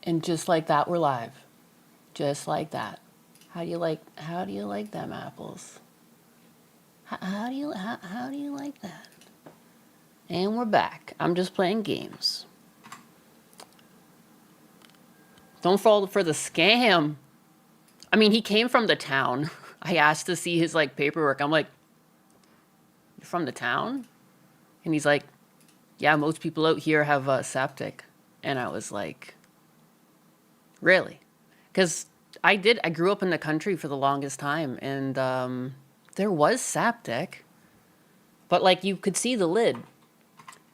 And just like that, we're live. Just like that. How do you like them apples? How do you like that? And we're back. I'm just playing games. Don't fall for the scam. I mean, he came from the town. I asked to see his like paperwork. I'm like, "You're from the town?" And he's like, "Yeah, most people out here have a septic." And I was like, "Really?" Because I grew up in the country for the longest time, and there was septic, but like you could see the lid.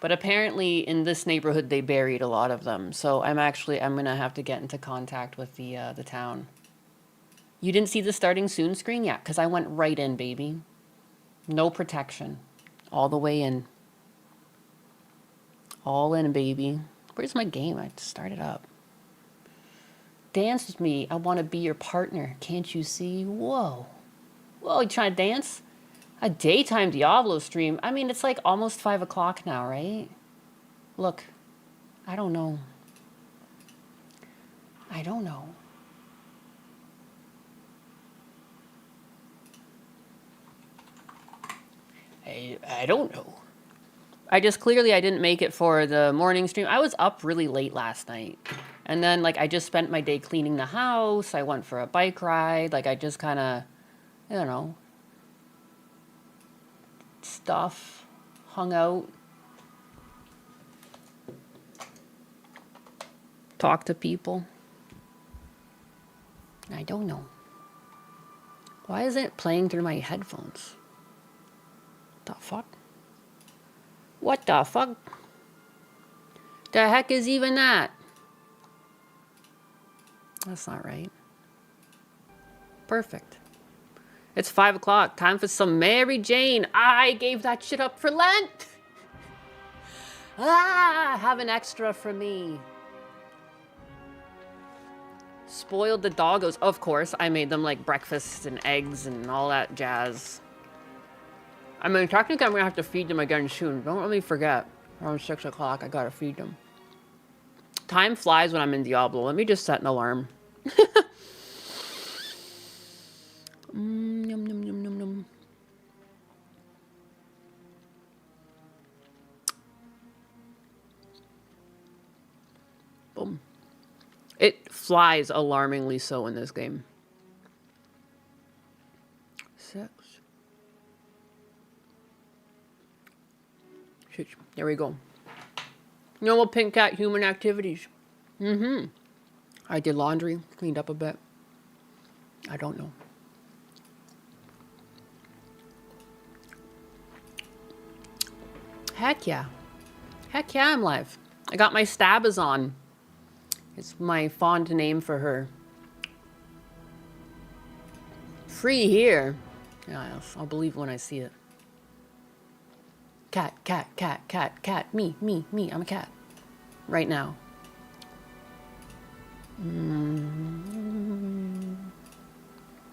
But apparently in this neighborhood they buried a lot of them. So I'm gonna have to get into contact with the town. You didn't see the starting soon screen? Yeah, because I went right in, baby. No protection. All the way in. All in, baby. Where's my game? I just started up. Dance with me. I want to be your partner. Can't you see? Whoa. Whoa, you trying to dance? A daytime Diablo stream? I mean, it's like almost 5 o'clock now, right? Look, I don't know. I don't know. I don't know. I didn't make it for the morning stream. I was up really late last night. And then, like, I just spent my day cleaning the house. I went for a bike ride. Like, I just kind of, I don't know, stuff, hung out, talked to people. I don't know. Why isn't it playing through my headphones? The fuck? What the fuck? The heck is even that? That's not right. Perfect. It's 5 o'clock. Time for some Mary Jane. I gave that shit up for Lent. Have an extra for me. Spoiled the doggos. Of course, I made them like breakfast and eggs and all that jazz. I mean, technically I'm gonna have to feed them again soon. Don't let me forget. Around 6 o'clock, I gotta feed them. Time flies when I'm in Diablo. Let me just set an alarm. Yum, yum, yum, yum, yum. Boom. It flies alarmingly so in this game. 6. There we go. Normal pink cat human activities. I did laundry, cleaned up a bit. I don't know. Heck yeah. Heck yeah, I'm live. I got my stabbazon. It's my fond name for her. Free here. Yeah, I'll believe when I see it. Cat, cat, cat, cat, cat. Me. I'm a cat. Right now.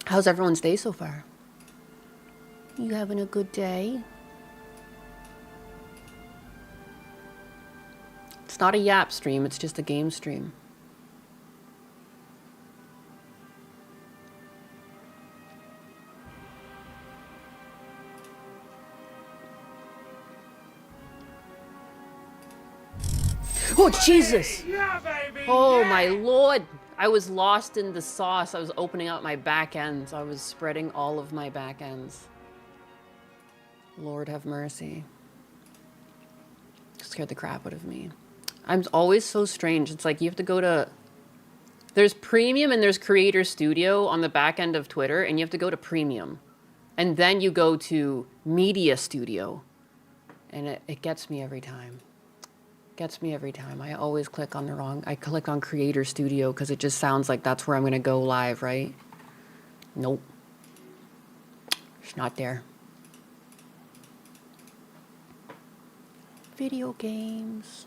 How's everyone's day so far? You having a good day? It's not a yap stream, it's just a game stream. Oh, Jesus! Yeah, baby! Oh, yeah! my Lord! I was lost in the sauce. I was opening up my back ends. I was spreading all of my back ends. Lord have mercy. Scared the crap out of me. I'm always so strange. It's like you have to go to... There's Premium and there's Creator Studio on the back end of Twitter, and you have to go to Premium. And then you go to Media Studio. And it gets me every time. Gets me every time. I always click on the wrong... I click on Creator Studio because it just sounds like that's where I'm going to go live, right? Nope. It's not there. Video games.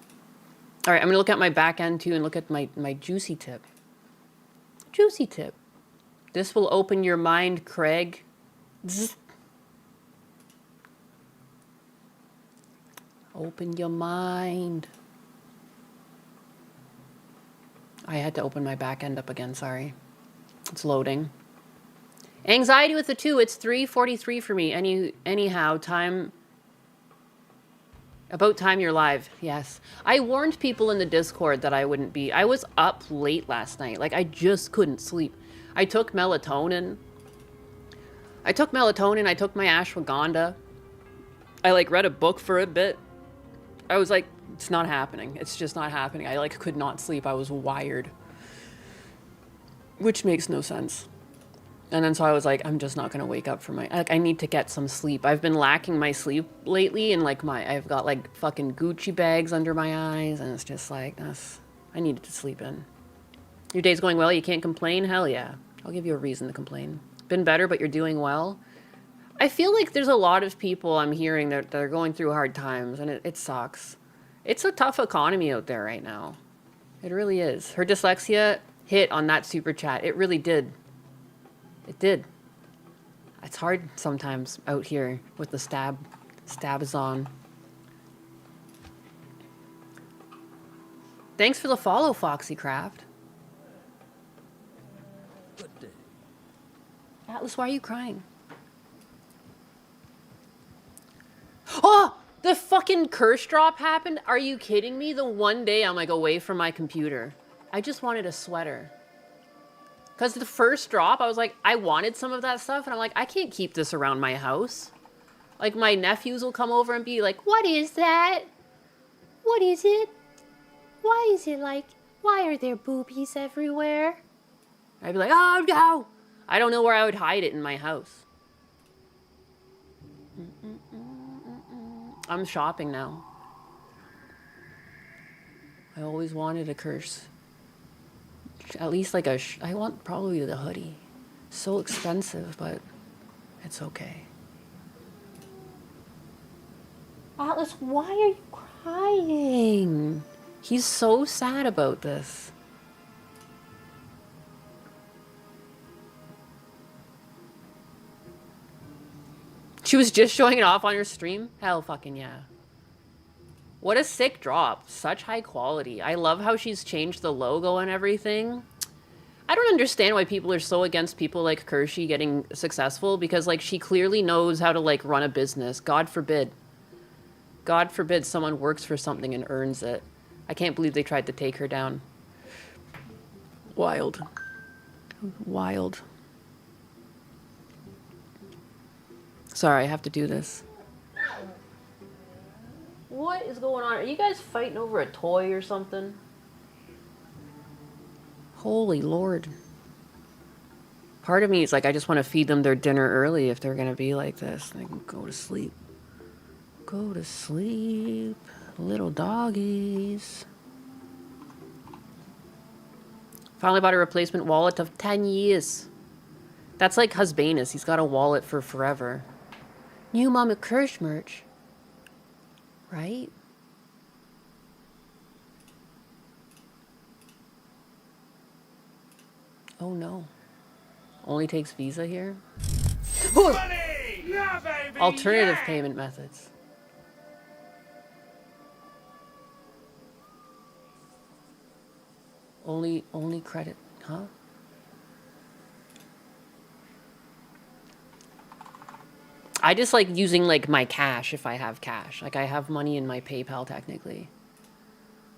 All right, I'm going to look at my back end too and look at my juicy tip. Juicy tip. This will open your mind, Craig. Zzz. Open your mind. I had to open my back end up again, sorry. It's loading. Anxiety with the 2, it's 3:43 for me. Anyhow, about time you're live. Yes. I warned people in the Discord that I wouldn't be. I was up late last night. Like, I just couldn't sleep. I took melatonin. I took my ashwagandha. I, like, read a book for a bit. I was like, it's not happening. It's just not happening. I, like, could not sleep. I was wired. Which makes no sense. And then so I was like, I'm just not going to wake up for like, I need to get some sleep. I've been lacking my sleep lately, and like I've got like fucking Gucci bags under my eyes, and it's just like, I needed to sleep in. Your day's going well, you can't complain? Hell yeah. I'll give you a reason to complain. Been better, but you're doing well. I feel like there's a lot of people I'm hearing that are going through hard times, and it sucks. It's a tough economy out there right now. It really is. Her dyslexia hit on that super chat. It really did. It did. It's hard sometimes out here with the stabbazon. Thanks for the follow, Foxycraft. Atlas, why are you crying? Oh! The fucking curse drop happened? Are you kidding me? The one day I'm like away from my computer. I just wanted a sweater. Because the first drop, I was like, I wanted some of that stuff. And I'm like, I can't keep this around my house. Like, my nephews will come over and be like, what is that? What is it? Why is it like, why are there boobies everywhere? I'd be like, oh no! I don't know where I would hide it in my house. I'm shopping now. I always wanted a curse. At least like I want probably the hoodie. So expensive, but it's okay. Atlas, why are you crying? He's so sad about this. She was just showing it off on her stream? Hell fucking yeah. What a sick drop. Such high quality. I love how she's changed the logo and everything. I don't understand why people are so against people like Kershey getting successful, because like she clearly knows how to like run a business. God forbid. God forbid someone works for something and earns it. I can't believe they tried to take her down. Wild. Wild. Sorry, I have to do this. What is going on? Are you guys fighting over a toy or something? Holy Lord. Part of me is like, I just want to feed them their dinner early if they're going to be like this. They can go to sleep. Go to sleep, little doggies. Finally bought a replacement wallet of 10 years. That's like Husbanus. He's got a wallet for forever. New Mama Kirsch merch. Right? Oh no. Only takes Visa here? Yeah, baby, Alternative yeah. payment methods. Only credit, huh? I just like using like my cash if I have cash. Like I have money in my PayPal technically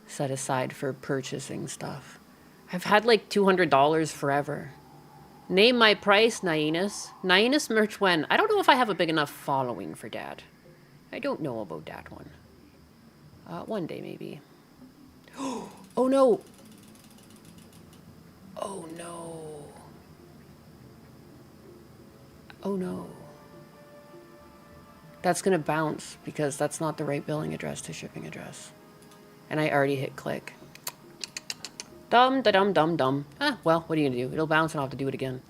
set aside for purchasing stuff. I've had like $200 forever. Name my price, Nainus. Nainus merch when? I don't know if I have a big enough following for that. I don't know about that one. One day maybe. Oh no! Oh no. Oh no. That's gonna bounce because that's not the right billing address to shipping address. And I already hit click. Dum. Ah, well, what are you gonna do? It'll bounce and I'll have to do it again.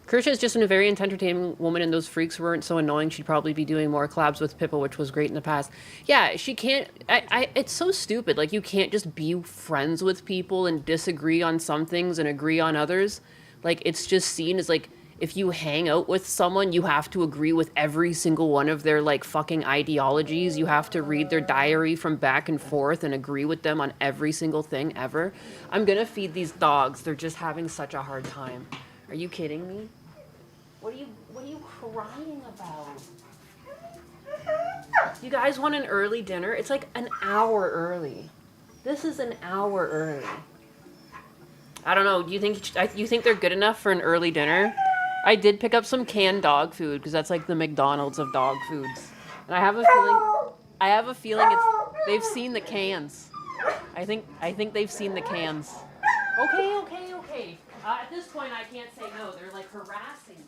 Kirsha is just a very entertaining woman, and those freaks weren't so annoying. She'd probably be doing more collabs with Pippa, which was great in the past. Yeah, she can't... it's so stupid. Like, you can't just be friends with people and disagree on some things and agree on others. Like, it's just seen as, like... if you hang out with someone, you have to agree with every single one of their like fucking ideologies. You have to read their diary from back and forth and agree with them on every single thing ever. I'm gonna feed these dogs. They're just having such a hard time. Are you kidding me? What are you crying about? You guys want an early dinner? It's like an hour early. This is an hour early. I don't know. Do you think they're good enough for an early dinner? I did pick up some canned dog food because that's like the McDonald's of dog foods. And I have a feeling they've seen the cans. I think they've seen the cans. Okay. At this point I can't say no. They're like harassing me.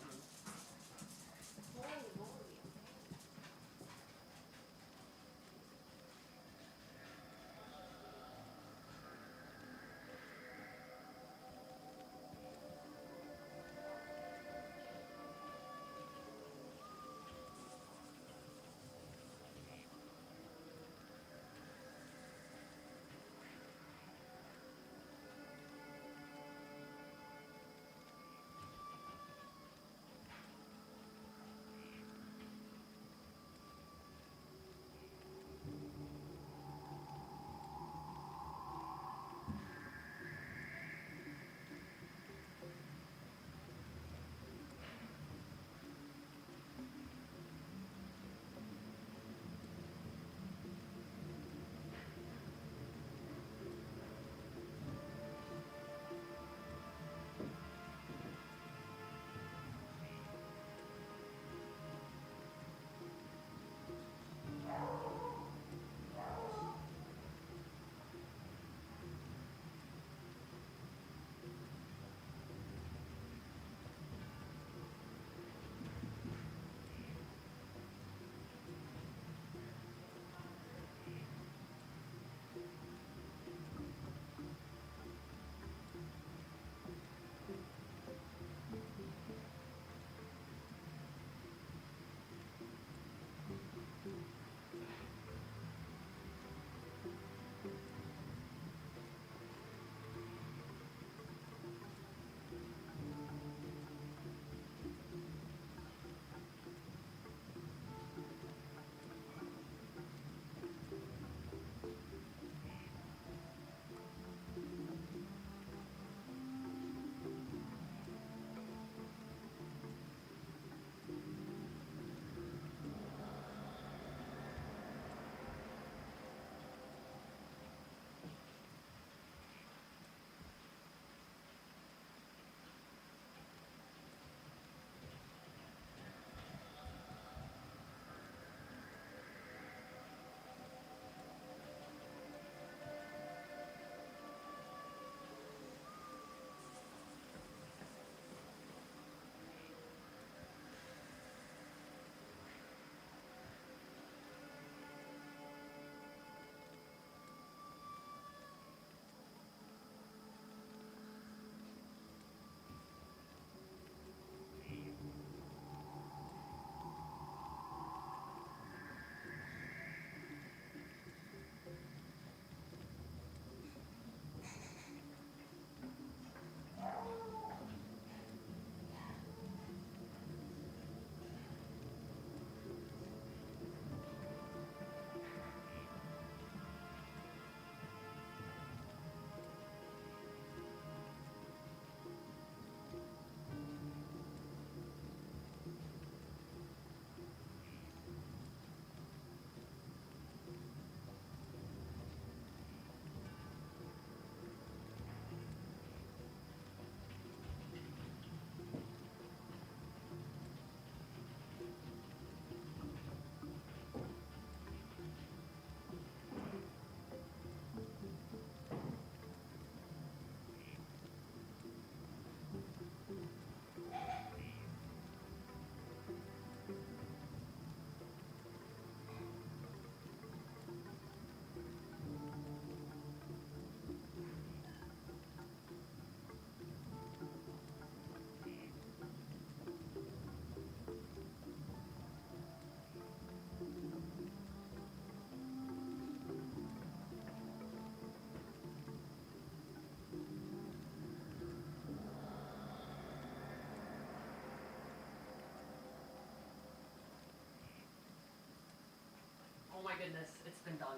my goodness, it's been done.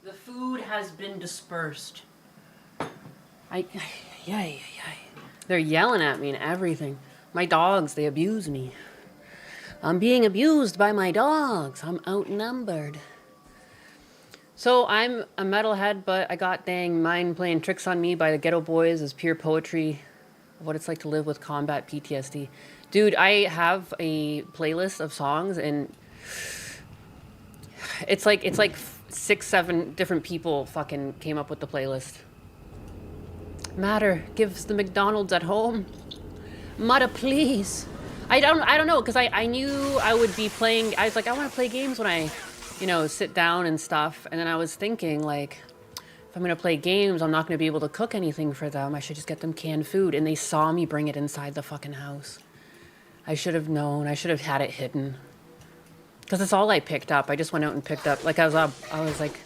The food has been dispersed. Yay. They're yelling at me and everything. My dogs, they abuse me. I'm being abused by my dogs. I'm outnumbered. So I'm a metalhead, but I got dang mind playing tricks on me by the Ghetto Boys as pure poetry of what it's like to live with combat PTSD. Dude, I have a playlist of songs, and it's like 6-7 different people fucking came up with the playlist. Matter gives the McDonald's at home. Mudda, please. I don't know, because I knew I would be playing. I was like, I want to play games when I, sit down and stuff. And then I was thinking, like, if I'm going to play games, I'm not going to be able to cook anything for them. I should just get them canned food. And they saw me bring it inside the fucking house. I should have known. I should have had it hidden. Because it's all I picked up. I just went out and picked up. Like, I was like,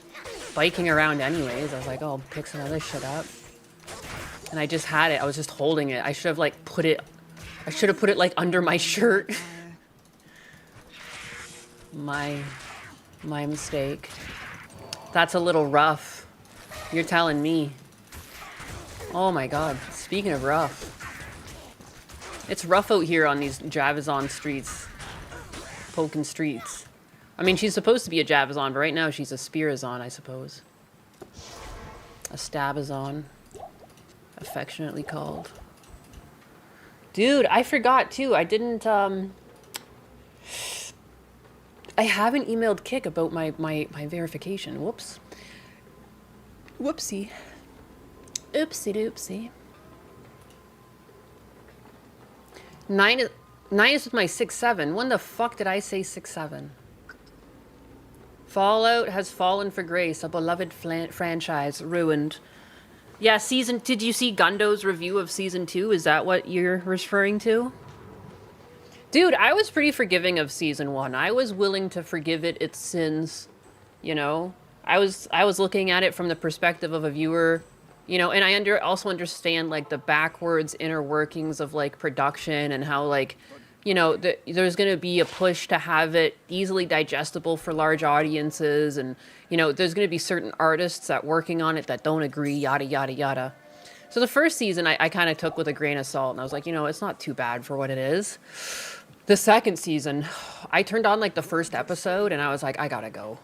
biking around anyways. I was like, oh, I'll pick some other shit up. And I just had it. I was just holding it. I should have, like, put it, like, under my shirt. My mistake. That's a little rough. You're telling me. Oh my god. Speaking of rough. It's rough out here on these Javazon streets. Poking streets. I mean, she's supposed to be a Javazon, but right now she's a Spearazon, I suppose. A stabbazon. Affectionately called. Dude, I forgot too. I didn't, I haven't emailed Kick about my verification. Whoops. Whoopsie. Oopsie doopsie. 9 is with my 6-7. When the fuck did I say 6-7? Fallout has fallen for grace. A beloved franchise ruined. Yeah, did you see Gundo's review of season 2? Is that what you're referring to? Dude, I was pretty forgiving of season 1. I was willing to forgive it its sins, I was looking at it from the perspective of a viewer, and I also understand, like, the backwards inner workings of, like, production and how, like, there's going to be a push to have it easily digestible for large audiences, and, there's going to be certain artists that working on it that don't agree, yada, yada, yada. So the first season I kind of took with a grain of salt, and I was like, it's not too bad for what it is. The second season, I turned on, like, the first episode, and I was like, I gotta go.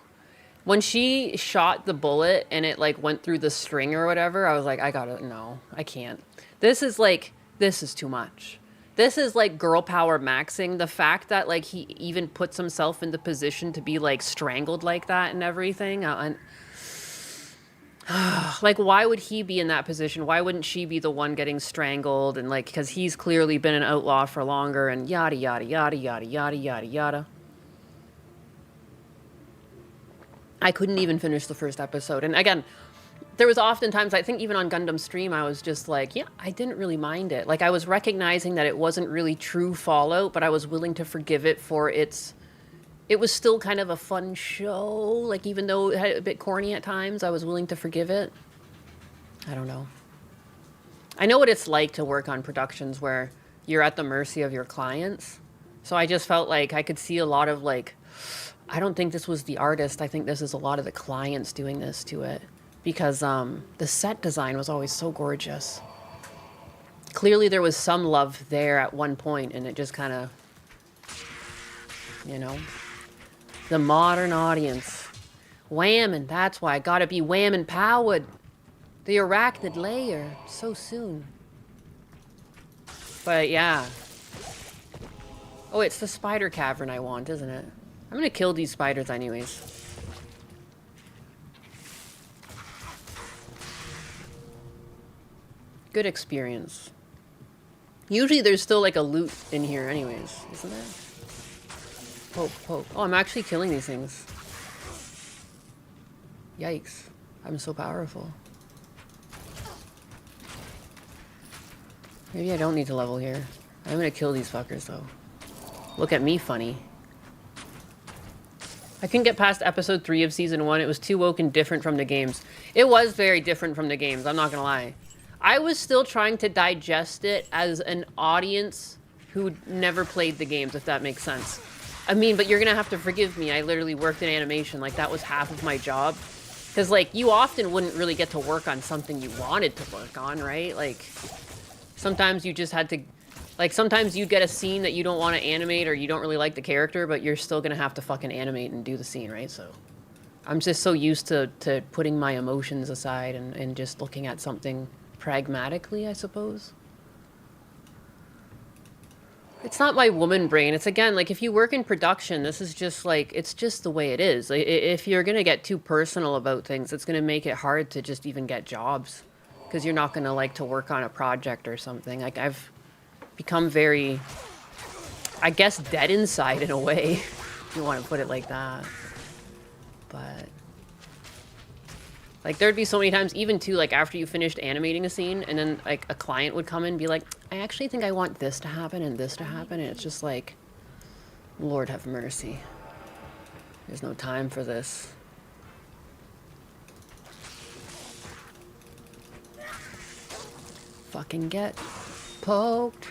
When she shot the bullet and it, like, went through the string or whatever, I was like, no, I can't. This is too much. This is, like, girl power maxing. The fact that, like, he even puts himself in the position to be, like, strangled like that and everything. Like, why would he be in that position? Why wouldn't she be the one getting strangled? And, like, because he's clearly been an outlaw for longer, and yada, yada, yada, yada, yada, yada, yada. I couldn't even finish the first episode. And again, there was oftentimes, I think even on Gundam Stream, I was just like, yeah, I didn't really mind it. Like, I was recognizing that it wasn't really true Fallout, but I was willing to forgive it for it was still kind of a fun show. Like, even though it had a bit corny at times, I was willing to forgive it. I don't know. I know what it's like to work on productions where you're at the mercy of your clients. So I just felt like I could see a lot of, like, I don't think this was the artist. I think this is a lot of the clients doing this to it. Because the set design was always so gorgeous. Clearly there was some love there at one point, and it just kind of, the modern audience. Whammon, that's why I gotta be whammon powered. The arachnid layer, so soon. But yeah. Oh, it's the spider cavern I want, isn't it? I'm gonna kill these spiders anyways. Good experience. Usually there's still, like, a loot in here anyways, isn't there? Poke. Oh, I'm actually killing these things. Yikes. I'm so powerful. Maybe I don't need to level here. I'm gonna kill these fuckers, though. Look at me, funny. I couldn't get past episode 3 of season 1. It was too woke and different from the games. It was very different from the games, I'm not gonna lie. I was still trying to digest it as an audience who never played the games, if that makes sense. I mean, but you're gonna have to forgive me. I literally worked in animation. Like, that was half of my job. Because, like, you often wouldn't really get to work on something you wanted to work on, right? Like, sometimes you just had to... Like, sometimes you get a scene that you don't want to animate or you don't really like the character, but you're still gonna have to fucking animate and do the scene, right? So, I'm just so used to putting my emotions aside and just looking at something pragmatically, I suppose. It's not my woman brain. It's, again, like, if you work in production, this is just, like, it's just the way it is. Like, if you're going to get too personal about things, it's going to make it hard to just even get jobs. Because you're not going to like to work on a project or something. Like, I've become very, I guess, dead inside in a way, if you want to put it like that. But... Like, there'd be so many times, even too, like, after you finished animating a scene, and then, like, a client would come in and be like, I actually think I want this to happen and this to happen, and it's just like, Lord have mercy. There's no time for this. Fucking get poked.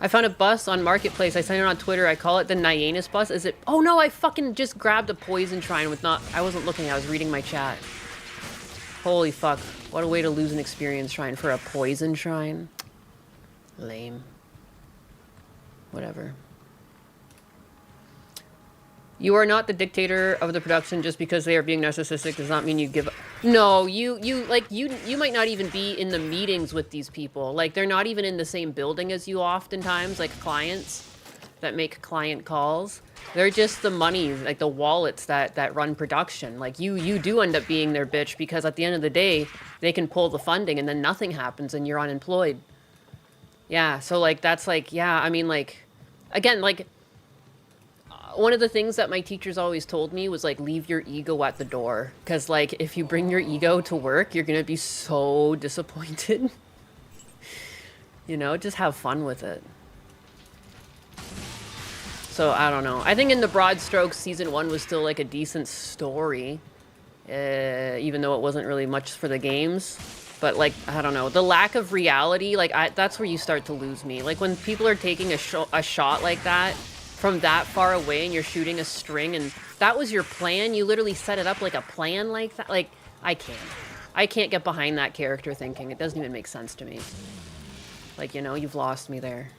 I found a bus on Marketplace. I sent it on Twitter. I call it the Nyanus bus. Is it... Oh, no, I fucking just grabbed a poison shrine with not... I wasn't looking. I was reading my chat. Holy fuck. What a way to lose an experience shrine for a poison shrine. Lame. Whatever. You are not the dictator of the production just because they are being narcissistic does not mean you give up. No, you might not even be in the meetings with these people. Like, they're not even in the same building as you oftentimes, like clients that make client calls. They're just the money, like the wallets that run production. Like, you do end up being their bitch because at the end of the day, they can pull the funding and then nothing happens and you're unemployed. Yeah, so, like, that's, like, yeah, I mean, like, again, like, one of the things that my teachers always told me was, like, leave your ego at the door. Because, like, if you bring your ego to work, you're going to be so disappointed. You know, just have fun with it. So, I don't know. I think in the broad strokes, season 1 was still, like, a decent story. Even though it wasn't really much for the games. But, like, I don't know. The lack of reality, like, that's where you start to lose me. Like, when people are taking a shot like that from that far away and you're shooting a string and that was your plan, you literally set it up like a plan like that. Like, I can't get behind that character thinking. It doesn't even make sense to me. Like, you know, you've lost me there.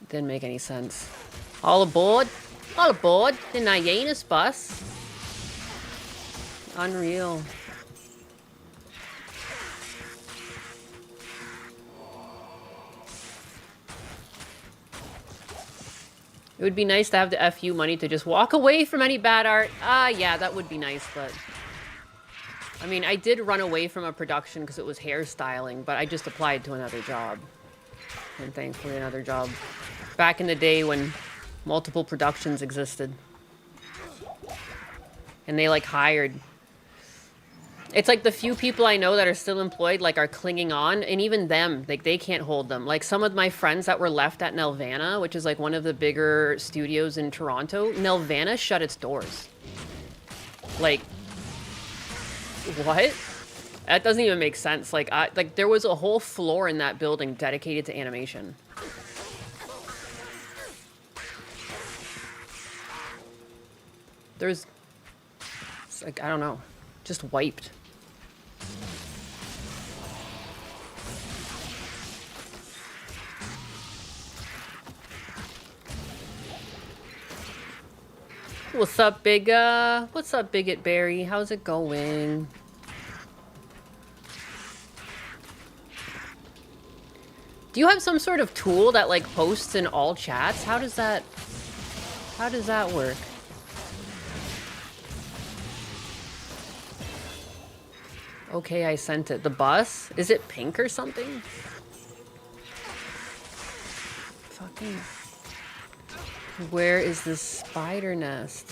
Didn't make any sense. All aboard the Nyanus bus. Unreal. It would be nice to have the FU money to just walk away from any bad art. Yeah, that would be nice, but... I mean, I did run away from a production because it was hairstyling, but I just applied to another job. And thankfully another job. Back in the day when multiple productions existed. And they, like, hired... It's like the few people I know that are still employed, like, are clinging on, and even them, like, they can't hold them. Like, some of my friends that were left at Nelvana, which is, like, one of the bigger studios in Toronto, Nelvana shut its doors. Like, what? That doesn't even make sense. Like, there was a whole floor in that building dedicated to animation. There's, it's like, I don't know, just wiped. What's up, what's up, Bigot Berry? How's it going? Do you have some sort of tool that, like, posts in all chats? How does that work? Okay, I sent it. The bus? Is it pink or something? Fucking... Where is this spider nest?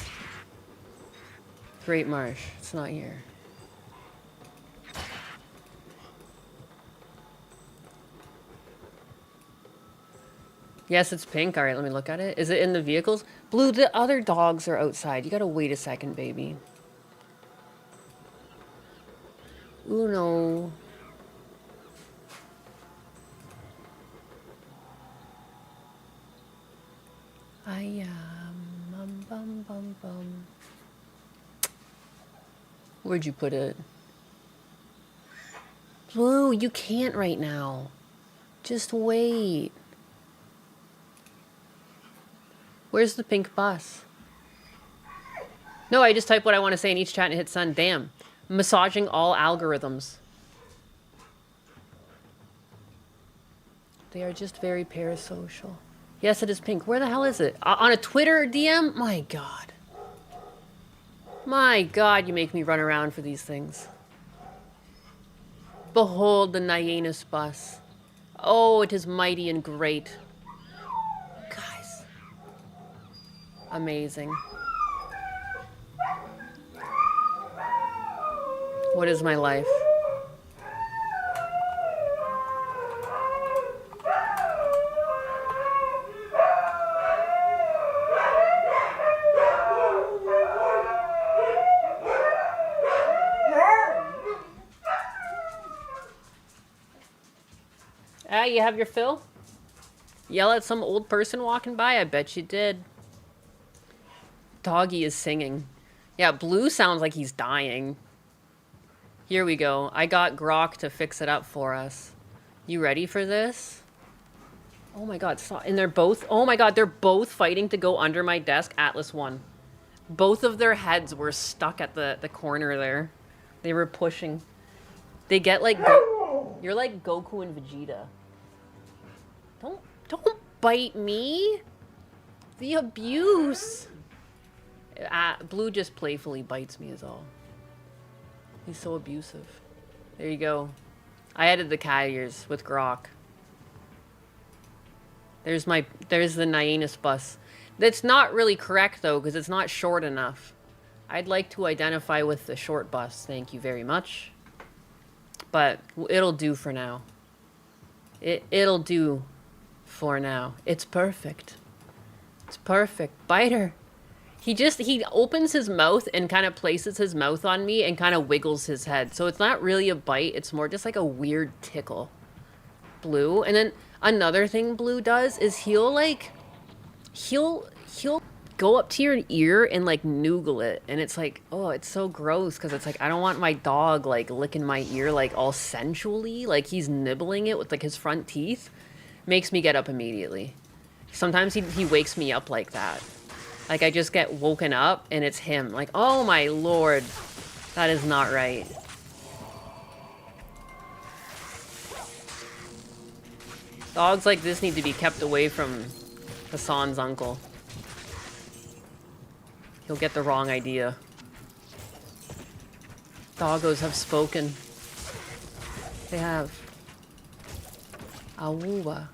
Great Marsh. It's not here. Yes, it's pink. All right, let me look at it. Is it in the vehicles? Blue, the other dogs are outside. You gotta wait a second, baby. Uno. I bum bum bum bum. Where'd you put it? Blue, you can't right now. Just wait. Where's the pink bus? No, I just type what I want to say in each chat and hit send. Damn. Massaging all algorithms. They are just very parasocial. Yes, it is pink. Where the hell is it? On a Twitter DM? My God. My God, you make me run around for these things. Behold the Nyanus bus. Oh, it is mighty and great. Guys. Amazing. What is my life? Ah, you have your fill? Yell at some old person walking by? I bet you did. Doggy is singing. Yeah, Blue sounds like he's dying. Here we go. I got Grok to fix it up for us. You ready for this? Oh my God, stop. And they're both, oh my God, they're both fighting to go under my desk. Atlas won. Both of their heads were stuck at the corner there. They were pushing. They get like, you're like Goku and Vegeta. Don't bite me. The abuse. Blue just playfully bites me is all. He's so abusive. There you go. I added the cat ears with Grok. There's the Nyanus bus. That's not really correct though, because it's not short enough. I'd like to identify with the short bus. Thank you very much. But it'll do for now. It'll do for now. It's perfect. It's perfect. Bite her. He opens his mouth and kind of places his mouth on me and kind of wiggles his head. So it's not really a bite. It's more just like a weird tickle. Blue. And then another thing Blue does is he'll go up to your ear and like noogle it. And it's like, oh, it's so gross. Cause it's like, I don't want my dog like licking my ear like all sensually. Like he's nibbling it with like his front teeth. Makes me get up immediately. Sometimes he wakes me up like that. Like, I just get woken up, and it's him. Like, oh my lord. That is not right. Dogs like this need to be kept away from Hassan's uncle. He'll get the wrong idea. Doggos have spoken. They have. Awoowa.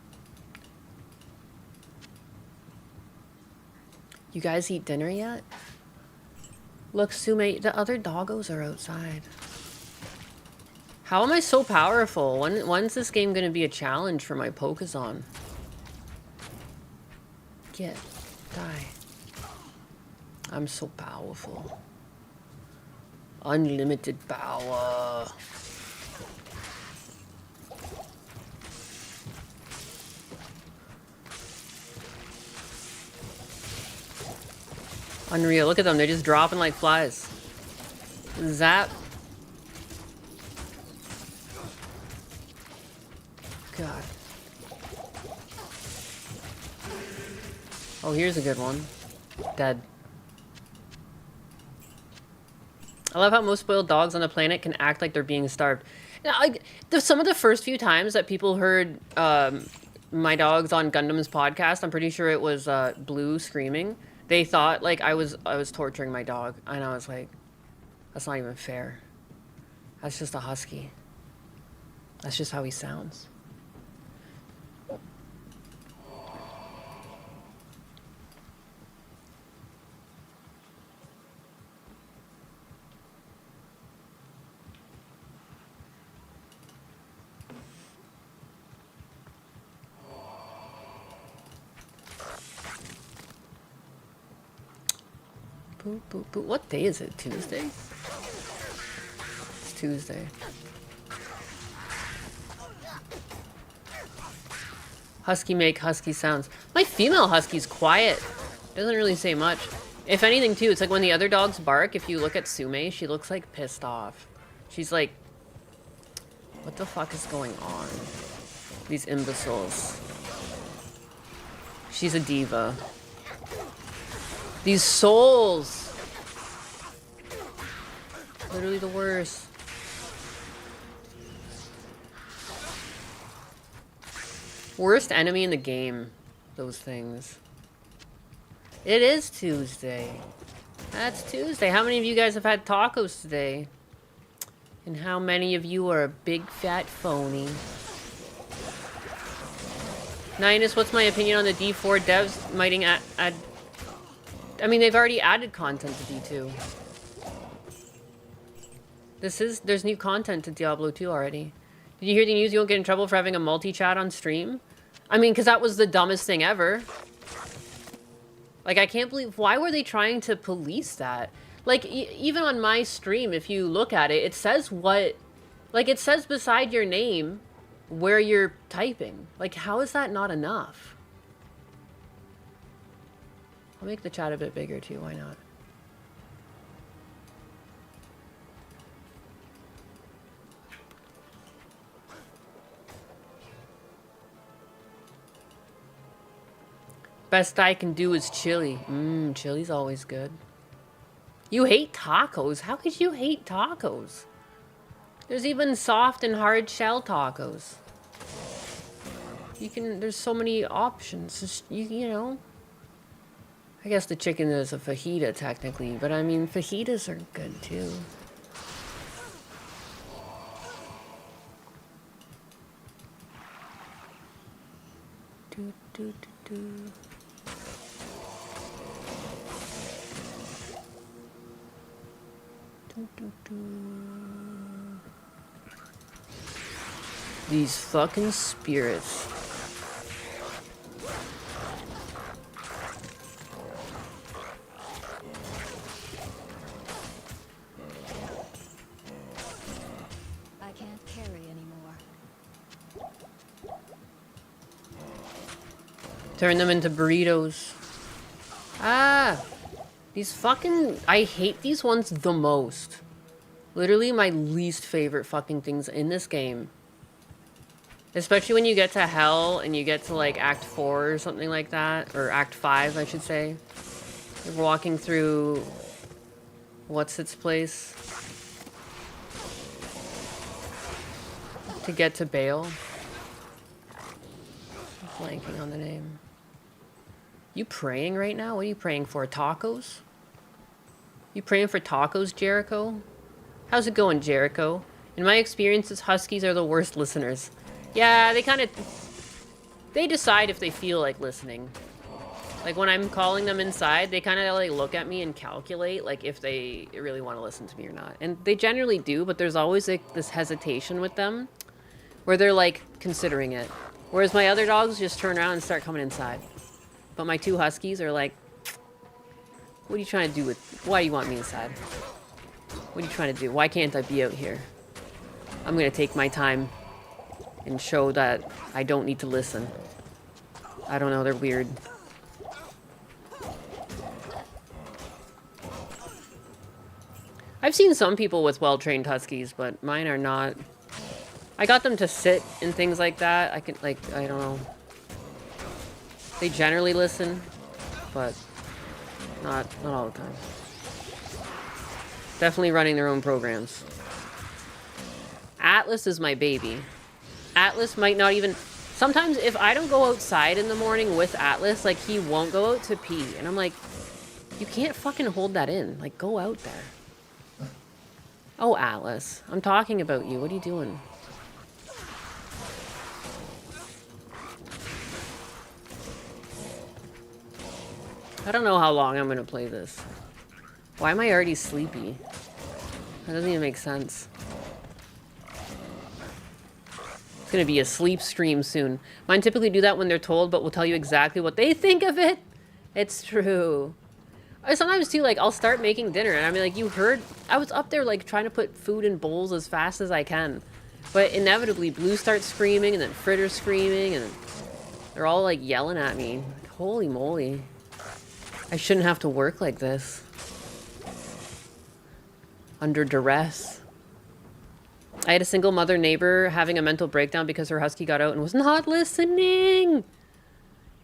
You guys eat dinner yet? Look, Sume, the other doggos are outside. How am I so powerful? When's this game gonna be a challenge for my Pokazon? Get. Die. I'm so powerful. Unlimited power. Unreal. Look at them. They're just dropping like flies. Zap. God. Oh, here's a good one. Dead. I love how most spoiled dogs on the planet can act like they're being starved. Now, some of the first few times that people heard my dogs on Gundam's podcast, I'm pretty sure it was Blue screaming. They thought like I was torturing my dog, and I was like, that's not even fair. That's just a husky. That's just how he sounds. Boop, boop, boop. What day is it? Tuesday? It's Tuesday. Husky make husky sounds. My female husky's quiet. Doesn't really say much. If anything, too, it's like when the other dogs bark, if you look at Sume, she looks like pissed off. She's like, what the fuck is going on? These imbeciles. She's a diva. These souls! Literally the worst. Worst enemy in the game. Those things. It is Tuesday. That's Tuesday. How many of you guys have had tacos today? And how many of you are a big fat phony? Ninus, what's my opinion on the D4 devs mighting add... I mean, they've already added content to D2. There's new content to Diablo 2 already. Did you hear the news? You won't get in trouble for having a multi-chat on stream? I mean, because that was the dumbest thing ever. Like, I can't believe... Why were they trying to police that? Like, even on my stream, if you look at it, it says what... Like, it says beside your name where you're typing. Like, how is that not enough? I'll make the chat a bit bigger, too. Why not? Best I can do is chili. Chili's always good. You hate tacos? How could you hate tacos? There's even soft and hard shell tacos. There's so many options. Just, you know. I guess the chicken is a fajita technically, but I mean, fajitas are good too. Do, do, do, do. These fucking spirits. I can't carry anymore. Turn them into burritos. Ah! These fucking... I hate these ones the most. Literally my least favorite fucking things in this game. Especially when you get to hell and you get to like Act 4 or something like that. Or Act 5, I should say. You're walking through... What's its place? To get to Bale. I'm blanking on the name. You praying right now? What are you praying for? Tacos? You praying for tacos, Jericho? How's it going, Jericho? In my experiences, Huskies are the worst listeners. Yeah, they kind of... They decide if they feel like listening. Like, when I'm calling them inside, they kind of, like, look at me and calculate, like, if they really want to listen to me or not. And they generally do, but there's always, like, this hesitation with them where they're, like, considering it. Whereas my other dogs just turn around and start coming inside. But my two Huskies are like, what are you trying to do with... Why do you want me inside? What are you trying to do? Why can't I be out here? I'm going to take my time and show that I don't need to listen. I don't know, they're weird. I've seen some people with well-trained Huskies, but mine are not. I got them to sit and things like that. I can, like, I don't know. They generally listen, but not all the time. Definitely running their own programs. Atlas is my baby. Atlas might not even... Sometimes if I don't go outside in the morning with Atlas, like, he won't go out to pee. And I'm like, you can't fucking hold that in. Like, go out there. Oh, Atlas. I'm talking about you. What are you doing? I don't know how long I'm going to play this. Why am I already sleepy? That doesn't even make sense. It's going to be a sleep stream soon. Mine typically do that when they're told, but will tell you exactly what they think of it. It's true. I sometimes too, like, I'll start making dinner and I'm like, you heard? I was up there, like, trying to put food in bowls as fast as I can. But inevitably, Blue starts screaming and then Fritter's screaming and they're all, like, yelling at me. Holy moly. I shouldn't have to work like this. Under duress. I had a single mother neighbor having a mental breakdown because her husky got out and was not listening.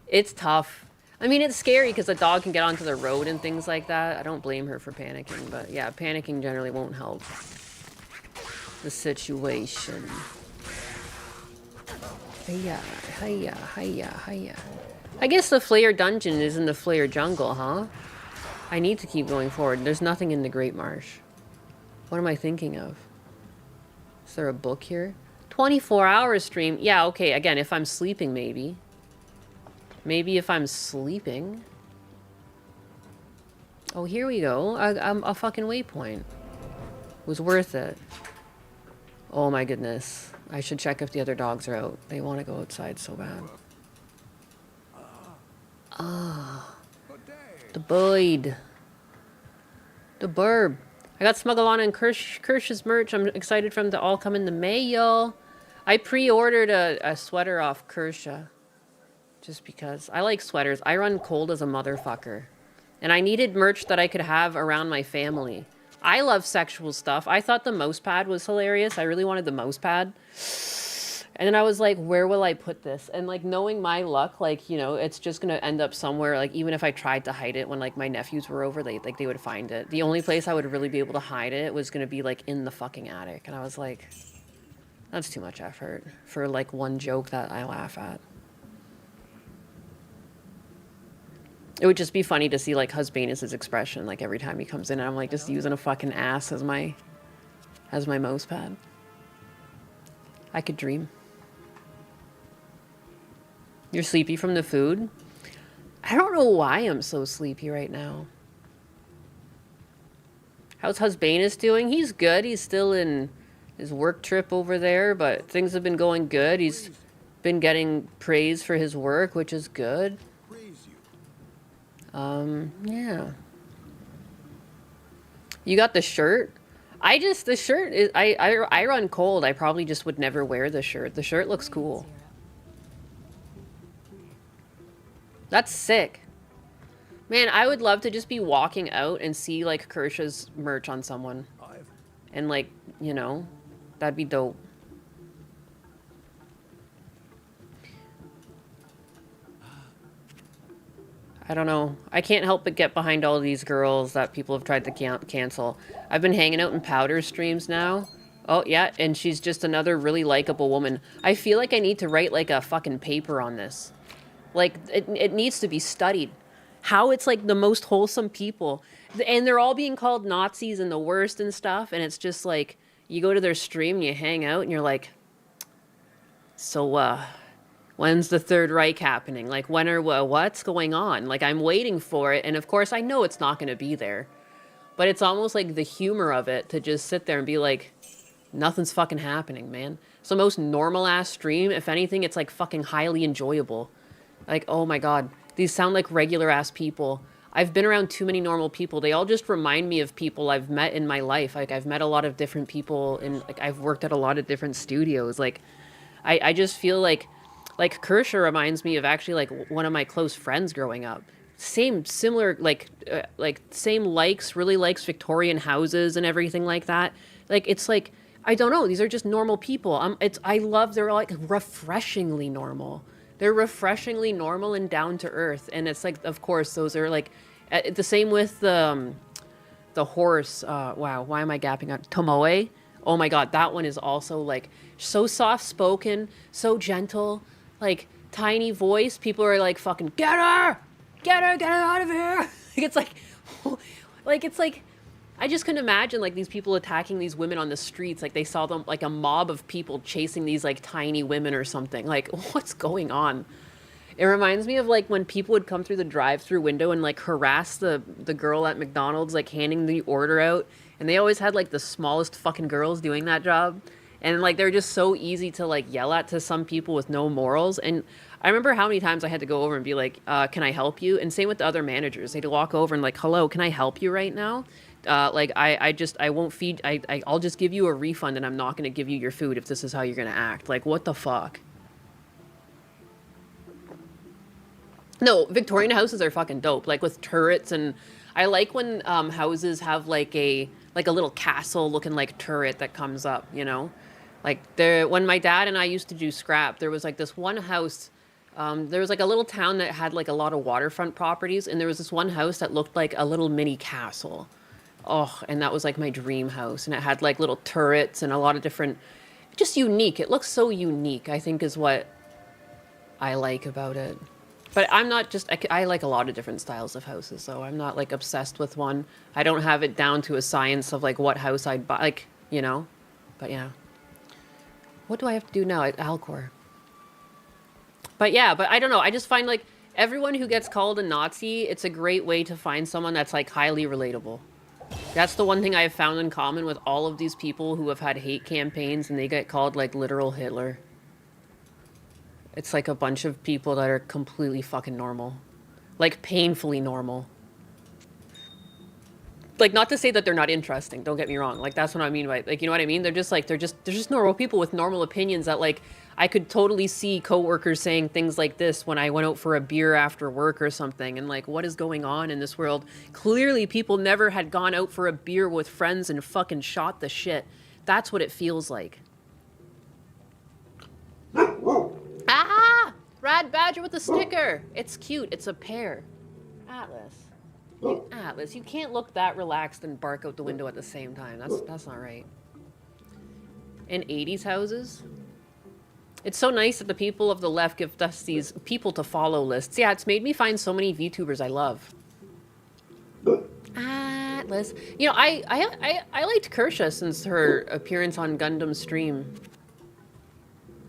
It's tough. I mean, it's scary because a dog can get onto the road and things like that. I don't blame her for panicking, but yeah, panicking generally won't help the situation. Hiya, hiya, hiya, hiya. I guess the Flayer dungeon is in the Flayer jungle, huh? I need to keep going forward. There's nothing in the Great Marsh. What am I thinking of? Is there a book here? 24-hour stream. Yeah, okay. Again, if I'm sleeping, maybe. Maybe if I'm sleeping. Oh, here we go. A fucking waypoint. Was worth it. Oh my goodness. I should check if the other dogs are out. They want to go outside so bad. Ah. The Boyd. The Burb. I got Smuggalana and Kirsch's merch. I'm excited for them to all come in the mail. I pre-ordered a sweater off Kirsha. Just because. I like sweaters. I run cold as a motherfucker. And I needed merch that I could have around my family. I love sexual stuff. I thought the mouse pad was hilarious. I really wanted the mouse pad. And then I was like, where will I put this? And like knowing my luck, like, you know, it's just going to end up somewhere. Like even if I tried to hide it when like my nephews were over, they would find it. The only place I would really be able to hide it was going to be like in the fucking attic. And I was like, that's too much effort for like one joke that I laugh at. It would just be funny to see like Husbanus' expression like every time he comes in and I'm like just using a fucking ass as my mouse pad. I could dream. You're sleepy from the food? I don't know why I'm so sleepy right now. How's Husbanus doing? He's good. He's still in his work trip over there, but things have been going good. He's been getting praise for his work, which is good. Yeah. You got the shirt? The shirt is, I run cold. I probably just would never wear the shirt. The shirt looks cool. That's sick. Man, I would love to just be walking out and see like Kirsha's merch on someone. And like, you know, that'd be dope. I don't know. I can't help but get behind all these girls that people have tried to cancel. I've been hanging out in Powder streams now. Oh, yeah, and she's just another really likable woman. I feel like I need to write, like, a fucking paper on this. Like, it needs to be studied. How it's, like, the most wholesome people. And they're all being called Nazis and the worst and stuff, and it's just, like, you go to their stream and you hang out and you're like, so, when's the Third Reich happening? Like, what's going on? Like, I'm waiting for it. And of course, I know it's not going to be there. But it's almost like the humor of it to just sit there and be like, nothing's fucking happening, man. It's the most normal-ass stream. If anything, it's like fucking highly enjoyable. Like, oh my God, these sound like regular-ass people. I've been around too many normal people. They all just remind me of people I've met in my life. Like, I've met a lot of different people, and like I've worked at a lot of different studios. Like, I just feel like Kirsha reminds me of actually like one of my close friends growing up. Similar, same likes, really likes Victorian houses and everything like that. Like, it's like, I don't know, these are just normal people. They're like refreshingly normal. They're refreshingly normal and down to earth. And it's like, of course, those are like, the same with the horse, wow, why am I gapping out? Tomoe. Oh my God, that one is also like so soft spoken, so gentle. Like, tiny voice, people are like, fucking, get her out of here. It's like, I just couldn't imagine, like, these people attacking these women on the streets. Like, they saw them, like, a mob of people chasing these, like, tiny women or something. Like, what's going on? It reminds me of, like, when people would come through the drive-through window and, like, harass the girl at McDonald's, like, handing the order out. And they always had, like, the smallest fucking girls doing that job. And, like, they're just so easy to, like, yell at to some people with no morals. And I remember how many times I had to go over and be like, can I help you? And same with the other managers. They'd walk over and, like, hello, can I help you right now? I won't feed, I'll just give you a refund and I'm not going to give you your food if this is how you're going to act. Like, what the fuck? No, Victorian houses are fucking dope. Like with turrets, and I like when houses have like a little castle looking like turret that comes up, you know? Like there when my dad and I used to do scrap, there was like this one house, there was like a little town that had like a lot of waterfront properties, and there was this one house that looked like a little mini castle. Oh, and that was like my dream house, and it had like little turrets and a lot of different, just unique. It looks so unique, I think, is what I like about it. But I'm not just, I like a lot of different styles of houses, so I'm not like obsessed with one. I don't have it down to a science of like what house I'd buy, like, you know? But yeah. What do I have to do now at Alcor? But yeah, but I don't know. I just find like everyone who gets called a Nazi, it's a great way to find someone that's like highly relatable. That's the one thing I've found in common with all of these people who have had hate campaigns and they get called like literal Hitler. It's like a bunch of people that are completely fucking normal. Like, painfully normal. Like, not to say that they're not interesting, don't get me wrong. Like, that's what I mean by, like, you know what I mean? They're just like, they're just normal people with normal opinions that, like, I could totally see coworkers saying things like this when I went out for a beer after work or something. And, like, what is going on in this world? Clearly, people never had gone out for a beer with friends and fucking shot the shit. That's what it feels like. Ah! Rad Badger with a sticker. It's cute. It's a pear. Atlas, you can't look that relaxed and bark out the window at the same time. That's not right. In 80s houses? It's so nice that the people of the left give us these people to follow lists. Yeah, it's made me find so many VTubers I love. Atlas. You know, I liked Kersha since her appearance on Gundam Stream.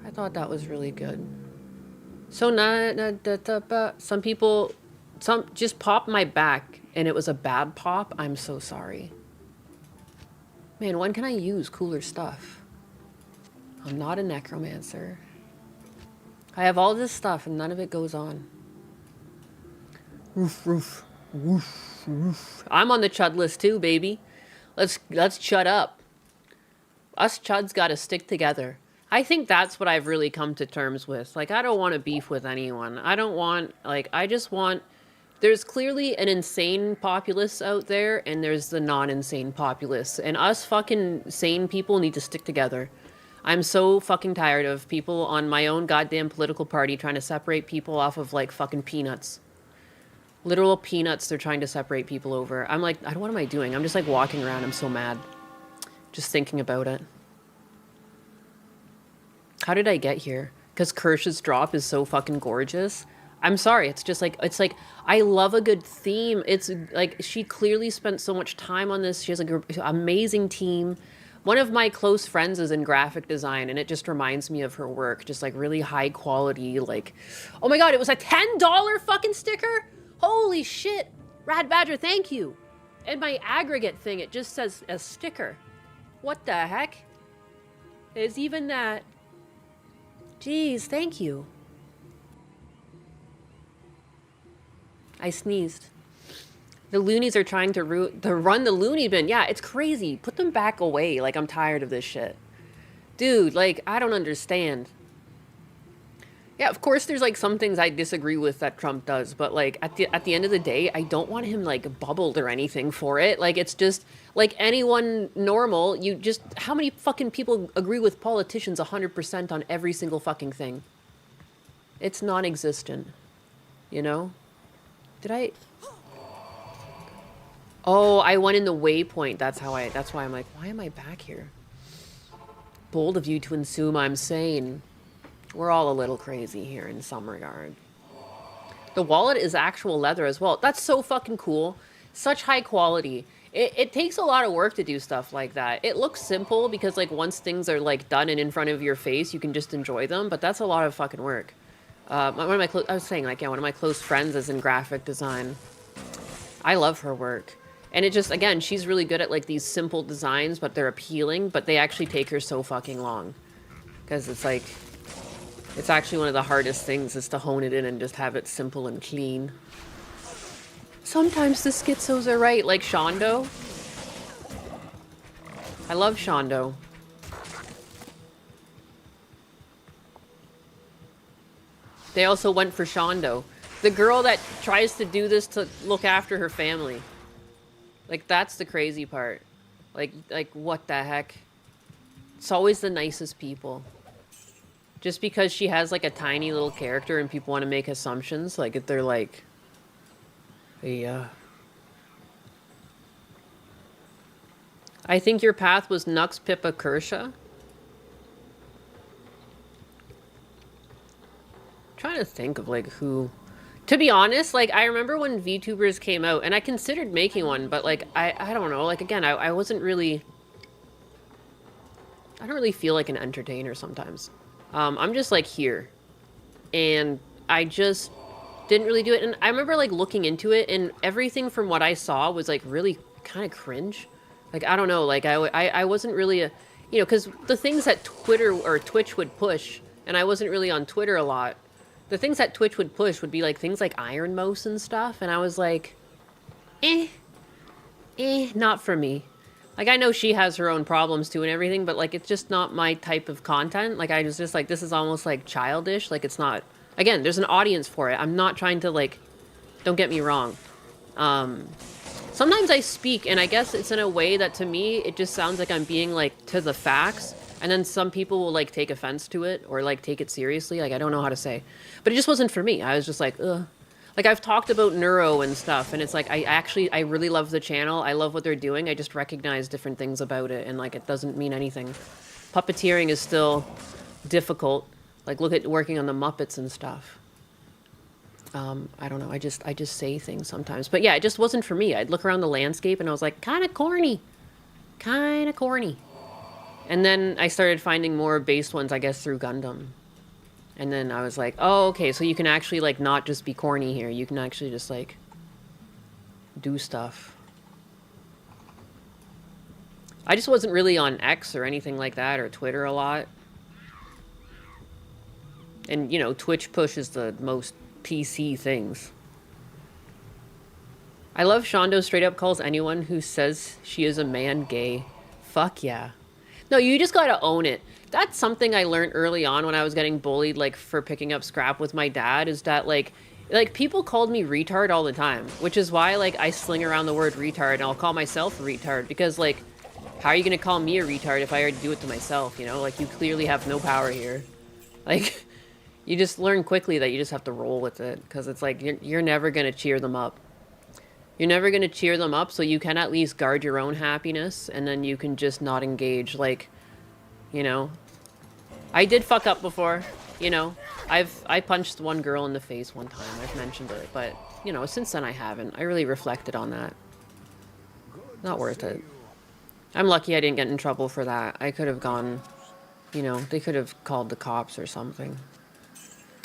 I thought that was really good. So some people, just popped my back and it was a bad pop. I'm so sorry. Man, when can I use cooler stuff? I'm not a necromancer. I have all this stuff and none of it goes on. Woof, woof, woof, woof. I'm on the chud list too, baby. Let's chud up. Us chuds gotta stick together. I think that's what I've really come to terms with. Like, I don't want to beef with anyone. I don't want, like, I just want... There's clearly an insane populace out there, and there's the non-insane populace. And us fucking sane people need to stick together. I'm so fucking tired of people on my own goddamn political party trying to separate people off of, like, fucking peanuts. Literal peanuts they're trying to separate people over. I'm like, what am I doing? I'm just, like, walking around. I'm so mad. Just thinking about it. How did I get here? Because Kersha's drop is so fucking gorgeous. I'm sorry. It's just like, it's like, I love a good theme. It's like, she clearly spent so much time on this. She has like an amazing team. One of my close friends is in graphic design, and it just reminds me of her work. Just like really high quality, like, oh my God, it was a $10 fucking sticker? Holy shit. Rad Badger, thank you. And my aggregate thing, it just says a sticker. What the heck? Is even that? Jeez, thank you. I sneezed. The loonies are trying to run the loony bin. Yeah, it's crazy. Put them back away. Like, I'm tired of this shit. Dude, like, I don't understand. Yeah, of course there's, like, some things I disagree with that Trump does, but, like, at the end of the day, I don't want him, like, bubbled or anything for it. Like, it's just, like, anyone normal, you just... How many fucking people agree with politicians 100% on every single fucking thing? It's non-existent. You know? Did I... Oh, I went in the waypoint. That's why I'm like, why am I back here? Bold of you to assume I'm sane. We're all a little crazy here in some regard. The wallet is actual leather as well. That's so fucking cool. Such high quality. It takes a lot of work to do stuff like that. It looks simple because, like, once things are, like, done and in front of your face, you can just enjoy them. But that's a lot of fucking work. One of my I was saying, like, yeah, one of my close friends is in graphic design. I love her work. And it just, again, she's really good at, like, these simple designs, but they're appealing, but they actually take her so fucking long. Because it's, like, it's actually one of the hardest things is to hone it in and just have it simple and clean. Sometimes the schizos are right, like Shondo. I love Shondo. They also went for Shondo. The girl that tries to do this to look after her family. Like, that's the crazy part. Like what the heck? It's always the nicest people. Just because she has, like, a tiny little character and people want to make assumptions, like, if they're like... Yeah. I think your path was Nux Pippa Kershaw. Trying to think of, like, who... To be honest, like, I remember when VTubers came out, and I considered making one, but, like, I don't know. Like, again, I wasn't really... I don't really feel like an entertainer sometimes. I'm just, like, here. And I just didn't really do it. And I remember, like, looking into it, and everything from what I saw was, like, really kind of cringe. Like, I don't know. Like, I wasn't really a... You know, because the things that Twitter or Twitch would push, and I wasn't really on Twitter a lot, the things that Twitch would push would be, like, things like Iron Mouse and stuff, and I was like, not for me. Like, I know she has her own problems, too, and everything, but, like, it's just not my type of content. Like, I was just like, this is almost, like, childish. Like, it's not... Again, there's an audience for it. I'm not trying to, like... Don't get me wrong. Sometimes I speak, and I guess it's in a way that, to me, it just sounds like I'm being, like, to the facts. And then some people will, like, take offense to it or, like, take it seriously. Like, I don't know how to say. But it just wasn't for me. I was just like, ugh. Like, I've talked about neuro and stuff, and it's like, I really love the channel. I love what they're doing. I just recognize different things about it, and, like, it doesn't mean anything. Puppeteering is still difficult. Like, look at working on the Muppets and stuff. I don't know. I just say things sometimes. But, yeah, it just wasn't for me. I'd look around the landscape, and I was like, kind of corny. Kind of corny. And then I started finding more based ones, I guess, through Gundam. And then I was like, oh, okay, so you can actually, like, not just be corny here. You can actually just, like, do stuff. I just wasn't really on X or anything like that, or Twitter a lot. And, you know, Twitch pushes the most PC things. I love Shondo straight up calls anyone who says she is a man gay. Fuck yeah. No, you just gotta own it. That's something I learned early on when I was getting bullied, like, for picking up scrap with my dad, is that, like, people called me retard all the time, which is why, like, I sling around the word retard, and I'll call myself a retard, because, like, how are you gonna call me a retard if I already do it to myself, you know? Like, you clearly have no power here. Like, you just learn quickly that you just have to roll with it, because it's like, you're never gonna cheer them up. You're never gonna cheer them up, so you can at least guard your own happiness, and then you can just not engage, like... You know, I did fuck up before, you know. I punched one girl in the face one time. I've mentioned it, but, you know, since then I haven't. I really reflected on that. Not worth it. I'm lucky I didn't get in trouble for that. I could have gone, you know, they could have called the cops or something.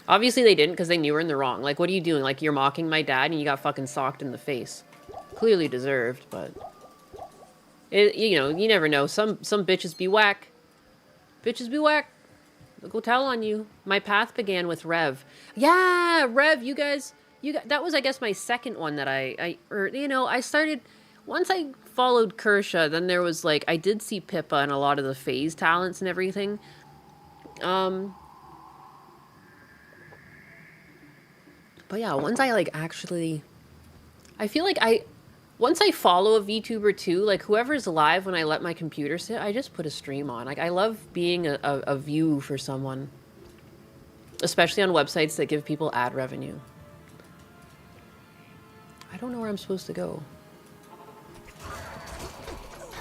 Obviously they didn't, because they knew we were in the wrong. Like, what are you doing? Like, you're mocking my dad and you got fucking socked in the face. Clearly deserved, but... you know, you never know. Some bitches be whack. Bitches be whack. They'll go tell on you. My path began with Rev. Yeah, Rev, you guys, that was, I guess, my second one that you know, I started, once I followed Kershaw, then there was, like, I did see Pippa and a lot of the phase talents and everything. But yeah, once I, like, actually, I feel like once I follow a VTuber too, like, whoever's live when I let my computer sit, I just put a stream on. Like, I love being a view for someone. Especially on websites that give people ad revenue. I don't know where I'm supposed to go.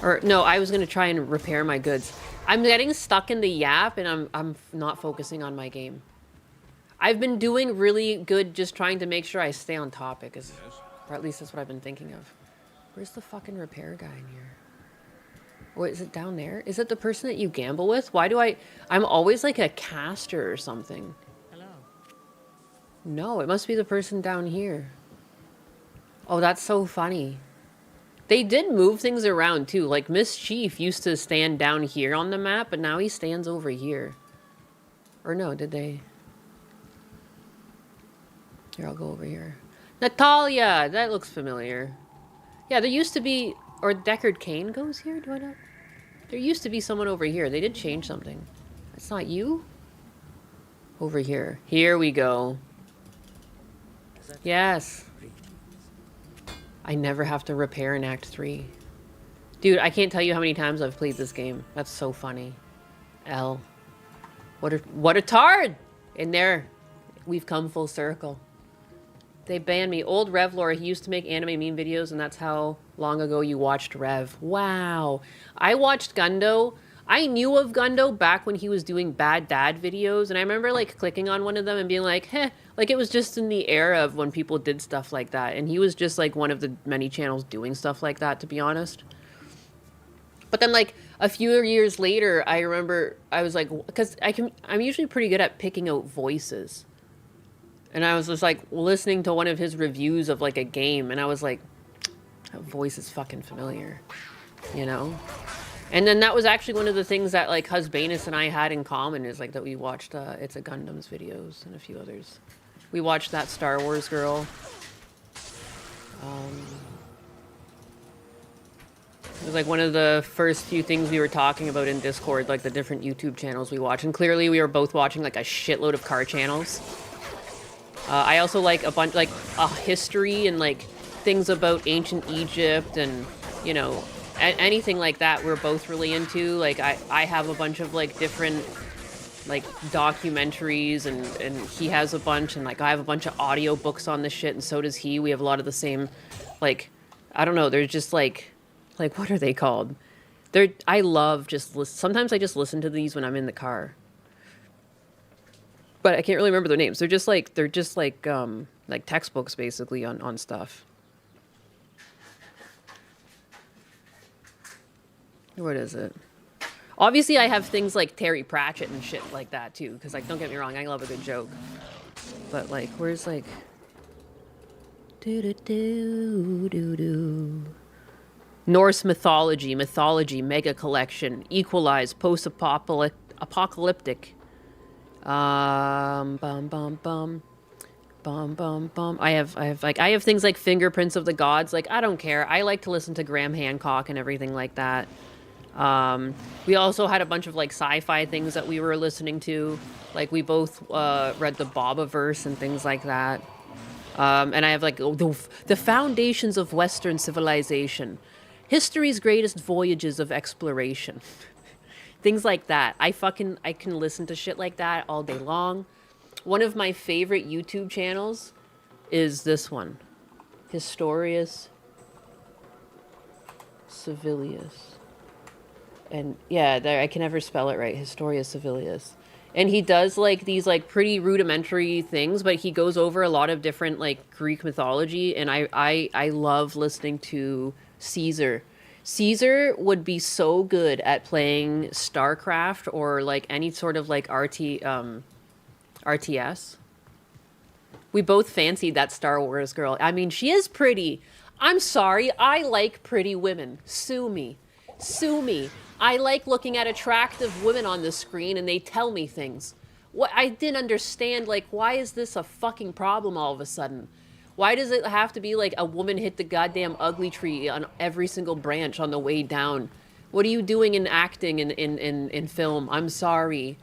Or, no, I was going to try and repair my goods. I'm getting stuck in the yap, and I'm not focusing on my game. I've been doing really good just trying to make sure I stay on topic. Or at least that's what I've been thinking of. Where's the fucking repair guy in here? Oh, is it down there? Is it the person that you gamble with? Why do I'm always like a caster or something. Hello. No, it must be the person down here. Oh, that's so funny. They did move things around too. Like, Mischief used to stand down here on the map, but now he stands over here. Or no, did they? Here, I'll go over here. Natalia! That looks familiar. Yeah, there used to be... Or Deckard Cain goes here? Do I know? There used to be someone over here. They did change something. That's not you? Over here. Here we go. Yes. I never have to repair in Act 3. Dude, I can't tell you how many times I've played this game. That's so funny. L. What a tard! In there, we've come full circle. They banned me. Old Revlore, he used to make anime meme videos, and that's how long ago you watched Rev. Wow. I watched Gundo. I knew of Gundo back when he was doing bad dad videos, and I remember, like, clicking on one of them and being like, heh. Like, it was just in the era of when people did stuff like that, and he was just, like, one of the many channels doing stuff like that, to be honest. But then, like, a few years later, I remember I was like, because I'm usually pretty good at picking out voices. And I was just, like, listening to one of his reviews of, like, a game, and I was like, that voice is fucking familiar, you know? And then that was actually one of the things that, like, Husbanus and I had in common, is, like, that we watched It's a Gundam's videos and a few others. We watched that Star Wars girl. It was, like, one of the first few things we were talking about in Discord, like, the different YouTube channels we watch. And clearly we were both watching, like, a shitload of car channels. I also like a bunch, like, history and, like, things about ancient Egypt and, you know, anything like that we're both really into. Like, I have a bunch of, like, different, like, documentaries, and he has a bunch, and, like, I have a bunch of audio books on this shit, and so does he. We have a lot of the same, like, I don't know, there's just, like, what are they called? I love just, sometimes I just listen to these when I'm in the car. But I can't really remember their names. They're just like textbooks basically on stuff. What is it? Obviously, I have things like Terry Pratchett and shit like that too. Because, like, don't get me wrong, I love a good joke. But, like, where's, like, Norse mythology, mega collection, Equalize, post-apocalyptic. Bum bum bum bum bum. I have things like Fingerprints of the Gods. Like, I don't care. I like to listen to Graham Hancock and everything like that. We also had a bunch of, like, sci-fi things that we were listening to. Like, we both read the Bobaverse and things like that. And I have, like, the foundations of Western civilization, history's greatest voyages of exploration. Things like that. I can listen to shit like that all day long. One of my favorite YouTube channels is this one. Historius Civilius. And yeah, I can never spell it right. Historius Civilius. And he does, like, these, like, pretty rudimentary things, but he goes over a lot of different, like, Greek mythology, and I love listening to Caesar. Caesar would be so good at playing StarCraft or, like, any sort of, like, RTS. We both fancied that Star Wars girl. I mean, she is pretty. I'm sorry. I like pretty women. Sue me. Sue me. I like looking at attractive women on the screen and they tell me things. What I didn't understand, like, why is this a fucking problem all of a sudden? Why does it have to be, like, a woman hit the goddamn ugly tree on every single branch on the way down? What are you doing in acting in film? I'm sorry.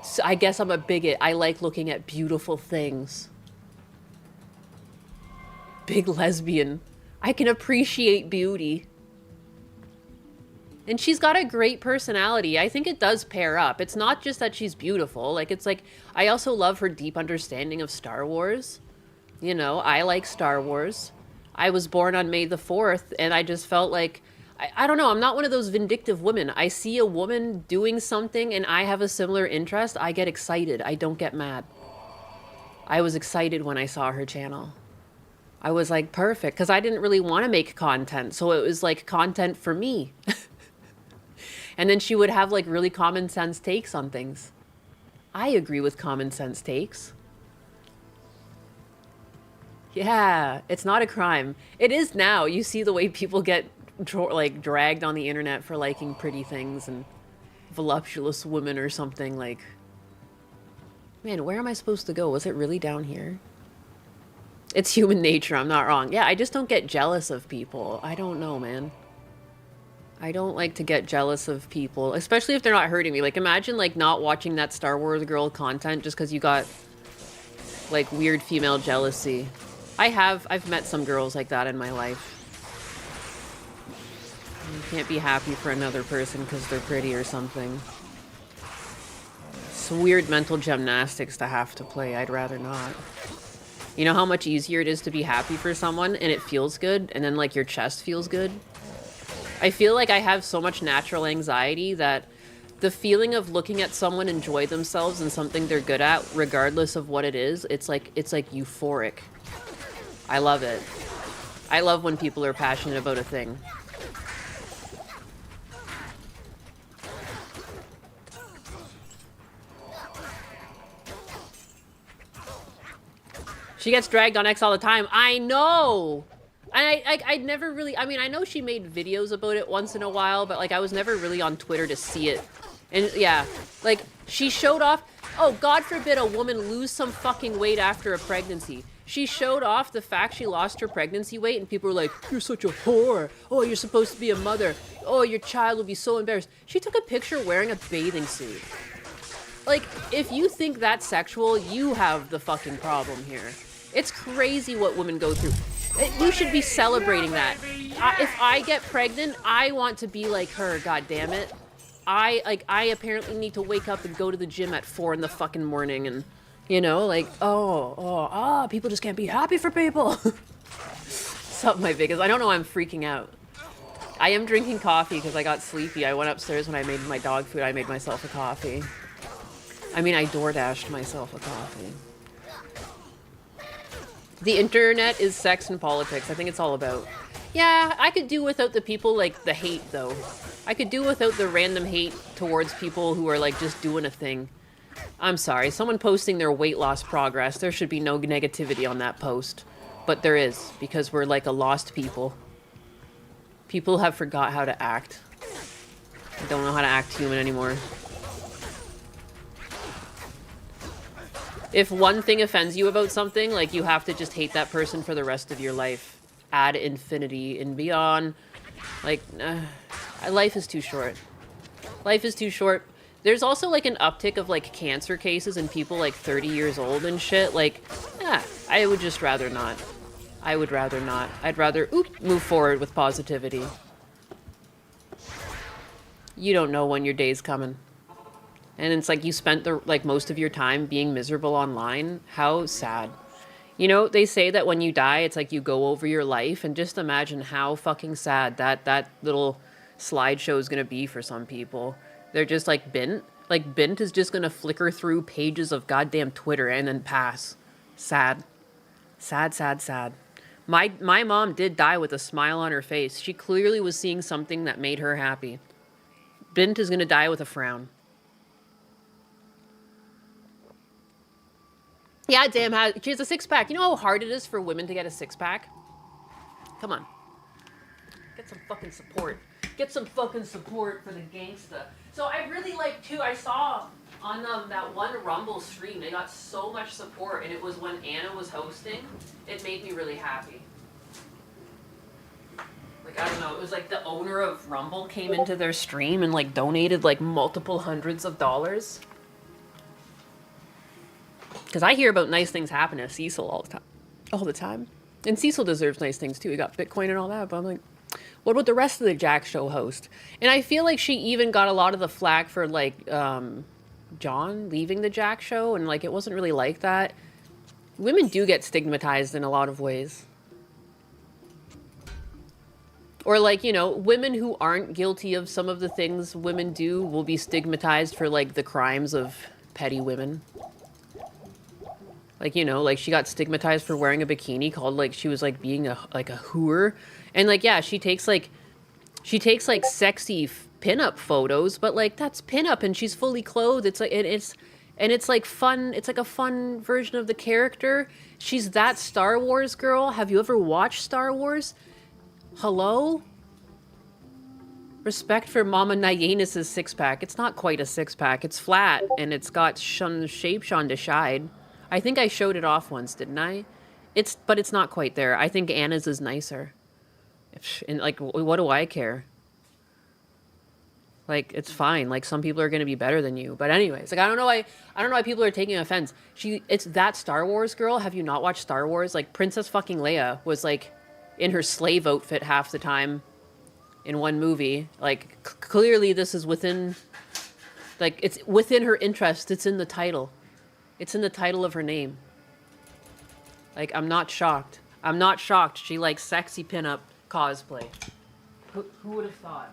So I guess I'm a bigot. I like looking at beautiful things. Big lesbian. I can appreciate beauty. And she's got a great personality. I think it does pair up. It's not just that she's beautiful. Like, it's like, I also love her deep understanding of Star Wars. You know, I like Star Wars. I was born on May the 4th, and I just felt like, I don't know, I'm not one of those vindictive women. I see a woman doing something, and I have a similar interest. I get excited. I don't get mad. I was excited when I saw her channel. I was like, perfect, because I didn't really want to make content, so it was like content for me. And then she would have, like, really common sense takes on things. I agree with common sense takes. Yeah, it's not a crime. It is now. You see the way people get, like, dragged on the internet for liking pretty things and voluptuous women or something. Like, man, where am I supposed to go? Was it really down here? It's human nature. I'm not wrong. Yeah, I just don't get jealous of people. I don't know, man. I don't like to get jealous of people, especially if they're not hurting me. Like, imagine, like, not watching that Star Wars girl content just because you got, like weird female jealousy. I've met some girls like that in my life. You can't be happy for another person because they're pretty or something. It's weird mental gymnastics to have to play. I'd rather not. You know how much easier it is to be happy for someone and it feels good, and then like your chest feels good? I feel like I have so much natural anxiety that the feeling of looking at someone enjoy themselves in something they're good at, regardless of what it is, it's like euphoric. I love it. I love when people are passionate about a thing. She gets dragged on X all the time. I know! And I'd never really... I mean, I know she made videos about it once in a while, but, like, I was never really on Twitter to see it. And, yeah. Like, she showed off... Oh, God forbid a woman lose some fucking weight after a pregnancy. She showed off the fact she lost her pregnancy weight, and people were like, you're such a whore. Oh, you're supposed to be a mother. Oh, your child will be so embarrassed. She took a picture wearing a bathing suit. Like, if you think that's sexual, you have the fucking problem here. It's crazy what women go through. You should be celebrating that. If I get pregnant, I want to be like her, god damn it. I apparently need to wake up and go to the gym at 4 in the fucking morning and, you know, like, people just can't be happy for people. Something my biggest. I don't know, I'm freaking out. I am drinking coffee because I got sleepy. I went upstairs when I made my dog food. I made myself a coffee. I mean, I DoorDashed myself a coffee. The internet is sex and politics. I think it's all about. Yeah, I could do without the people, like, the hate, though. I could do without the random hate towards people who are, like, just doing a thing. I'm sorry. Someone posting their weight loss progress, there should be no negativity on that post. But there is, because we're, like, a lost people. People have forgot how to act. They don't know how to act human anymore. If one thing offends you about something, like, you have to just hate that person for the rest of your life. Ad infinity and beyond. Like, life is too short. Life is too short. There's also, like, an uptick of, like, cancer cases and people, like, 30 years old and shit. Like, I would just rather not. I would rather not. I'd rather, move forward with positivity. You don't know when your day's coming. And it's like you spent most of your time being miserable online. How sad. You know, they say that when you die, it's like you go over your life, and just imagine how fucking sad that little slideshow is going to be for some people. They're just like bint. Like, bint is just going to flicker through pages of goddamn Twitter and then pass. Sad. Sad, sad, sad. My mom did die with a smile on her face. She clearly was seeing something that made her happy. Bint is going to die with a frown. Yeah, damn, she has a six-pack. You know how hard it is for women to get a six-pack? Come on. Get some fucking support. Get some fucking support for the gangsta. So I really like, too, I saw on that one Rumble stream, they got so much support, and it was when Anna was hosting. It made me really happy. Like, I don't know, it was like the owner of Rumble came into their stream and, like, donated, like, multiple hundreds of dollars. Because I hear about nice things happen to Cecil all the time. And Cecil deserves nice things too. He got Bitcoin and all that. But I'm like, what about the rest of the Jack Show host? And I feel like she even got a lot of the flack for, like, John leaving the Jack Show. And, like, it wasn't really like that. Women do get stigmatized in a lot of ways. Or, like, you know, women who aren't guilty of some of the things women do will be stigmatized for, like, the crimes of petty women. Like, you know, like, she got stigmatized for wearing a bikini, called, like, she was, like, being a hooer. And, like, yeah, she takes, like, sexy pinup photos, but, like, that's pinup, and she's fully clothed. It's, like, it's, like, fun. It's, like, a fun version of the character. She's that Star Wars girl. Have you ever watched Star Wars? Hello? Respect for Mama Nyena's six-pack. It's not quite a six-pack. It's flat, and it's got shape Sean to shide. I think I showed it off once, didn't I? But it's not quite there. I think Anna's is nicer. And, like, what do I care? Like, it's fine. Like, some people are going to be better than you. But anyways, like, I don't know why people are taking offense. It's that Star Wars girl. Have you not watched Star Wars? Like, Princess fucking Leia was, like, in her slave outfit half the time in one movie. Like, clearly this is within, like, it's within her interest. It's in the title. It's in the title of her name. Like, I'm not shocked. I'm not shocked she likes sexy pinup cosplay. Who would have thought?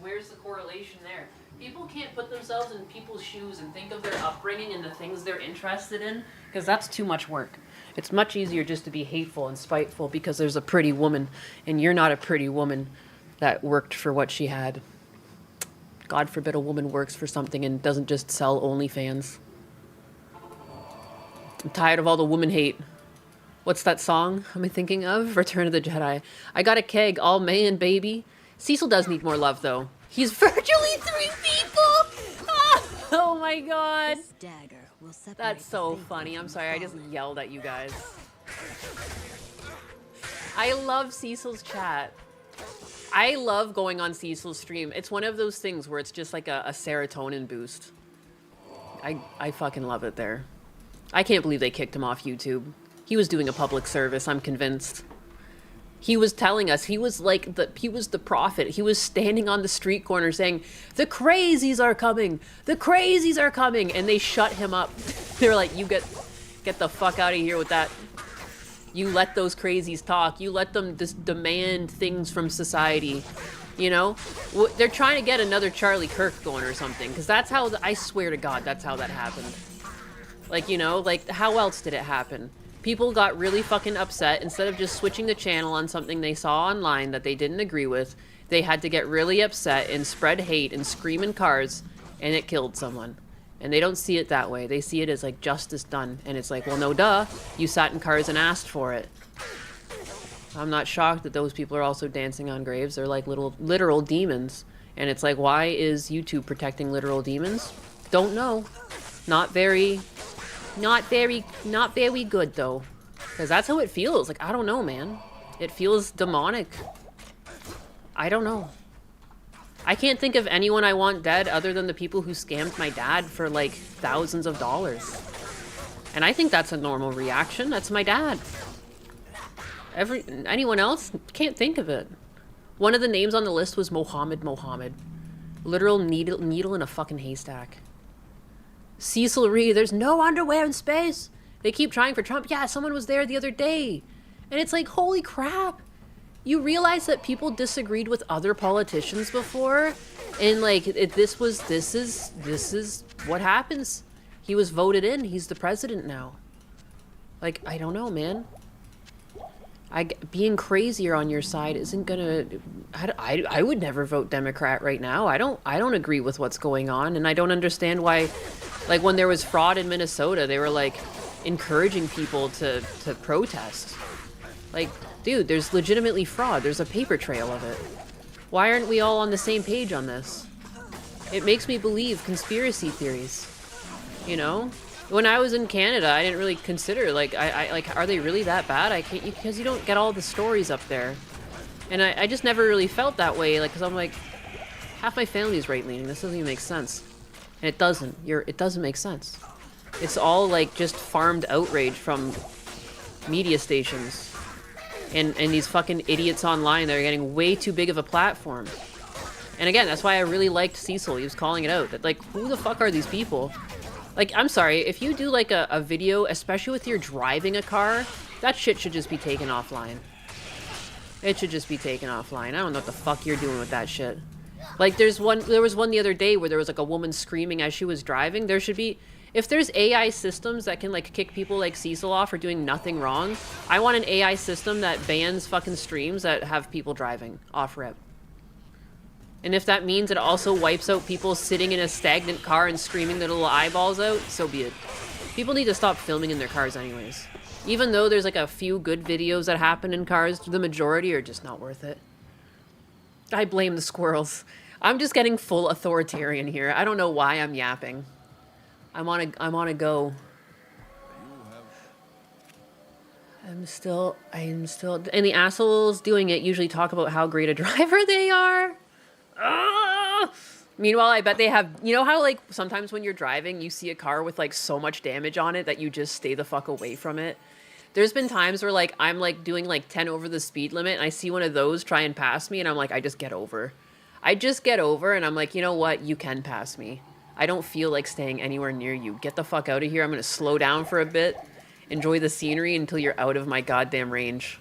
Where's the correlation there? People can't put themselves in people's shoes and think of their upbringing and the things they're interested in, because that's too much work. It's much easier just to be hateful and spiteful because there's a pretty woman, and you're not a pretty woman that worked for what she had. God forbid a woman works for something and doesn't just sell OnlyFans. I'm tired of all the woman hate. What's that song am I thinking of? Return of the Jedi. I got a keg, all man, baby. Cecil does need more love, though. He's virtually 3 people! Oh my god. This dagger will separate That's so the faithful funny. I'm from sorry, I just fallen. yelled at you guys. I love Cecil's chat. I love going on Cecil's stream. It's one of those things where it's just like a serotonin boost. I fucking love it there. I can't believe they kicked him off YouTube. He was doing a public service, I'm convinced. He was telling us, he was the prophet. He was standing on the street corner saying, the crazies are coming, the crazies are coming. And they shut him up. They were like, you get the fuck out of here with that. You let those crazies talk. You let them demand things from society. You know? They're trying to get another Charlie Kirk going or something. Because that's how, I swear to God, that's how that happened. Like, you know, like, how else did it happen? People got really fucking upset. Instead of just switching the channel on something they saw online that they didn't agree with, they had to get really upset and spread hate and scream in cars, and it killed someone. And they don't see it that way. They see it as, like, justice done. And it's like, well, no duh. You sat in cars and asked for it. I'm not shocked that those people are also dancing on graves. They're like literal demons. And it's like, why is YouTube protecting literal demons? Don't know. Not very good, though. Because that's how it feels. Like, I don't know, man. It feels demonic. I don't know. I can't think of anyone I want dead other than the people who scammed my dad for, like, thousands of dollars. And I think that's a normal reaction. That's my dad. Anyone else? Can't think of it. One of the names on the list was Mohammed. Literal needle in a fucking haystack. Cecil Reed, there's no underwear in space. They keep trying for Trump. Yeah, someone was there the other day. And it's like, holy crap. You realize that people disagreed with other politicians before? And like, this is what happens. He was voted in. He's the president now. Like, I don't know, man. Being crazier on your side isn't gonna... I would never vote Democrat right now. I don't agree with what's going on, and I don't understand why... Like, when there was fraud in Minnesota, they were, like, encouraging people to protest. Like, dude, there's legitimately fraud. There's a paper trail of it. Why aren't we all on the same page on this? It makes me believe conspiracy theories. You know? When I was in Canada, I didn't really consider, like, like, are they really that bad? I can't, because you don't get all the stories up there. And I just never really felt that way, like, because I'm like, half my family's right-leaning. This doesn't even make sense. And it doesn't. It doesn't make sense. It's all, like, just farmed outrage from media stations. And these fucking idiots online that are getting way too big of a platform. And again, that's why I really liked Cecil. He was calling it out. That, like, who the fuck are these people? Like, I'm sorry, if you do, like, a video, especially with you're driving a car, that shit should just be taken offline. It should just be taken offline. I don't know what the fuck you're doing with that shit. Like, there was one the other day where there was, like, a woman screaming as she was driving. There should be... If there's AI systems that can, like, kick people like Cecil off for doing nothing wrong, I want an AI system that bans fucking streams that have people driving off-rip. And if that means it also wipes out people sitting in a stagnant car and screaming their little eyeballs out, so be it. People need to stop filming in their cars anyways. Even though there's, like, a few good videos that happen in cars, the majority are just not worth it. I blame the squirrels. I'm just getting full authoritarian here. I don't know why I'm yapping. I'm on a go. I'm still, and the assholes doing it usually talk about how great a driver they are. Ah! Meanwhile, I bet they have, you know how like sometimes when you're driving, you see a car with like so much damage on it that you just stay the fuck away from it. There's been times where like I'm like doing like 10 over the speed limit and I see one of those try and pass me and I'm like, I just get over. I just get over and I'm like, you know what? You can pass me. I don't feel like staying anywhere near you. Get the fuck out of here. I'm going to slow down for a bit. Enjoy the scenery until you're out of my goddamn range.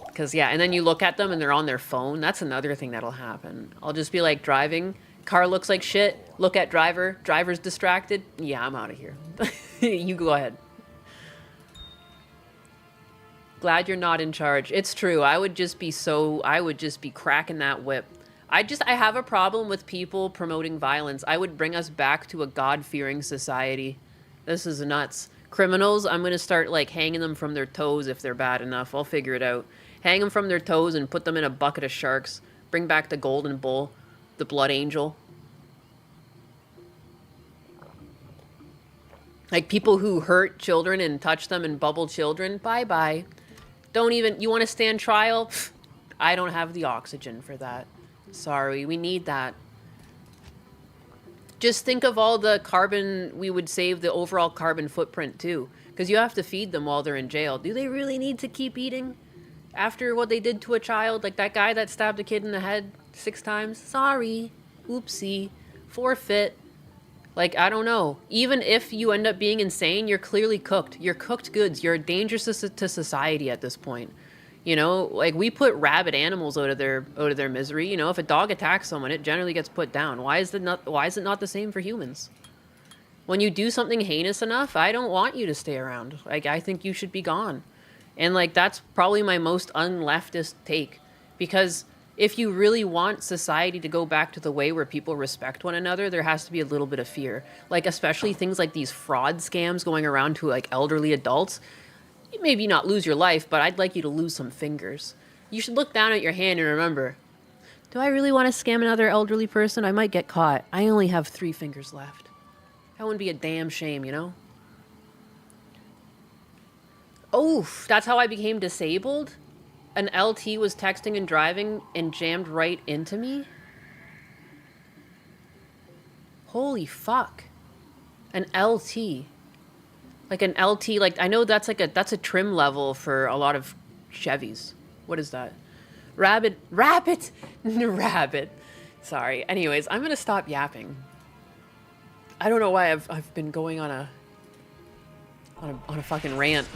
Because, yeah, and then you look at them and they're on their phone. That's another thing that'll happen. I'll just be, like, driving. Car looks like shit. Look at driver. Driver's distracted. Yeah, I'm out of here. You go ahead. Glad you're not in charge. It's true. I would just be cracking that whip. I have a problem with people promoting violence. I would bring us back to a God-fearing society. This is nuts. Criminals, I'm going to start, like, hanging them from their toes if they're bad enough. I'll figure it out. Hang them from their toes and put them in a bucket of sharks. Bring back the golden bull, the blood angel. Like people who hurt children and touch them and bubble children, bye-bye. Don't even, you want to stand trial? I don't have the oxygen for that. Sorry, we need that. Just think of all the carbon we would save, the overall carbon footprint too. Because you have to feed them while they're in jail. Do they really need to keep eating? After what they did to a child, like that guy that stabbed a kid in the head 6 times. Sorry. Oopsie. Forfeit. Like, I don't know. Even if you end up being insane, you're clearly cooked. You're cooked goods. You're dangerous to society at this point. You know, like we put rabid animals out of their misery. You know, if a dog attacks someone, it generally gets put down. Why is it not the same for humans? When you do something heinous enough, I don't want you to stay around. Like, I think you should be gone. And, like, that's probably my most unleftist take. Because if you really want society to go back to the way where people respect one another, there has to be a little bit of fear. Like, especially things like these fraud scams going around to, like, elderly adults. You maybe not lose your life, but I'd like you to lose some fingers. You should look down at your hand and remember, do I really want to scam another elderly person? I might get caught. I only have 3 fingers left. That wouldn't be a damn shame, you know? Oh, that's how I became disabled? An LT was texting and driving and jammed right into me? Holy fuck. An LT. Like an LT, like, I know that's a trim level for a lot of Chevys. What is that? Rabbit. Sorry. Anyways, I'm gonna stop yapping. I don't know why I've been going on a fucking rant.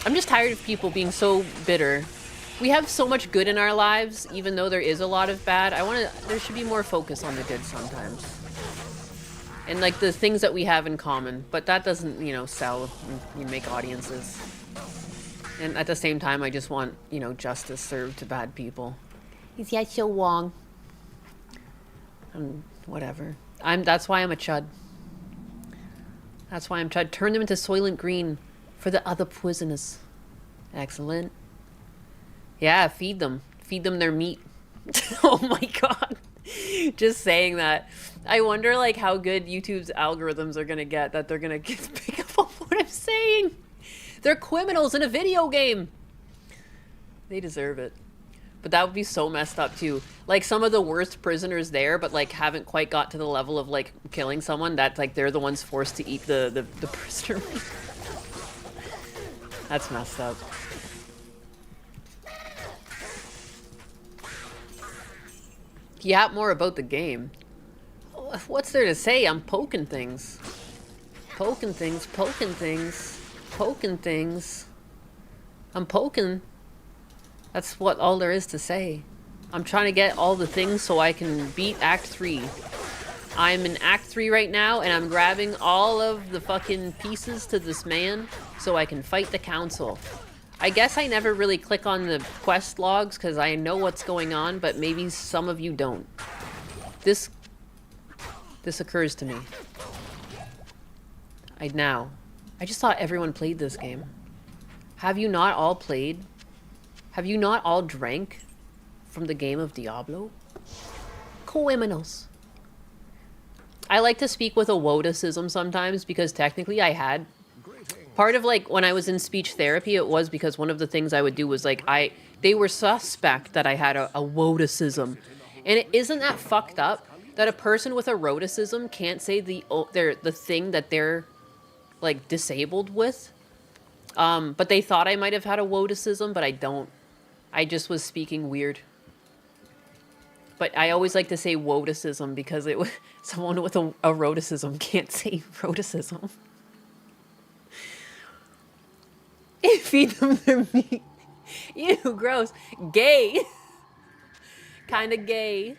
I'm just tired of people being so bitter. We have so much good in our lives, even though there is a lot of bad. There should be more focus on the good sometimes. And like the things that we have in common, but that doesn't, you know, sell and make audiences. And at the same time, I just want, you know, justice served to bad people. Is that so wrong? Whatever. That's why I'm a chud. That's why I'm chud. Turn them into Soylent Green for the other prisoners. Excellent. Yeah, feed them. Feed them their meat. Oh my god. Just saying that. I wonder like how good YouTube's algorithms are gonna get that they're gonna pick up on what I'm saying. They're criminals in a video game. They deserve it. But that would be so messed up too. Like some of the worst prisoners there, but like haven't quite got to the level of like killing someone. That's like they're the ones forced to eat the prisoner meat. That's messed up. Yap more about the game. What's there to say? I'm poking things. Poking things. I'm poking. That's what all there is to say. I'm trying to get all the things so I can beat Act 3. I'm in Act 3 right now, and I'm grabbing all of the fucking pieces to this man so I can fight the council. I guess I never really click on the quest logs because I know what's going on, but maybe some of you don't. This occurs to me. I just thought everyone played this game. Have you not all played? Have you not all drank from the game of Diablo? Criminals. I like to speak with a wodicism sometimes because technically I had. Part of like when I was in speech therapy, it was because one of the things I would do was like they were suspect that I had a wodicism. And isn't that fucked up that a person with eroticism can't say the thing that they're like disabled with? But they thought I might have had a woticism, but I don't. I just was speaking weird. But I always like to say woticism because someone with a eroticism can't say eroticism. Feed them their meat. Ew, gross. Gay. Kinda gay.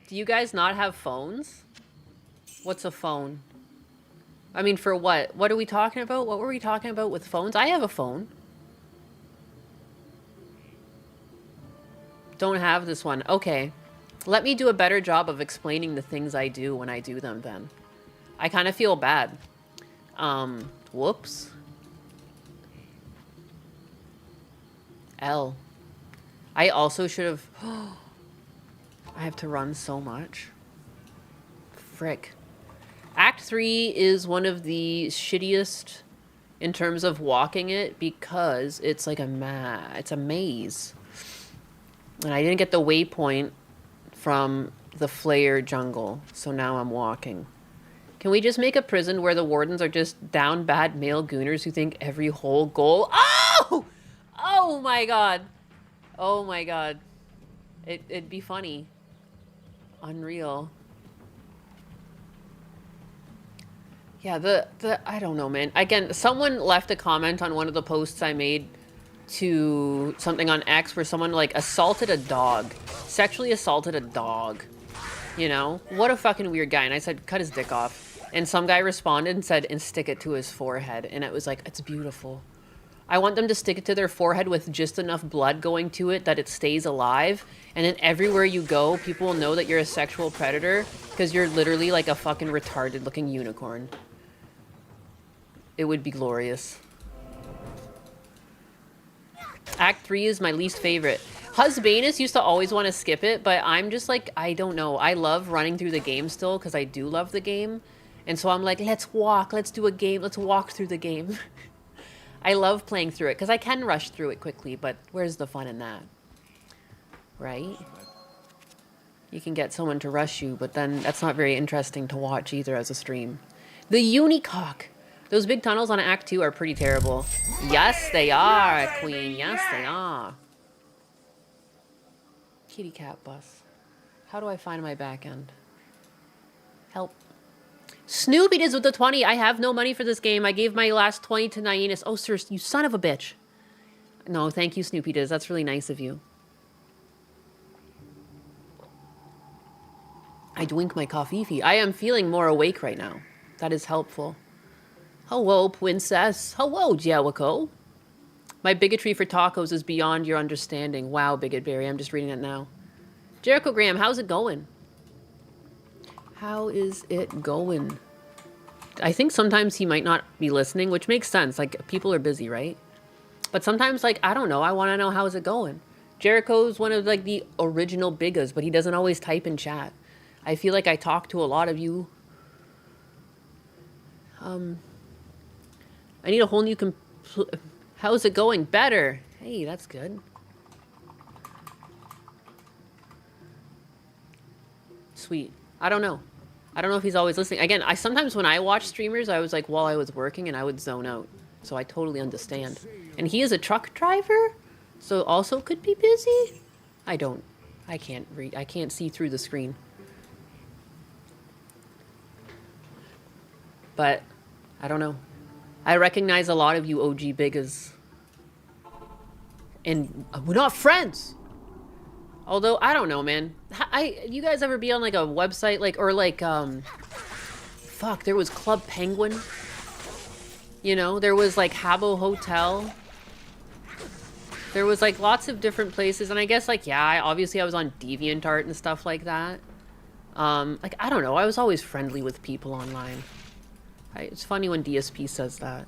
Do you guys not have phones? What's a phone? I mean, for what? What are we talking about? What were we talking about with phones? I have a phone. Don't have this one. Okay. Let me do a better job of explaining the things I do when I do them then. I kind of feel bad. Whoops. L. I also should have... I have to run so much. Frick. Act 3 is one of the shittiest in terms of walking it because it's like it's a maze. And I didn't get the waypoint from the Flayer jungle, so now I'm walking. Can we just make a prison where the wardens are just down bad male gooners who think every whole goal... Oh! Oh my god. Oh my god. It'd be funny. Unreal. Yeah, I don't know, man. Again, someone left a comment on one of the posts I made to something on X where someone, like, assaulted a dog. Sexually assaulted a dog. You know? What a fucking weird guy. And I said, cut his dick off. And some guy responded and said, and stick it to his forehead. And it was like, it's beautiful. I want them to stick it to their forehead with just enough blood going to it that it stays alive. And then everywhere you go, people will know that you're a sexual predator because you're literally like a fucking retarded looking unicorn. It would be glorious. Act 3 is my least favorite. Husbanus used to always want to skip it, but I'm just like, I don't know. I love running through the game still because I do love the game. And so I'm like, let's walk. Let's do a game. Let's walk through the game. I love playing through it because I can rush through it quickly, but where's the fun in that? Right? You can get someone to rush you, but then that's not very interesting to watch either as a stream. The Unicock! Those big tunnels on Act 2 are pretty terrible. Yes, they are, Queen. Yes, they are. Kitty cat bus. How do I find my back end? Help. Snoopy does with the 20. I have no money for this game. I gave my last 20 to Nyenus. Oh, sir, you son of a bitch. No, thank you, Snoopy does. That's really nice of you. I drink my coffee. I am feeling more awake right now. That is helpful. Hello, princess. Hello, Jericho. My bigotry for tacos is beyond your understanding. Wow, Bigotberry. I'm just reading it now. Jericho Graham, how's it going? How is it going? I think sometimes he might not be listening, which makes sense. Like, people are busy, right? But sometimes, like, I don't know. I want to know how's it going. Jericho's one of, like, the original biggas, but he doesn't always type in chat. I feel like I talk to a lot of you. I need a whole new... How's it going? Better. Hey, that's good. Sweet. I don't know. I don't know if he's always listening. Again, sometimes when I watch streamers, I was like, while I was working and I would zone out. So I totally understand. And he is a truck driver, so also could be busy. I can't read. I can't see through the screen. But I don't know. I recognize a lot of you OG biggas. And we're not friends. Although, I don't know, man. You guys ever be on, like, a website, like, or, like, fuck, there was Club Penguin. You know, there was, like, Habbo Hotel. There was, like, lots of different places. And I guess, like, yeah, obviously I was on DeviantArt and stuff like that. Like, I don't know. I was always friendly with people online. It's funny when DSP says that.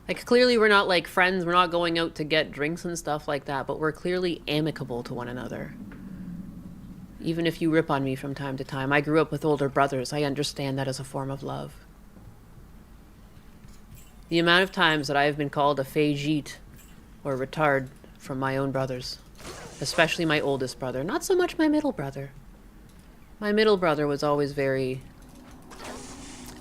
Like, clearly we're not, like, friends. We're not going out to get drinks and stuff like that. But we're clearly amicable to one another. Even if you rip on me from time to time. I grew up with older brothers. I understand that as a form of love. The amount of times that I have been called a fagite or retard from my own brothers. Especially my oldest brother. Not so much my middle brother. My middle brother was always very...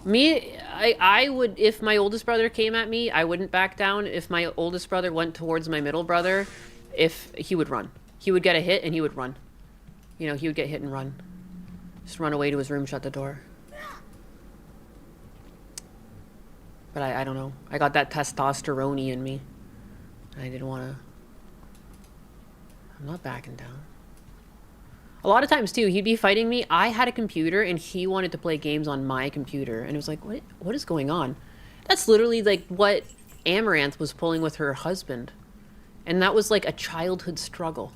I would... If my oldest brother came at me, I wouldn't back down. If my oldest brother went towards my middle brother, he would run. He would get a hit and he would run. You know, he would get hit and run. Just run away to his room, shut the door. But I don't know. I got that testosterone in me. I didn't want to... I'm not backing down. A lot of times, too, he'd be fighting me. I had a computer, and he wanted to play games on my computer. And it was like, what is going on? That's literally, like, what Amaranth was pulling with her husband. And that was, like, a childhood struggle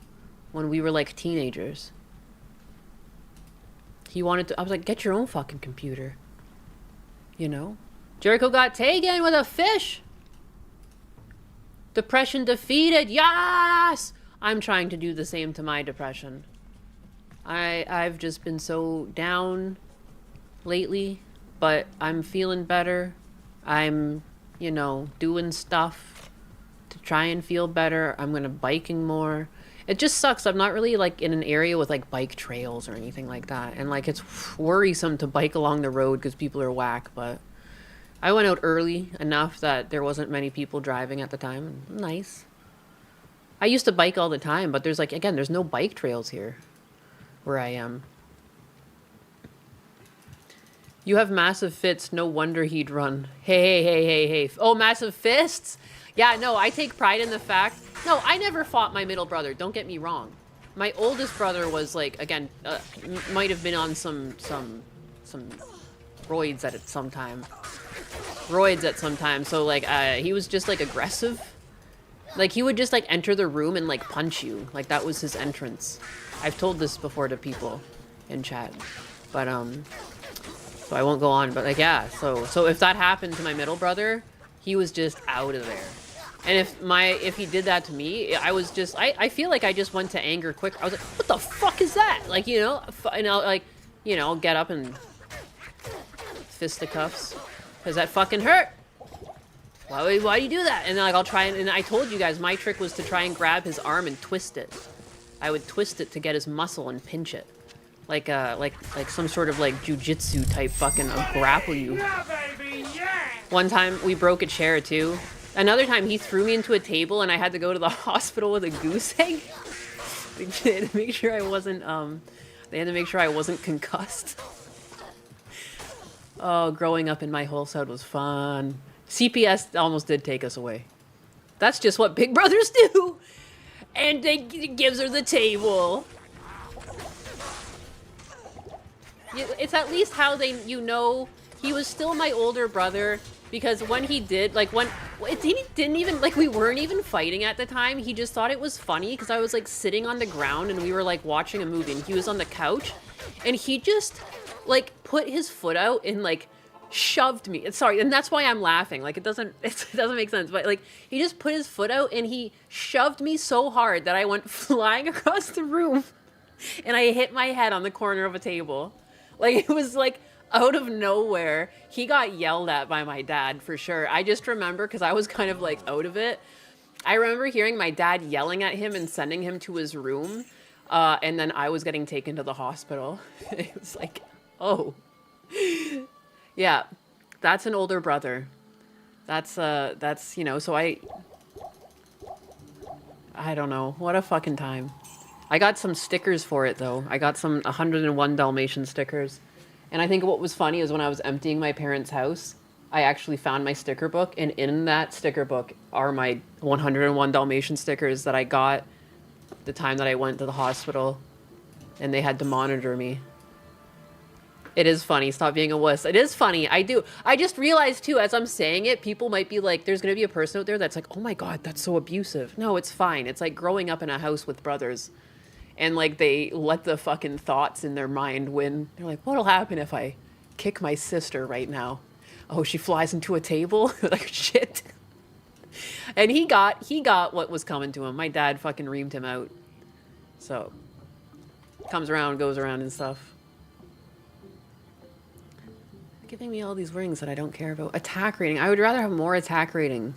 when we were, like, teenagers. He wanted to... I was like, get your own fucking computer. You know? Jericho got taken with a fish! Depression defeated! Yes! I'm trying to do the same to my depression. I've just been so down lately, but I'm feeling better. I'm, you know, doing stuff to try and feel better. I'm gonna biking more. It just sucks. I'm not really, like, in an area with, like, bike trails or anything like that. And, like, it's worrisome to bike along the road because people are whack, but I went out early enough that there wasn't many people driving at the time. Nice. I used to bike all the time, but there's, like, again, there's no bike trails here where I am. You have massive fits. No wonder he'd run. Hey. Oh, massive fists? Yeah, no, I take pride in the fact... No, I never fought my middle brother. Don't get me wrong. My oldest brother was, like, again, might have been on some roids at some time. So, like, he was just, like, aggressive. Like, he would just, like, enter the room and, like, punch you. Like, that was his entrance. I've told this before to people in chat. But, so I won't go on. But, like, yeah. So if that happened to my middle brother, he was just out of there. And if he did that to me, I was just... I feel like I just went to anger quick. I was like, what the fuck is that? Like, you know? And I'll, like, you know, get up and... fisticuffs. Because that fucking hurt. Why do you do that? And then, like, I'll try and I told you guys my trick was to try and grab his arm and twist it. I would twist it to get his muscle and pinch it. Like some sort of, like, jujitsu type fucking grapple you. Yeah, baby, yeah! One time we broke a chair too. Another time he threw me into a table and I had to go to the hospital with a goose egg. They had to make sure I wasn't concussed. Oh, growing up in my whole side was fun. CPS almost did take us away. That's just what big brothers do. And they gives her the table. It's at least how they, you know, he was still my older brother because when he did, like, he didn't even, like, we weren't even fighting at the time. He just thought it was funny because I was, like, sitting on the ground and we were, like, watching a movie and he was on the couch and he just, like, put his foot out and, like, shoved me. Sorry, and that's why I'm laughing. Like, it doesn't make sense. But, like, he just put his foot out and he shoved me so hard that I went flying across the room and I hit my head on the corner of a table. Like, it was, like, out of nowhere. He got yelled at by my dad, for sure. I just remember, because I was kind of, like, out of it. I remember hearing my dad yelling at him and sending him to his room. And then I was getting taken to the hospital. It was like, oh. Yeah, that's an older brother. That's, you know, so I don't know. What a fucking time. I got some stickers for it, though. I got some 101 Dalmatian stickers. And I think what was funny is when I was emptying my parents' house, I actually found my sticker book. And in that sticker book are my 101 Dalmatian stickers that I got the time that I went to the hospital. And they had to monitor me. It is funny. Stop being a wuss. It is funny. I do. I just realized, too, as I'm saying it, people might be like, there's going to be a person out there that's like, oh my God, that's so abusive. No, it's fine. It's like growing up in a house with brothers. And, like, they let the fucking thoughts in their mind win. They're like, what'll happen if I kick my sister right now? Oh, she flies into a table? Like, shit. And he got what was coming to him. My dad fucking reamed him out. So, comes around, goes around and stuff. Giving me all these rings that I don't care about. Attack rating. I would rather have more attack rating.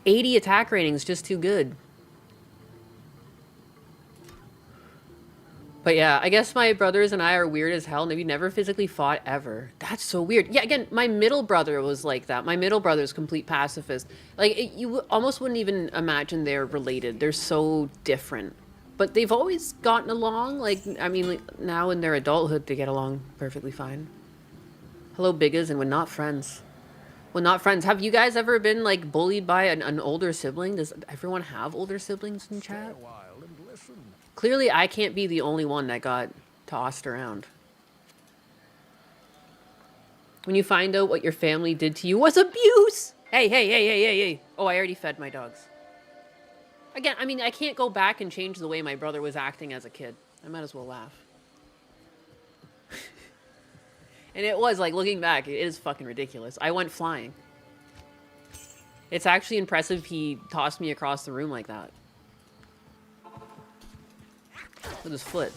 80 attack rating is just too good. But yeah, I guess my brothers and I are weird as hell, and we never physically fought ever. That's so weird. Yeah, again, my middle brother was like that. My middle brother's complete pacifist. Like, you almost wouldn't even imagine they're related. They're so different. But they've always gotten along. Like, I mean, like, now in their adulthood, they get along perfectly fine. Hello, Biggas, and we're not friends. Well, not friends. Have you guys ever been, like, bullied by an older sibling? Does everyone have older siblings in chat? Clearly, I can't be the only one that got tossed around. When you find out what your family did to you was abuse! Hey, hey, hey, hey, hey, hey. Oh, I already fed my dogs. Again, I mean, I can't go back and change the way my brother was acting as a kid. I might as well laugh. And it was, like, looking back, it is fucking ridiculous. I went flying. It's actually impressive he tossed me across the room like that. With his foot.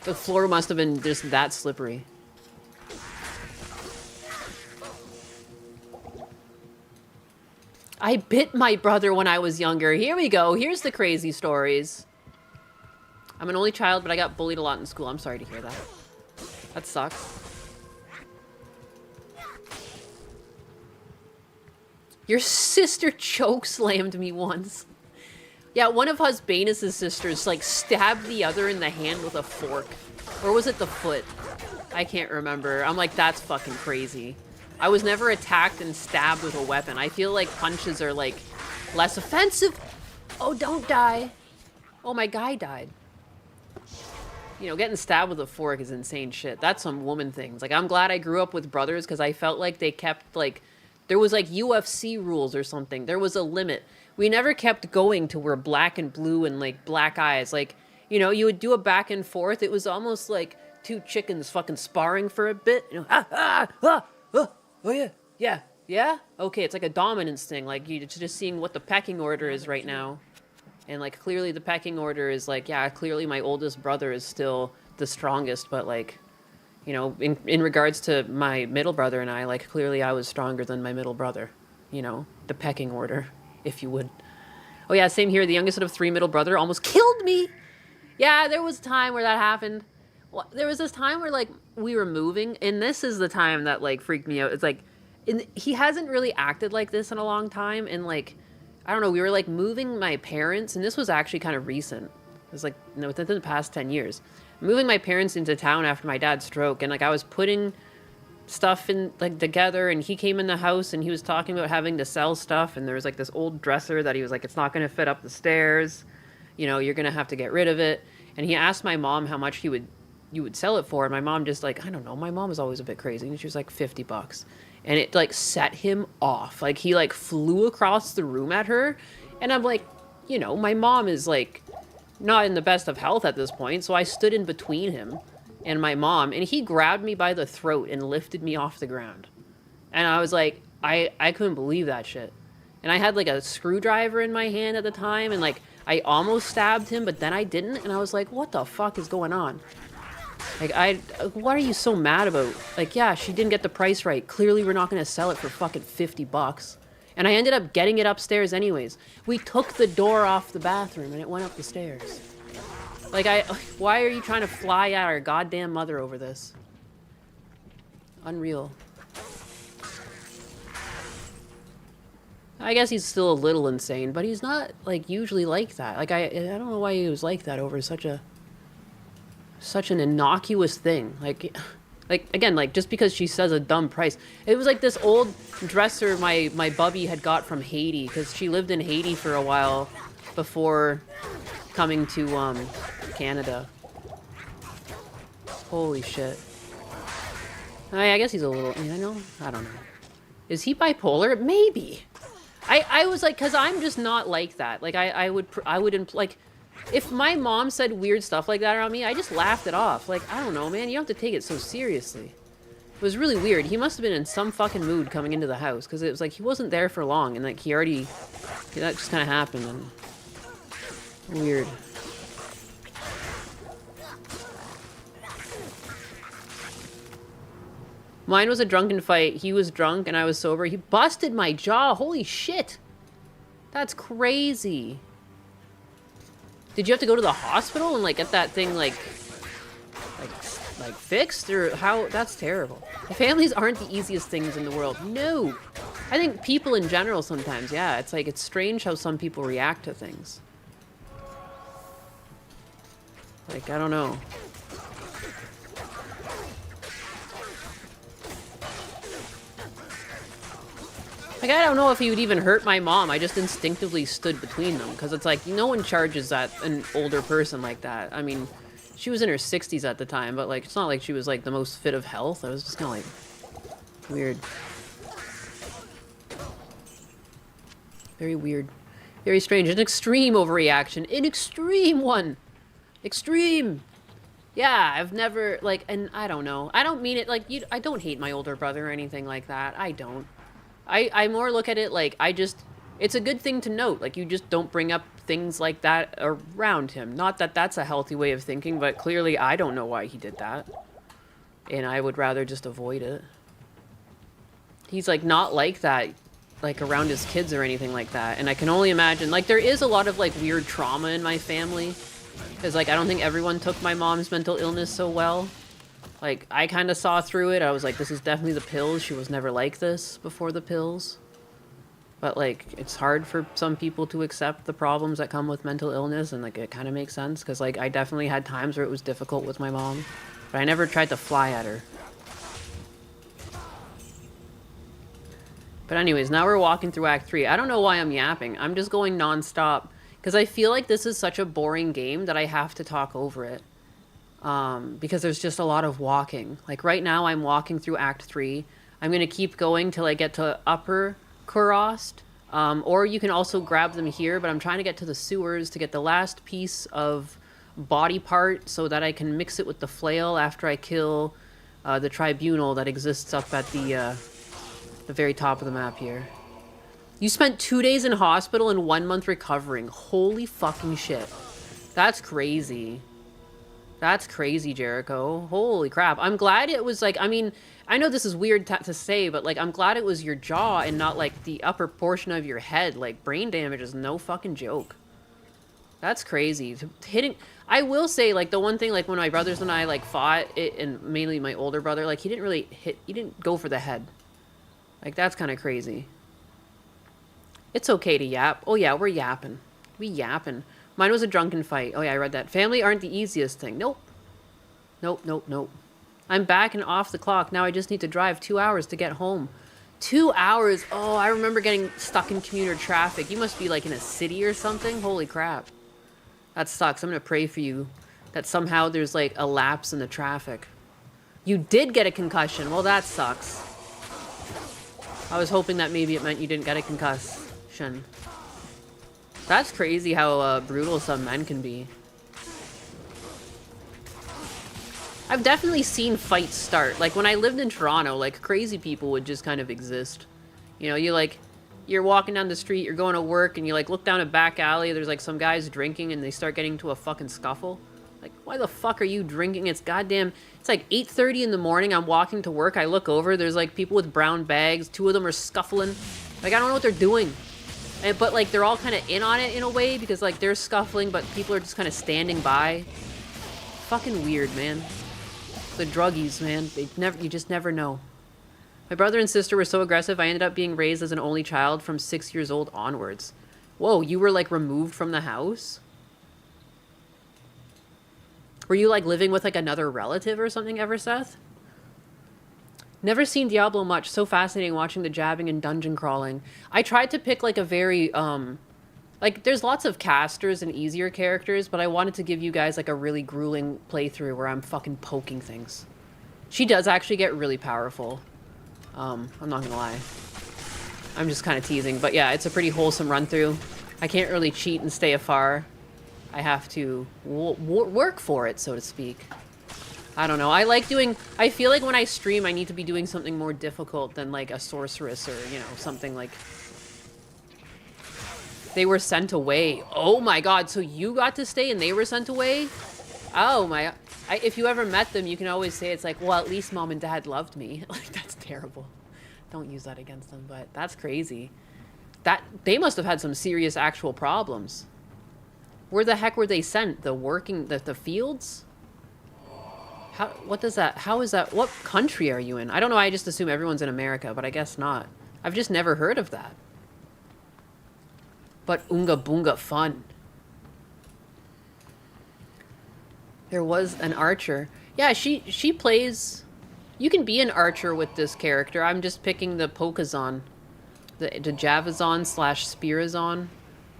The floor must have been just that slippery. I bit my brother when I was younger. Here we go. Here's the crazy stories. I'm an only child, but I got bullied a lot in school. I'm sorry to hear that. That sucks. Your sister chokeslammed me once. Yeah, one of Husbanus' sisters, like, stabbed the other in the hand with a fork. Or was it the foot? I can't remember. I'm like, that's fucking crazy. I was never attacked and stabbed with a weapon. I feel like punches are, like, less offensive. Oh, don't die. Oh, my guy died. You know, getting stabbed with a fork is insane shit. That's some woman things. Like, I'm glad I grew up with brothers because I felt like they kept, like, there was, like, UFC rules or something. There was a limit. We never kept going to where black and blue and, like, black eyes. Like, you know, you would do a back and forth. It was almost like two chickens fucking sparring for a bit. You know, oh, yeah, yeah, yeah? Okay, it's like a dominance thing. Like, you're just seeing what the pecking order is right now. And, like, clearly the pecking order is, like, yeah, clearly my oldest brother is still the strongest. But, like, you know, in regards to my middle brother and I, like, clearly I was stronger than my middle brother. You know, the pecking order, if you would. Oh, yeah, same here. The youngest of three middle brother almost killed me. Yeah, there was a time where that happened. Well, there was this time where, like, we were moving, and this is the time that, like, freaked me out. It's like, he hasn't really acted like this in a long time, and, like, I don't know, we were, like, moving my parents, and this was actually kind of recent. It was, like, no, within the past 10 years. Moving my parents into town after my dad's stroke, and, like, I was putting stuff in, like, together, and he came in the house, and he was talking about having to sell stuff, and there was, like, this old dresser that he was like, it's not going to fit up the stairs, you know, you're going to have to get rid of it. And he asked my mom how much you would sell it for, and my mom just, like, I don't know, my mom was always a bit crazy, and she was like, $50. And it, like, set him off. Like, he, like, flew across the room at her, and I'm like, you know, my mom is, like, not in the best of health at this point, so I stood in between him and my mom, and he grabbed me by the throat and lifted me off the ground. And I was like, I couldn't believe that shit. And I had, like, a screwdriver in my hand at the time, and, like, I almost stabbed him, but then I didn't, and I was like, what the fuck is going on? Like, what are you so mad about? Like, yeah, she didn't get the price right. Clearly we're not going to sell it for fucking $50. And I ended up getting it upstairs anyways. We took the door off the bathroom, and it went up the stairs. Like, why are you trying to fly at our goddamn mother over this? Unreal. I guess he's still a little insane, but he's not, like, usually like that. Like, I don't know why he was like that over such an innocuous thing. Like, again, like, just because she says a dumb price. It was like this old dresser my bubby had got from Haiti, because she lived in Haiti for a while before coming to, Canada. Holy shit. I guess he's a little, I don't know. Is he bipolar? Maybe. I was like, because I'm just not like that. Like, I would, like, if my mom said weird stuff like that around me, I just laughed it off. Like, I don't know, man, you don't have to take it so seriously. It was really weird. He must have been in some fucking mood coming into the house, because it was like, he wasn't there for long, and, like, that just kind of happened, and weird. Mine was a drunken fight. He was drunk and I was sober. He busted my jaw. Holy shit. That's crazy. Did you have to go to the hospital and, like, get that thing, like fixed? Or how? That's terrible. Families aren't the easiest things in the world. No. I think people in general sometimes, yeah. It's like, it's strange how some people react to things. Like, I don't know. Like, I don't know if he would even hurt my mom. I just instinctively stood between them. Because it's like, no one charges at an older person like that. I mean, she was in her 60s at the time. But, like, it's not like she was, like, the most fit of health. I was just kind of, like, weird. Very weird. Very strange. An extreme overreaction. An extreme one. Extreme. Yeah, I've never, like, and I don't know. I don't mean it, like, I don't hate my older brother or anything like that. I don't. I more look at it like, it's a good thing to note. Like, you just don't bring up things like that around him. Not that that's a healthy way of thinking, but clearly I don't know why he did that. And I would rather just avoid it. He's, like, not like that, like, around his kids or anything like that. And I can only imagine, like, there is a lot of, like, weird trauma in my family. Because, like, I don't think everyone took my mom's mental illness so well. Like, I kind of saw through it. I was like, this is definitely the pills. She was never like this before the pills. But, like, it's hard for some people to accept the problems that come with mental illness. And, like, it kind of makes sense. Because, like, I definitely had times where it was difficult with my mom. But I never tried to fly at her. But anyways, now we're walking through Act 3. I don't know why I'm yapping. I'm just going nonstop. Because I feel like this is such a boring game that I have to talk over it. Because there's just a lot of walking. Like, right now I'm walking through Act 3. I'm going to keep going till I get to Upper Kurost. Or you can also grab them here, but I'm trying to get to the sewers to get the last piece of body part so that I can mix it with the flail after I kill the tribunal that exists up at the very top of the map here. You spent 2 days in hospital and 1 month recovering. Holy fucking shit. That's crazy. That's crazy, Jericho. Holy crap. I'm glad it was, like, I mean, I know this is weird to say, but, like, I'm glad it was your jaw and not, like, the upper portion of your head. Like, brain damage is no fucking joke. That's crazy. Hitting... I will say, like, the one thing, like, when my brothers and I, like, fought, and mainly my older brother, like, he didn't really hit... He didn't go for the head. Like, that's kind of crazy. It's okay to yap. Oh, yeah, we're yapping. We yapping. Mine was a drunken fight. Oh, yeah, I read that. Family aren't the easiest thing. Nope. Nope, nope, nope. I'm back and off the clock. Now I just need to drive 2 hours to get home. 2 hours? Oh, I remember getting stuck in commuter traffic. You must be, like, in a city or something? Holy crap. That sucks. I'm going to pray for you that somehow there's, like, a lapse in the traffic. You did get a concussion. Well, that sucks. I was hoping that maybe it meant you didn't get a concussion. That's crazy how brutal some men can be. I've definitely seen fights start. Like, when I lived in Toronto, like, crazy people would just kind of exist. You know, you're walking down the street, you're going to work, and you, like, look down a back alley, there's, like, some guys drinking, and they start getting into a fucking scuffle. Like, why the fuck are you drinking? It's goddamn... It's like 8:30 in the morning, I'm walking to work, I look over, there's, like, people with brown bags, 2 of them are scuffling. Like, I don't know what they're doing. But, like, they're all kind of in on it in a way, because, like, they're scuffling, but people are just kind of standing by. Fucking weird, man. The druggies, man. You just never know. My brother and sister were so aggressive, I ended up being raised as an only child from 6 years old onwards. Whoa, you were, like, removed from the house? Were you, like, living with, like, another relative or something ever, Seth? Never seen Diablo much. So fascinating watching the jabbing and dungeon crawling. I tried to pick, like, a very, like, there's lots of casters and easier characters, but I wanted to give you guys, like, a really grueling playthrough where I'm fucking poking things. She does actually get really powerful. I'm not gonna lie. I'm just kind of teasing. But yeah, it's a pretty wholesome run-through. I can't really cheat and stay afar. I have to work for it, so to speak. I don't know. I like doing... I feel like when I stream, I need to be doing something more difficult than, like, a sorceress or, you know, something like... They were sent away. Oh my god, so you got to stay and they were sent away? Oh my... if you ever met them, you can always say it's like, well, at least mom and dad loved me. Like, that's terrible. Don't use that against them, but that's crazy. That they must have had some serious actual problems. Where the heck were they sent? The fields? What does that, how is that, what country are you in? I don't know, I just assume everyone's in America, but I guess not. I've just never heard of that. But Unga Boonga fun. There was an archer. Yeah, she plays... You can be an archer with this character. I'm just picking the Pokazon. The Javazon / Spearazon.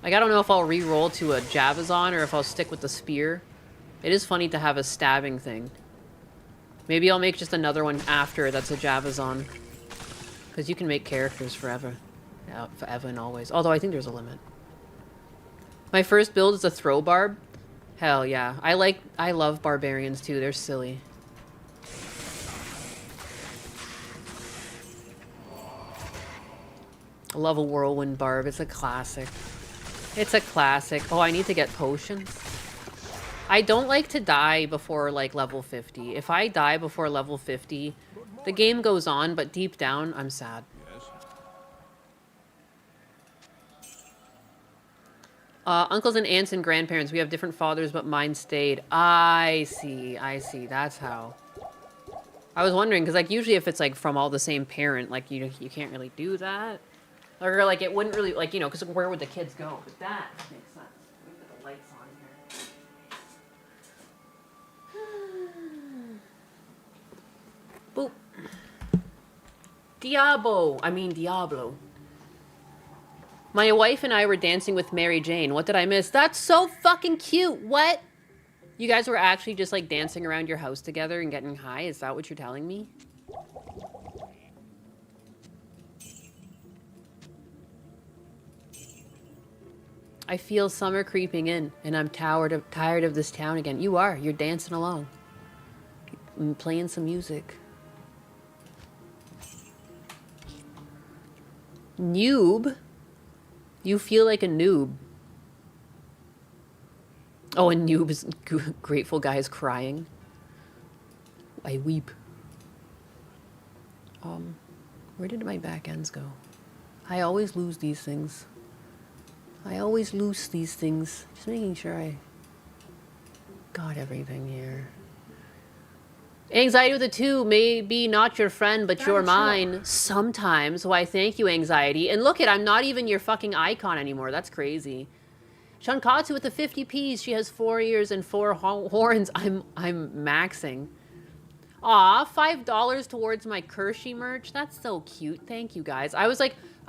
Like, I don't know if I'll re-roll to a Javazon or if I'll stick with the spear. It is funny to have a stabbing thing. Maybe I'll make just another one after that's a Javazon. Because you can make characters forever. Yeah, forever and always. Although I think there's a limit. My first build is a throw barb. Hell yeah. I love barbarians too. They're silly. I love a whirlwind barb. It's a classic. It's a classic. Oh, I need to get potions. I don't like to die before, like, level 50. If I die before level 50, the game goes on, but deep down, I'm sad. Uncles and aunts and grandparents, we have different fathers, but mine stayed. I see. That's how. I was wondering, because, like, usually if it's, like, from all the same parent, like, you can't really do that. Or, like, it wouldn't really, like, you know, because where would the kids go? But that makes sense. Let me put the lights on here. Boop. Diablo. My wife and I were dancing with Mary Jane. What did I miss? That's so fucking cute. What? You guys were actually just, like, dancing around your house together and getting high? Is that what you're telling me? I feel summer creeping in, and I'm tired of this town again. You are. You're dancing along. I'm playing some music. Noob? You feel like a noob. Oh, and noob is grateful guy is crying. I weep. Where did my back ends go? I always lose these things. Just making sure I got everything here. Anxiety with a 2 may be not your friend, but you're mine. Sometimes. Why, thank you, anxiety. And look I'm not even your fucking icon anymore. That's crazy. Shankatsu with the 50 Ps. She has 4 ears and 4 horns. I'm maxing. Aw, $5 towards my Kershey merch. That's so cute. Thank you, guys. I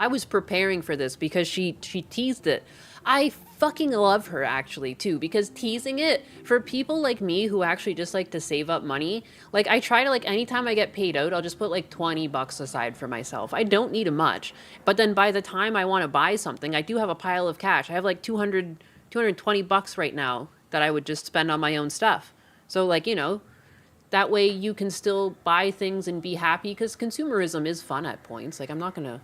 was preparing for this because she teased it. I fucking love her, actually, too, because teasing it, for people like me who actually just like to save up money, like, I try to, like, anytime I get paid out, I'll just put, like, $20 aside for myself. I don't need much. But then by the time I want to buy something, I do have a pile of cash. I have, like, $220 right now that I would just spend on my own stuff. So, like, you know, that way you can still buy things and be happy, because consumerism is fun at points. Like, I'm not gonna...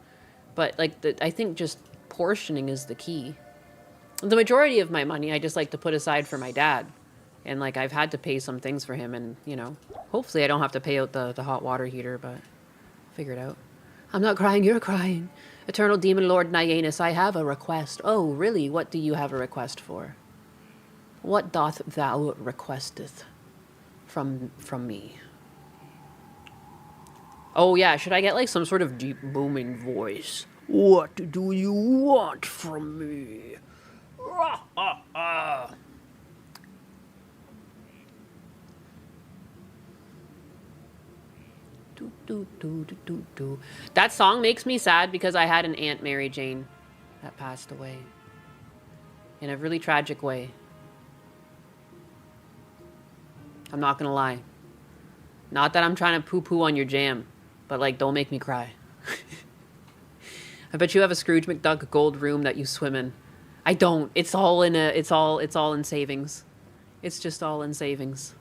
But, like, I think just portioning is the key. The majority of my money I just like to put aside for my dad. And, like, I've had to pay some things for him, and, you know, hopefully I don't have to pay out the hot water heater, but figure it out. I'm not crying, you're crying. Eternal Demon Lord Nyanus, I have a request. Oh, really? What do you have a request for? What doth thou requesteth from me? Oh, yeah, should I get, like, some sort of deep, booming voice? What do you want from me? That song makes me sad because I had an Aunt Mary Jane that passed away. In a really tragic way. I'm not gonna lie. Not that I'm trying to poo-poo on your jam, but, like, don't make me cry. I bet you have a Scrooge McDuck gold room that you swim in. I don't. It's all in savings. It's just all in savings.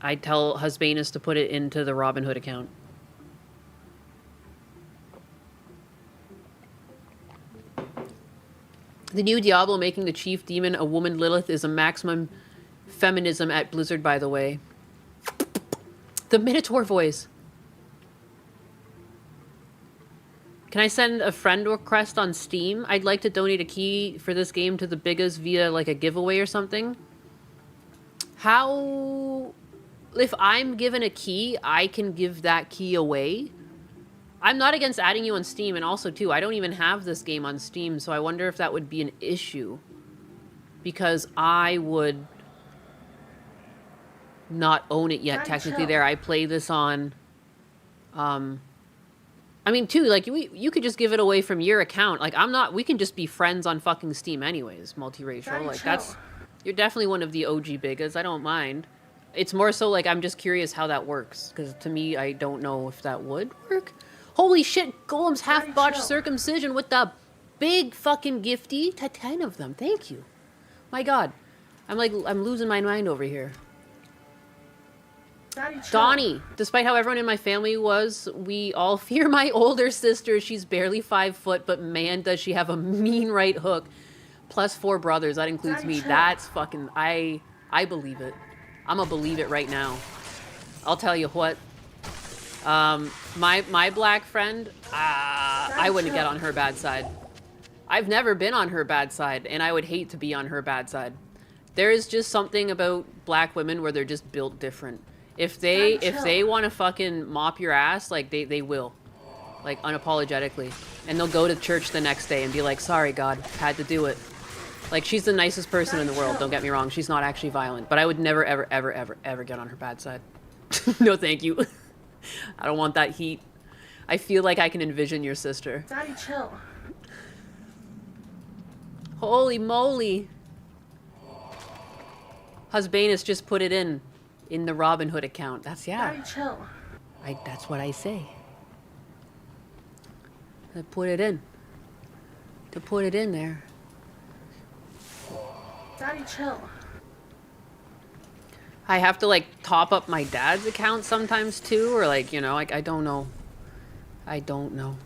I tell Husbanus to put it into the Robinhood account. The new Diablo making the chief demon a woman Lilith is a maximum feminism at Blizzard, by the way. The Minotaur voice. Can I send a friend request on Steam? I'd like to donate a key for this game to the Biggest via like a giveaway or something. How... If I'm given a key, I can give that key away? I'm not against adding you on Steam, and also, too, I don't even have this game on Steam, so I wonder if that would be an issue. Because I would not own it yet, technically, there. I play this on... I mean, too, like, you could just give it away from your account. Like, I'm not... We can just be friends on fucking Steam anyways, multiracial. Like, that's... You're definitely one of the OG Biggas. I don't mind. It's more so, like, I'm just curious how that works. Because to me, I don't know if that would work. Holy shit, Golem's half-botched circumcision with the big fucking gifty. 10 of them. Thank you. My God. I'm losing my mind over here. Donnie, despite how everyone in my family was, we all fear my older sister. She's barely 5 foot, but man, does she have a mean right hook. Plus 4 brothers. That includes me. That's fucking... I believe it. I'm gonna believe it right now. I'll tell you what. My black friend, I wouldn't get on her bad side. I've never been on her bad side, and I would hate to be on her bad side. There is just something about black women where they're just built different. If they want to fucking mop your ass, like, they will. Like, unapologetically. And they'll go to church the next day and be like, sorry, God, had to do it. Like, she's the nicest person in the world, don't get me wrong. She's not actually violent. But I would never, ever, ever, ever, ever get on her bad side. No, thank you. I don't want that heat. I feel like I can envision your sister. Daddy, chill. Holy moly. Husbanus just put it in the Robin Hood account. That's, yeah. Daddy, chill. That's what I say. To put it in. To put it in there. Daddy, chill. I have to, like, top up my dad's account sometimes, too, or, like, you know, like, I don't know. I don't know.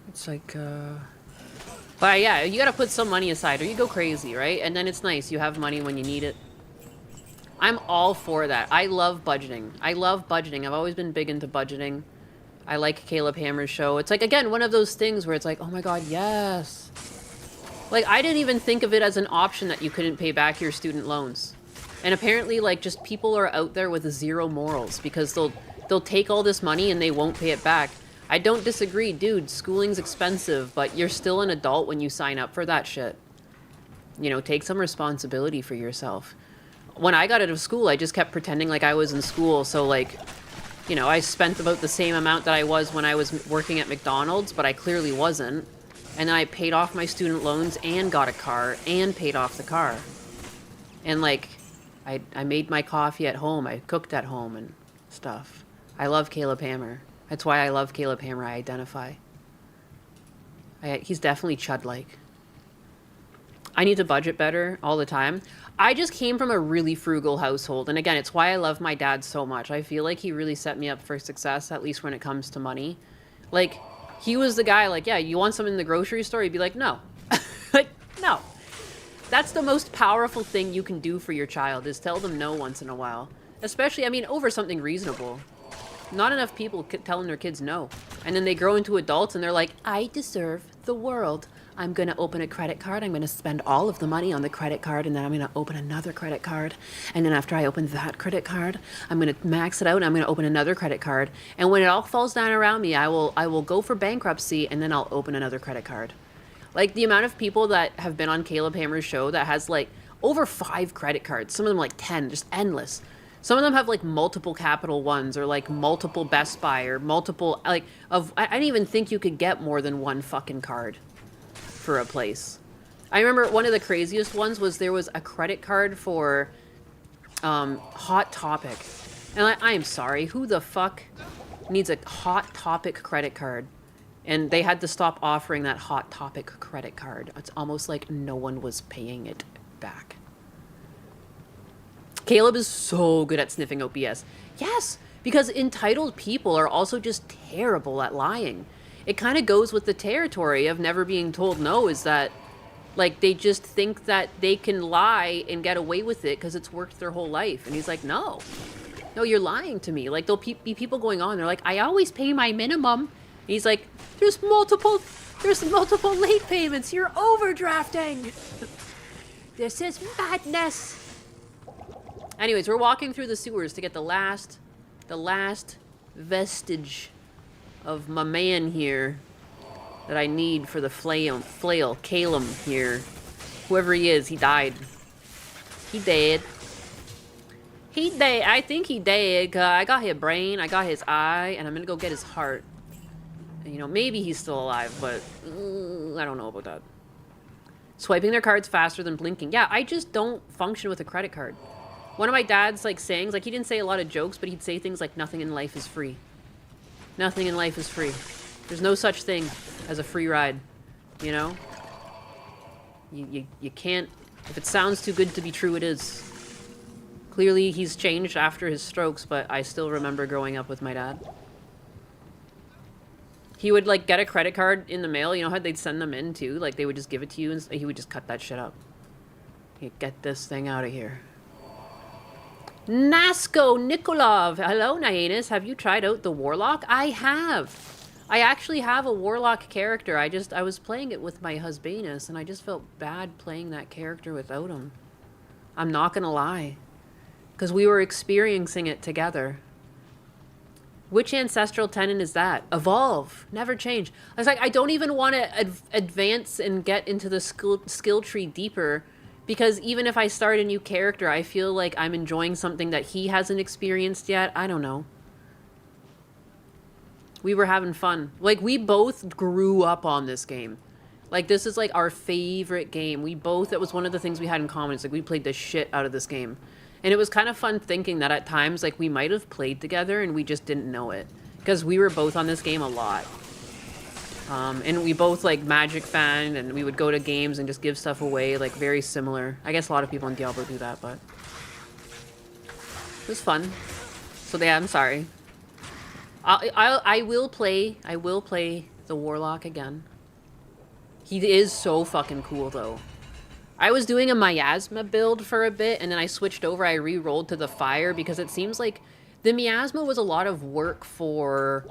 It's like, But, yeah, you gotta put some money aside, or you go crazy, right? And then it's nice. You have money when you need it. I'm all for that. I love budgeting. I love budgeting. I've always been big into budgeting. I like Caleb Hammer's show. It's, like, again, one of those things where it's like, oh, my God, yes. Like, I didn't even think of it as an option that you couldn't pay back your student loans. And apparently, like, just people are out there with zero morals because they'll take all this money and they won't pay it back. I don't disagree, dude. Schooling's expensive, but you're still an adult when you sign up for that shit. You know, take some responsibility for yourself. When I got out of school, I just kept pretending like I was in school. So, like, you know, I spent about the same amount that I was when I was working at McDonald's, but I clearly wasn't. And then I paid off my student loans and got a car and paid off the car. And, like, I made my coffee at home. I cooked at home and stuff. I love Caleb Hammer. That's why I love Caleb Hammer. I identify. He's definitely Chud-like. I need to budget better all the time. I just came from a really frugal household. And again, it's why I love my dad so much. I feel like he really set me up for success, at least when it comes to money. Like... He was the guy, like, yeah, you want something in the grocery store? He'd be like, no. Like, no. That's the most powerful thing you can do for your child, is tell them no once in a while. Especially, I mean, over something reasonable. Not enough people telling their kids no. And then they grow into adults and they're like, I deserve the world. I'm going to open a credit card. I'm going to spend all of the money on the credit card, and then I'm going to open another credit card. And then after I open that credit card, I'm going to max it out, and I'm going to open another credit card. And when it all falls down around me, I will go for bankruptcy, and then I'll open another credit card. Like, the amount of people that have been on Caleb Hammer's show that has, like, over 5 credit cards. Some of them, like, 10, just endless. Some of them have, like, multiple Capital Ones, or, like, multiple Best Buy, or multiple, like, I didn't even think you could get more than one fucking card for a place. I remember one of the craziest ones was there was a credit card for Hot Topic. And I am sorry, who the fuck needs a Hot Topic credit card? And they had to stop offering that Hot Topic credit card. It's almost like no one was paying it back. Caleb is so good at sniffing out BS. Yes, because entitled people are also just terrible at lying. It kind of goes with the territory of never being told no, is that, like, they just think that they can lie and get away with it because it's worked their whole life. And he's like, no. no, you're lying to me. Like, there'll be people going on. They're like, I always pay my minimum. And he's like, there's multiple late payments. You're overdrafting. This is madness. Anyways, we're walking through the sewers to get the last vestige of my man here that I need for the flail, Calum here. Whoever he is, he died. He dead. He dead. I think he dead. I got his brain, I got his eye, and I'm gonna go get his heart. And, you know, maybe he's still alive, but I don't know about that. Swiping their cards faster than blinking. Yeah, I just don't function with a credit card. One of my dad's, like, sayings, like, he didn't say a lot of jokes, but he'd say things like, nothing in life is free. Nothing in life is free. There's no such thing as a free ride, you know? You can't... If it sounds too good to be true, it is. Clearly, he's changed after his strokes, but I still remember growing up with my dad. He would, like, get a credit card in the mail. You know how they'd send them in, too? Like, they would just give it to you, and he would just cut that shit up. He'd get this thing out of here. Nasko Nikolov. Hello, Nyannis. Have you tried out the Warlock? I have. I actually have a Warlock character. I was playing it with my husbandess, and I just felt bad playing that character without him. I'm not gonna lie. Because we were experiencing it together. Which ancestral tenet is that? Evolve. Never change. I was like, I don't even want to advance and get into the skill tree deeper. Because even if I start a new character, I feel like I'm enjoying something that he hasn't experienced yet. I don't know. We were having fun. Like, we both grew up on this game. Like, this is, like, our favorite game. That was one of the things we had in common. It's like, we played the shit out of this game. And it was kind of fun thinking that at times, like, we might have played together and we just didn't know it. Because we were both on this game a lot. And we both, like, Magic fan, and we would go to games and just give stuff away, like, very similar. I guess a lot of people in Diablo do that, but... It was fun. So, yeah, I'm sorry. I will play the Warlock again. He is so fucking cool, though. I was doing a Miasma build for a bit, and then I switched over. I re-rolled to the Fire, because it seems like the Miasma was a lot of work for...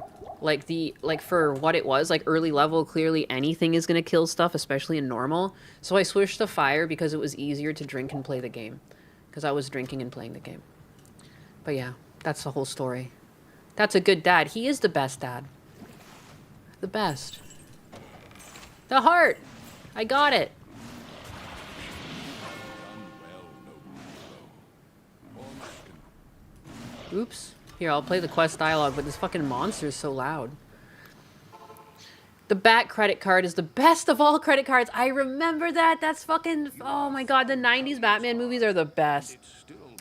for what it was, like, early level, clearly anything is going to kill stuff, especially in normal. So I switched to Fire because it was easier to drink and play the game. Because I was drinking and playing the game. But yeah, that's the whole story. That's a good dad. He is the best dad. The best. The heart! I got it! Oops. Here, I'll play the quest dialogue, but this fucking monster is so loud. The Bat credit card is the best of all credit cards. I remember that. That's fucking... Oh my god, the 90s Batman movies are the best.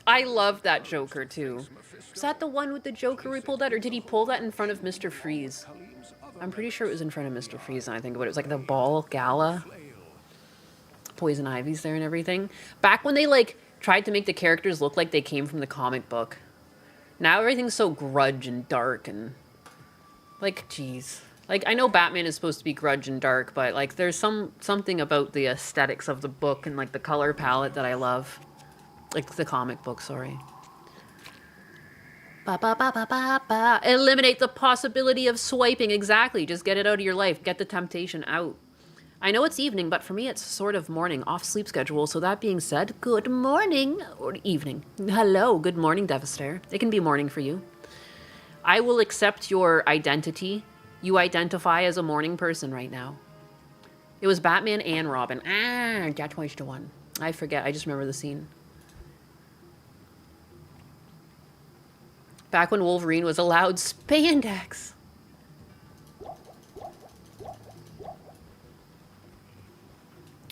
I love that Joker, too. Was that the one with the Joker we pulled out, or did he pull that in front of Mr. Freeze? I'm pretty sure it was in front of Mr. Freeze, and I think about it. It was like the ball gala. Poison Ivy's there and everything. Back when they, like, tried to make the characters look like they came from the comic book. Now everything's so grudge and dark and... Like, jeez. Like, I know Batman is supposed to be grudge and dark, but, like, there's something about the aesthetics of the book and, like, the color palette that I love. Like, the comic book, sorry. Ba ba ba ba ba ba. Eliminate the possibility of swiping. Exactly. Just get it out of your life. Get the temptation out. I know it's evening, but for me it's sort of morning, off sleep schedule. So that being said, good morning or evening. Hello, good morning, Devastator. It can be morning for you. I will accept your identity. You identify as a morning person right now. It was Batman and Robin. Got twice to one. I forget. I just remember the scene. Back when Wolverine was allowed spandex.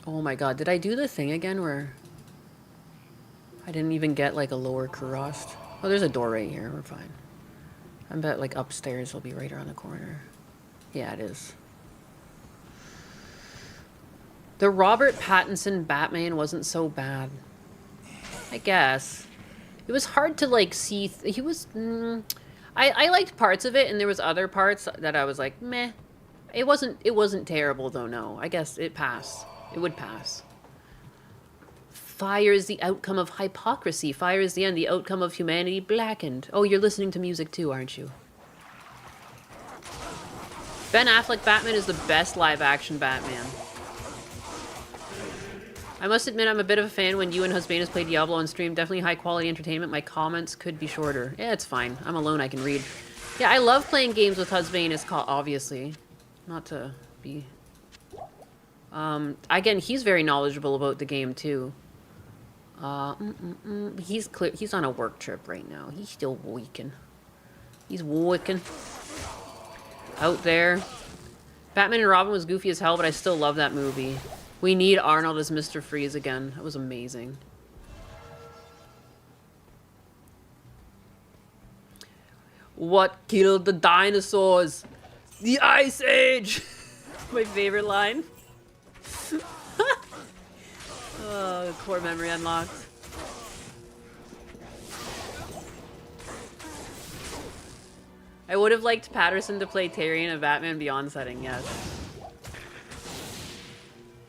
Oh my god, did I do the thing again where I didn't even get like a lower Kurost? Oh, there's a door right here, we're fine. I bet like upstairs will be right around the corner. Yeah, it is. The Robert Pattinson Batman wasn't so bad. I guess. It was hard to like see, he was, I liked parts of it, and there was other parts that I was like, meh. It wasn't terrible though, no. I guess it passed. It would pass. Fire is the outcome of hypocrisy. Fire is the end, the outcome of humanity blackened. Oh, you're listening to music too, aren't you? Ben Affleck Batman is the best live-action Batman. I must admit I'm a bit of a fan when you and Husbanus play Diablo on stream. Definitely high-quality entertainment. My comments could be shorter. Yeah, it's fine. I'm alone, I can read. Yeah, I love playing games with Husbanus, obviously. Not to be... Again, he's very knowledgeable about the game, too. He's on a work trip right now. He's still working. He's working. Out there. Batman and Robin was goofy as hell, but I still love that movie. We need Arnold as Mr. Freeze again. That was amazing. What killed the dinosaurs? The Ice Age! My favorite line. Oh, core memory unlocked. I would have liked Patterson to play Terry in a Batman Beyond setting, yes.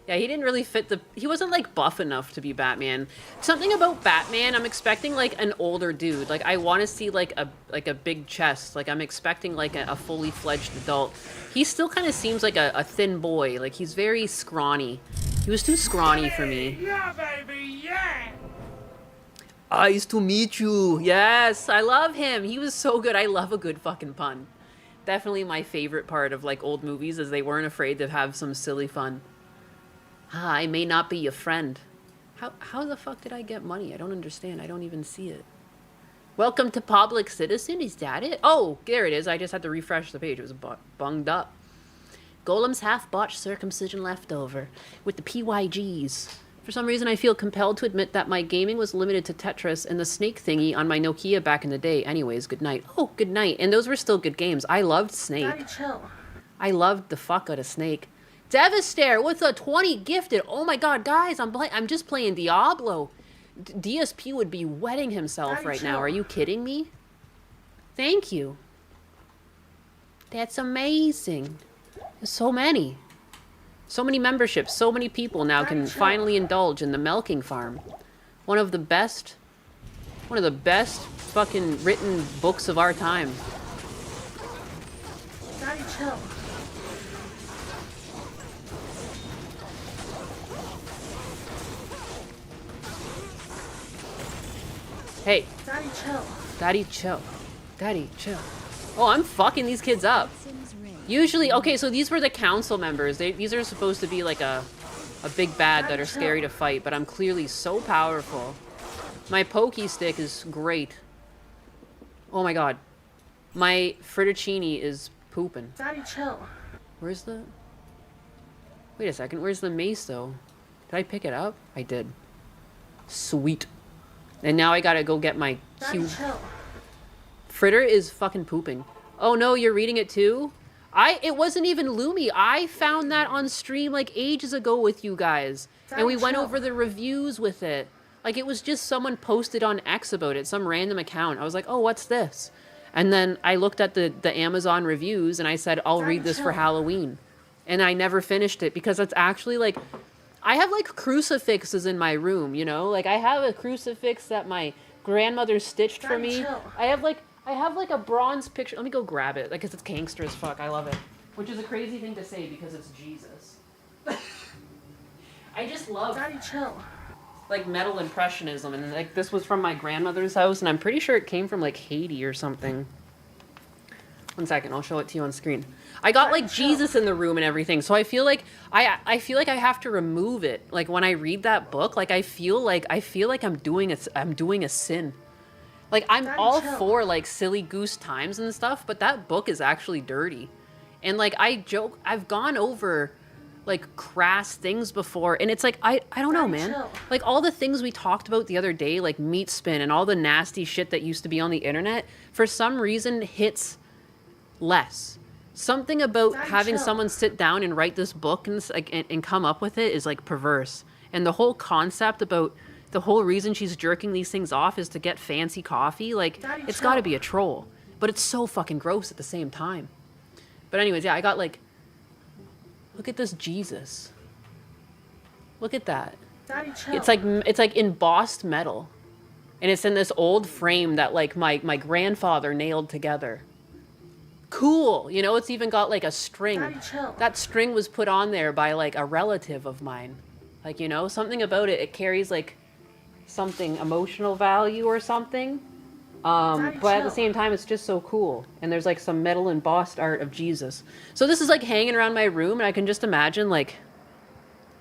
Yeah, he didn't really fit the... He wasn't, like, buff enough to be Batman. Something about Batman, I'm expecting, like, an older dude. Like, I want to see, like a big chest. Like, I'm expecting, like, a fully fledged adult. He still kind of seems like a thin boy. Like, he's very scrawny. He was too scrawny for me. Yeah, baby, yeah! Nice to meet you. Yes, I love him. He was so good. I love a good fucking pun. Definitely my favorite part of, like, old movies is they weren't afraid to have some silly fun. Ah, I may not be your friend. How the fuck did I get money? I don't understand. I don't even see it. Welcome to Public Citizen. Is that it? Oh, there it is. I just had to refresh the page. It was bunged up. Golem's half-botched circumcision left over. With the PYGs. For some reason, I feel compelled to admit that my gaming was limited to Tetris and the Snake thingy on my Nokia back in the day. Anyways, good night. Oh, good night. And those were still good games. I loved Snake. Daddy, chill. I loved the fuck out of Snake. Devastator with a 20 gifted. Oh my god, guys, I'm just playing Diablo. DSP would be wetting himself Daddy, right chill. now. Are you kidding me? Thank you. That's amazing. There's so many. So many memberships. So many people now can Daddy, chill. finally indulge in the milking farm. One of the best fucking written books of our time. Daddy, chill. Hey, Daddy, chill. Daddy, chill. Daddy, chill. Oh, I'm fucking these kids up. Sims ring. Usually, okay, so these were the council members. These are supposed to be like a big bad that are scary to fight, but I'm clearly so powerful. My pokey stick is great. Oh my god. My fettuccine is pooping. Daddy, chill. Where's the... Wait a second, where's the mace though? Did I pick it up? I did. Sweet. And now I gotta go get my Daddy, cube. chill. Fritter is fucking pooping. Oh no, you're reading it too? It wasn't even Lumi. I found that on stream like ages ago with you guys. And we went chill. over the reviews with it. Like it was just someone posted on X about it, some random account. I was like, oh, what's this? And then I looked at the Amazon reviews and I said, I'll read this for chill. Halloween. And I never finished it because it's actually like, I have like crucifixes in my room, you know? Like I have a crucifix that my grandmother stitched for Daddy, me. chill. I have like a bronze picture. Let me go grab it. Like, 'cause it's gangster as fuck. I love it. Which is a crazy thing to say because it's Jesus. I just love Daddy, chill. like metal impressionism, and like this was from my grandmother's house, and I'm pretty sure it came from like Haiti or something. One second, I'll show it to you on screen. I got like Jesus in the room and everything, so I feel like I feel like I have to remove it. Like when I read that book, like I feel like I'm doing a sin. Like I'm Daddy, all chill. for like silly goose times and stuff, but that book is actually dirty. And like I joke, I've gone over like crass things before, and it's like I don't know, Daddy, man. chill. Like all the things we talked about the other day, like meat spin and all the nasty shit that used to be on the internet, for some reason hits less. Something about Daddy, having chill. someone sit down and write this book and come up with it is like perverse. And the whole concept about the whole reason she's jerking these things off is to get fancy coffee. Like, Daddy, it's chill. got to be a troll. But it's so fucking gross at the same time. But anyways, yeah, I got like... Look at this Jesus. Look at that. Daddy, chill. It's like embossed metal. And it's in this old frame that like my grandfather nailed together. Cool. You know, it's even got like a string. Daddy, chill. That string was put on there by like a relative of mine. Like, you know, something about it, it carries like something emotional value or something. But at the same time, it's just so cool. And there's like some metal embossed art of Jesus. So this is like hanging around my room, and I can just imagine like,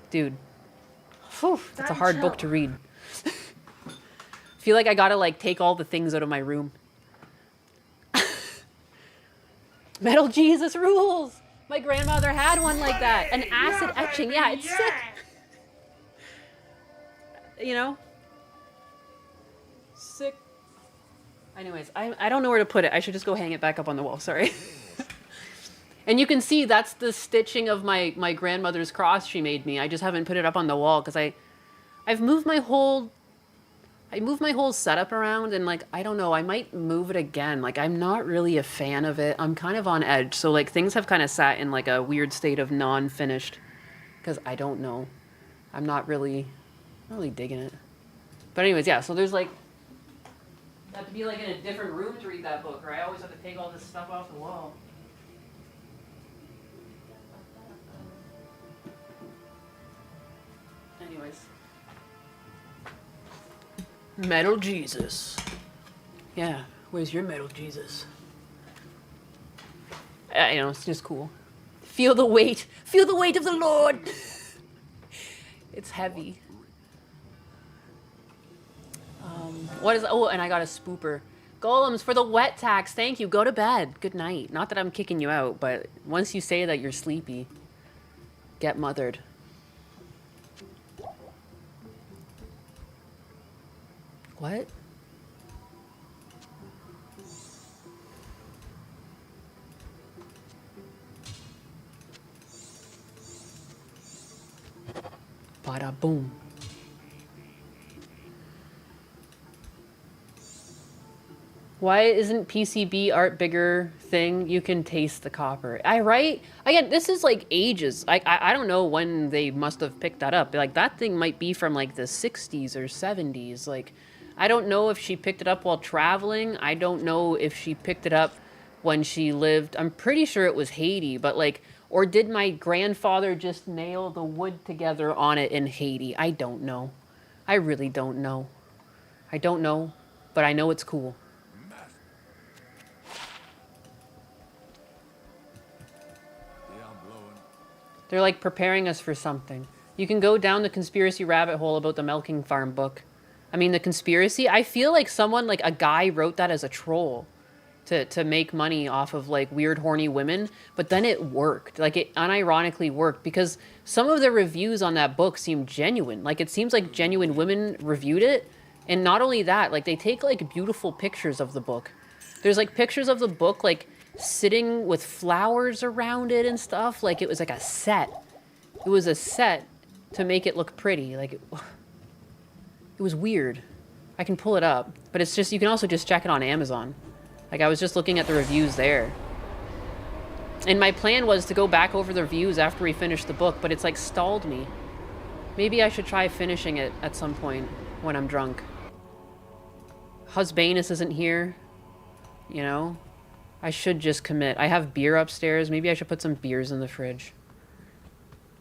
dude, whew, that's a hard book to read. Feel like I gotta like take all the things out of my room. Metal Jesus rules. My grandmother had one like that. An acid etching. Yeah, it's sick. You know? Sick. Anyways, I don't know where to put it. I should just go hang it back up on the wall. Sorry. And you can see that's the stitching of my grandmother's cross she made me. I just haven't put it up on the wall because I've moved my whole setup around, and like I don't know, I might move it again. Like I'm not really a fan of it. I'm kind of on edge. So like things have kind of sat in like a weird state of non-finished because I don't know. I'm not really digging it. But anyways, yeah, so there's like I have to be like in a different room to read that book, or I always have to take all this stuff off the wall. Anyways. Metal Jesus. Yeah, where's your metal Jesus? You know, it's just cool. Feel the weight of the Lord. It's heavy. What is, oh, and I got a spooper. Golems for the wet tax. Thank you. Go to bed. Good night. Not that I'm kicking you out, but once you say that you're sleepy, get mothered. What? Bada boom. Why isn't PCB art bigger thing? You can taste the copper. Right? Again, this is like ages. I don't know when they must have picked that up. Like that thing might be from like the 60s or 70s. Like I don't know if she picked it up while traveling. I don't know if she picked it up when she lived. I'm pretty sure it was Haiti, but like, or did my grandfather just nail the wood together on it in Haiti? I don't know. I really don't know. I don't know, but I know it's cool. They're like preparing us for something. You can go down the conspiracy rabbit hole about the milking farm book. I mean, the conspiracy, I feel like someone, like a guy wrote that as a troll to make money off of like weird horny women, but then it worked. Like it unironically worked because some of the reviews on that book seem genuine. Like it seems like genuine women reviewed it. And not only that, like they take like beautiful pictures of the book. There's like pictures of the book like sitting with flowers around it and stuff. Like it was like a set. It was a set to make it look pretty. Like it was weird. I can pull it up, but it's just, you can also just check it on Amazon. Like I was just looking at the reviews there. And my plan was to go back over the reviews after we finished the book, but it's like stalled me. Maybe I should try finishing it at some point when I'm drunk. Husbanus isn't here, you know? I should just commit. I have beer upstairs. Maybe I should put some beers in the fridge.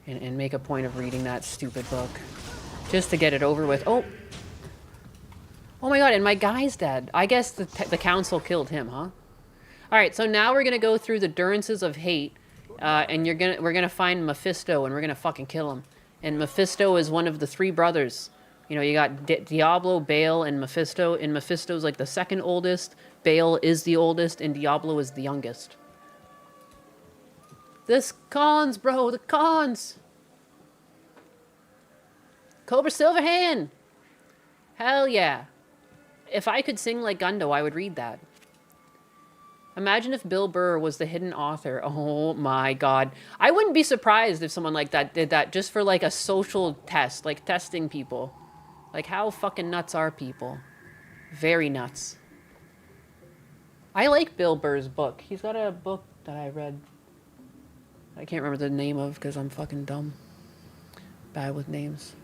And make a point of reading that stupid book. Just to get it over with. Oh! Oh my god, and my guy's dead. I guess the council killed him, huh? Alright, so now we're gonna go through the Durances of Hate. And we're gonna find Mephisto and we're gonna fucking kill him. And Mephisto is one of the three brothers. You know, you got Diablo, Baal, and Mephisto. And Mephisto's like the second oldest. Baal is the oldest, and Diablo is the youngest. This cons, bro, the cons. Cobra Silverhand. Hell yeah. If I could sing like Gundo, I would read that. Imagine if Bill Burr was the hidden author. Oh my god. I wouldn't be surprised if someone like that did that just for like a social test, like testing people. Like how fucking nuts are people? Very nuts. I like Bill Burr's book. He's got a book that I read. I can't remember the name of because I'm fucking dumb. Bad with names.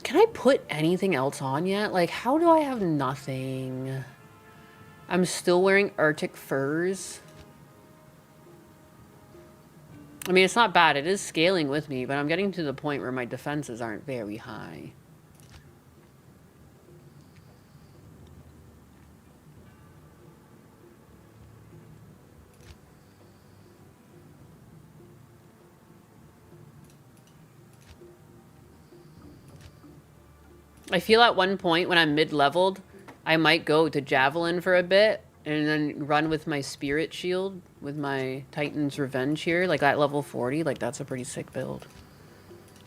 Can I put anything else on yet? Like, how do I have nothing? I'm still wearing Arctic furs. I mean, it's not bad. It is scaling with me, but I'm getting to the point where my defenses aren't very high. I feel at one point when I'm mid-leveled, I might go to Javelin for a bit and then run with my Spirit Shield with my Titan's Revenge here, like at level 40. Like, that's a pretty sick build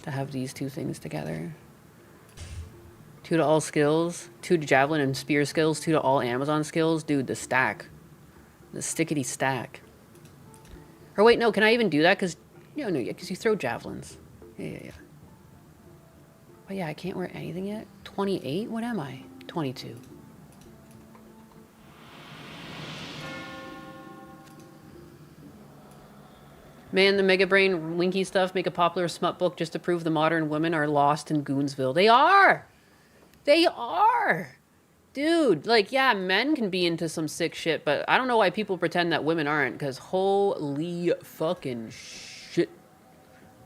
to have these two things together. 2 to all skills, 2 to Javelin and Spear skills, 2 to all Amazon skills. Dude, the stack. The stickety stack. Or wait, no, can I even do that? Because, no, because you throw Javelins. Yeah. Oh yeah, I can't wear anything yet? 28? What am I? 22. Man, the Mega Brain Winky stuff make a popular smut book just to prove the modern women are lost in Goonsville. They are! They are! Dude, like, yeah, men can be into some sick shit, but I don't know why people pretend that women aren't, because holy fucking shit.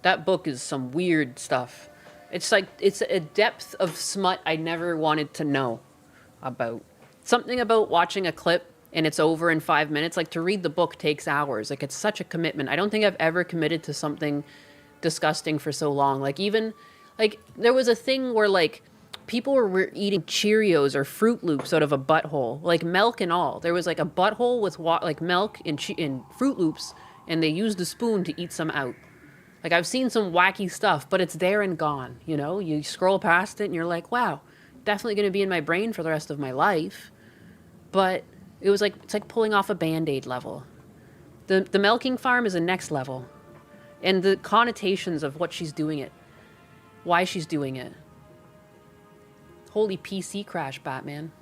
That book is some weird stuff. It's like, it's a depth of smut I never wanted to know about. Something about watching a clip and it's over in 5 minutes. Like, to read the book takes hours. Like, it's such a commitment. I don't think I've ever committed to something disgusting for so long. Like, even, like, there was a thing where, like, people were eating Cheerios or Fruit Loops out of a butthole. Like, milk and all. There was, like, a butthole with, like, milk and Fruit Loops, and they used a spoon to eat some out. Like, I've seen some wacky stuff, but it's there and gone, you know? You scroll past it and you're like, wow, definitely going to be in my brain for the rest of my life. But it was like, it's like pulling off a Band-Aid level. The milking farm is a next level. And the connotations of what she's doing it. Why she's doing it. Holy PC crash, Batman.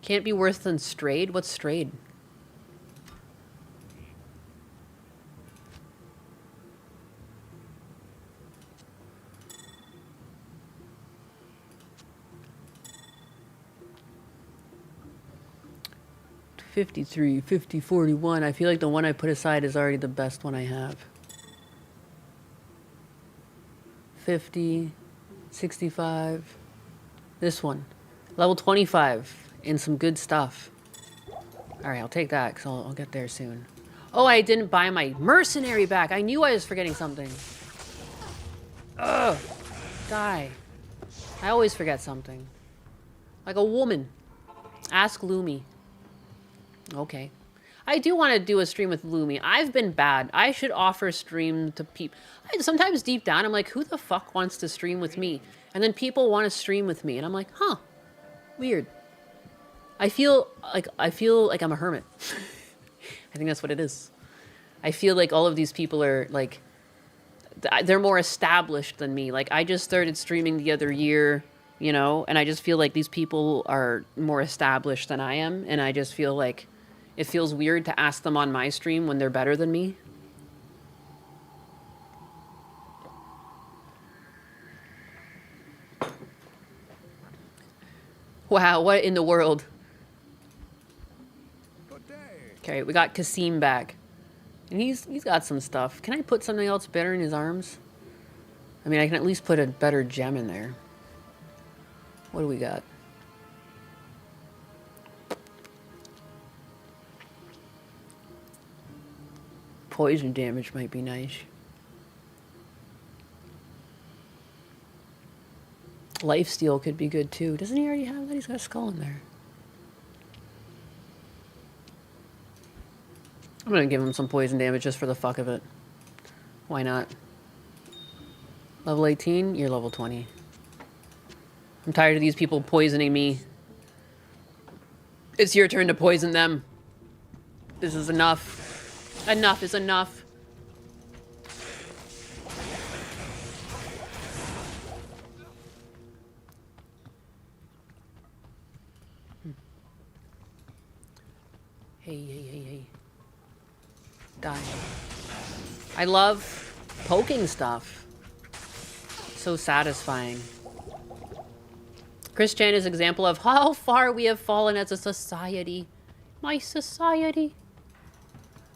Can't be worse than Strayed? What's Strayed? $53, $50, $41. I feel like the one I put aside is already the best one I have. 50, 65. This one. Level 25. And some good stuff. Alright, I'll take that because I'll get there soon. Oh, I didn't buy my mercenary back. I knew I was forgetting something. Ugh. Die. I always forget something. Like a woman. Ask Lumi. Okay. I do want to do a stream with Lumi. I've been bad. I should offer stream to people. Sometimes deep down, I'm like, who the fuck wants to stream with me? And then people want to stream with me. And I'm like, huh. Weird. I feel like I'm a hermit. I think that's what it is. I feel like all of these people are, like, they're more established than me. Like, I just started streaming the other year, you know? And I just feel like these people are more established than I am. And I just feel like it feels weird to ask them on my stream when they're better than me. Wow, what in the world? Okay, we got Kasim back. And he's got some stuff. Can I put something else better in his arms? I mean, I can at least put a better gem in there. What do we got? Poison damage might be nice. Lifesteal could be good too. Doesn't he already have that? He's got a skull in there. I'm gonna give him some poison damage just for the fuck of it. Why not? Level 18, you're level 20. I'm tired of these people poisoning me. It's your turn to poison them. This is enough. Enough is enough. Hey. Die. I love poking stuff. So satisfying. Chris Chan is an example of how far we have fallen as a society. My society.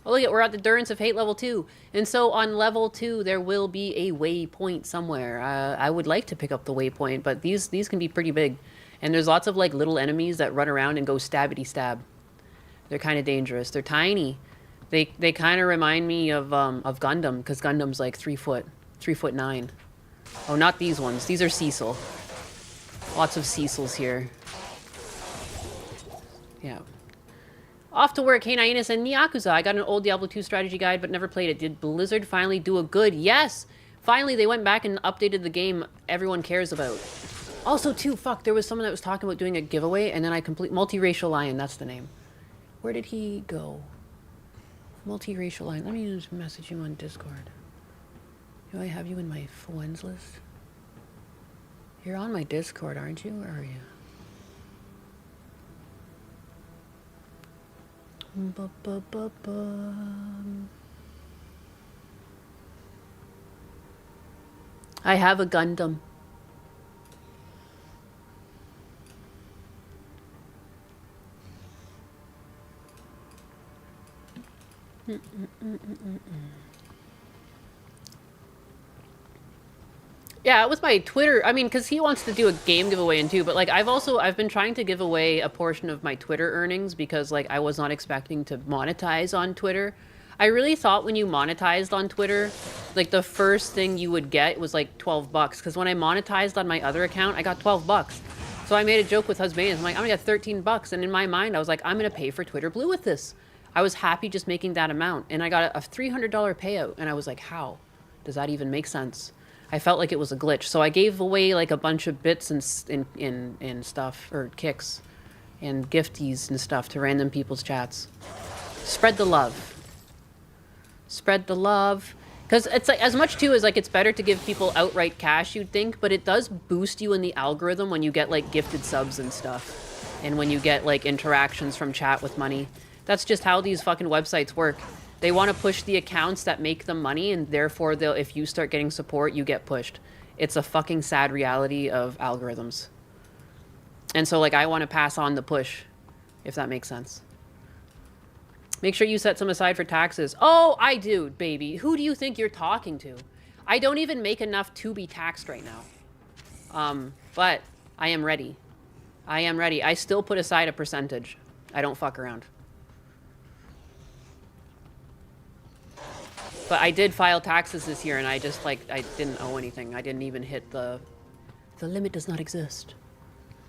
Oh, look at, we're at the Endurance of Hate level 2. And so on level 2, there will be a waypoint somewhere. I would like to pick up the waypoint, but these can be pretty big. And there's lots of like little enemies that run around and go stabbity stab. They're kind of dangerous. They're tiny. They kind of remind me of Gundam, because Gundam's like 3'9". Oh, not these ones. These are Cecil. Lots of Cecils here. Yeah. Off to work, Hey Hyenas and Yakuza. I got an old Diablo 2 strategy guide, but never played it. Did Blizzard finally do a good? Yes! Finally, they went back and updated the game everyone cares about. Also, too, fuck, there was someone that was talking about doing a giveaway, and then I Multiracial Lion, that's the name. Where did he go? Multiracial Lion. Let me just message him on Discord. Do I have you in my friends list? You're on my Discord, aren't you? Where are you? I have a Gundam. Yeah, with my Twitter, I mean, because he wants to do a game giveaway in too, but like I've been trying to give away a portion of my Twitter earnings because like I was not expecting to monetize on Twitter. I really thought when you monetized on Twitter, like the first thing you would get was like 12 bucks. Because when I monetized on my other account, I got 12 bucks. So I made a joke with Husband. I'm like, I'm gonna get 13 bucks. And in my mind, I was like, I'm gonna pay for Twitter Blue with this. I was happy just making that amount. And I got a $300 payout. And I was like, how? Does that even make sense? I felt like it was a glitch. So I gave away like a bunch of bits and stuff, or kicks and gifties and stuff to random people's chats. Spread the love. Spread the love. Because it's like, as much too as like, it's better to give people outright cash, you'd think, but it does boost you in the algorithm when you get like gifted subs and stuff. And when you get like interactions from chat with money. That's just how these fucking websites work. They want to push the accounts that make them money, and therefore, if you start getting support, you get pushed. It's a fucking sad reality of algorithms. And so, like, I want to pass on the push, if that makes sense. Make sure you set some aside for taxes. Oh, I do, baby. Who do you think you're talking to? I don't even make enough to be taxed right now. But I am ready. I am ready. I still put aside a percentage. I don't fuck around. But I did file taxes this year, and I just, like, I didn't owe anything. I didn't even hit the limit does not exist.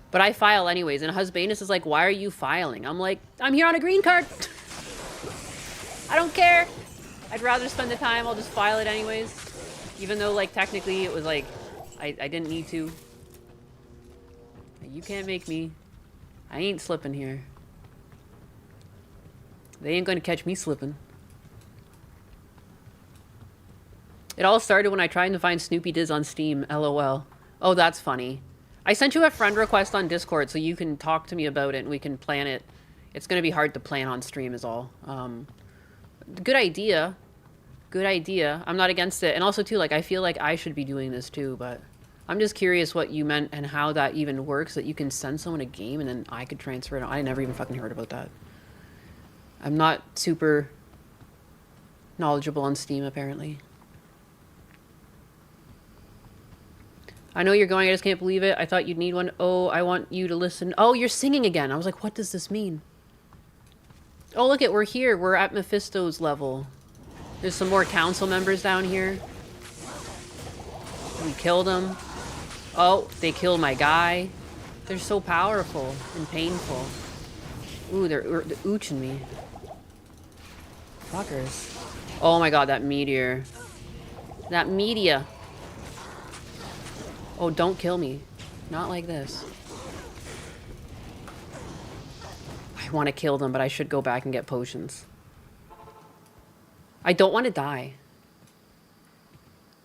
But I file anyways, and Husbanus is like, why are you filing? I'm like, I'm here on a green card. I don't care. I'd rather spend the time. I'll just file it anyways. Even though, like, technically it was like, I didn't need to. You can't make me. I ain't slipping here. They ain't gonna catch me slipping. It all started when I tried to find Snoopy Diz on Steam, LOL. Oh, that's funny. I sent you a friend request on Discord so you can talk to me about it and we can plan it. It's going to be hard to plan on stream is all. Good idea. Good idea. I'm not against it. And also, too, like, I feel like I should be doing this, too, but I'm just curious what you meant and how that even works, that you can send someone a game and then I could transfer it. I never even fucking heard about that. I'm not super knowledgeable on Steam, apparently. I know you're going, I just can't believe it. I thought you'd need one. Oh, I want you to listen. Oh, you're singing again. I was like, what does this mean? Oh, look it, we're here. We're at Mephisto's level. There's some more council members down here. We killed them. Oh, they killed my guy. They're so powerful and painful. Ooh, they're ooching me. Fuckers. Oh my god, that meteor. That media. Oh, don't kill me. Not like this. I want to kill them, but I should go back and get potions. I don't want to die.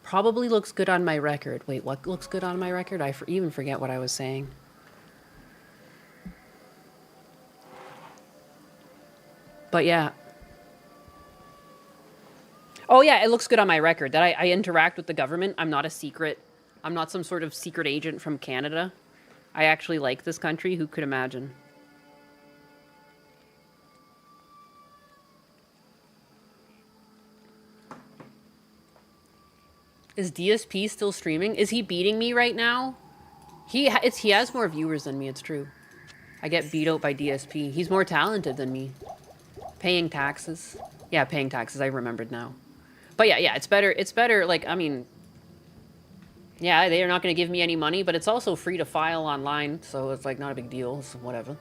Probably looks good on my record. Wait, what looks good on my record? I even forget what I was saying. But yeah. Oh yeah, it looks good on my record that I interact with the government. I'm not a secret. I'm not some sort of secret agent from Canada. I actually like this country. Who could imagine? Is DSP still streaming? Is he beating me right now? He has more viewers than me, it's true. I get beat out by DSP. He's more talented than me. Paying taxes. Yeah, paying taxes. I remembered now. But yeah, it's better. It's better, like, I mean... Yeah, they are not going to give me any money, but it's also free to file online, so it's, like, not a big deal. So whatever.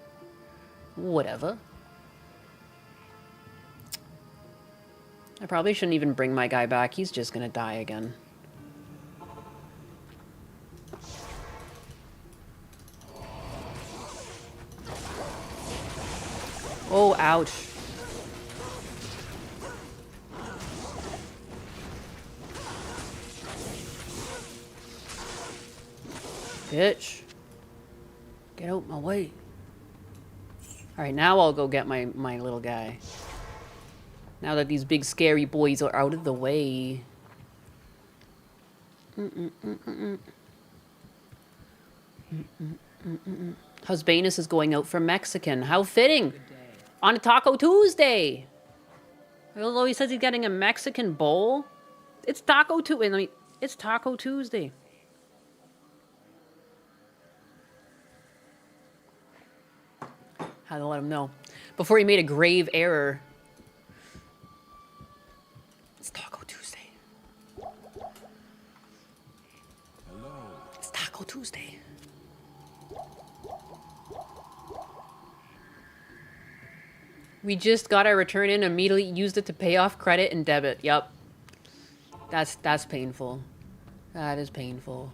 Whatever. I probably shouldn't even bring my guy back. He's just going to die again. Oh, ouch. Bitch. Get out my way. Alright, now I'll go get my little guy. Now that these big scary boys are out of the way. Husbanus is going out for Mexican. How fitting! On a Taco Tuesday! Although he says he's getting a Mexican bowl. It's Taco Tuesday. I mean, it's Taco Tuesday. Had to let him know. Before he made a grave error. It's Taco Tuesday. Hello. It's Taco Tuesday. We just got our return in, immediately used it to pay off credit and debit. Yep. That's painful. That is painful.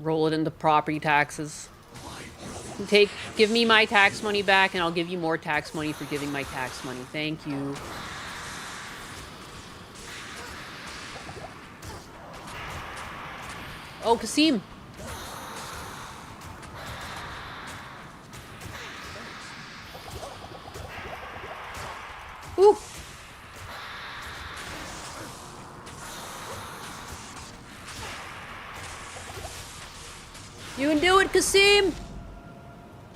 Roll it into property taxes. Give me my tax money back and I'll give you more tax money for giving my tax money. Thank you. Oh, Kasim. Ooh. You can do it, Kasim!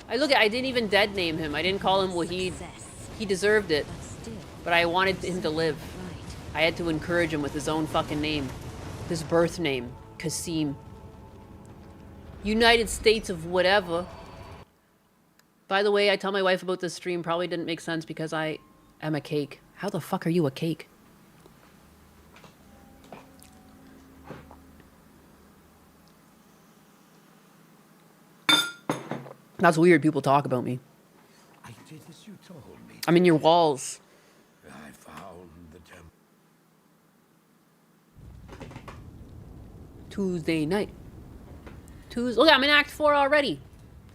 I didn't even dead name him. I didn't call him Wahid. He deserved it. But I wanted him to live. I had to encourage him with his own fucking name. His birth name. Kasim. United States of whatever. By the way, I tell my wife about this stream. Probably didn't make sense because I am a cake. How the fuck are you a cake? That's weird. People talk about me. I did as you told me. I'm in your walls. I found the temple. Tuesday night. Look, I'm in Act 4 already.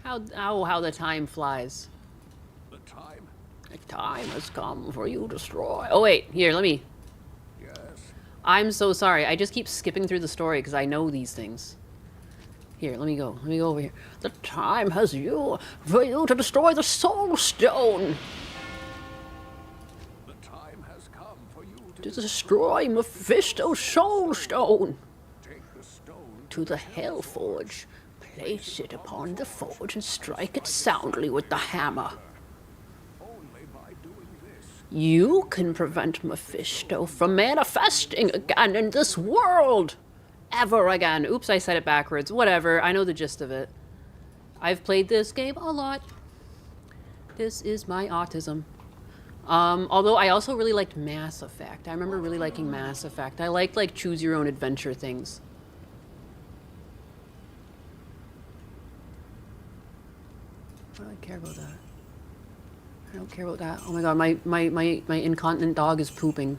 How the time flies. The time? The time has come for you to destroy. Oh wait, here, let me. Yes. I'm so sorry. I just keep skipping through the story because I know these things. Here, let me go. Let me go over here. The time has for you to destroy the soul stone. The time has come for you To destroy Mephisto's soul stone. take the stone. To the Hell Forge. Place it upon the forge and strike it soundly with the hammer. Only by doing this. You can prevent Mephisto from manifesting again in this world. Ever again. Oops, I said it backwards. Whatever, I know the gist of it. I've played this game a lot. This is my autism. Although I also really liked Mass Effect. I remember really liking Mass Effect. I liked, like, choose your own adventure things. Why do I care about that? I don't care about that. Oh my god, my incontinent dog is pooping.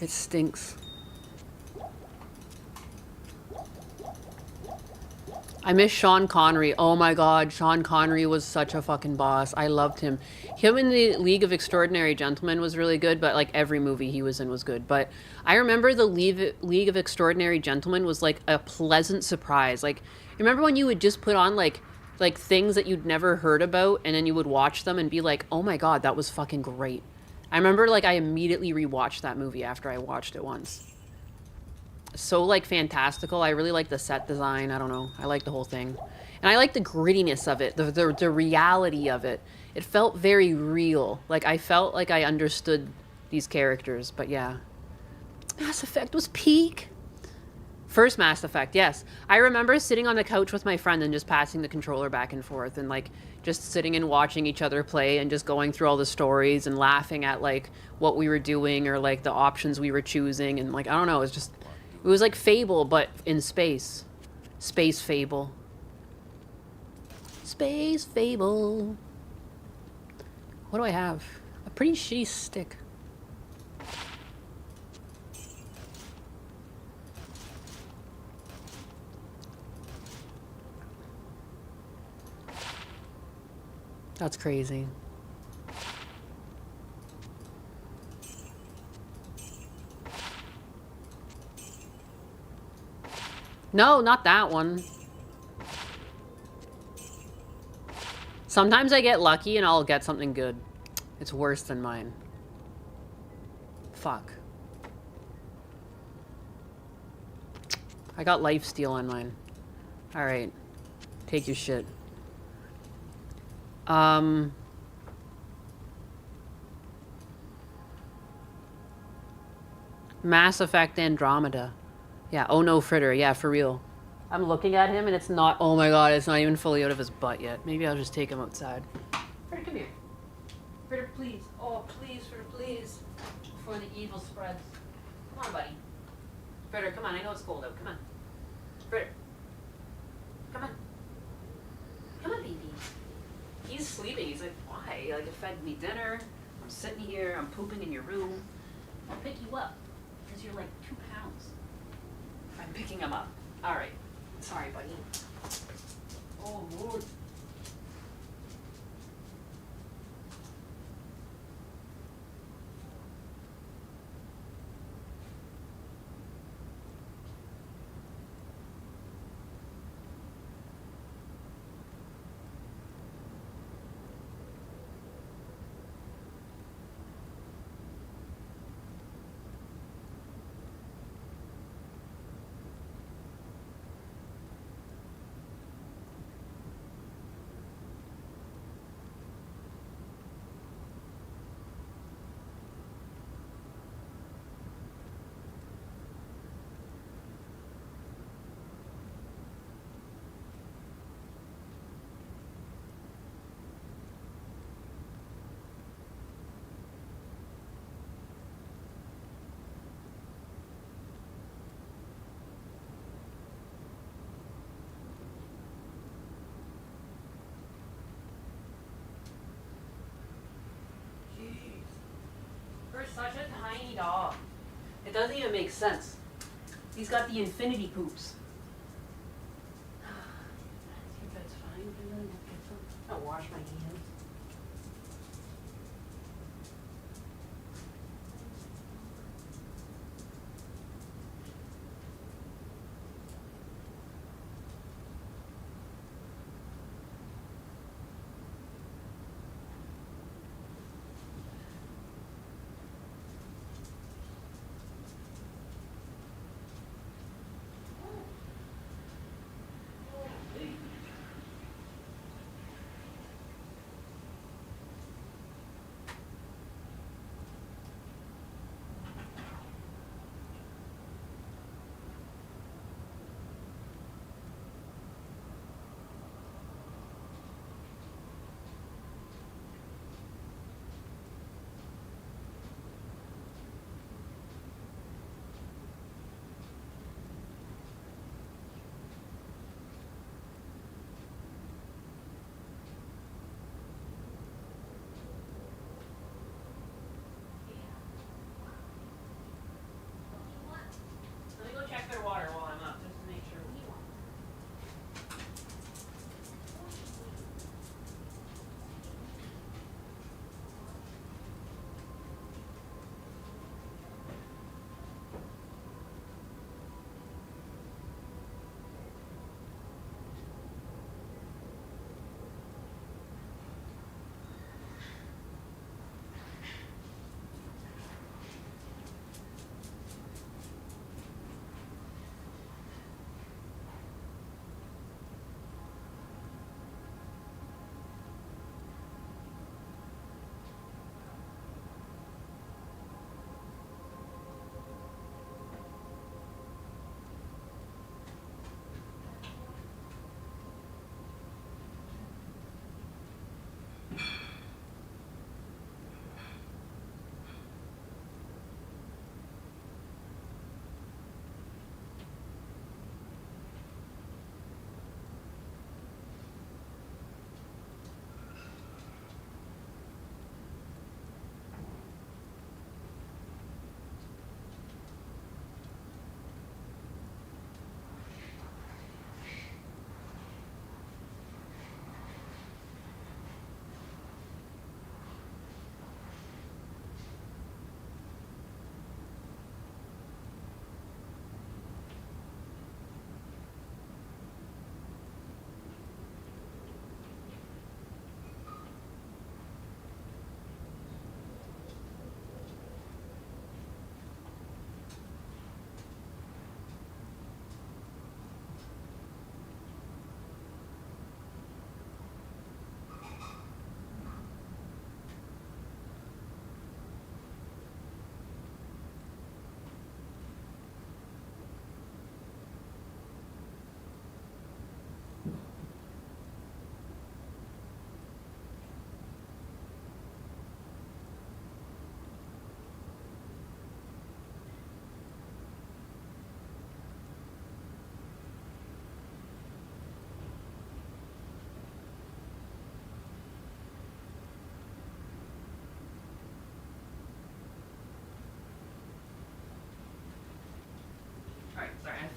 It stinks. I miss Sean Connery. Oh my God, Sean Connery was such a fucking boss. I loved him. Him in the League of Extraordinary Gentlemen was really good, but like every movie he was in was good. But I remember the League of Extraordinary Gentlemen was like a pleasant surprise. Like, remember when you would just put on like things that you'd never heard about, and then you would watch them and be like, oh my God, that was fucking great. I remember like I immediately rewatched that movie after I watched it once. So like fantastical. I really like the set design. I don't know. I like the whole thing. And I like the grittiness of it, the reality of it. It felt very real. Like I felt like I understood these characters, but yeah. Mass Effect was peak. First Mass Effect, yes. I remember sitting on the couch with my friend and just passing the controller back and forth and like just sitting and watching each other play and just going through all the stories and laughing at like what we were doing or like the options we were choosing and like I don't know, it was like Fable but in space. Space Fable. Space Fable. What do I have? A pretty shitty stick. That's crazy. No, not that one. Sometimes I get lucky and I'll get something good. It's worse than mine. Fuck. I got lifesteal on mine. Alright. Take your shit. Mass Effect Andromeda. Yeah, oh no, Fritter. Yeah, for real. I'm looking at him and it's not, oh my God, it's not even fully out of his butt yet. Maybe I'll just take him outside. Fritter, come here. Fritter, please. Oh, please, Fritter, please. Before the evil spreads. Come on, buddy. Fritter, come on. I know it's cold out. Come on. Fritter. Come on. Come on, baby. He's sleeping. He's like, why? Like, you fed me dinner. I'm sitting here. I'm pooping in your room. I'll pick you up. Because you're like 2 pounds. I'm picking him up. All right. Sorry, buddy. Oh, Lord. For such a tiny dog. It doesn't even make sense. He's got the infinity poops. I think that's fine. I'll wash my hands.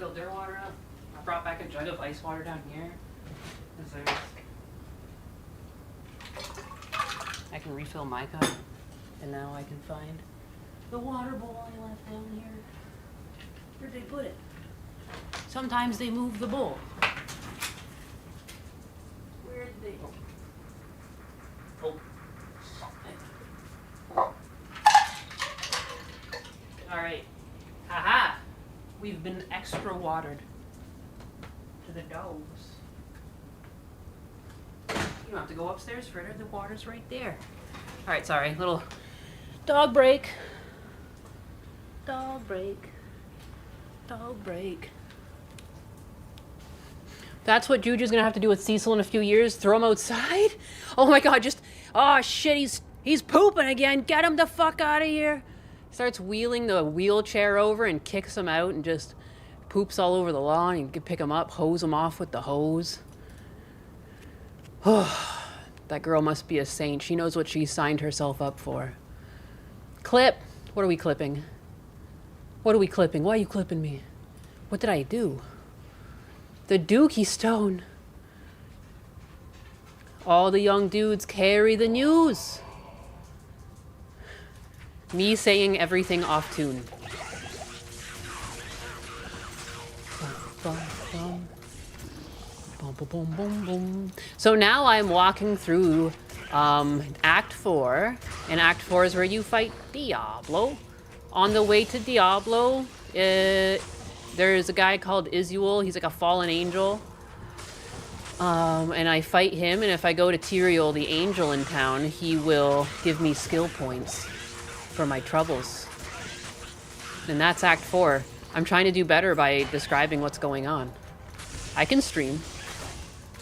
filled their water up. I brought back a jug of ice water down here. I can refill my cup. And now I can find the water bowl I left down here. Where'd they put it? Sometimes they move the bowl. Where did they go? Oh. Alright. Haha! We've been extra watered to the dogs. You don't have to go upstairs, Fritter. The water's right there. Alright, sorry. Little dog break. Dog break. Dog break. That's what Juju's gonna have to do with Cecil in a few years. Throw him outside? Oh my god, oh shit, he's pooping again. Get him the fuck out of here. Starts wheeling the wheelchair over and kicks him out and just poops all over the lawn. You can pick him up, hose him off with the hose. That girl must be a saint. She knows what she signed herself up for. Clip. What are we clipping? What are we clipping? Why are you clipping me? What did I do? The Dookie Stone. All the young dudes carry the news. Me saying everything off tune. So now I'm walking through Act 4. And Act 4 is where you fight Diablo. On the way to Diablo, there's a guy called Isuel. He's like a fallen angel. And I fight him, and if I go to Tyrael, the angel in town, he will give me skill points for my troubles. And that's Act 4. I'm trying to do better by describing what's going on. I can stream.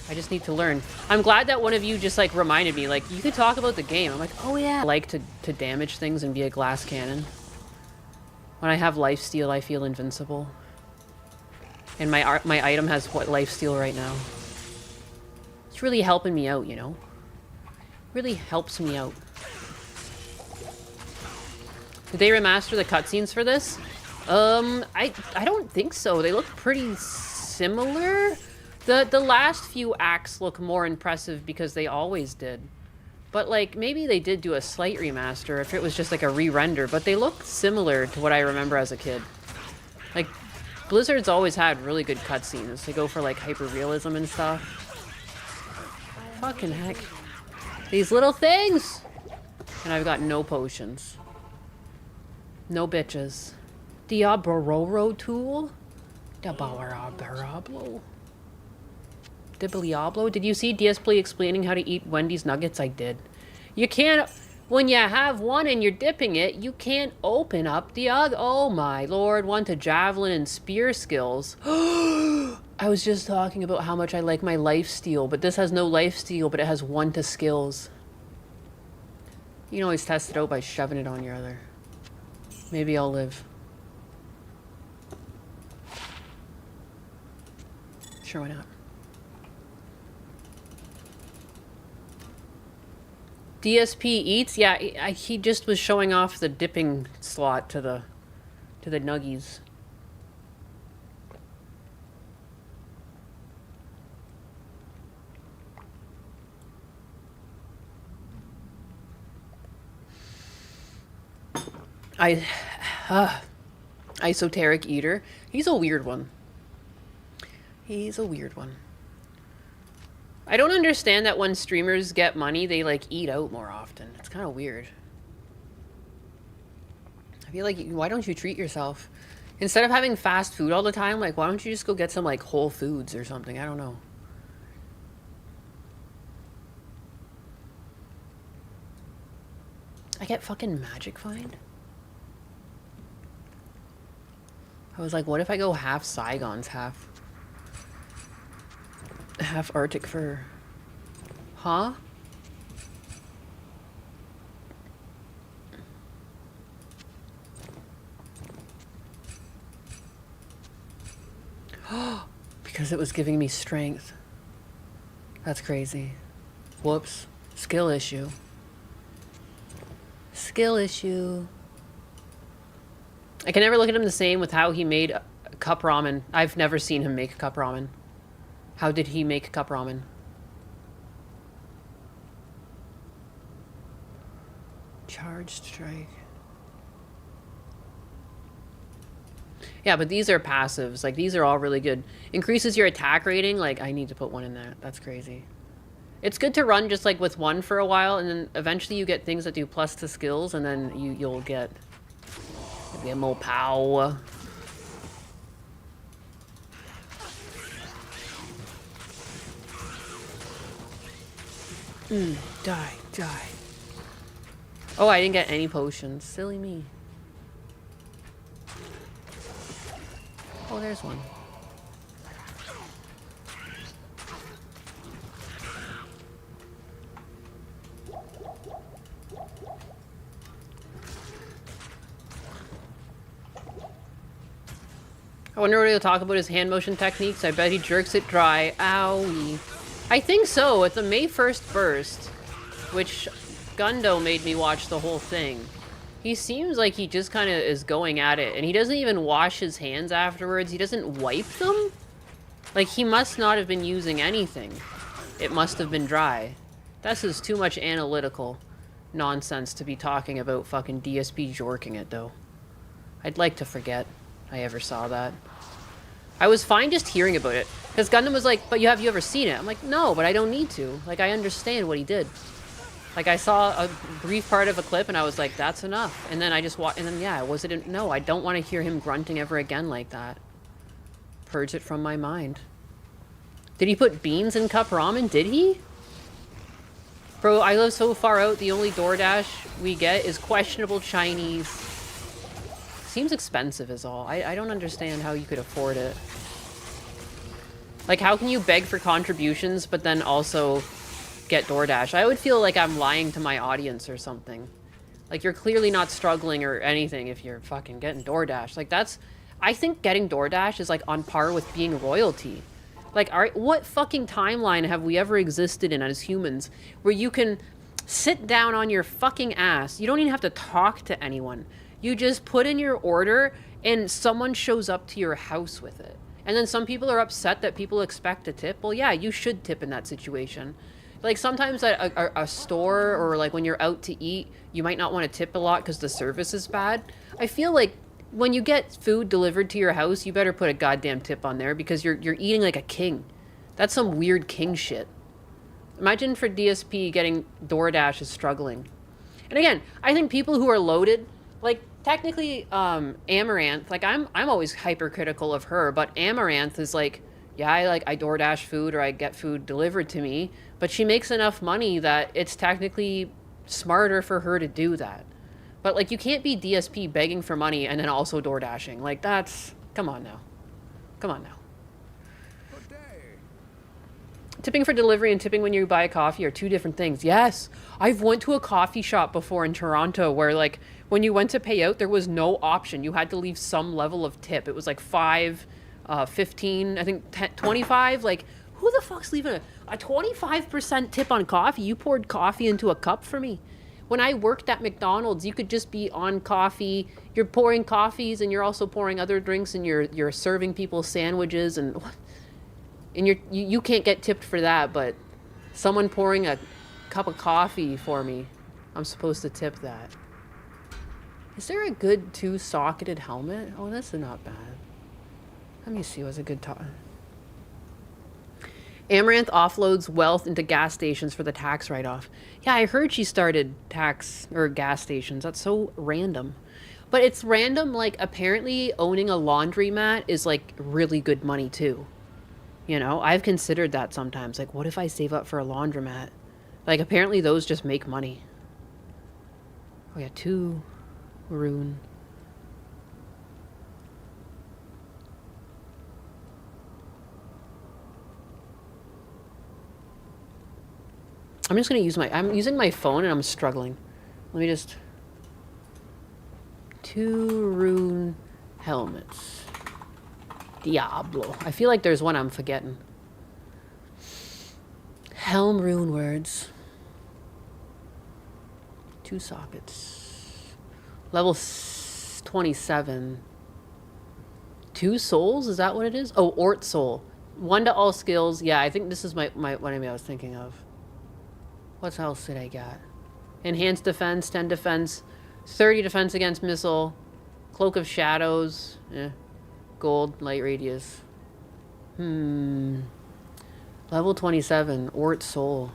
I just need to learn. I'm glad that one of you just like reminded me, like, you could talk about the game. I'm like, oh yeah. I like to damage things and be a glass cannon. When I have lifesteal, I feel invincible. And my item has what lifesteal right now. It's really helping me out, you know? Really helps me out. Did they remaster the cutscenes for this? I don't think so. They look pretty similar. The last few acts look more impressive because they always did. But like maybe they did do a slight remaster if it was just like a re-render, but they look similar to what I remember as a kid. Like Blizzard's always had really good cutscenes. They go for like hyper-realism and stuff. Fucking heck. These little things! And I've got no potions. No bitches. Diabororo tool? Diabororo. Diablo? Did you see DSplay explaining how to eat Wendy's nuggets? I did. You can't... When you have one and you're dipping it, you can't open up the other. Oh my lord. 1 to javelin and spear skills. I was just talking about how much I like my lifesteal, but this has no lifesteal, but it has 1 to skills. You can always test it out by shoving it on your other. Maybe I'll live. Sure, why not? DSP eats? Yeah, he just was showing off the dipping slot to the nuggies. Esoteric eater. He's a weird one. He's a weird one. I don't understand that when streamers get money, they like eat out more often. It's kind of weird. I feel like, why don't you treat yourself? Instead of having fast food all the time, like, why don't you just go get some like Whole Foods or something? I don't know. I get fucking Magic Find? I was like, what if I go half Saigons, half Arctic fur? Huh? Because it was giving me strength. That's crazy. Whoops. Skill issue. Skill issue. I can never look at him the same with how he made cup ramen. I've never seen him make cup ramen. How did he make cup ramen? Charge strike. Yeah, but these are passives. Like, these are all really good. Increases your attack rating. Like, I need to put one in that. That's crazy. It's good to run just, like, with one for a while, and then eventually you get things that do plus to skills, and then you'll get more power. Die. Oh, I didn't get any potions. Silly me. Oh, there's one. I wonder what he'll talk about his hand motion techniques. I bet he jerks it dry. Owie. I think so. At the May 1st burst, which Gundo made me watch the whole thing, he seems like he just kind of is going at it, and he doesn't even wash his hands afterwards. He doesn't wipe them. Like, he must not have been using anything. It must have been dry. This is too much analytical nonsense to be talking about fucking DSP jorking it, though. I'd like to forget I ever saw that. I was fine just hearing about it, because Gundam was like, but have you ever seen it? I'm like, no, but I don't need to. Like, I understand what he did. Like, I saw a brief part of a clip, and I was like, that's enough. And then I just watched, and then, yeah, no, I don't want to hear him grunting ever again like that. Purge it from my mind. Did he put beans in cup ramen? Did he? Bro, I live so far out, the only DoorDash we get is questionable Chinese. Seems expensive is all. I don't understand how you could afford it. Like, how can you beg for contributions, but then also get DoorDash? I would feel like I'm lying to my audience or something. Like, you're clearly not struggling or anything if you're fucking getting DoorDash. Like, that's... I think getting DoorDash is, like, on par with being royalty. Like, what fucking timeline have we ever existed in as humans where you can sit down on your fucking ass, you don't even have to talk to anyone, you just put in your order and someone shows up to your house with it? And then some people are upset that people expect a tip. Well, yeah, you should tip in that situation. Like, sometimes at a store, or like when you're out to eat, you might not want to tip a lot because the service is bad. I feel like when you get food delivered to your house, you better put a goddamn tip on there, because you're eating like a king. That's some weird king shit. Imagine for DSP getting DoorDash is struggling. And again, I think people who are loaded, like, technically, Amaranth, like, I'm always hypercritical of her, but Amaranth is like, yeah, I DoorDash food, or I get food delivered to me, but she makes enough money that it's technically smarter for her to do that. But, like, you can't be DSP begging for money and then also DoorDashing. Like, that's... Come on now. Come on now. Good day. Tipping for delivery and tipping when you buy a coffee are two different things. Yes! I've went to a coffee shop before in Toronto where, like, when you went to pay out, there was no option. You had to leave some level of tip. It was, like, 5, 15, I think 10, 25. Like, who the fuck's leaving a 25% tip on coffee? You poured coffee into a cup for me. When I worked at McDonald's, you could just be on coffee. You're pouring coffees, and you're also pouring other drinks, and you're serving people sandwiches, and you can't get tipped for that. But someone pouring a cup of coffee for me, I'm supposed to tip that. Is there a good 2-socketed helmet? Oh, this is not bad. Let me see what's a good top. Amaranth offloads wealth into gas stations for the tax write-off. Yeah, I heard she started tax or gas stations. That's so random. But it's random, like, apparently owning a laundromat is, like, really good money, too. You know, I've considered that sometimes. Like, what if I save up for a laundromat? Like, apparently those just make money. Oh, yeah, 2 rune. I'm just going to use I'm using my phone and I'm struggling. Let me just... 2 rune helmets. Diablo. I feel like there's one I'm forgetting. Helm rune words. 2 sockets. Level 27. 2 souls? Is that what it is? Oh, Ort soul. 1 to all skills. Yeah, I think this is my what I was thinking of. What else did I got? Enhanced defense, 10 defense, 30 defense against missile, cloak of shadows, gold, light radius. Level 27, Ort soul.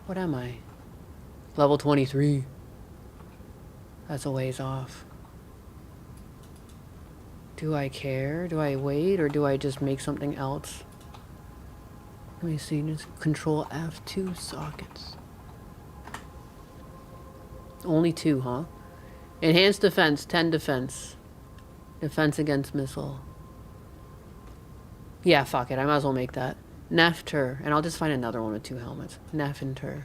What am I? Level 23. That's a ways off. Do I care? Do I wait, or do I just make something else? Let me see, just control F2 sockets. Only 2, huh? Enhanced defense, 10 defense. Defense against missile. Yeah, fuck it, I might as well make that. Nefter, and I'll just find another one with 2 helmets. Nefter.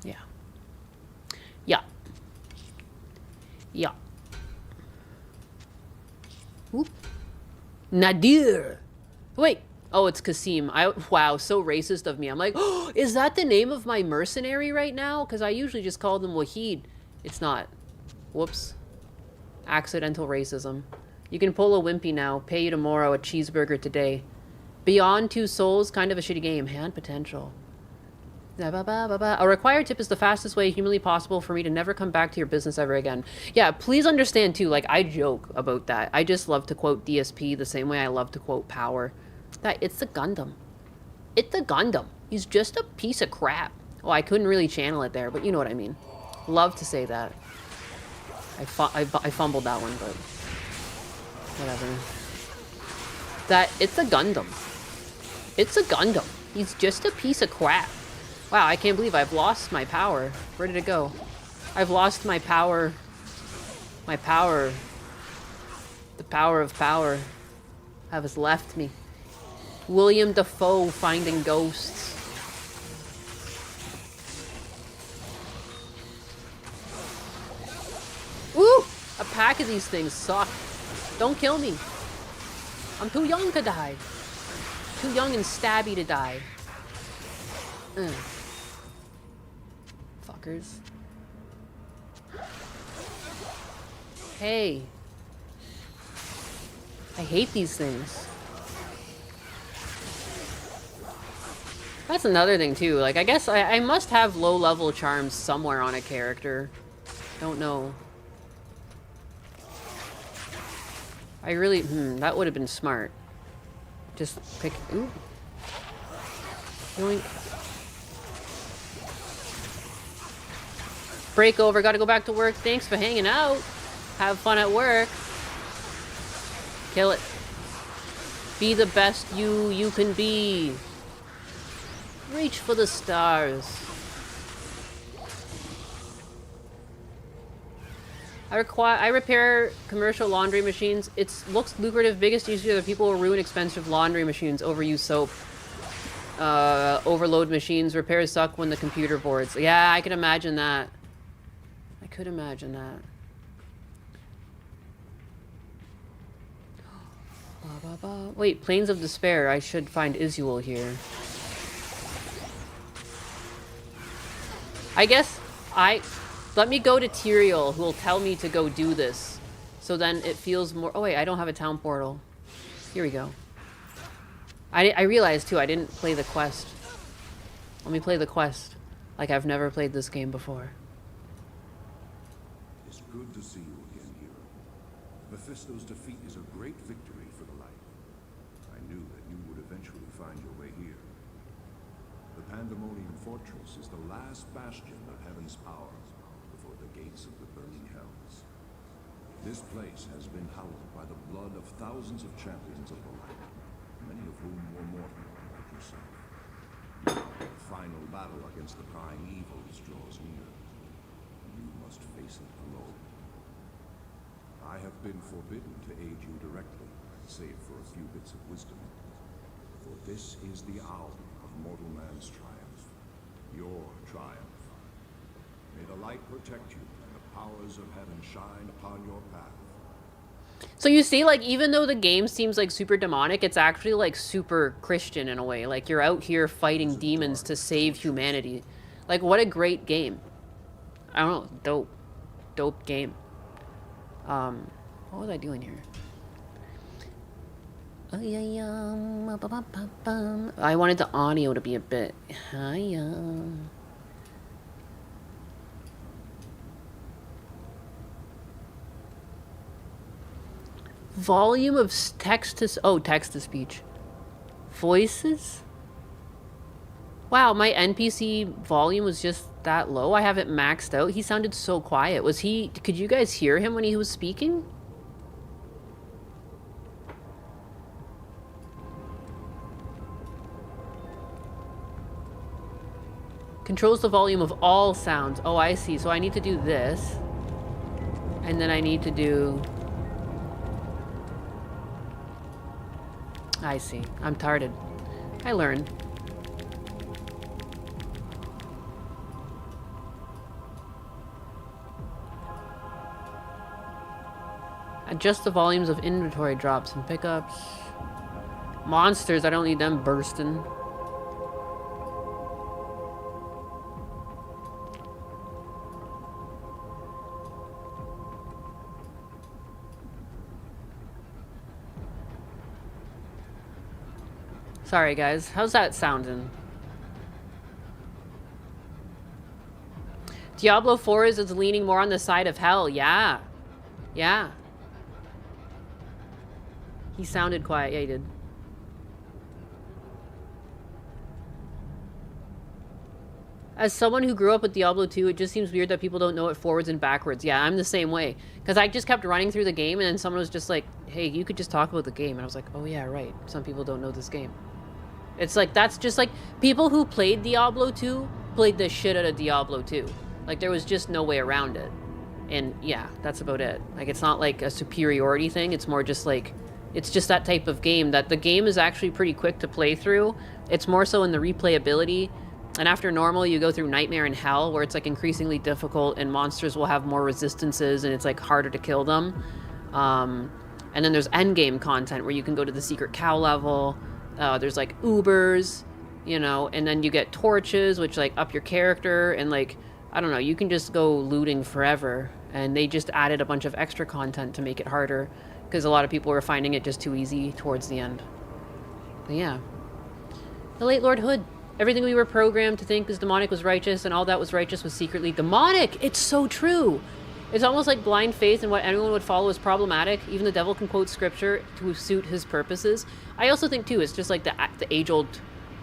Yeah. Yeah. Yeah. Oop. Nadir. Wait. Oh, it's Kasim. Wow, so racist of me. I'm like, oh, is that the name of my mercenary right now? Because I usually just call them Wahid. It's not. Whoops. Accidental racism. You can pull a wimpy now. Pay you tomorrow. A cheeseburger today. Beyond 2 souls. Kind of a shitty game. Hand potential. A required tip is the fastest way humanly possible for me to never come back to your business ever again. Yeah, please understand too, like, I joke about that. I just love to quote DSP the same way I love to quote Power. That it's a Gundam. It's a Gundam. He's just a piece of crap. Oh, I couldn't really channel it there, but you know what I mean. Love to say that. I fumbled that one, but whatever. That it's a Gundam. It's a Gundam. He's just a piece of crap. Wow, I can't believe I've lost my power. Where did it go? I've lost my power. My power. The power of power has left me. William Dafoe finding ghosts. Woo! A pack of these things suck. Don't kill me. I'm too young to die. Too young and stabby to die. Fuckers. Hey. I hate these things. That's another thing too. Like, I guess I must have low-level charms somewhere on a character. Don't know. I really... that would have been smart. Just pick... Ooh. Yoink. Break over, gotta go back to work. Thanks for hanging out. Have fun at work. Kill it. Be the best you can be. Reach for the stars. I repair commercial laundry machines. It looks lucrative. Biggest issue that people will ruin expensive laundry machines. Overuse soap. Overload machines. Repairs suck when the computer boards. Yeah, I can imagine that. I could imagine that. Wait, Plains of Despair. I should find Isuel here. I guess let me go to Tyrael, who will tell me to go do this. So then it feels more... Oh wait, I don't have a town portal. Here we go. I realized too, I didn't play the quest. Let me play the quest. Like I've never played this game before. It's good to see you again, hero. Mephisto's defeat is a great victory for the light. I knew that you would eventually find your way here. The Pandemonium Fortress is the last bastion of heaven's power before the gates of the burning hells. This place has been hallowed by the blood of thousands of champions of the light, many of whom were mortal like yourself. The final battle against the prying evils draws near. You must face it alone. I have been forbidden to aid you directly, save for a few bits of wisdom. For this is the hour of mortal man's triumph. Your triumph. May the light protect you and the powers of heaven shine upon your path. So you see, like, even though the game seems like super demonic, it's actually like super Christian in a way. Like, you're out here fighting demons to save humanity. Like, what a great game. I don't know, dope. dope game. What was I doing here? I wanted the audio to be a bit higher. Volume of text to... Oh, text to speech. Voices? Wow, my NPC volume was just that low. I have it maxed out. He sounded so quiet. Was he... Could you guys hear him when he was speaking? Controls the volume of all sounds. Oh, I see. So I need to do this. And then I need to do... I see. I'm tarded. I learned. Adjust the volumes of inventory drops and pickups. Monsters, I don't need them bursting. Sorry, guys. How's that sounding? Diablo 4 is leaning more on the side of hell. Yeah. Yeah. He sounded quiet. Yeah, he did. As someone who grew up with Diablo 2, it just seems weird that people don't know it forwards and backwards. Yeah, I'm the same way. Because I just kept running through the game, and then someone was just like, hey, you could just talk about the game. And I was like, oh yeah, right. Some people don't know this game. It's like, that's just like, people who played Diablo 2 played the shit out of Diablo 2. Like, there was just no way around it. And yeah, that's about it. Like, it's not like a superiority thing. It's more just like, it's just that type of game that the game is actually pretty quick to play through. It's more so in the replayability. And after normal, you go through Nightmare and Hell, where it's like increasingly difficult and monsters will have more resistances and it's like harder to kill them. And then there's endgame content where you can go to the secret cow level. There's like Ubers, you know, and then you get torches, which like up your character, and like, I don't know, you can just go looting forever. And they just added a bunch of extra content to make it harder, because a lot of people were finding it just too easy towards the end. But yeah. The late Lord Hood. Everything we were programmed to think is demonic was righteous, and all that was righteous was secretly demonic. It's so true. It's almost like blind faith, and what anyone would follow is problematic. Even the devil can quote scripture to suit his purposes. I also think, too, it's just like the age-old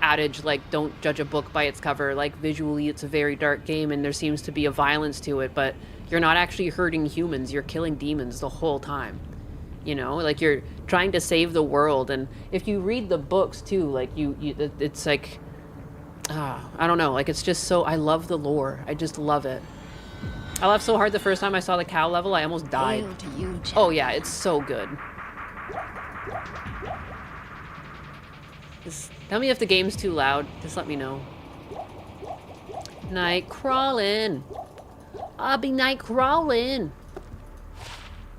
adage, like, don't judge a book by its cover. Like, visually, it's a very dark game, and there seems to be a violence to it, but you're not actually hurting humans. You're killing demons the whole time. You know? Like, you're trying to save the world, and if you read the books, too, like, it's like... I don't know, like, it's just so... I love the lore. I just love it. I laughed so hard the first time I saw the cow level, I almost died. Oh yeah, it's so good. Just tell me if the game's too loud. Just let me know. Night crawling. I'll be night crawling.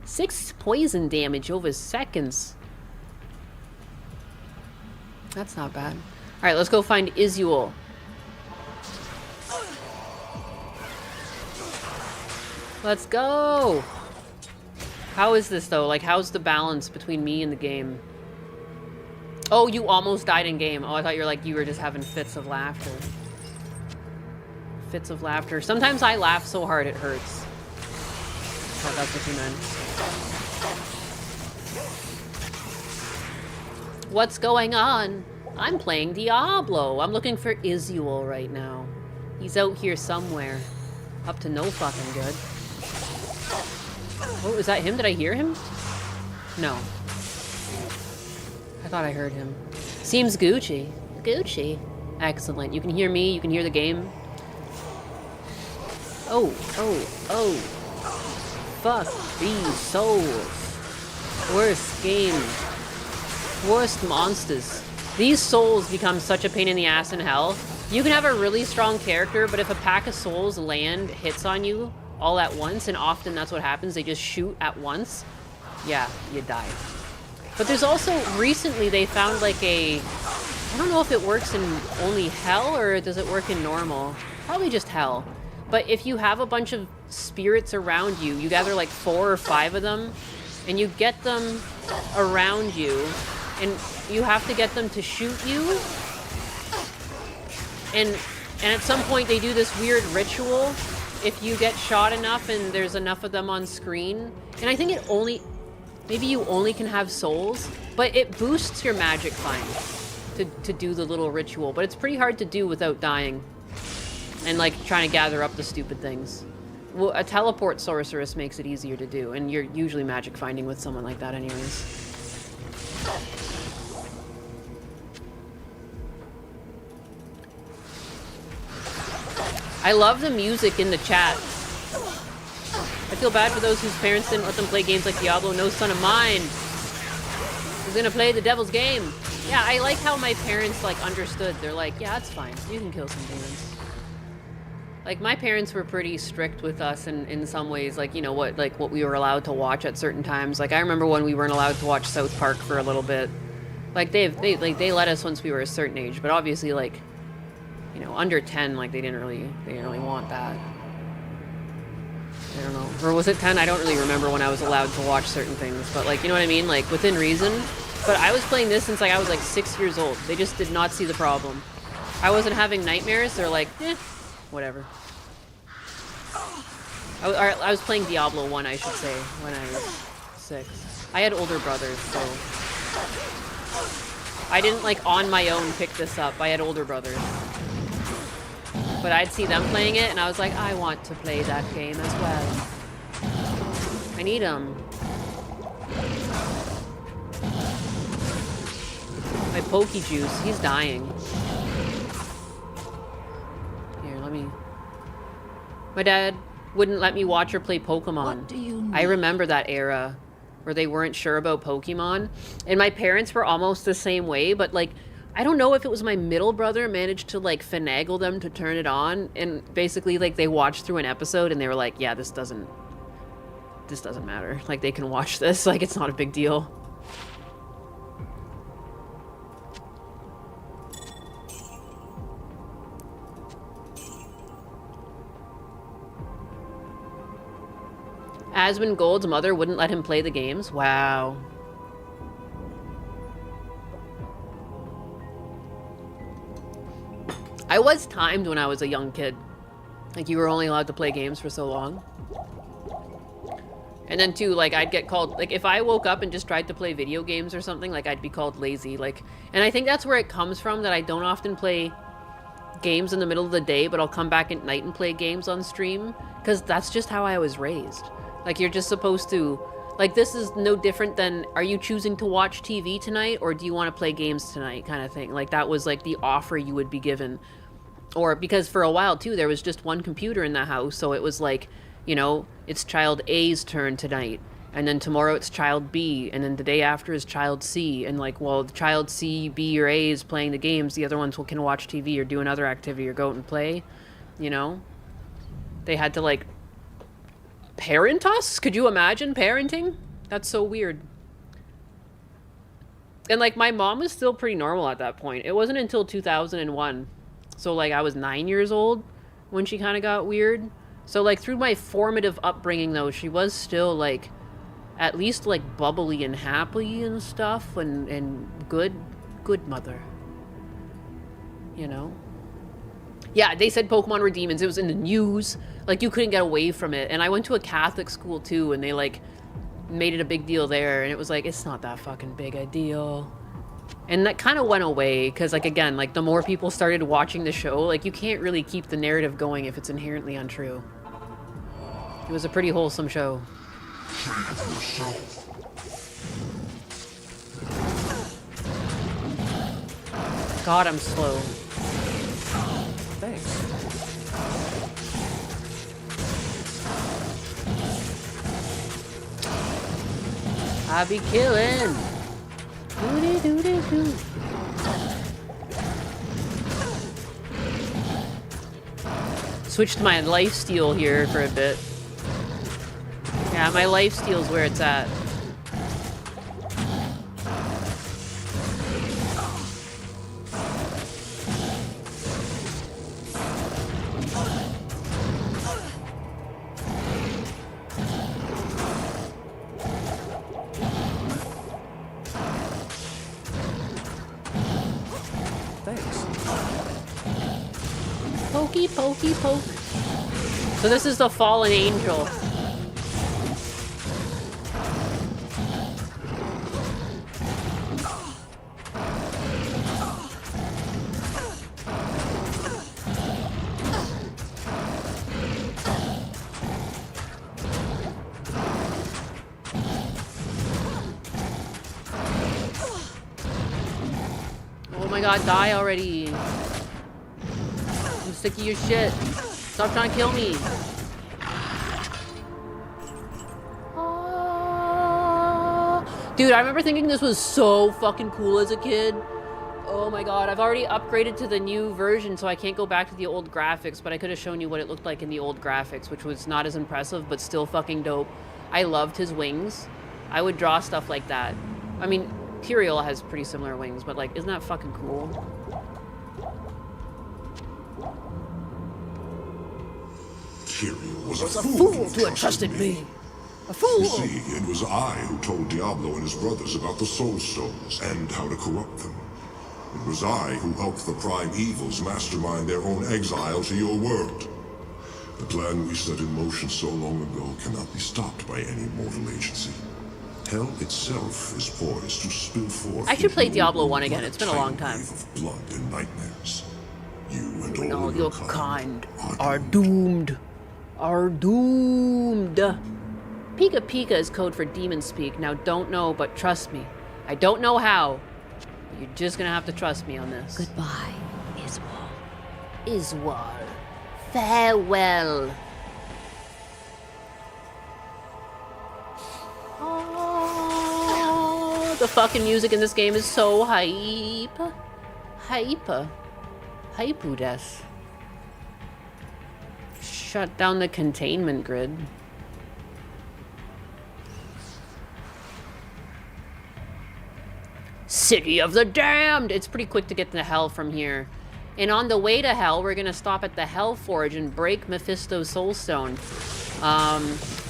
6 poison damage over seconds. That's not bad. Alright, let's go find Isuel. Let's go! How is this, though? Like, how's the balance between me and the game? Oh, you almost died in game. Oh, I thought you were just having fits of laughter. Fits of laughter. Sometimes I laugh so hard it hurts. I thought that's what you meant. What's going on? I'm playing Diablo. I'm looking for Isuel right now. He's out here somewhere. Up to no fucking good. Oh, is that him? Did I hear him? No. I thought I heard him. Seems Gucci. Gucci. Excellent. You can hear me. You can hear the game. Oh. Fuck these souls. Worst game. Worst monsters. These souls become such a pain in the ass in hell. You can have a really strong character, but if a pack of souls land hits on you all at once, and often that's what happens, they just shoot at once, yeah, you die. But there's also, recently they found like I don't know if it works in only hell or does it work in normal? Probably just hell. But if you have a bunch of spirits around you, you gather like 4 or 5 of them, and you get them around you, and you have to get them to shoot you. And at some point they do this weird ritual if you get shot enough and there's enough of them on screen. And I think it only, maybe you only can have souls, but it boosts your magic find to do the little ritual. But it's pretty hard to do without dying and like trying to gather up the stupid things. Well, a teleport sorceress makes it easier to do, and you're usually magic finding with someone like that anyways. I love the music in the chat. I feel bad for those whose parents didn't let them play games like Diablo. No son of mine is gonna play the devil's game. Yeah, I like how my parents like understood. They're like, yeah, that's fine. You can kill some demons. Like, my parents were pretty strict with us in some ways, like, you know, what we were allowed to watch at certain times. Like, I remember when we weren't allowed to watch South Park for a little bit. Like, they let us once we were a certain age, but obviously, like, you know, under 10, like, they didn't really want that. I don't know. Or was it 10? I don't really remember when I was allowed to watch certain things, but, like, you know what I mean? Like, within reason. But I was playing this since, like, I was, like, 6 years old. They just did not see the problem. I wasn't having nightmares. They're like, whatever. I was playing Diablo 1, I should say, when I was 6. I had older brothers, so I didn't, like, on my own pick this up. I had older brothers. But I'd see them playing it, and I was like, I want to play that game as well. I need them. My Pokey Juice, he's dying. Here, let me... My dad wouldn't let me watch or play Pokemon. What do you need? I remember that era where they weren't sure about Pokemon. And my parents were almost the same way, but, like, I don't know if it was my middle brother managed to, like, finagle them to turn it on. And basically, like, they watched through an episode and they were like, yeah, this doesn't matter. Like, they can watch this. Like, it's not a big deal. Asmongold's mother wouldn't let him play the games? Wow. I was timed when I was a young kid. Like, you were only allowed to play games for so long. And then, too, like, I'd get called... Like, if I woke up and just tried to play video games or something, like, I'd be called lazy. Like, and I think that's where it comes from, that I don't often play games in the middle of the day, but I'll come back at night and play games on stream. Because that's just how I was raised. Like, you're just supposed to... Like, this is no different than, are you choosing to watch TV tonight, or do you want to play games tonight, kind of thing. Like, that was, like, the offer you would be given. Or, because for a while, too, there was just one computer in the house, so it was like, you know, it's child A's turn tonight, and then tomorrow it's child B, and then the day after is child C, and, like, well, child C, B, or A is playing the games, the other ones can watch TV or do another activity or go out and play, you know? They had to, like... parent us? Could you imagine parenting? That's so weird. And, like, my mom was still pretty normal at that point. It wasn't until 2001. So, like, I was 9 years old when she kind of got weird. So, like, through my formative upbringing, though, she was still, like, at least, like, bubbly and happy and stuff. And good mother. You know? Yeah, they said Pokemon were demons. It was in the news. Like, you couldn't get away from it. And I went to a Catholic school, too, and they, like, made it a big deal there. And it was like, it's not that fucking big a deal. And that kind of went away, because, like, again, like, the more people started watching the show, like, you can't really keep the narrative going if it's inherently untrue. It was a pretty wholesome show. God, I'm slow. Thanks. I be killing. Doo-dee-doo-dee-doo. Switched my lifesteal here for a bit. Yeah, my lifesteal's where it's at. Pokey, pokey, poke. So this is the fallen angel. Oh my god, die already. I'm sick of your shit. Stop trying to kill me. Dude, I remember thinking this was so fucking cool as a kid. Oh my god, I've already upgraded to the new version, so I can't go back to the old graphics, but I could have shown you what it looked like in the old graphics, which was not as impressive, but still fucking dope. I loved his wings. I would draw stuff like that. I mean, Tyrael has pretty similar wings, but like, isn't that fucking cool? Tyrael was a fool to have trusted me. A fool! You see, it was I who told Diablo and his brothers about the Soul Stones and how to corrupt them. It was I who helped the Prime Evils mastermind their own exile to your world. The plan we set in motion so long ago cannot be stopped by any mortal agency. Hell itself is poised to spill forth. I should play Diablo 1 again. It's been a long time. Of blood and nightmares. You and All all your kind are doomed. Are doomed. Pika Pika is code for demon speak. Now, don't know, but trust me. I don't know how. But you're just gonna have to trust me on this. Goodbye, Iswal. Iswal. Farewell. Oh, the fucking music in this game is so hype. Hype. Hype des. Shut down the containment grid. City of the Damned! It's pretty quick to get to hell from here. And on the way to hell, we're gonna stop at the Hell Forge and break Mephisto's Soulstone.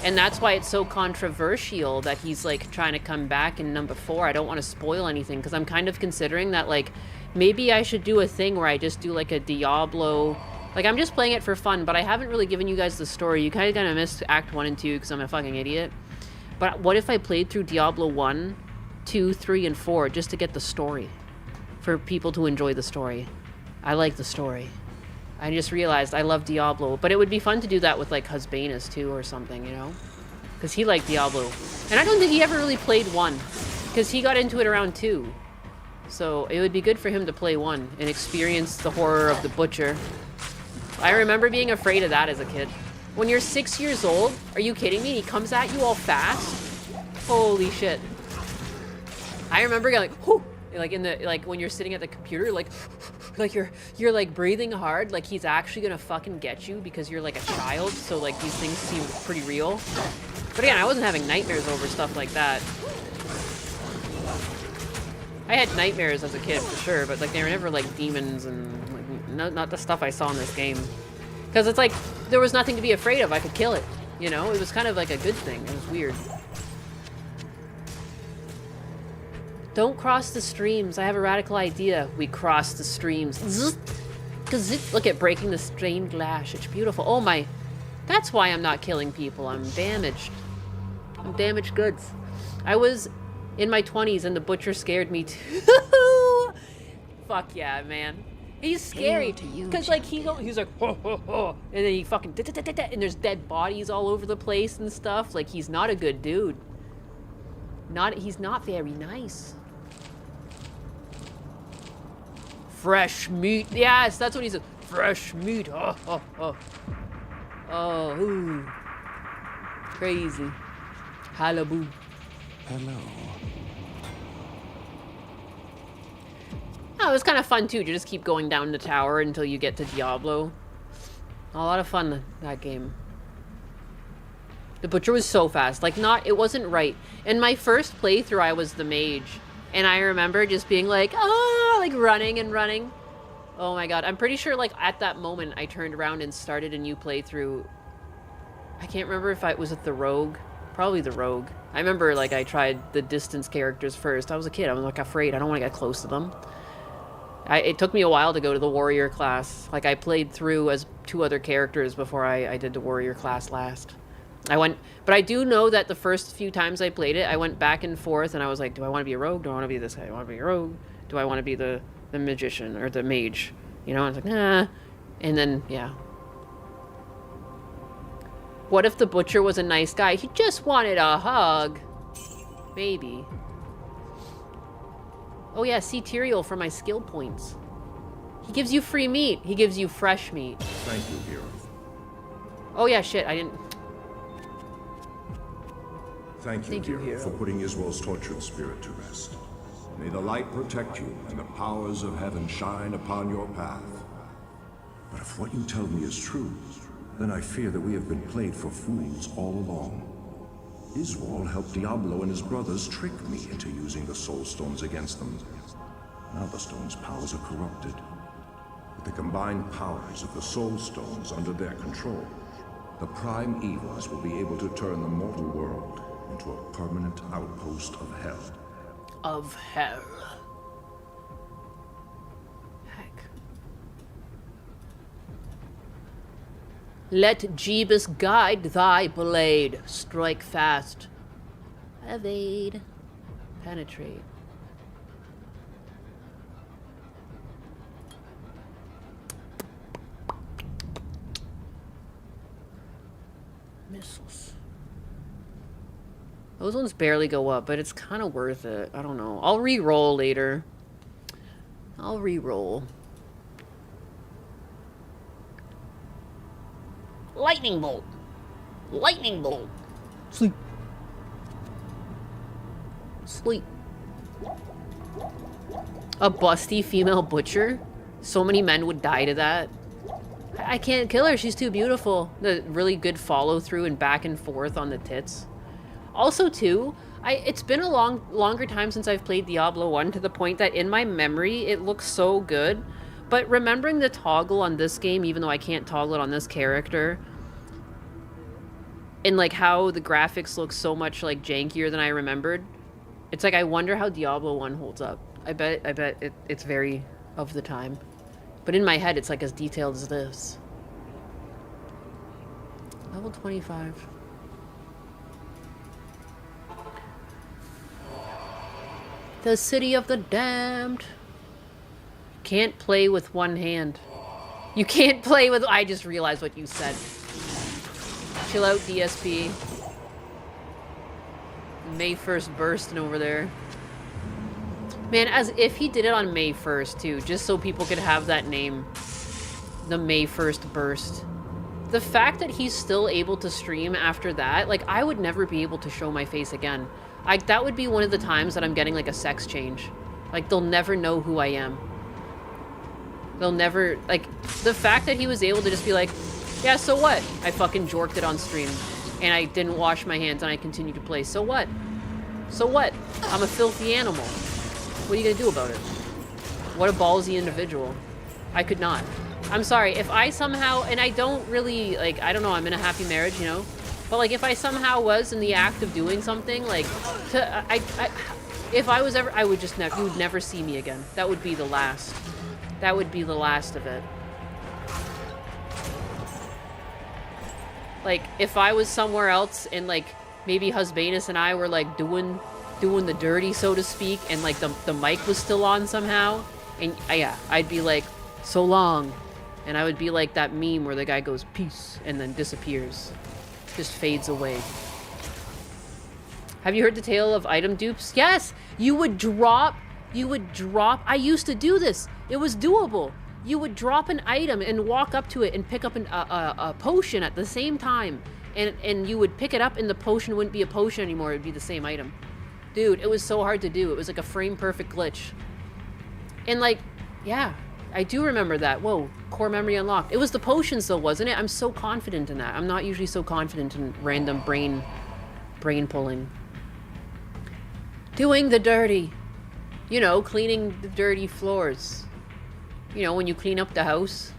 And that's why it's so controversial that he's like trying to come back in number 4. I don't want to spoil anything because I'm kind of considering that like maybe I should do a thing where I just do like a Diablo. Like I'm just playing it for fun, but I haven't really given you guys the story. You kind of gonna miss Act 1 and 2 because I'm a fucking idiot. But what if I played through Diablo 1, 2, 3, and 4 just to get the story? For people to enjoy the story. I like the story. I just realized I love Diablo, but it would be fun to do that with like Husbanus too or something, you know? Because he liked Diablo. And I don't think he ever really played 1, because he got into it around 2. So it would be good for him to play 1 and experience the horror of the Butcher. I remember being afraid of that as a kid. When you're 6 years old, are you kidding me? He comes at you all fast? Holy shit. I remember going like, whoo! Like in the, like when you're sitting at the computer, like you're like breathing hard, like he's actually gonna fucking get you because you're like a child, so like these things seem pretty real. But again, I wasn't having nightmares over stuff like that. I had nightmares as a kid for sure, but like they were never like demons and like, not the stuff I saw in this game. Because it's like there was nothing to be afraid of. I could kill it, you know. It was kind of like a good thing. It was weird. Don't cross the streams. I have a radical idea. We cross the streams. Look at breaking the stained glass. It's beautiful. Oh my. That's why I'm not killing people. I'm damaged. I'm damaged goods. I was in my 20s and the Butcher scared me too. Fuck yeah, man. He's scary. Because like he's like, ho, ho, ho. And then he fucking, and there's dead bodies all over the place and stuff. Like he's not a good dude. He's not very nice. Fresh meat. Yes, that's what he said. Fresh meat. Oh, oh, oh. Oh, ooh. Crazy. Halaboo. Hello. Oh, it was kind of fun too to just keep going down the tower until you get to Diablo. A lot of fun, that game. The Butcher was so fast. Like, it wasn't right. In my first playthrough, I was the mage. And I remember just being like, oh, like running and running. Oh my god. I'm pretty sure, like, at that moment, I turned around and started a new playthrough. I can't remember if it was with the Rogue. Probably the Rogue. I remember, like, I tried the distance characters first. I was a kid. I was, like, afraid. I don't want to get close to them. It took me a while to go to the warrior class. Like, I played through as 2 other characters before I did the warrior class last. But I do know that the first few times I played it, I went back and forth, and I was like, do I want to be a rogue? Do I want to be this guy? Do I want to be a rogue? Do I want to be the magician or the mage? You know, I was like, nah. And then, yeah. What if the butcher was a nice guy? He just wanted a hug. Maybe. Oh yeah, see Tyrael for my skill points. He gives you free meat. He gives you fresh meat. Thank you, hero. Oh yeah, shit, I didn't... Thank you, hero, for putting Israel's tortured spirit to rest. May the light protect you and the powers of heaven shine upon your path. But if what you tell me is true, then I fear that we have been played for fools all along. Israel helped Diablo and his brothers trick me into using the soul stones against them. Now the stones' powers are corrupted. With the combined powers of the soul stones under their control, the prime evils will be able to turn the mortal world into a permanent outpost of hell. Of hell. Heck. Let Jeebus guide thy blade. Strike fast. Evade. Penetrate. Missiles. Those ones barely go up, but it's kind of worth it. I don't know. I'll re-roll later. I'll re-roll. Lightning bolt. Lightning bolt. Sleep. Sleep. A busty female butcher? So many men would die to that. I can't kill her. She's too beautiful. The really good follow through and back and forth on the tits. Also, too, it's been a longer time since I've played Diablo 1 to the point that in my memory it looks so good. But remembering the toggle on this game, even though I can't toggle it on this character, and like how the graphics look so much like jankier than I remembered, it's like I wonder how Diablo 1 holds up. I bet it's very of the time. But in my head, it's like as detailed as this. Level 25. The City of the Damned. Can't play with one hand. You can't play with... I just realized what you said. Chill out, DSP. May 1st bursting over there. Man, as if he did it on May 1st, too. Just so people could have that name. The May 1st burst. The fact that he's still able to stream after that, like, I would never be able to show my face again. That would be one of the times that I'm getting, like, a sex change. Like, they'll never know who I am. They'll never... Like, the fact that he was able to just be like, yeah, so what? I fucking jorked it on stream. And I didn't wash my hands and I continued to play. So what? So what? I'm a filthy animal. What are you gonna do about it? What a ballsy individual. I could not. I'm sorry, if I somehow... And I don't really... Like, I don't know, I'm in a happy marriage, you know? But, like, if I somehow was in the act of doing something, like, if I was ever, I would just never, you would never see me again. That would be the last. That would be the last of it. Like, if I was somewhere else and, like, maybe Husbanus and I were, like, doing the dirty, so to speak, and, like, the mic was still on somehow, and, yeah, I'd be like, so long. And I would be like that meme where the guy goes, peace, and then disappears. Just fades away. Have you heard the tale of item dupes? Yes! You would drop... I used to do this. It was doable. You would drop an item and walk up to it and pick up a potion at the same time. And you would pick it up and the potion wouldn't be a potion anymore. It would be the same item. Dude, it was so hard to do. It was like a frame-perfect glitch. And like, yeah, I do remember that. Whoa, core memory unlocked. It was the potions though, wasn't it? I'm so confident in that. I'm not usually so confident in random brain pulling. Doing the dirty. You know, cleaning the dirty floors. You know, when you clean up the house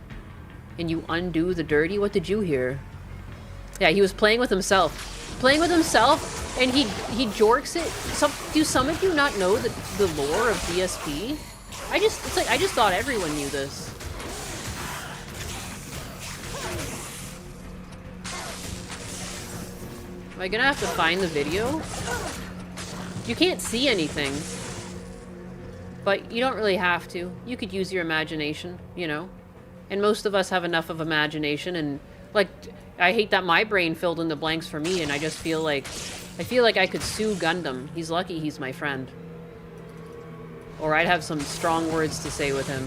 and you undo the dirty. What did you hear? Yeah, he was playing with himself. Playing with himself, and he jorks it. Do some of you not know the lore of DSP? It's like, I just thought everyone knew this. Am I gonna have to find the video? You can't see anything. But you don't really have to. You could use your imagination, you know? And most of us have enough of imagination, and, like, I hate that my brain filled in the blanks for me, and I just feel like... I feel like I could sue Gundam. He's lucky he's my friend. Or I'd have some strong words to say with him.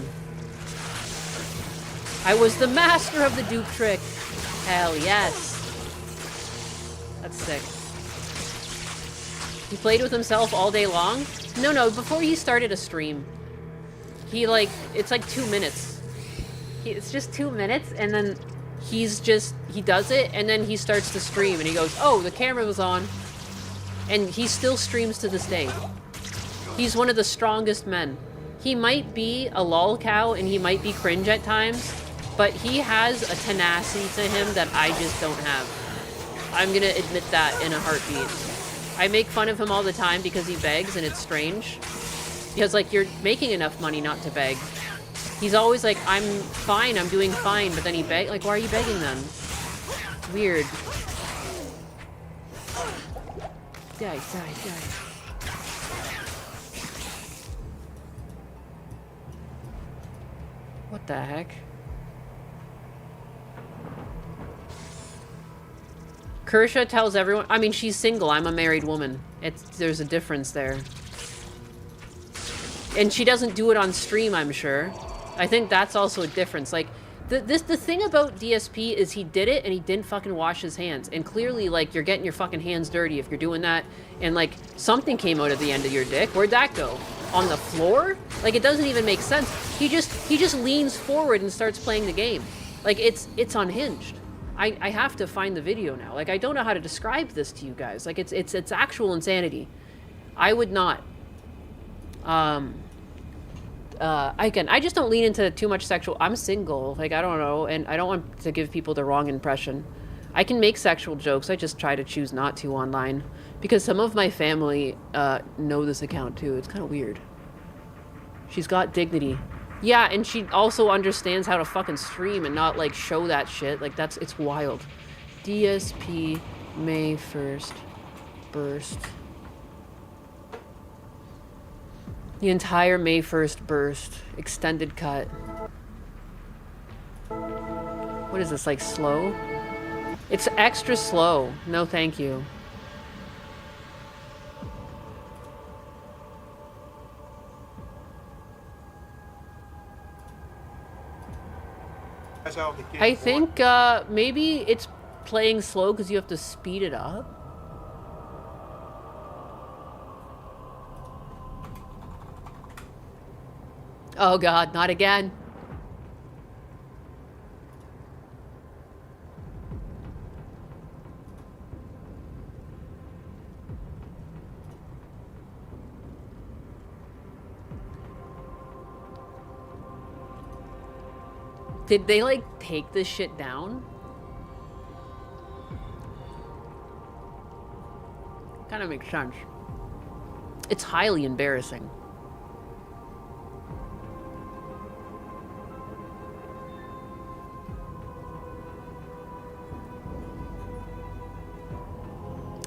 I was the master of the dupe trick! Hell yes! That's sick. He played with himself all day long? No, before he started a stream. He, like, it's like 2 minutes. It's just 2 minutes, and then he does it, and then he starts to stream, and he goes, oh, the camera was on. And he still streams to this day. He's one of the strongest men. He might be a lol cow, and he might be cringe at times, but he has a tenacity to him that I just don't have. I'm gonna admit that in a heartbeat. I make fun of him all the time because he begs, and it's strange. Because, like, you're making enough money not to beg. He's always like, I'm fine, I'm doing fine, but then he begs. Like, why are you begging then? It's weird. Die. What the heck? Kersha tells everyone... I mean, she's single. I'm a married woman. There's a difference there. And she doesn't do it on stream, I'm sure. I think that's also a difference. Like, the thing about DSP is he did it and he didn't fucking wash his hands. And clearly, like, you're getting your fucking hands dirty if you're doing that. And, like, something came out of the end of your dick. Where'd that go? On the floor? Like, it doesn't even make sense. He just leans forward and starts playing the game. Like, it's unhinged. I have to find the video now. Like, I don't know how to describe this to you guys. Like, it's actual insanity. I would not. I just don't lean into too much sexual. I'm single. Like, I don't know. And I don't want to give people the wrong impression. I can make sexual jokes. I just try to choose not to online. Because some of my family know this account, too. It's kind of weird. She's got dignity. Yeah, and she also understands how to fucking stream and not, like, show that shit. Like, it's wild. DSP May 1st burst. The entire May 1st burst. Extended cut. What is this, like, slow? It's extra slow. No, thank you. I think maybe it's playing slow because you have to speed it up. Oh god, not again. Did they, like, take this shit down? Kind of makes sense. It's highly embarrassing.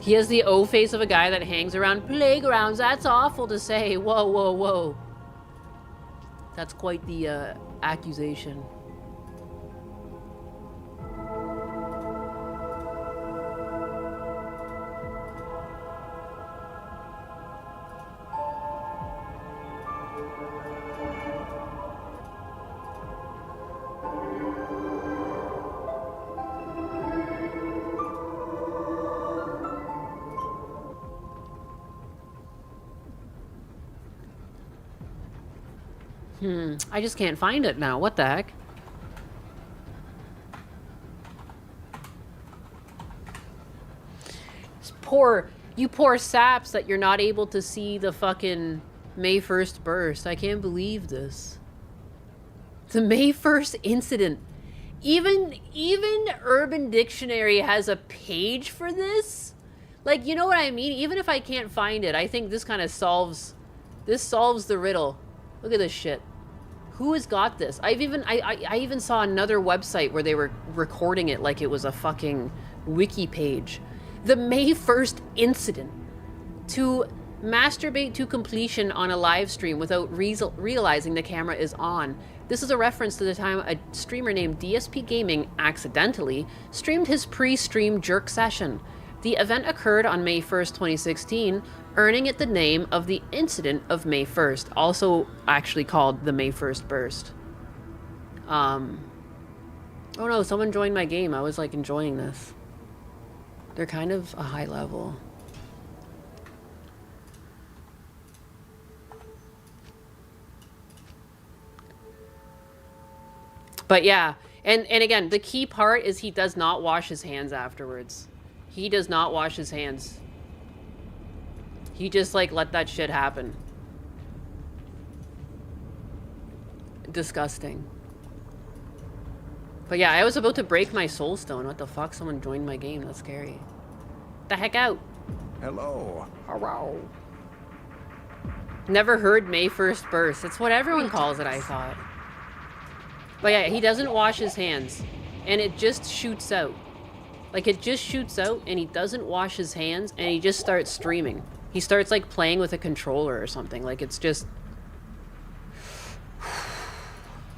He has the O face of a guy that hangs around playgrounds. That's awful to say. Whoa, whoa, whoa. That's quite the accusation. I just can't find it now. What the heck? You poor saps that you're not able to see the fucking May 1st burst. I can't believe this. The May 1st incident. Even Urban Dictionary has a page for this? Like, you know what I mean? Even if I can't find it, I think this kind of solves the riddle. Look at this shit. Who has got this? I even saw another website where they were recording it like it was a fucking wiki page. The May 1st incident. To masturbate to completion on a live stream without realizing the camera is on. This is a reference to the time a streamer named DSP Gaming accidentally streamed his pre-stream jerk session. The event occurred on May 1st, 2016, earning it the name of the incident of May 1st, also actually called the May 1st burst. Oh no, someone joined my game. I was like enjoying this. They're kind of a high level. But yeah, and again, the key part is he does not wash his hands afterwards. He does not wash his hands. He just like let that shit happen. Disgusting. But yeah, I was about to break my soul stone. What the fuck? Someone joined my game. That's scary. The heck out. Hello. Hello. Never heard May 1st burst. It's what everyone calls it, I thought. But yeah, he doesn't wash his hands. And it just shoots out. Like, it just shoots out, and he doesn't wash his hands, and he just starts streaming. He starts, like, playing with a controller or something. Like, it's just...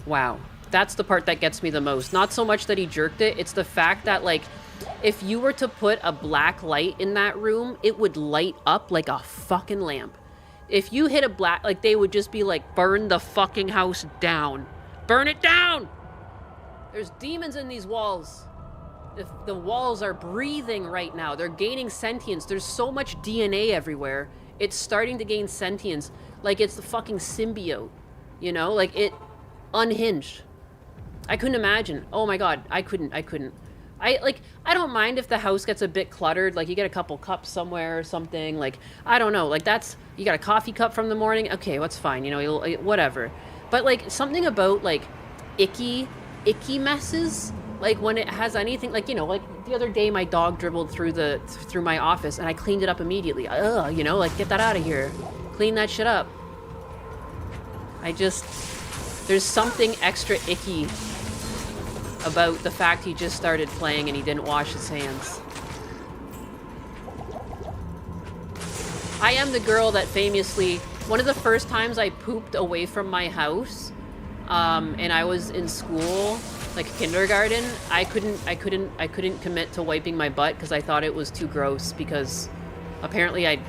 Wow. That's the part that gets me the most. Not so much that he jerked it, it's the fact that, like, if you were to put a black light in that room, it would light up like a fucking lamp. If you hit a black... Like, they would just be like, burn the fucking house down. Burn it down! There's demons in these walls. If the walls are breathing right now. They're gaining sentience. There's so much DNA everywhere. It's starting to gain sentience. Like it's the fucking symbiote. You know? Like it unhinged. I couldn't imagine. Oh my god. I couldn't. I don't mind if the house gets a bit cluttered. Like you get a couple cups somewhere or something. Like, I don't know. Like that's... You got a coffee cup from the morning? Okay, what's fine. You know, whatever. But like something about like icky messes, like when it has anything, like, you know, like the other day my dog dribbled through my office and I cleaned it up immediately. You know, like get that out of here. Clean that shit up. There's something extra icky about the fact he just started playing and he didn't wash his hands. I am the girl that famously, one of the first times I pooped away from my house, and I was in school, like kindergarten, I couldn't commit to wiping my butt because I thought it was too gross, because apparently I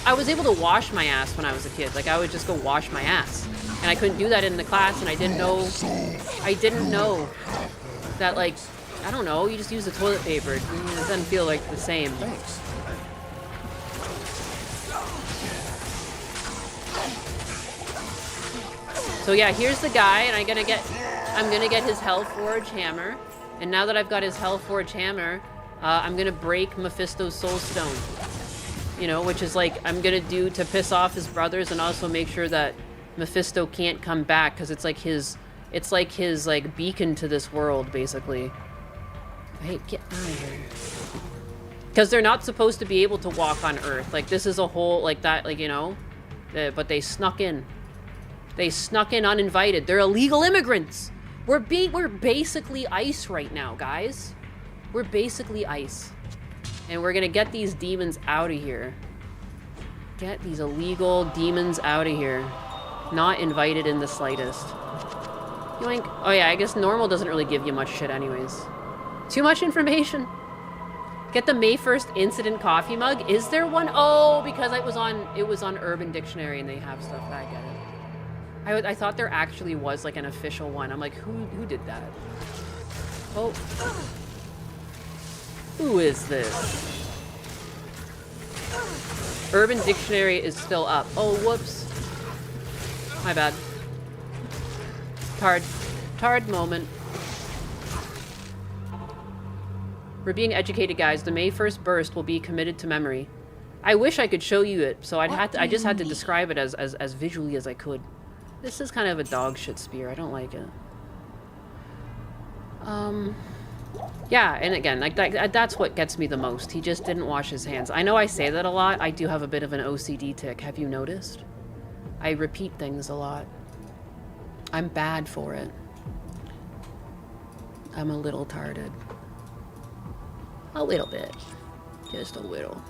was able to wash my ass when I was a kid. Like I would just go wash my ass, and I couldn't do that in the class, and I didn't know that, like, I don't know, you just use the toilet paper. It doesn't feel like the same. Thanks. So yeah, here's the guy, and I'm gonna get his Hellforge hammer. And now that I've got his Hellforge hammer, I'm gonna break Mephisto's soul stone. You know, which is like I'm gonna do to piss off his brothers and also make sure that Mephisto can't come back, because it's like his like beacon to this world, basically. Hey, get out of here. Because they're not supposed to be able to walk on Earth. Like this is a whole like that, like, you know, but they snuck in. They snuck in uninvited. They're illegal immigrants. We're basically ICE right now, guys. We're basically ICE. And we're gonna get these demons out of here. Get these illegal demons out of here. Not invited in the slightest. Yoink. Oh yeah, I guess normal doesn't really give you much shit anyways. Too much information. Get the May 1st incident coffee mug. Is there one? Oh, because it was on Urban Dictionary and they have stuff. I get it. I thought there actually was like an official one. I'm like, who did that? Oh. Who is this? Urban Dictionary is still up. Oh, whoops. My bad. Tard moment. We're being educated, guys. The May 1st burst will be committed to memory. I wish I could show you it, so I just had to describe it as visually as I could. This is kind of a dog shit spear. I don't like it. Yeah, and again, like that's what gets me the most. He just didn't wash his hands. I know I say that a lot. I do have a bit of an OCD tick. Have you noticed? I repeat things a lot. I'm bad for it. I'm a little tarded. A little bit. Just a little.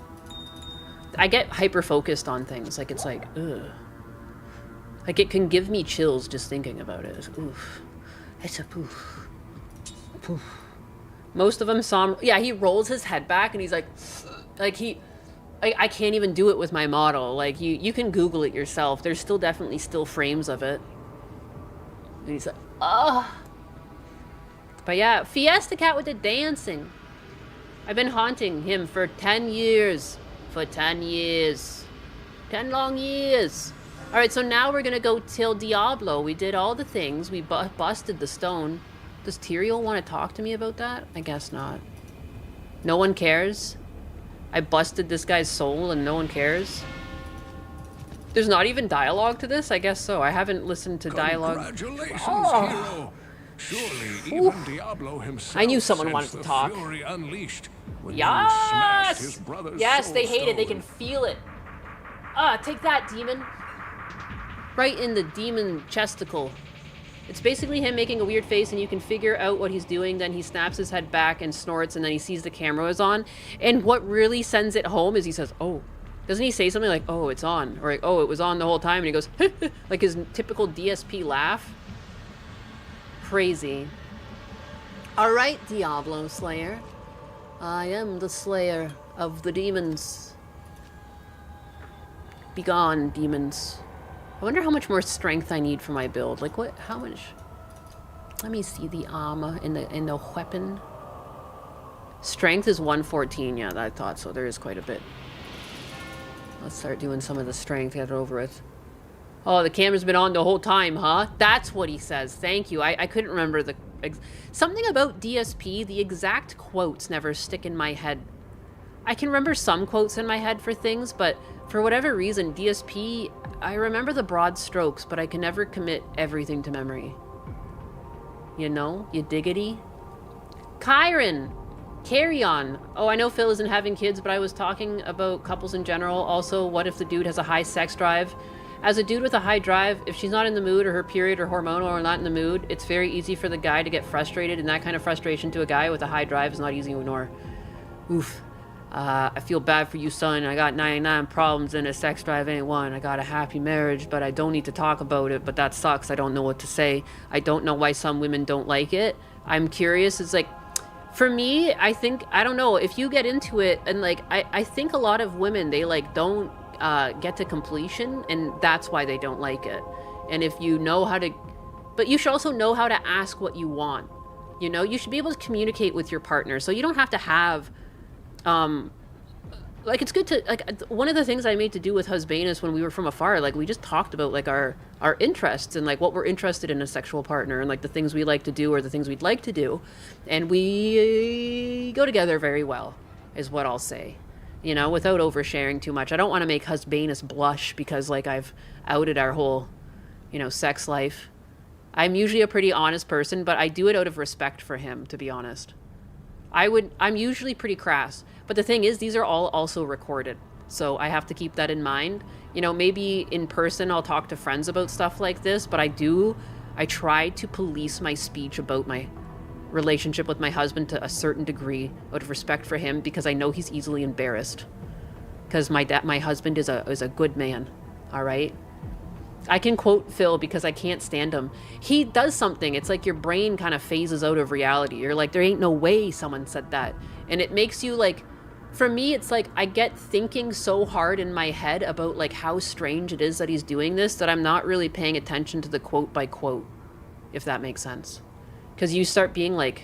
I get hyper-focused on things. Like, it's like, ugh. Like, it can give me chills just thinking about it. It's, oof. It's a poof. Poof. Most of them saw him. Yeah, he rolls his head back and he's like I can't even do it with my model. Like, you can Google it yourself. There's still definitely still frames of it. And he's like, oh. But yeah, Fiesta Cat with the dancing. I've been haunting him for 10 years. For 10 years. 10 long years. Alright, so now we're gonna go till Diablo. We did all the things. We busted the stone. Does Tyrael want to talk to me about that? I guess not. No one cares? I busted this guy's soul and no one cares? There's not even dialogue to this? I guess so. I haven't listened to dialogue. Congratulations, hero. Surely even Diablo himself I knew someone wanted sensed to the talk. fury unleashed when you smashed his Yes! brother's Yes, soul they hate it. They stone. can feel it. Take that, demon. Right in the demon chesticle. It's basically him making a weird face and you can figure out what he's doing. Then he snaps his head back and snorts and then he sees the camera is on. And what really sends it home is he says, oh. Doesn't he say something like, oh, it's on? Or like, oh, it was on the whole time. And he goes, like his typical DSP laugh. Crazy. Alright, Diablo Slayer. I am the slayer of the demons. Begone, demons. I wonder how much more strength I need for my build. Like what? How much? Let me see the armor in the weapon. Strength is 114. Yeah, I thought so. There is quite a bit. Let's start doing some of the strength. Get it over with. Oh, the camera's been on the whole time, huh? That's what he says. Thank you. I couldn't remember the something about DSP. The exact quotes never stick in my head. I can remember some quotes in my head for things, but for whatever reason, DSP, I remember the broad strokes, but I can never commit everything to memory. You know? You diggity? Kyron! Carry on. Oh, I know Phil isn't having kids, but I was talking about couples in general. Also, what if the dude has a high sex drive? As a dude with a high drive, if she's not in the mood or her period or hormonal or not in the mood, it's very easy for the guy to get frustrated, and that kind of frustration to a guy with a high drive is not easy to ignore. Oof. I feel bad for you, son. I got 99 problems and a sex drive ain't one. I got a happy marriage, but I don't need to talk about it, but that sucks. I don't know what to say. I don't know why some women don't like it. I'm curious. It's like, for me, I think, I don't know, if you get into it, and like, I think a lot of women, they like don't get to completion, and that's why they don't like it. And if you know how to, but you should also know how to ask what you want. You know, you should be able to communicate with your partner, so you don't have to have, like, it's good to, like, one of the things I made to do with Husbanus when we were from afar, like, we just talked about, like, our interests and, like, what we're interested in a sexual partner and, like, the things we like to do or the things we'd like to do. And we go together very well, is what I'll say. You know, without oversharing too much. I don't want to make Husbanus blush because, like, I've outed our whole, you know, sex life. I'm usually a pretty honest person, but I do it out of respect for him, to be honest. I'm usually pretty crass. But the thing is, these are all also recorded. So I have to keep that in mind. You know, maybe in person I'll talk to friends about stuff like this, but I try to police my speech about my relationship with my husband to a certain degree out of respect for him, because I know he's easily embarrassed. Because my husband is a good man, all right? I can quote Phil because I can't stand him. He does something. It's like your brain kind of phases out of reality. You're like, there ain't no way someone said that. And it makes you like, for me, it's like I get thinking so hard in my head about like how strange it is that he's doing this that I'm not really paying attention to the quote by quote, if that makes sense. Because you start being like,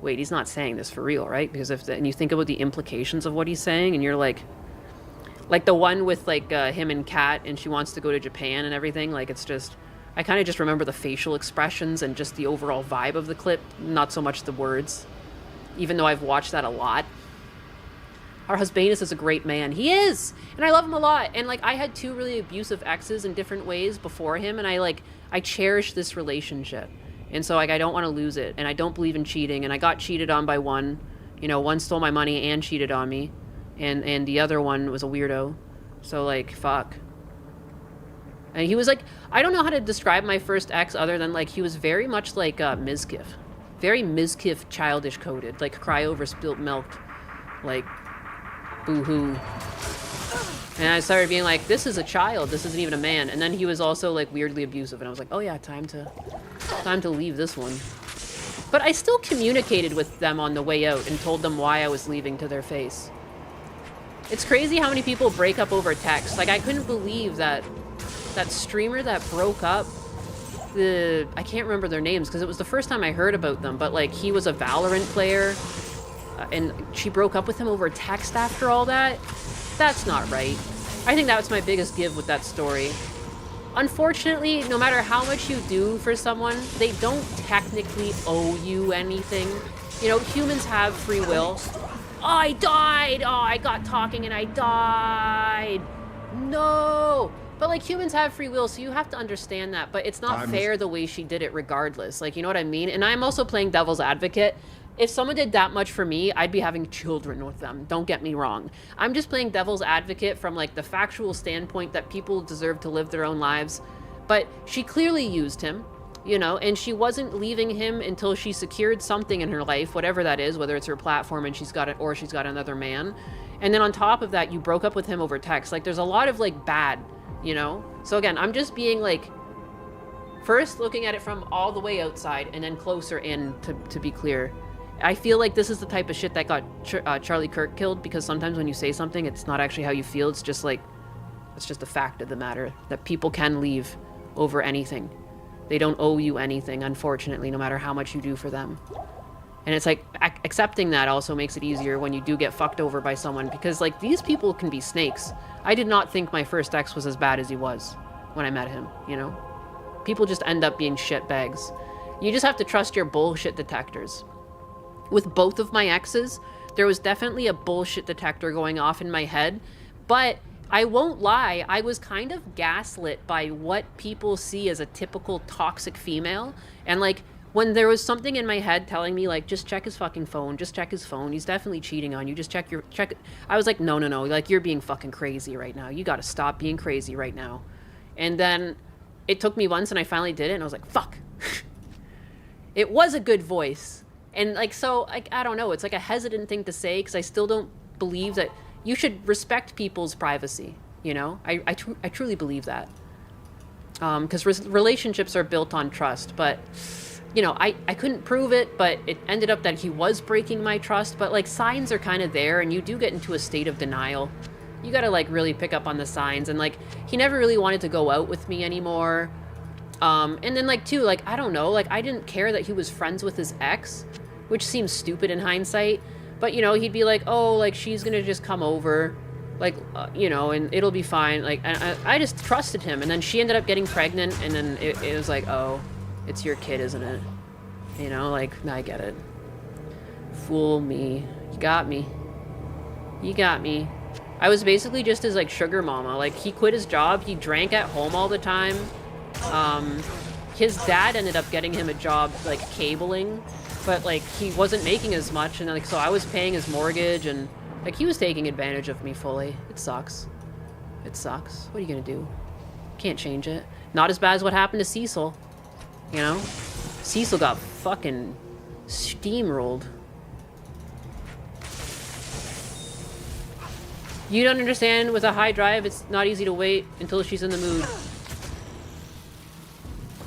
wait, he's not saying this for real, right? Because and you think about the implications of what he's saying, and you're like the one with like him and Kat, and she wants to go to Japan and everything. Like, it's just, I kind of just remember the facial expressions and just the overall vibe of the clip, not so much the words, even though I've watched that a lot. Our Husbanus is a great man. He is! And I love him a lot. And like, I had 2 really abusive exes in different ways before him, and I cherish this relationship. And so like, I don't want to lose it, and I don't believe in cheating, and I got cheated on by one. You know, one stole my money and cheated on me. And the other one was a weirdo. So, like, fuck. And he was like, I don't know how to describe my first ex other than like he was very much like Mizkif. Very Mizkif childish coded. Like cry over spilt milk. Like boo-hoo. And I started being like, this is a child. This isn't even a man. And then he was also like weirdly abusive. And I was like, oh yeah, time to leave this one. But I still communicated with them on the way out and told them why I was leaving to their face. It's crazy how many people break up over text. Like I couldn't believe that streamer that broke up, I can't remember their names because it was the first time I heard about them, but like he was a Valorant player and she broke up with him over text after all that. That's not right. I think that's my biggest give with that story. Unfortunately, no matter how much you do for someone, they don't technically owe you anything. You know, humans have free will. Oh, I died! Oh, I got talking and I died! No! But, like, humans have free will, so you have to understand that. But it's not fair the way she did it regardless. Like, you know what I mean? And I'm also playing devil's advocate. If someone did that much for me, I'd be having children with them. Don't get me wrong. I'm just playing devil's advocate from, like, the factual standpoint that people deserve to live their own lives. But she clearly used him, you know, and she wasn't leaving him until she secured something in her life, whatever that is, whether it's her platform and she's got it or she's got another man. And then on top of that, you broke up with him over text. Like, there's a lot of, like, bad, you know? So again, I'm just being, like, first looking at it from all the way outside and then closer in to be clear. I feel like this is the type of shit that got Charlie Kirk killed, because sometimes when you say something, it's not actually how you feel. It's just like, it's just a fact of the matter that people can leave over anything. They don't owe you anything, unfortunately, no matter how much you do for them. And it's like, accepting that also makes it easier when you do get fucked over by someone, because like these people can be snakes. I did not think my first ex was as bad as he was when I met him, you know? People just end up being shitbags. You just have to trust your bullshit detectors. With both of my exes, there was definitely a bullshit detector going off in my head, but I won't lie, I was kind of gaslit by what people see as a typical toxic female. And like, when there was something in my head telling me like, just check his fucking phone, just check his phone, he's definitely cheating on you, just check it. I was like, no, like you're being fucking crazy right now. You gotta stop being crazy right now. And then it took me once and I finally did it and I was like, fuck. It was a good voice. And like, so like, I don't know, it's like a hesitant thing to say because I still don't believe that you should respect people's privacy, you know? I truly believe that. Because relationships are built on trust, but you know, I couldn't prove it, but it ended up that he was breaking my trust, but like signs are kind of there and you do get into a state of denial. You gotta like really pick up on the signs, and like, he never really wanted to go out with me anymore. And then like too, like, I don't know, like I didn't care that he was friends with his ex, which seems stupid in hindsight, but you know, he'd be like, oh, like she's gonna just come over, like, you know, and it'll be fine. Like, I just trusted him, and then she ended up getting pregnant, and then it was like, oh, it's your kid, isn't it? You know, like, I get it. Fool me. You got me. You got me. I was basically just his, like, sugar mama. Like, he quit his job. He drank at home all the time. His dad ended up getting him a job, like, cabling. But, like, he wasn't making as much. And, like, so I was paying his mortgage. And, like, he was taking advantage of me fully. It sucks. It sucks. What are you gonna do? Can't change it. Not as bad as what happened to Cecil. You know? Cecil got fucking steamrolled. You don't understand, with a high drive, it's not easy to wait until she's in the mood.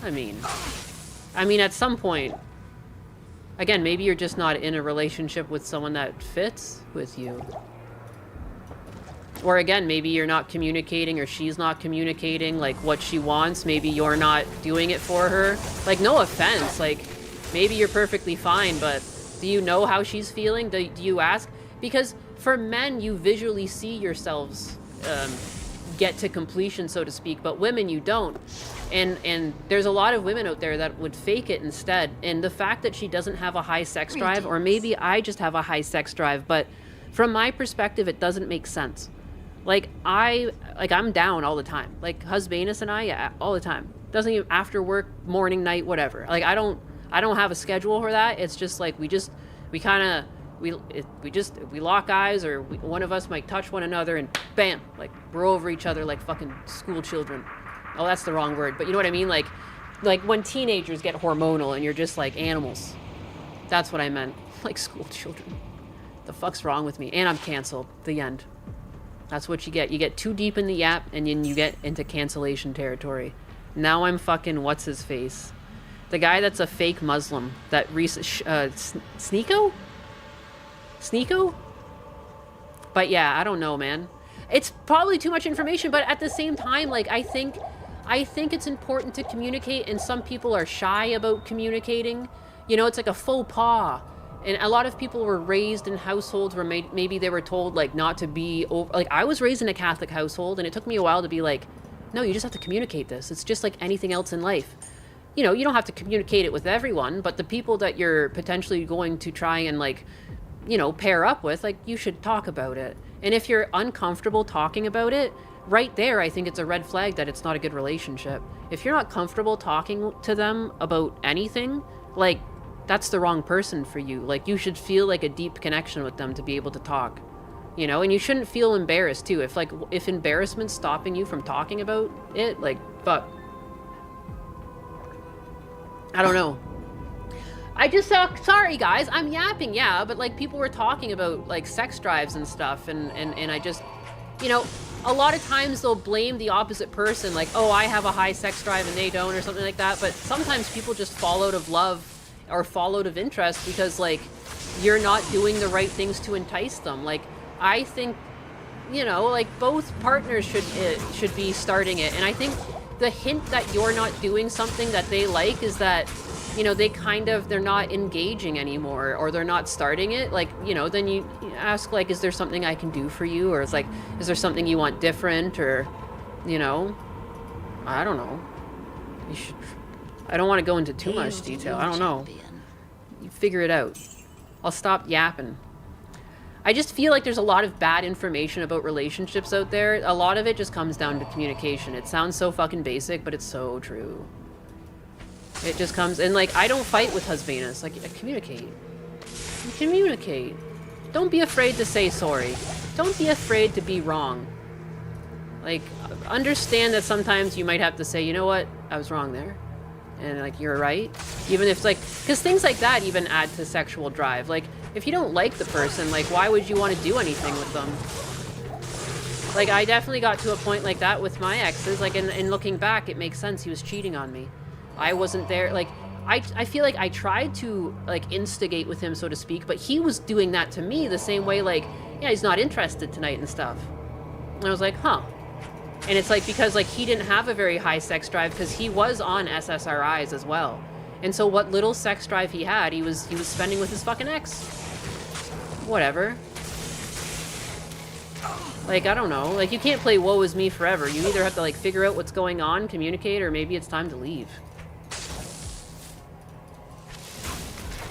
I mean, at some point, again, maybe you're just not in a relationship with someone that fits with you. Or again, maybe you're not communicating, or she's not communicating, like, what she wants. Maybe you're not doing it for her. Like, no offense, like, maybe you're perfectly fine, but do you know how she's feeling? Do you ask? Because for men, you visually see yourselves get to completion, so to speak, but women, you don't. And there's a lot of women out there that would fake it instead. And the fact that she doesn't have a high sex drive, or maybe I just have a high sex drive, but from my perspective, it doesn't make sense. Like, I'm down all the time. Like, Husbanus and I, yeah, all the time. Doesn't even, after work, morning, night, whatever. Like, I don't have a schedule for that. It's just like, we lock eyes, or one of us might touch one another, and bam, like, we're over each other like fucking school children. Oh, that's the wrong word, but you know what I mean? Like when teenagers get hormonal and you're just like animals. That's what I meant. Like school children. The fuck's wrong with me? And I'm canceled. The end. That's what you get. You get too deep in the yap and then you get into cancellation territory. Now I'm fucking what's his face? The guy that's a fake Muslim. That Sneeko? Sneeko? But yeah, I don't know, man. It's probably too much information, but at the same time, like, I think it's important to communicate, and some people are shy about communicating. You know, it's like a faux pas. And a lot of people were raised in households where maybe they were told, like, not to be over... Like, I was raised in a Catholic household, and it took me a while to be like, no, you just have to communicate this. It's just like anything else in life. You know, you don't have to communicate it with everyone, but the people that you're potentially going to try and, like, you know, pair up with, like, you should talk about it. And if you're uncomfortable talking about it, right there, I think it's a red flag that it's not a good relationship. If you're not comfortable talking to them about anything, like, that's the wrong person for you. Like, you should feel like a deep connection with them to be able to talk, you know? And you shouldn't feel embarrassed too. If embarrassment's stopping you from talking about it, like, fuck. I don't know. I just, sorry guys, I'm yapping, yeah, but like people were talking about like sex drives and stuff, and I just, you know, a lot of times they'll blame the opposite person, like, oh, I have a high sex drive and they don't, or something like that, but sometimes people just fall out of love or fall out of interest because, like, you're not doing the right things to entice them. Like, I think, you know, like, both partners should be starting it, and I think the hint that you're not doing something that they like is that, you know, they're not engaging anymore, or they're not starting it. Like, you know, then you ask, like, is there something I can do for you? Or it's like, is there something you want different? Or, you know, I don't know. You should, I don't want to go into too much detail. I don't know. You figure it out. I'll stop yapping. I just feel like there's a lot of bad information about relationships out there. A lot of it just comes down to communication. It sounds so fucking basic, but it's so true. It just comes, and like, I don't fight with husbands. Like, communicate. Communicate. Don't be afraid to say sorry. Don't be afraid to be wrong. Like, understand that sometimes you might have to say, you know what, I was wrong there. And like, you're right. Even if it's like, because things like that even add to sexual drive. Like, if you don't like the person, like, why would you want to do anything with them? Like, I definitely got to a point like that with my exes. Like, and looking back, it makes sense. He was cheating on me. I wasn't there. Like, I feel like I tried to, like, instigate with him, so to speak, but he was doing that to me the same way, like, yeah, he's not interested tonight and stuff. And I was like, huh. And it's like, because, like, he didn't have a very high sex drive because he was on SSRIs as well. And so what little sex drive he had, he was spending with his fucking ex. Whatever. Like, I don't know. Like, you can't play woe is me forever. You either have to, like, figure out what's going on, communicate, or maybe it's time to leave.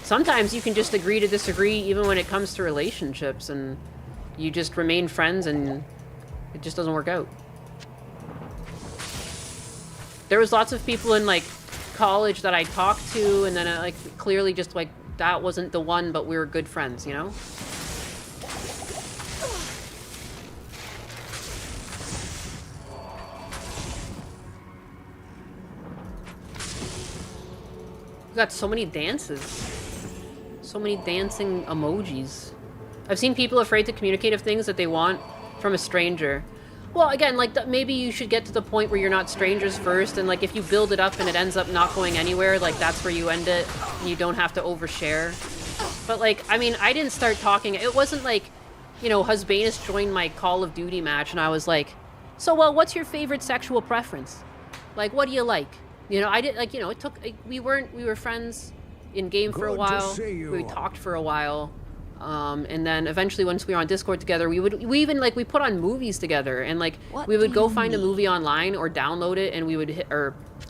Sometimes you can just agree to disagree even when it comes to relationships, and you just remain friends and it just doesn't work out. There was lots of people in, like, college that I talked to, and then I, like, clearly just, like, that wasn't the one, but we were good friends, you know? We got so many dances. So many dancing emojis. I've seen people afraid to communicate of things that they want from a stranger. Well, again, like, maybe you should get to the point where you're not strangers first, and, like, if you build it up and it ends up not going anywhere, like, that's where you end it, and you don't have to overshare. But, like, I mean, I didn't start talking. It wasn't like, you know, Husbanus joined my Call of Duty match, and I was like, so, well, what's your favorite sexual preference? Like, what do you like? You know, I did, like, you know, it took, we were friends in game for a while. We talked for a while. And then eventually once we were on Discord together, we even, like, we put on movies together, and, like, we would go find a movie online or download it, and we would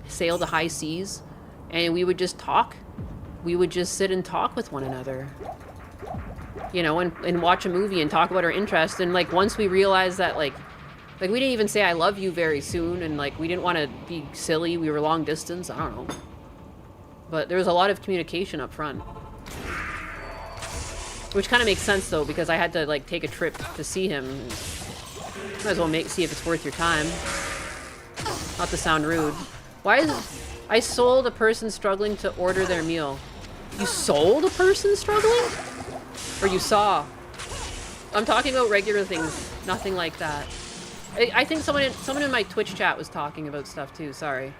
sail the high seas, and we would just talk. We would just sit and talk with one another, you know, and watch a movie and talk about our interests. And, like, once we realized that, like, we didn't even say I love you very soon, and, like, we didn't want to be silly. We were long distance. I don't know. But there was a lot of communication up front. Which kind of makes sense, though, because I had to, like, take a trip to see him. Might as well see if it's worth your time. Not to sound rude. Why is... I sold a person struggling to order their meal. You sold a person struggling? Or you saw? I'm talking about regular things. Nothing like that. I think someone in my Twitch chat was talking about stuff too. Sorry.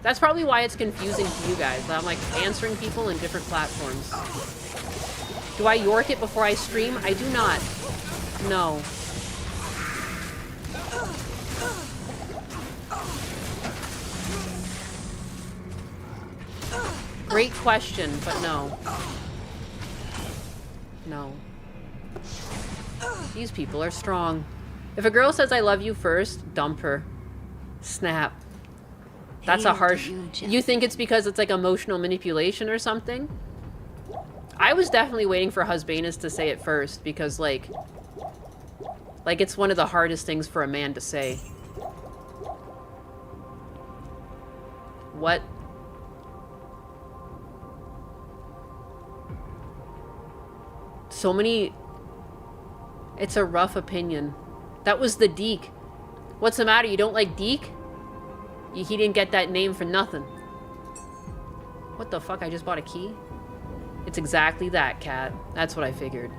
That's probably why it's confusing to you guys. I'm like answering people in different platforms. Do I York it before I stream? I do not. No. Great question, but no. No. These people are strong. If a girl says I love you first, dump her. Snap. That's a harsh... You think it's because it's like emotional manipulation or something? I was definitely waiting for Husbanus to say it first because like it's one of the hardest things for a man to say. What? So many... It's a rough opinion. That was the Deke. What's the matter? You don't like Deke? He didn't get that name for nothing. What the fuck? I just bought a key? It's exactly that, Cat. That's what I figured.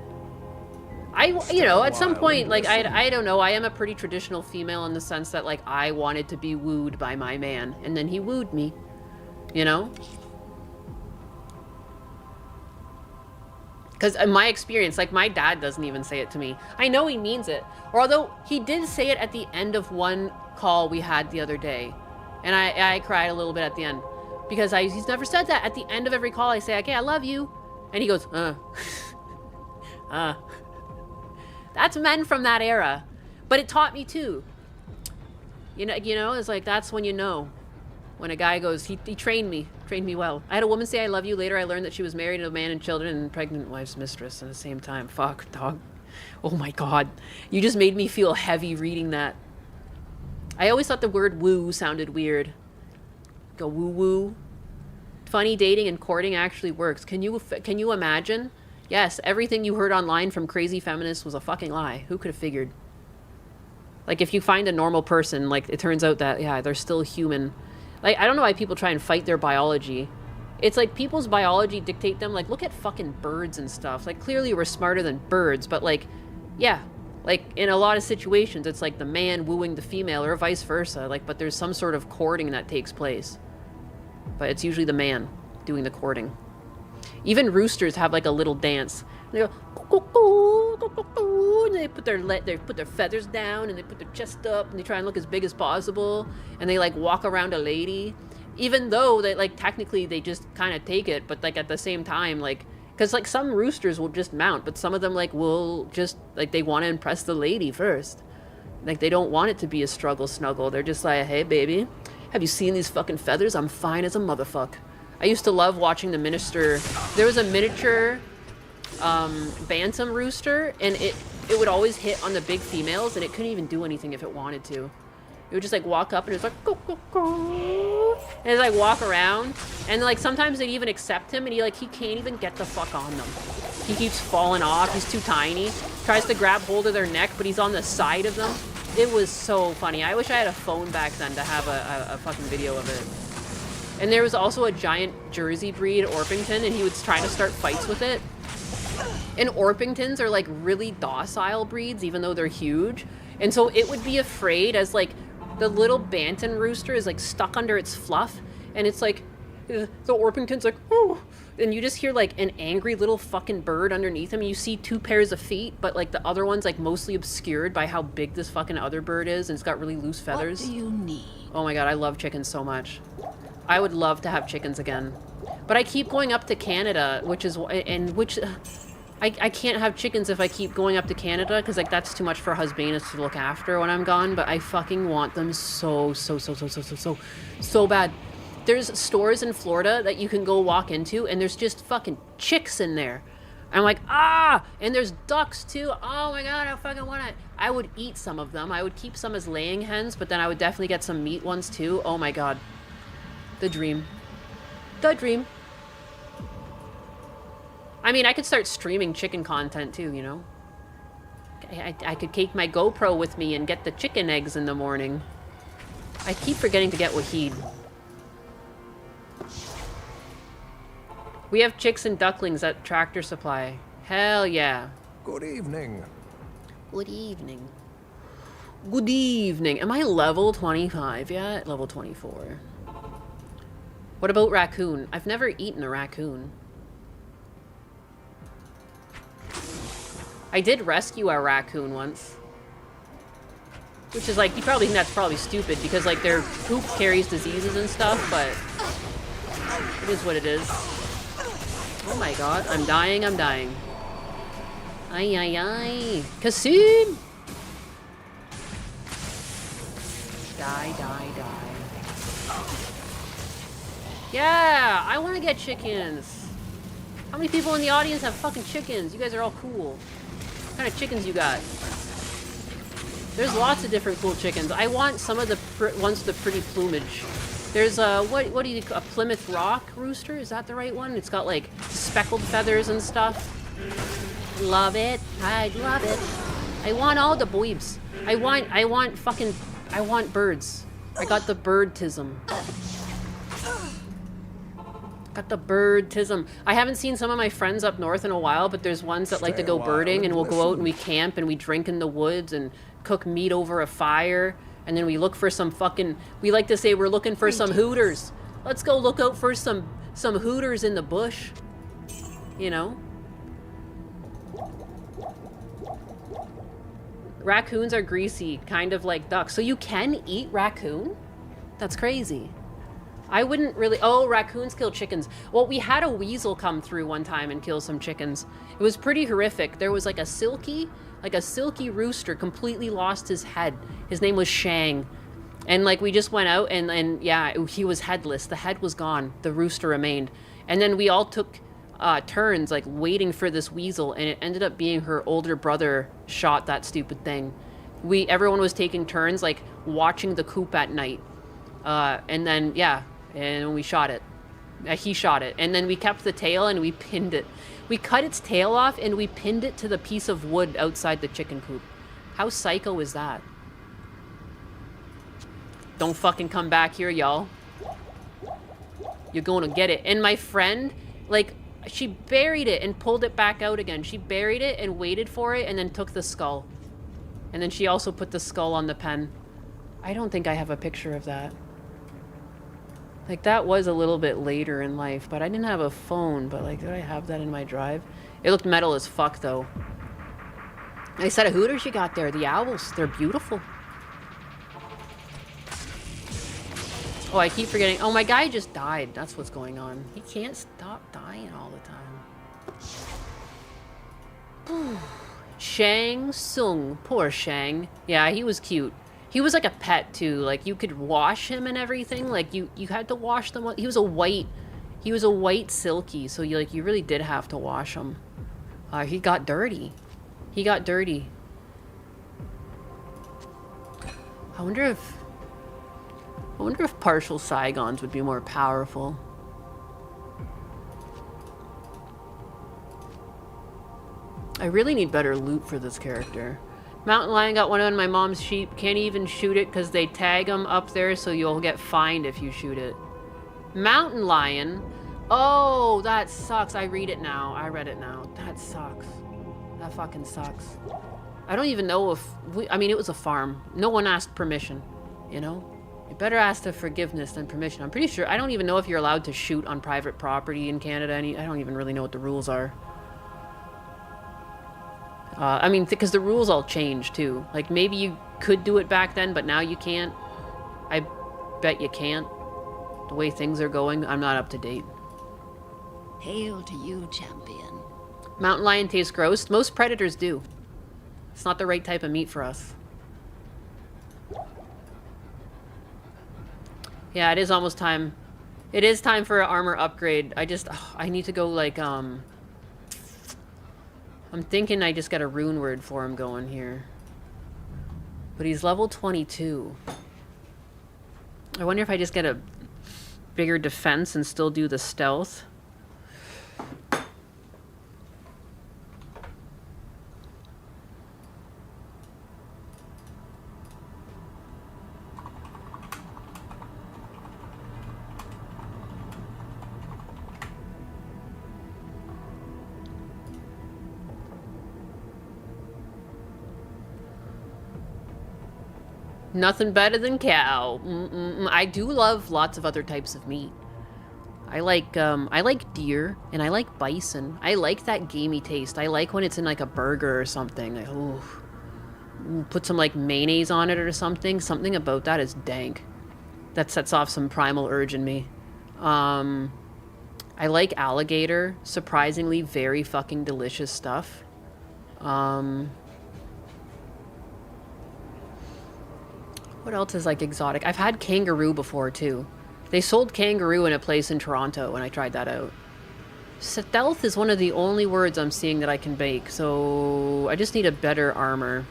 You know, at some point, like, I don't know. I am a pretty traditional female in the sense that, like, I wanted to be wooed by my man. And then he wooed me. You know? Because in my experience, like, my dad doesn't even say it to me. I know he means it. Or although he did say it at the end of one call we had the other day. And I cried a little bit at the end. Because he's never said that. At the end of every call, I say, okay, I love you. And he goes, That's men from that era. But it taught me, too. You know, it's like, that's when you know. When a guy goes, he trained me well. I had a woman say I love you. Later I learned that she was married to a man and children and pregnant wife's mistress at the same time. Fuck, dog. Oh my god. You just made me feel heavy reading that. I always thought the word woo sounded weird. Go woo woo. Funny, dating and courting actually works. Can you imagine? Yes, everything you heard online from crazy feminists was a fucking lie. Who could have figured? Like, if you find a normal person, like, it turns out that, yeah, they're still human. Like, I don't know why people try and fight their biology. It's like people's biology dictate them. Like, look at fucking birds and stuff. Like, clearly we're smarter than birds, but like, yeah. Like, in a lot of situations, it's like the man wooing the female or vice versa. Like, but there's some sort of courting that takes place. But it's usually the man doing the courting. Even roosters have like a little dance. They go, coo, coo, coo, coo, and they put their feathers down and they put their chest up and they try and look as big as possible. And they like walk around a lady. Even though they like technically they just kind of take it, but like at the same time, like, because like some roosters will just mount, but some of them like will just like they want to impress the lady first. Like they don't want it to be a struggle snuggle. They're just like, hey baby, have you seen these fucking feathers? I'm fine as a motherfucker. I used to love watching the minister. There was a miniature bantam rooster, and it would always hit on the big females, and it couldn't even do anything if it wanted to. It would just like walk up and it was like, go, go, go. And it'd like walk around, and like sometimes they'd even accept him, and he can't even get the fuck on them. He keeps falling off. He's too tiny. Tries to grab hold of their neck, but he's on the side of them. It was so funny. I wish I had a phone back then to have a fucking video of it. And there was also a giant Jersey breed Orpington, and he would try to start fights with it. And Orpingtons are like really docile breeds, even though they're huge. And so it would be afraid as like the little bantam rooster is like stuck under its fluff, and it's like the Orpington's like, oh, and you just hear like an angry little fucking bird underneath him. And you see two pairs of feet, but like the other one's like mostly obscured by how big this fucking other bird is, and it's got really loose feathers. What do you need? Oh my god, I love chickens so much. I would love to have chickens again. But I keep going up to Canada, I can't have chickens if I keep going up to Canada, because like that's too much for Husbanus to look after when I'm gone, but I fucking want them so bad. There's stores in Florida that you can go walk into, and there's just fucking chicks in there. I'm like, ah! And there's ducks too. Oh my god, I fucking want it. I would eat some of them. I would keep some as laying hens, but then I would definitely get some meat ones too. Oh my god. The dream. The dream. I mean, I could start streaming chicken content too, you know? I could take my GoPro with me and get the chicken eggs in the morning. I keep forgetting to get Wahid. We have chicks and ducklings at Tractor Supply. Hell yeah. Good evening. Good evening. Good evening. Am I level 25 yet? Level 24. What about raccoon? I've never eaten a raccoon. I did rescue a raccoon once. Which is like, you probably think that's probably stupid because like their poop carries diseases and stuff, but it is what it is. Oh my god, I'm dying, I'm dying. Ay, ay, ay. Kassoon! Die, die, die. Yeah, I want to get chickens. How many people in the audience have fucking chickens? You guys are all cool. What kind of chickens you got? There's lots of different cool chickens. I want some of the ones with the pretty plumage. There's a, what do you call a Plymouth Rock rooster? Is that the right one? It's got like speckled feathers and stuff. Love it. I love it. I want all the boobs. I want birds. I got the birdtism. Got the birdtism. I haven't seen some of my friends up north in a while, but there's ones that like to go birding, and we'll go out and we camp and we drink in the woods and cook meat over a fire, and then we look for some fucking, we like to say we're looking for some hooters. Let's go look out for some hooters in the bush. You know? Raccoons are greasy, kind of like ducks. So you can eat raccoon? That's crazy. I wouldn't really... Oh, raccoons kill chickens. Well, we had a weasel come through one time and kill some chickens. It was pretty horrific. There was like a silky rooster completely lost his head. His name was Shang. And like we just went out and yeah, he was headless. The head was gone. The rooster remained. And then we all took turns like waiting for this weasel, and it ended up being her older brother shot that stupid thing. Everyone was taking turns like watching the coop at night. And then, yeah, and we shot it. He shot it. And then we kept the tail and we pinned it. We cut its tail off and we pinned it to the piece of wood outside the chicken coop. How psycho is that? Don't fucking come back here, y'all. You're gonna get it. And my friend, like, she buried it and pulled it back out again. She buried it and waited for it and then took the skull. And then she also put the skull on the pen. I don't think I have a picture of that. Like, that was a little bit later in life, but I didn't have a phone, but, like, did I have that in my drive? It looked metal as fuck, though. Nice set of hooters you got there. The owls. They're beautiful. Oh, I keep forgetting. Oh, my guy just died. That's what's going on. He can't stop dying all the time. Shang Tsung. Poor Shang. Yeah, he was cute. He was like a pet too. Like you could wash him and everything. Like you had to wash them. He was a white silky. So you really did have to wash him. He got dirty. He got dirty. I wonder if partial Saigons would be more powerful. I really need better loot for this character. Mountain lion got one of my mom's sheep. Can't even shoot it because they tag them up there, so you'll get fined if you shoot it. Mountain lion? Oh, that sucks. I read it now. I read it now. That sucks. That fucking sucks. I don't even know if... I mean, it was a farm. No one asked permission, you know? You better ask for forgiveness than permission. I'm pretty sure... I don't even know if you're allowed to shoot on private property in Canada. I don't even really know what the rules are. I mean, because the rules all change, too. Like, maybe you could do it back then, but now you can't. I bet you can't. The way things are going, I'm not up to date. Hail to you, champion. Mountain lion tastes gross. Most predators do. It's not the right type of meat for us. Yeah, it is almost time. It is time for an armor upgrade. I need to go, like, I'm thinking I just got a rune word for him going here. But he's level 22. I wonder if I just get a bigger defense and still do the stealth. Nothing better than cow. I do love lots of other types of meat. I like deer and I like bison. I like that gamey taste. I like when it's in like a burger or something. Like, ooh, put some like mayonnaise on it or something. Something about that is dank. That sets off some primal urge in me. I like alligator. Surprisingly, very fucking delicious stuff. What else is like exotic? I've had kangaroo before too. They sold kangaroo in a place in Toronto when I tried that out. Stealth is one of the only words I'm seeing that I can bake, so I just need a better armor.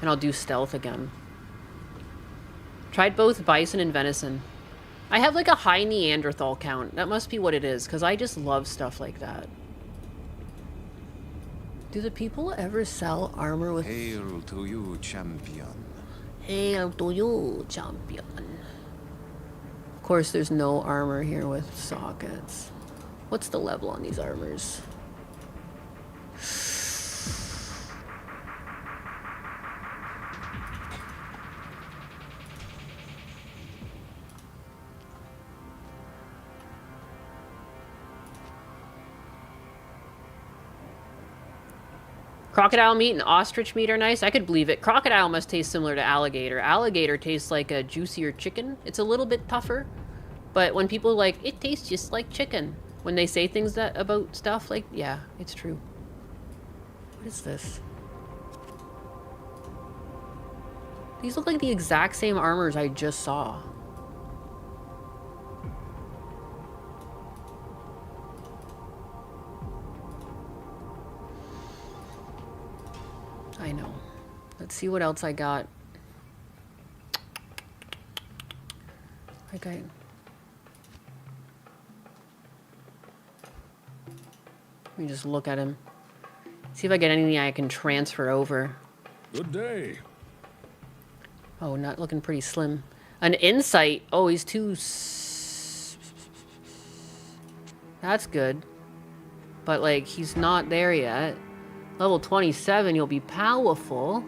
And I'll do stealth again. Tried both bison and venison. I have like a high Neanderthal count. That must be what it is, because I just love stuff like that. Do the people ever sell armor with... Hail to you, champion. Hail to you, champion. Of course, there's no armor here with sockets. What's the level on these armors? Crocodile meat and ostrich meat are nice. I could believe it. Crocodile must taste similar to alligator. Alligator tastes like a juicier chicken. It's a little bit tougher. But when people like, it tastes just like chicken. When they say things that about stuff, like, yeah, it's true. What is this? These look like the exact same armors I just saw. I know. Let's see what else I got. Okay. Let me just look at him. See if I get anything I can transfer over. Good day. Oh, not looking pretty slim. An insight. Oh, he's too... That's good. But, like, he's not there yet. Level 27, you'll be powerful.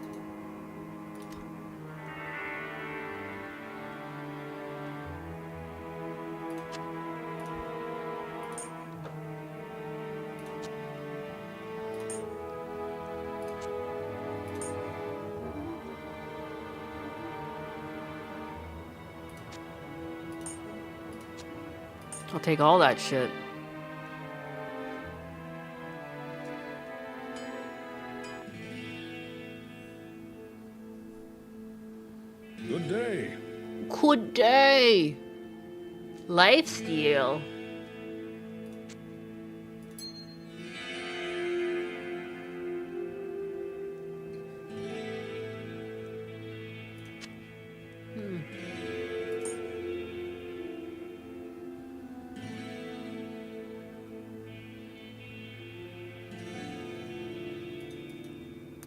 I'll take all that shit. Good day. Good day. Lifesteal.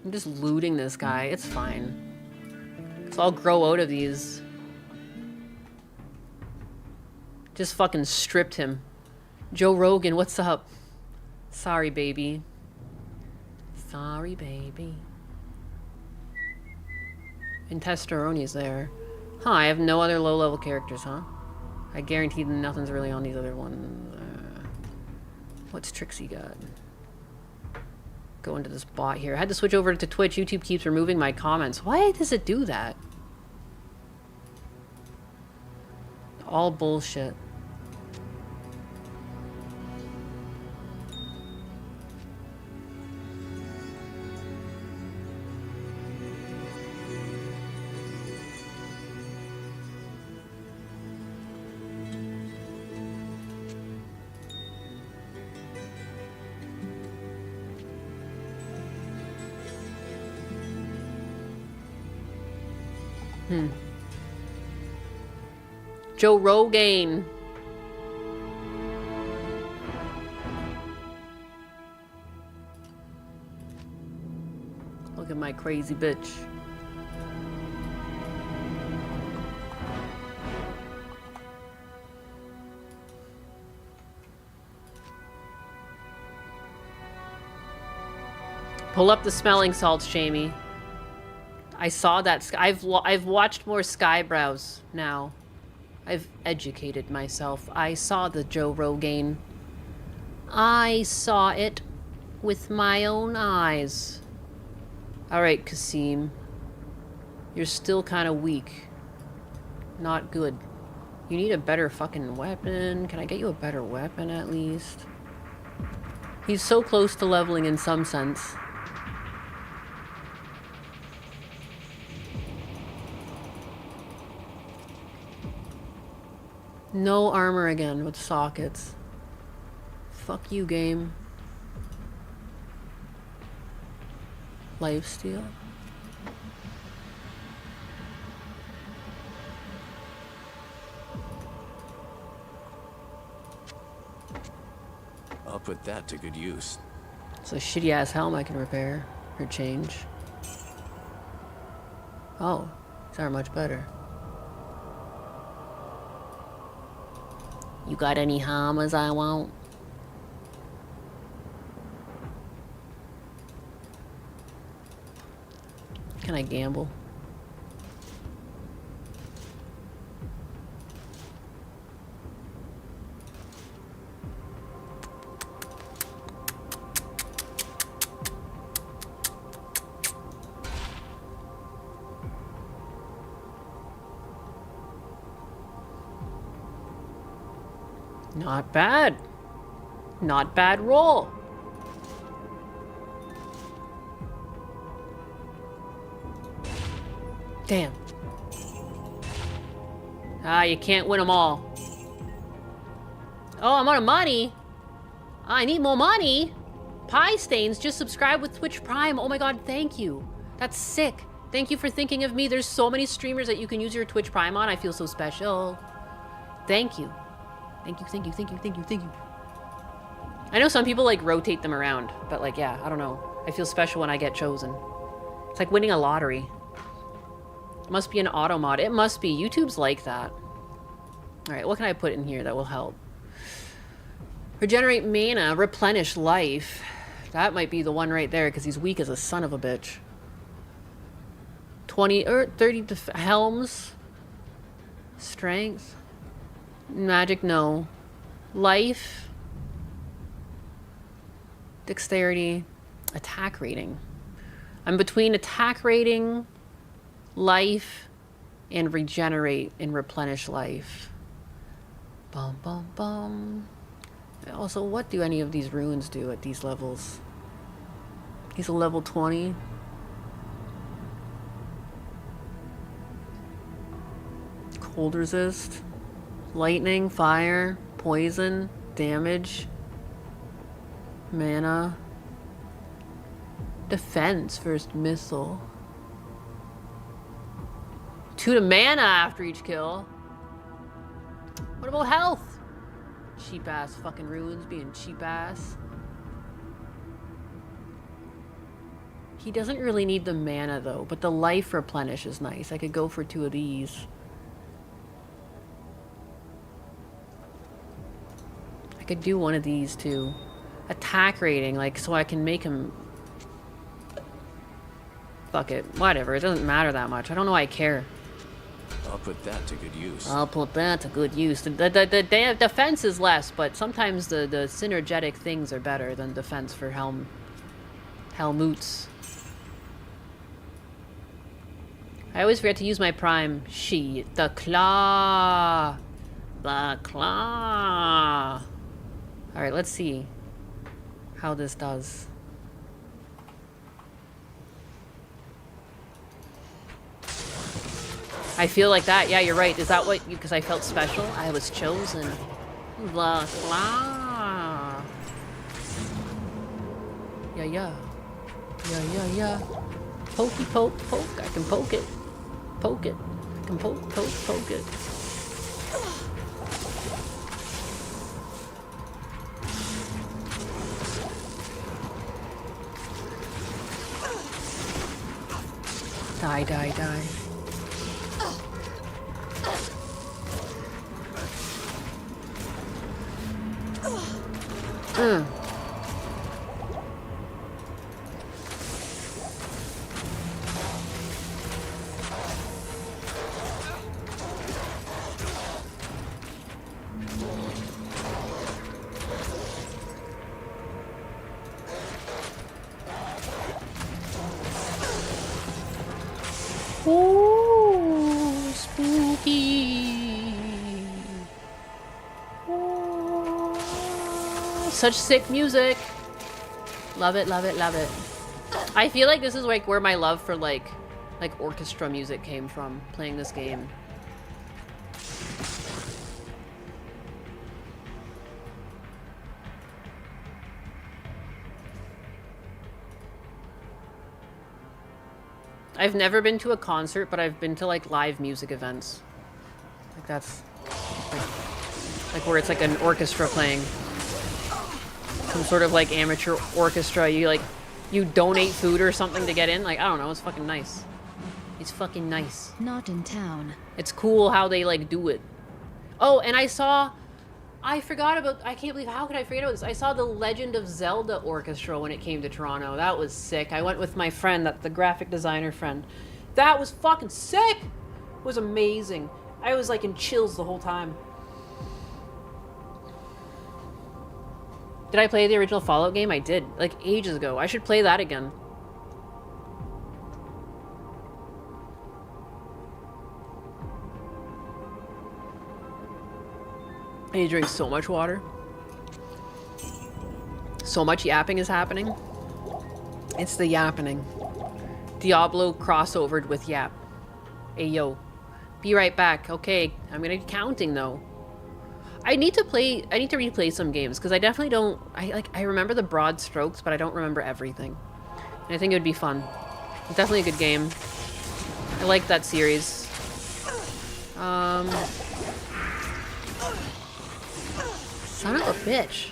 I'm just looting this guy. It's fine. So I'll grow out of these. Just fucking stripped him. Joe Rogan, what's up? Sorry, baby. Sorry, baby. And Testosteroni's there. Huh, I have no other low-level characters, huh? I guarantee nothing's really on these other ones. What's Trixie got? Go into this bot here. I had to switch over to Twitch. YouTube keeps removing my comments. Why does it do that? All bullshit. Joe Rogan. Look at my crazy bitch. Pull up the smelling salts, Jamie. I saw that. I've watched more Skybrows now. I've educated myself. I saw the Joe Rogan. I saw it with my own eyes. Alright, Kasim. You're still kind of weak. Not good. You need a better fucking weapon. Can I get you a better weapon at least? He's so close to leveling in some sense. No armor again with sockets. Fuck you, game. Lifesteal. I'll put that to good use. It's a shitty ass helm I can repair or change. Oh, these are much better. You got any hammers I want? Can I gamble? Not bad. Not bad roll. Damn. Ah, you can't win them all. Oh, I'm out of money. I need more money. Pie Stains just subscribed with Twitch Prime. Oh my god, thank you. That's sick. Thank you for thinking of me. There's so many streamers that you can use your Twitch Prime on. I feel so special. Thank you. Thank you, thank you, thank you, thank you, thank you. I know some people like rotate them around, but like, yeah, I don't know. I feel special when I get chosen. It's like winning a lottery. It must be an auto mod. It must be. YouTube's like that. Alright, what can I put in here that will help? Regenerate mana, replenish life. That might be the one right there because he's weak as a son of a bitch. 20 or 30 helms. Strength. Magic, no. Life. Dexterity. Attack rating. I'm between attack rating, life, and regenerate and replenish life. Bum, bum, bum. Also, what do any of these runes do at these levels? He's a level 20. Cold resist. Lightning, fire, poison, damage, mana, defense, first missile. 2 to mana after each kill. What about health? Cheap ass fucking runes being cheap ass. He doesn't really need the mana though, but the life replenish is nice. I could go for 2 of these. I could do one of these too. Attack rating, like, so I can make him... Fuck it. Whatever. It doesn't matter that much. I don't know why I care. I'll put that to good use. I'll put that to good use. The defense is less, but sometimes the synergetic things are better than defense for Helmoots. I always forget to use my prime. Shit. The claw. The claw. Alright, let's see how this does. I feel like that. Yeah, you're right. Is that what... Because I felt special? I was chosen. The claw. Yeah, yeah. Yeah, yeah, yeah. Pokey, poke, poke. I can poke it. Poke it. I can poke it. Die, die, die. Ooh, spooky. Ooh, such sick music. Love it, love it, love it. I feel like this is like where my love for like orchestra music came from, playing this game. I've never been to a concert, but I've been to like live music events. Like that's like where it's like an orchestra playing. Some sort of like amateur orchestra. You donate food or something to get in. Like, I don't know, it's fucking nice. It's fucking nice. Not in town. It's cool how they like do it. Oh, and I forgot about, I can't believe, how could I forget about this? I saw the Legend of Zelda Orchestra when it came to Toronto. That was sick. I went with my friend, the graphic designer friend. That was fucking sick! It was amazing. I was like in chills the whole time. Did I play the original Fallout game? I did, like ages ago. I should play that again. I need to drink so much water. So much yapping is happening. It's the yappening. Diablo crossovered with Yap. Ayo. Be right back. Okay, I'm gonna be counting though. I need to replay some games because I definitely don't. I remember the broad strokes, but I don't remember everything. And I think it would be fun. It's definitely a good game. I like that series. Son of a bitch.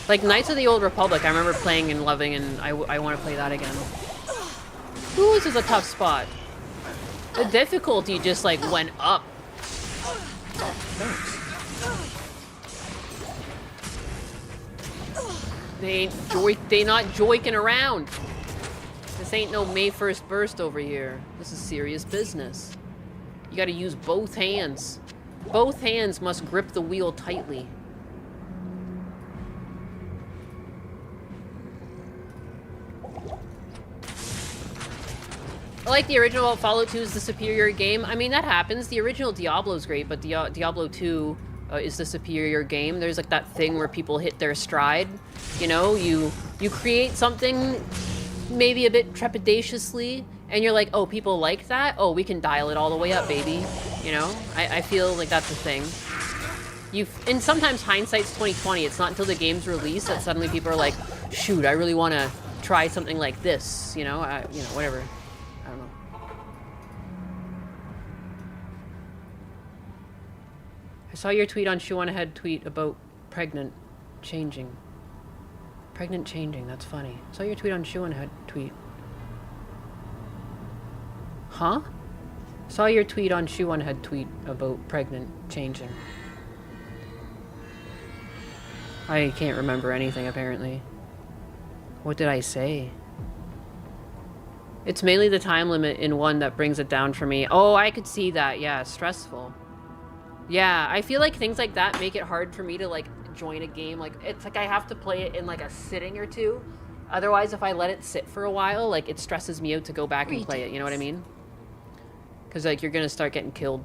Like Knights of the Old Republic, I remember playing and loving, and I want to play that again. Ooh, this is a tough spot. The difficulty just like went up. They not joiking around. This ain't no May 1st burst over here. This is serious business. You gotta use both hands. Both hands must grip the wheel tightly. I like the original. Fallout 2 is the superior game. I mean, that happens. The original Diablo's great, but Diablo 2 is the superior game. There's like that thing where people hit their stride. You know, you create something maybe a bit trepidatiously, and you're like, oh, people like that? Oh, we can dial it all the way up, baby. You know? I feel like that's a thing. And sometimes hindsight's 20/20. It's not until the game's released that suddenly people are like, shoot, I really want to try something like this. You know, whatever. I don't know. I saw your tweet on Shoe on Ahead tweet about pregnant changing. Pregnant changing, that's funny. I saw your tweet on Shoe on Ahead tweet. Huh? Saw your tweet on Shoe on Head tweet about pregnant changing. I can't remember anything apparently. What did I say? It's mainly the time limit in one that brings it down for me. Oh, I could see that. Yeah, stressful. Yeah, I feel like things like that make it hard for me to like join a game. Like it's like I have to play it in like a sitting or two. Otherwise, if I let it sit for a while, like it stresses me out to go back and play it. You know what I mean? Because like you're gonna start getting killed.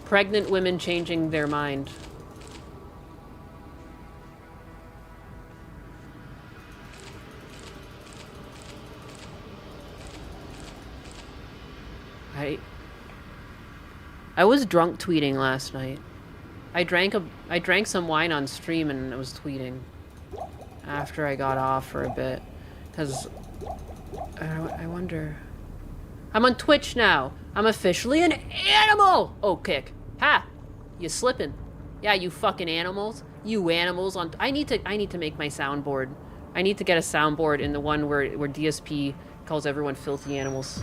Pregnant women changing their mind. I was drunk tweeting last night. I drank some wine on stream and I was tweeting after I got off for a bit, because I wonder. I'm on Twitch now. I'm officially an animal. Oh, kick. Ha! You slipping? Yeah, you fucking animals. You animals on. I need to make my soundboard. I need to get a soundboard in the one where DSP calls everyone filthy animals.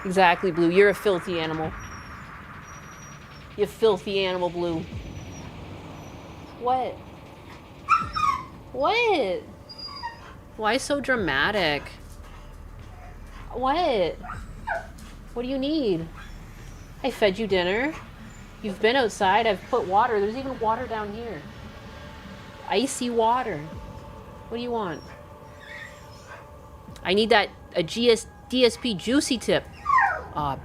Exactly, Blue. You're a filthy animal. You filthy animal, Blue. What? What? Why so dramatic? What? What do you need? I fed you dinner. You've been outside. I've put water. There's even water down here. Icy water. What do you want? I need that DSP juicy tip.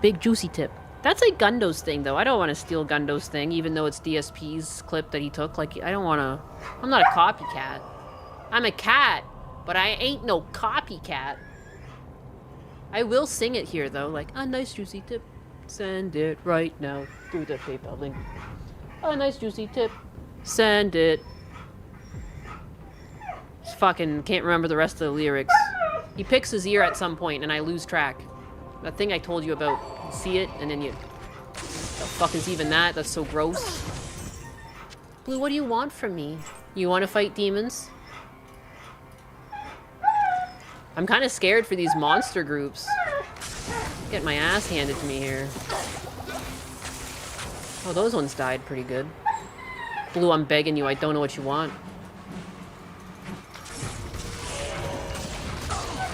Big juicy tip. That's like Gundo's thing, though. I don't want to steal Gundo's thing, even though it's DSP's clip that he took. Like, I don't want to... I'm not a copycat. I'm a cat, but I ain't no copycat. I will sing it here, though. Like, a nice juicy tip. Send it right now through the PayPal link. A nice juicy tip. Send it. Just fucking can't remember the rest of the lyrics. He picks his ear at some point, and I lose track. That thing I told you about. You see it, and then you... The fuck is even that? That's so gross. Blue, what do you want from me? You want to fight demons? I'm kind of scared for these monster groups. Get my ass handed to me here. Oh, those ones died pretty good. Blue, I'm begging you. I don't know what you want.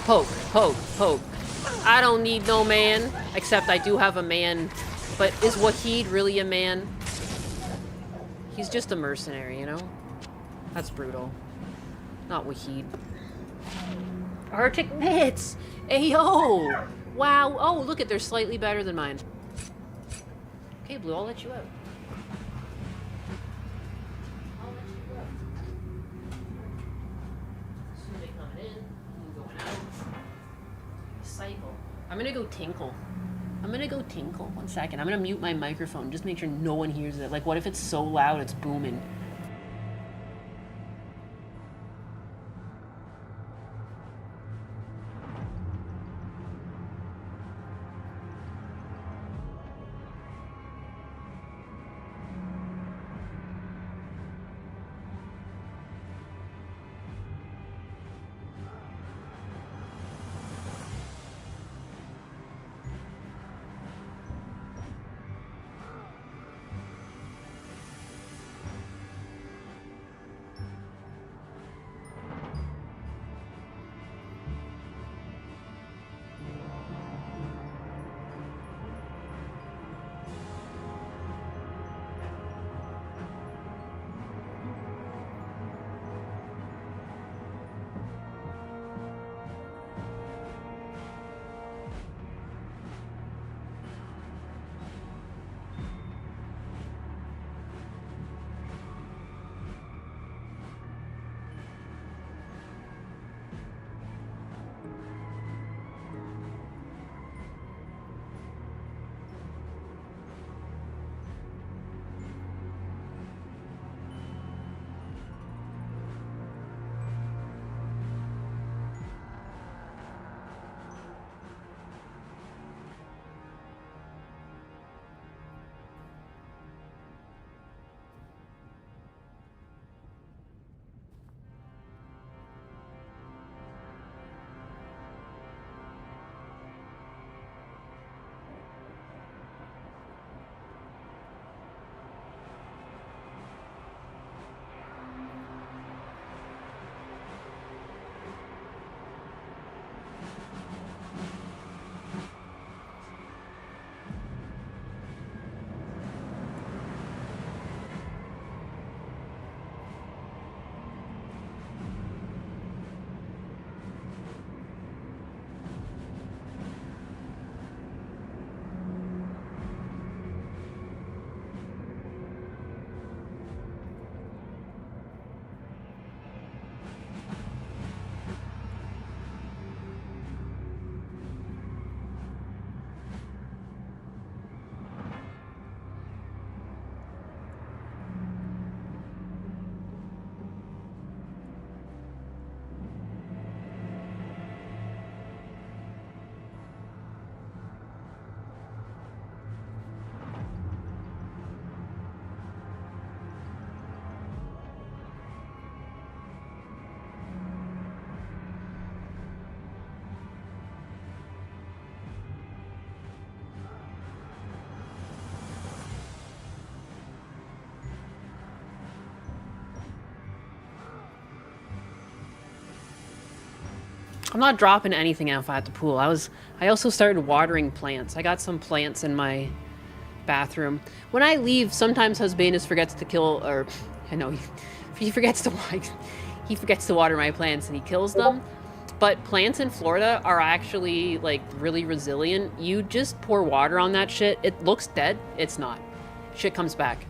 Poke, poke, poke. I don't need no man. Except I do have a man. But is Wahid really a man? He's just a mercenary, you know? That's brutal. Not Wahid. Arctic mitts! Ayo! Wow. Oh, look at, they're slightly better than mine. Okay, Blue, I'll let you out. Cycle. I'm gonna go tinkle. I'm gonna go tinkle. 1 second. I'm gonna mute my microphone. Just make sure no one hears it. Like, what if it's so loud it's booming? I'm not dropping anything out at the pool. I also started watering plants. I got some plants in my bathroom. When I leave, sometimes Husbanus forgets to kill, or I know he forgets to he forgets to water my plants and he kills them. But plants in Florida are actually, like, really resilient. You just pour water on that shit. It looks dead. It's not. Shit comes back.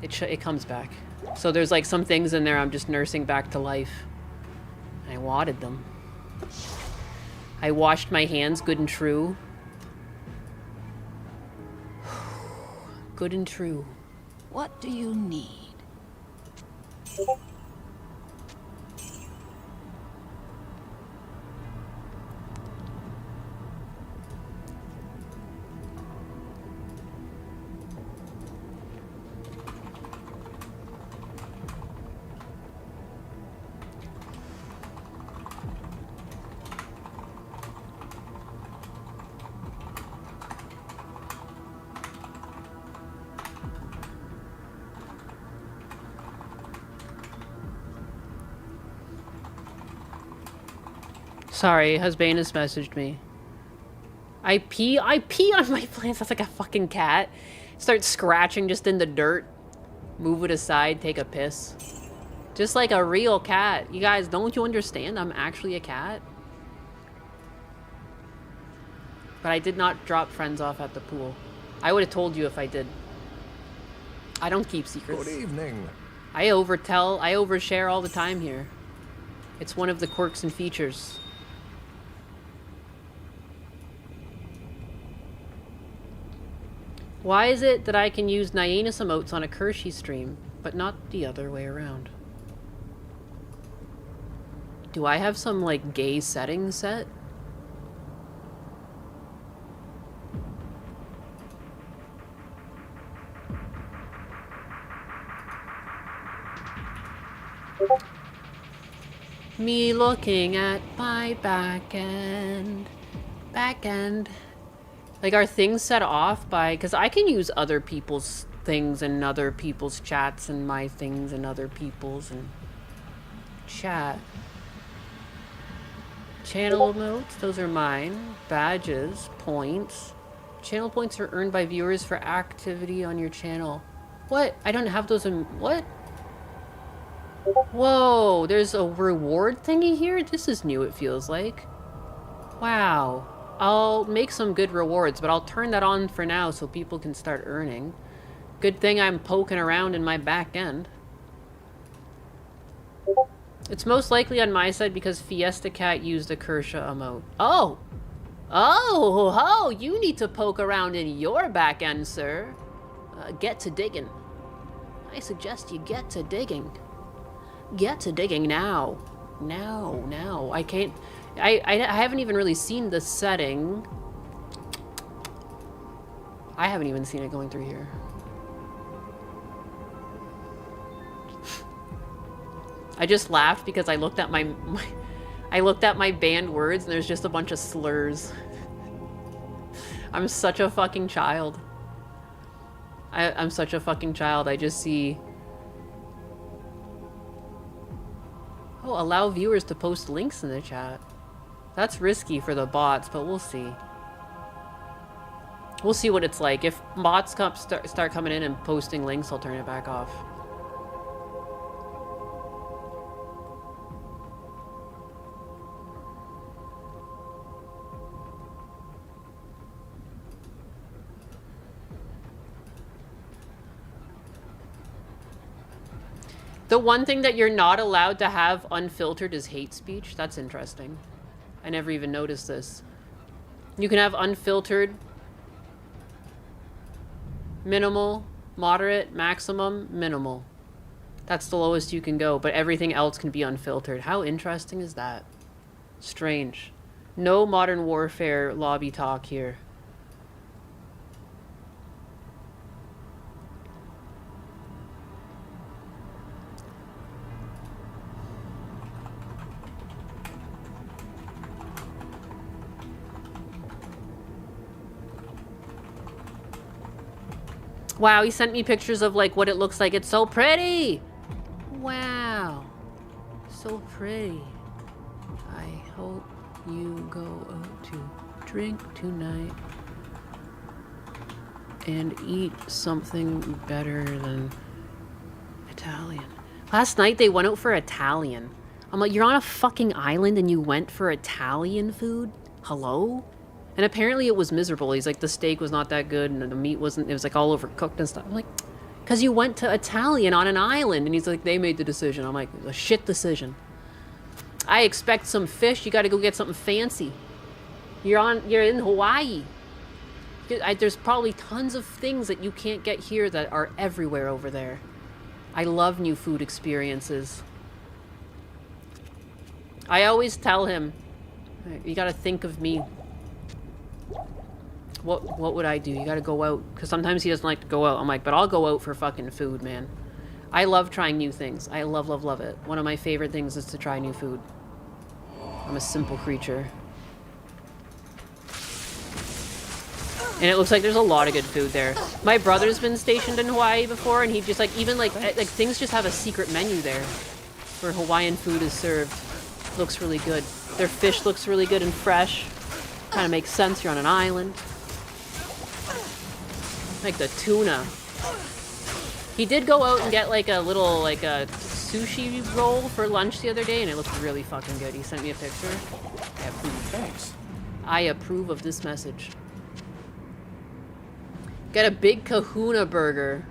It comes back. So there's, like, some things in there I'm just nursing back to life. I watered them. I washed my hands good and true. Good and true. What do you need? Sorry, Husband messaged me. I pee on my plants. That's like a fucking cat. Start scratching just in the dirt. Move it aside, take a piss. Just like a real cat. You guys, don't you understand? I'm actually a cat. But I did not drop friends off at the pool. I would have told you if I did. I don't keep secrets. Good evening. I overshare all the time here. It's one of the quirks and features. Why is it that I can use Nyanus emotes on a Kershey stream, but not the other way around? Do I have some, like, gay setting set? Me looking at my back end. Like, are things set off by... Because I can use other people's things and other people's chats and my things and other people's and... Chat. Channel emotes, those are mine. Badges, points. Channel points are earned by viewers for activity on your channel. What? I don't have those in... What? Whoa, there's a reward thingy here? This is new, it feels like. Wow. I'll make some good rewards, but I'll turn that on for now so people can start earning. Good thing I'm poking around in my back end. It's most likely on my side because Fiesta Cat used a Kershaw emote. Oh! Oh, you need to poke around in your back end, sir. Get to digging. I suggest you get to digging. Get to digging now. Now. I can't... I haven't even really seen the setting. I haven't even seen it going through here. I just laughed because I looked at my banned words and there's just a bunch of slurs. I'm such a fucking child. I'm such a fucking child. I just see... Oh, allow viewers to post links in the chat. That's risky for the bots, but we'll see. We'll see what it's like. If bots start coming in and posting links, I'll turn it back off. The one thing that you're not allowed to have unfiltered is hate speech. That's interesting. I never even noticed this. You can have unfiltered, minimal, moderate, maximum, minimal. That's the lowest you can go, but everything else can be unfiltered. How interesting is that? Strange. No Modern Warfare lobby talk here. Wow, he sent me pictures of like what it looks like. It's so pretty. Wow. So pretty. I hope you go out to drink tonight and eat something better than Italian. Last night they went out for Italian. I'm like, you're on a fucking island and you went for Italian food? Hello? And apparently it was miserable. He's like, the steak was not that good and the meat wasn't, it was like all overcooked and stuff. I'm like, because you went to Italian on an island. And he's like, they made the decision. I'm like, it was a shit decision. I expect some fish. You got to go get something fancy. You're in Hawaii. There's probably tons of things that you can't get here that are everywhere over there. I love new food experiences. I always tell him, you gotta think of me. What would I do? You gotta go out. Because sometimes he doesn't like to go out. I'm like, but I'll go out for fucking food, man. I love trying new things. I love, love, love it. One of my favorite things is to try new food. I'm a simple creature. And it looks like there's a lot of good food there. My brother's been stationed in Hawaii before, and he just like, even like things just have a secret menu there where Hawaiian food is served. Looks really good. Their fish looks really good and fresh. Kind of makes sense. You're on an island. Like the tuna. He did go out and get like a little like a sushi roll for lunch the other day, and it looked really fucking good. He sent me a picture. I approve. Thanks. I approve of this message. Get a big kahuna burger.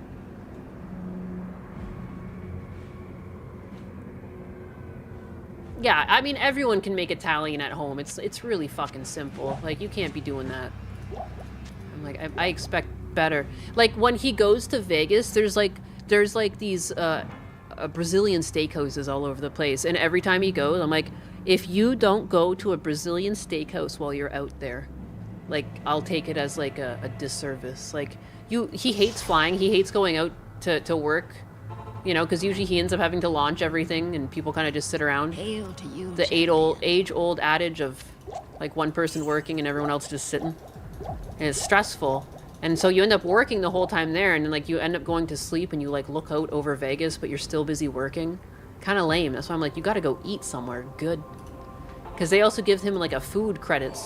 Yeah, I mean, everyone can make Italian at home. It's really fucking simple. Like, you can't be doing that. I'm like, I expect better. Like, when he goes to Vegas, there's like these Brazilian steakhouses all over the place. And every time he goes, I'm like, if you don't go to a Brazilian steakhouse while you're out there, like, I'll take it as like a disservice. Like, he hates flying. He hates going out to work. You know, because usually he ends up having to launch everything, and people kind of just sit around. Hail to you, The age-old adage of, like, one person working and everyone else just sitting. And it's stressful. And so you end up working the whole time there, and then, like, you end up going to sleep, and you, like, look out over Vegas, but you're still busy working. Kind of lame. That's why I'm like, you got to go eat somewhere good. Because they also give him, like, a food credits.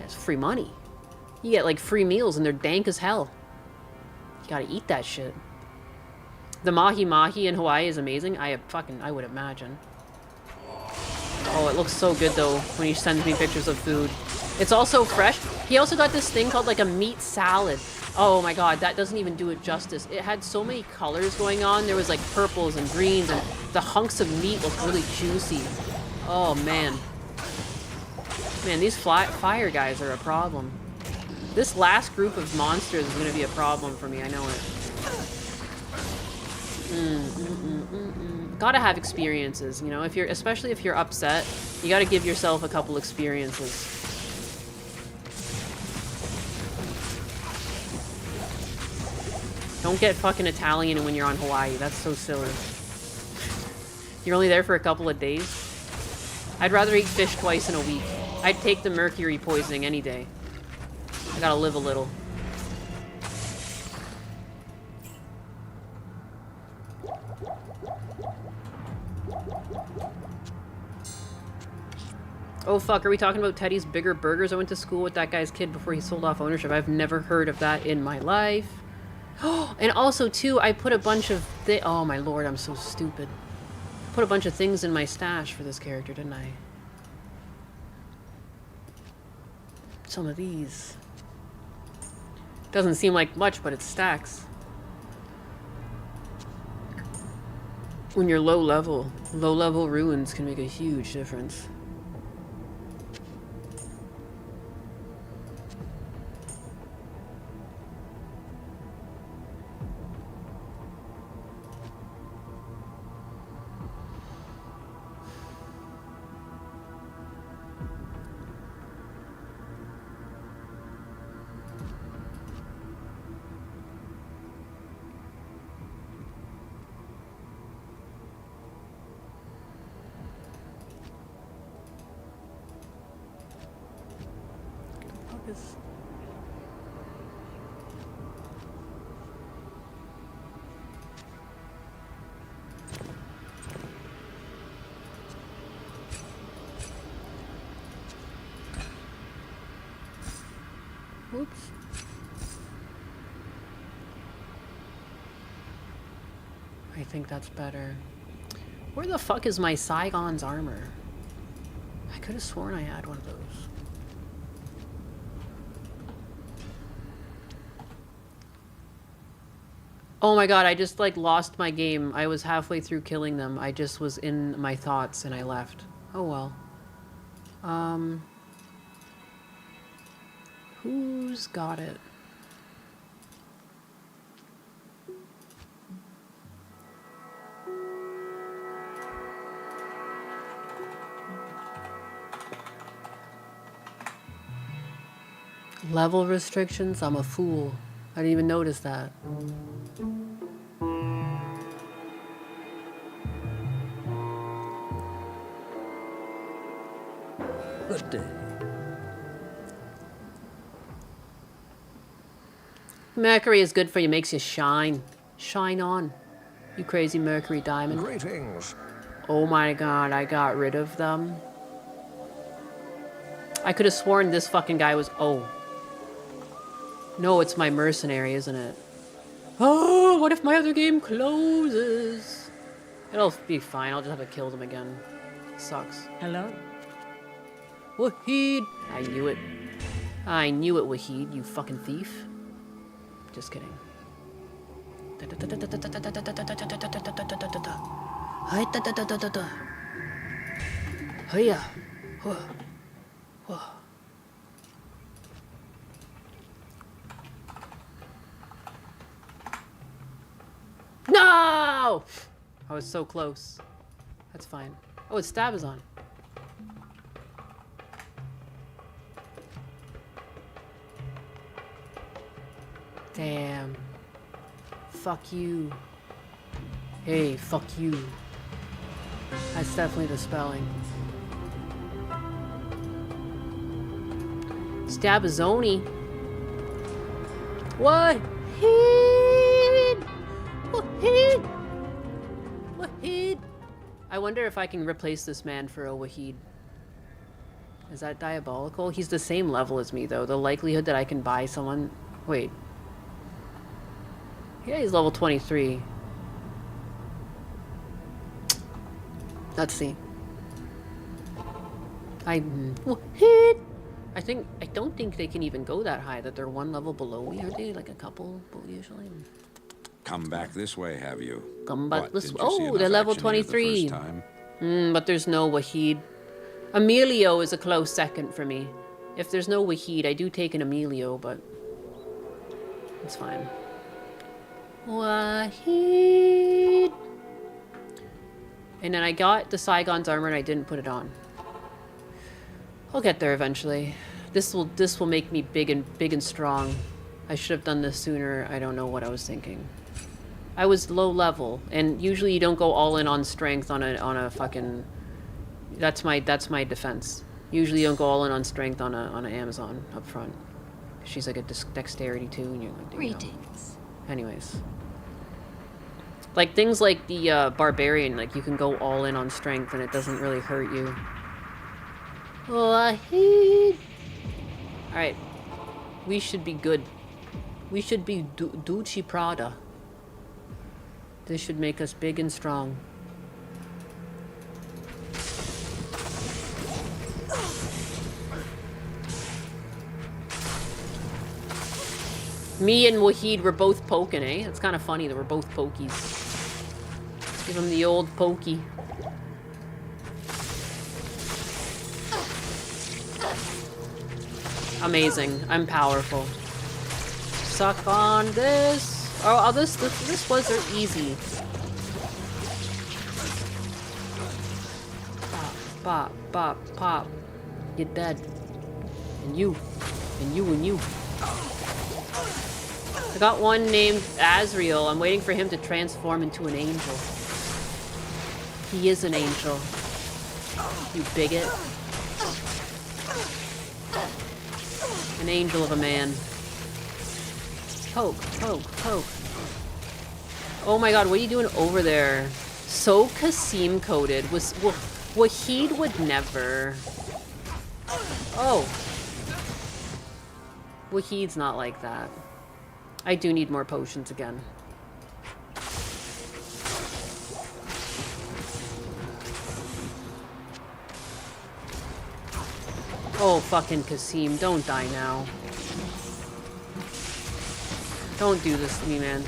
It's free money. You get, like, free meals, and they're dank as hell. You got to eat that shit. The mahi-mahi in Hawaii is amazing. I would imagine. Oh, it looks so good, though, when he sends me pictures of food. It's also fresh. He also got this thing called, like, a meat salad. Oh, my God, that doesn't even do it justice. It had so many colors going on. There was, like, purples and greens, and the hunks of meat looked really juicy. Oh, man. Man, these fire guys are a problem. This last group of monsters is going to be a problem for me. I know it. Gotta have experiences, you know, especially if you're upset, you gotta give yourself a couple experiences. Don't get fucking Italian when you're on Hawaii. That's so silly. You're only there for a couple of days. I'd rather eat fish twice in a week. I'd take the mercury poisoning any day. I gotta live a little. Oh fuck, are we talking about Teddy's Bigger Burgers? I went to school with that guy's kid before he sold off ownership. I've never heard of that in my life. And also, too, I put a bunch of... Oh my lord, I'm so stupid. Put a bunch of things in my stash for this character, didn't I? Some of these. Doesn't seem like much, but it stacks. When you're low level ruins can make a huge difference. think that's better. Where the fuck is my Saigon's armor? I could have sworn I had one of those. Oh my god, I just like lost my game. I was halfway through killing them. I just was in my thoughts and I left. Oh well. Who's got it? Level restrictions? I'm a fool. I didn't even notice that. Good day. Mercury is good for you, makes you shine. Shine on. You crazy Mercury diamond. Greetings. Oh my god, I got rid of them. I could have sworn this fucking guy was... Oh. No, it's my mercenary, isn't it? Oh, what if my other game closes? It'll be fine, I'll just have to kill them again. Sucks. Hello? Wahid! I knew it. I knew it, Wahid, you fucking thief. Just kidding. Hiya. No! I was so close. That's fine. Oh, it's stabbazon. Damn. Fuck you. Hey, fuck you. That's definitely the spelling. Stabbazoni. What? Wahid! Wahid! I wonder if I can replace this man for a Wahid. Is that diabolical? He's the same level as me, though. The likelihood that I can buy someone... Wait. Yeah, he's level 23. Let's see. Wahid! I don't think they can even go that high, that they're one level below me, are they? Like a couple, usually? Come back this way, have you? Come back What, this didn't way. you see Oh, they're enough level action here the 23. first time? But there's no Wahid. Emilio is a close second for me. If there's no Wahid, I do take an Emilio, but it's fine. Wahid. And then I got the Saigon's armor and I didn't put it on. I'll get there eventually. This will make me big and strong. I should have done this sooner. I don't know what I was thinking. I was low level, and usually you don't go all in on strength on a fucking. That's my defense. Usually you don't go all in on strength on a Amazon up front. She's like a dexterity too, and you're like, Greetings. Anyways, like things like the barbarian, like you can go all in on strength and it doesn't really hurt you. All right, we should be good. We should be Ducci Prada. This should make us big and strong. Me and Wahid were both poking, eh? It's kind of funny that we're both pokies. Give him the old pokey. Amazing. I'm powerful. Suck on this. Oh, this was easy. Pop, pop, pop, pop. You're dead. And you. And you and you. I got one named Azriel. I'm waiting for him to transform into an angel. He is an angel. You bigot. An angel of a man. Poke, poke, poke. Oh my god, what are you doing over there? So Kasim coded. Wahid would never. Oh. Wahid's not like that. I do need more potions again. Oh, fucking Kasim, don't die now. Don't do this to me, man.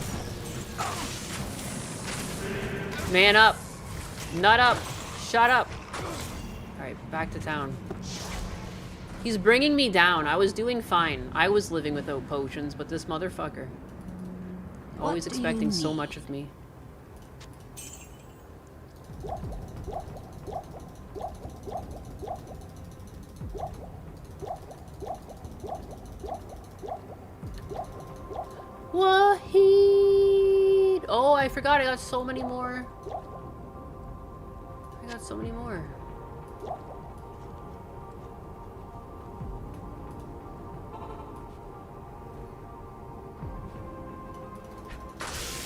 Man up. Nut up. Shut up. Alright, back to town. He's bringing me down. I was doing fine. I was living without potions, but this motherfucker. Always expecting so much of me. Wahid! Oh, I forgot. I got so many more. I got so many more.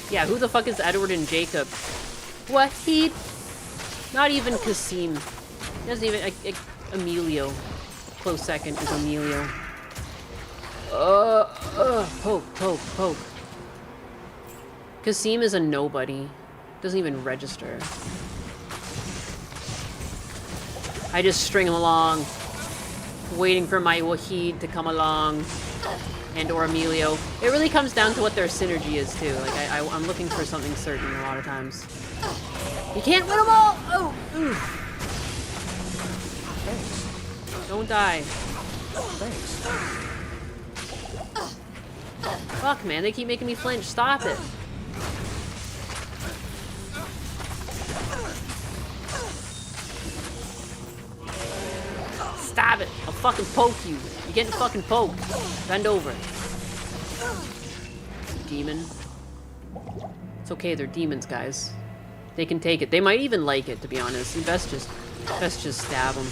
Yeah, who the fuck is Edward and Jacob? Wahid? Not even Kasim. He doesn't even... Emilio. Close second is Emilio. Poke. Kasim is a nobody. Doesn't even register. I just string him along. Waiting for my Wahid to come along. And or Emilio. It really comes down to what their synergy is too. Like I'm looking for something certain a lot of times. You can't win them all! Oh! Ooh. Thanks. Don't die. Thanks. Fuck, man, they keep making me flinch. Stop it. Stab it. I'll fucking poke you. You're getting fucking poked. Bend over. Demon. It's okay, they're demons, guys. They can take it. They might even like it, to be honest. You best just stab them.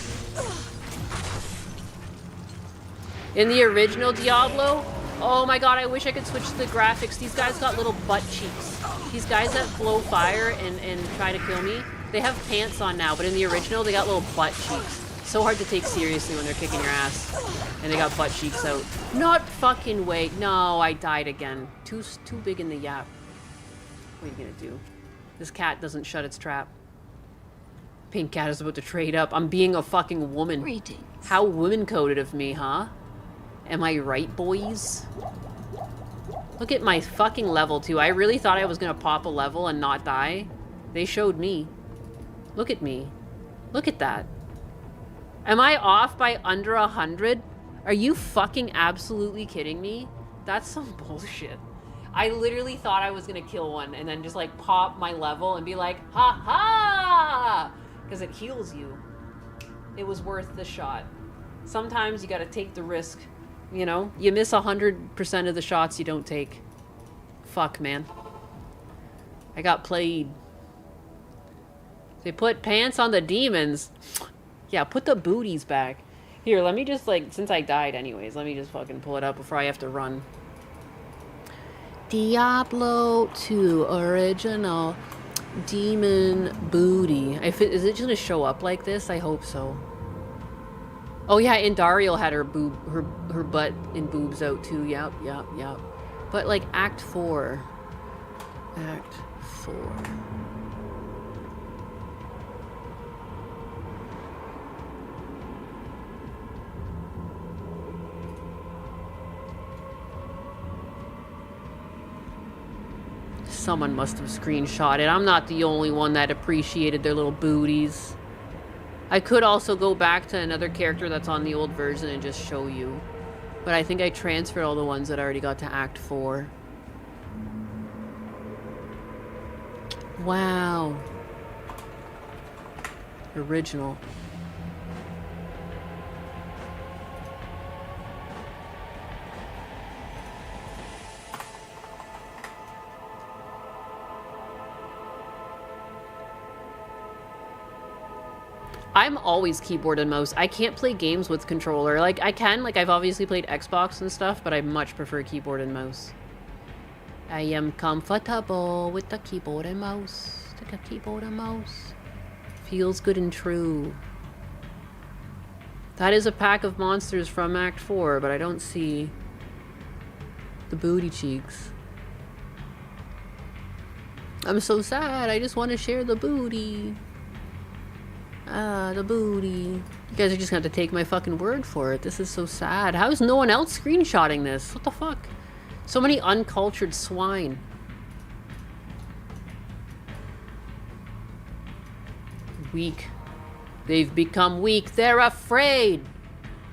In the original Diablo, oh my god, I wish I could switch to the graphics. These guys got little butt cheeks. These guys that blow fire and try to kill me, they have pants on now, but in the original, they got little butt cheeks. So hard to take seriously when they're kicking your ass. And they got butt cheeks out. Not fucking way. No, I died again. Too big in the yap. What are you gonna do? This cat doesn't shut its trap. Pink cat is about to trade up. I'm being a fucking woman. Greetings. How woman-coded of me, huh? Am I right, boys? Look at my fucking level, too. I really thought I was gonna pop a level and not die. They showed me. Look at me. Look at that. Am I off by under 100? Are you fucking absolutely kidding me? That's some bullshit. I literally thought I was gonna kill one and then just like pop my level and be like, ha ha! Because it heals you. It was worth the shot. Sometimes you gotta take the risk. You know, you miss 100% of the shots you don't take. Fuck, man. I got played. They put pants on the demons. Yeah, put the booties back. Here, let me just, like, since I died anyways, let me just fucking pull it up before I have to run. Diablo 2 original demon booty. Is it just gonna show up like this? I hope so. Oh yeah, and Dariel had her butt and boobs out too. Yep. But like Act 4. Act 4. Someone must have screenshot it. I'm not the only one that appreciated their little booties. I could also go back to another character that's on the old version and just show you. But I think I transferred all the ones that already got to Act 4. Wow. Original. I'm always keyboard and mouse. I can't play games with controller. Like, I can. Like, I've obviously played Xbox and stuff, but I much prefer keyboard and mouse. I am comfortable with the keyboard and mouse. The keyboard and mouse. Feels good and true. That is a pack of monsters from Act 4, but I don't see the booty cheeks. I'm so sad. I just want to share the booty. Ah, the booty. You guys are just gonna have to take my fucking word for it. This is so sad. How is no one else screenshotting this? What the fuck? So many uncultured swine. Weak. They've become weak. They're afraid.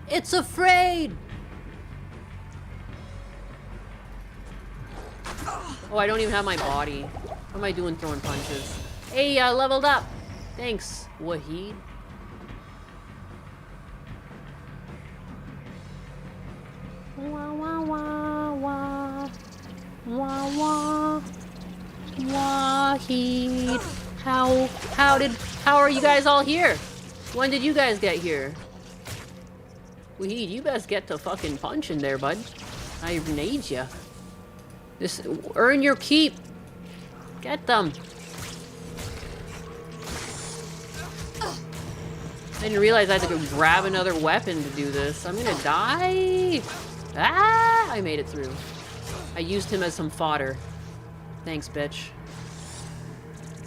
It's afraid. Oh, I don't even have my body. What am I doing throwing punches? Hey, I leveled up. Thanks, Wahid. Wah, wah, wah, wah. Wah, wah. Wahid. How are you guys all here? When did you guys get here? Wahid, you best get to fucking punching there, bud. I need ya. Just earn your keep. Get them. I didn't realize I had to go grab another weapon to do this. I'm gonna die. Ah! I made it through. I used him as some fodder. Thanks, bitch.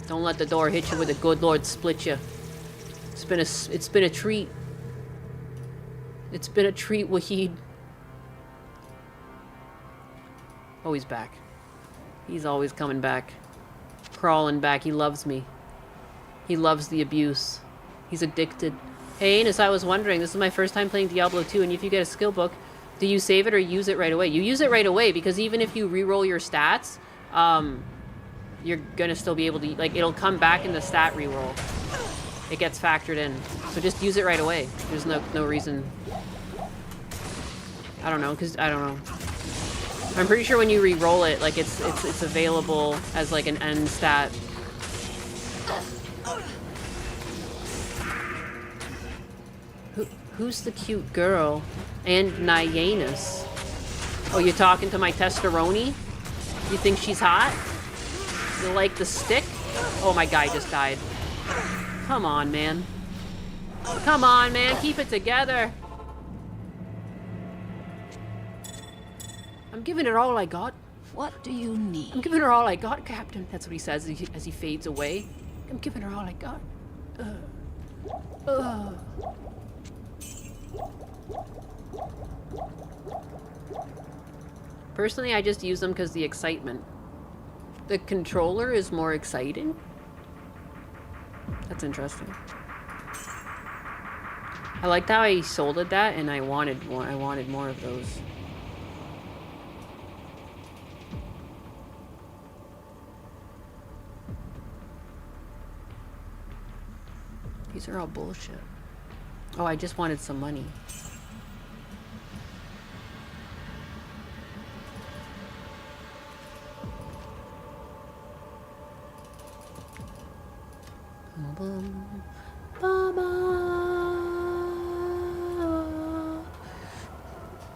Don't let the door hit you with a good lord split you. It's been a treat. It's been a treat, Wahid. Oh, he's back. He's always coming back. Crawling back. He loves me. He loves the abuse. He's addicted. Hey, Anus, I was wondering, this is my first time playing Diablo 2, and if you get a skill book, do you save it or use it right away? You use it right away, because even if you re-roll your stats, you're gonna still be able to, like, it'll come back in the stat re-roll. It gets factored in. So just use it right away. There's no reason. I don't know, because, I don't know. I'm pretty sure when you re-roll it, like, it's available as, like, an end stat. Who's the cute girl? And Nyanus. Oh, you're talking to my testosterone? You think she's hot? You like the stick? Oh, my guy just died. Come on, man. Come on, man. Keep it together. I'm giving it all I got. What do you need? I'm giving her all I got, Captain. That's what he says as he fades away. I'm giving her all I got. Personally, I just use them because the excitement. The controller is more exciting. That's interesting. I liked how I sold it that, and I wanted more. I wanted more of those. These are all bullshit. Oh, I just wanted some money.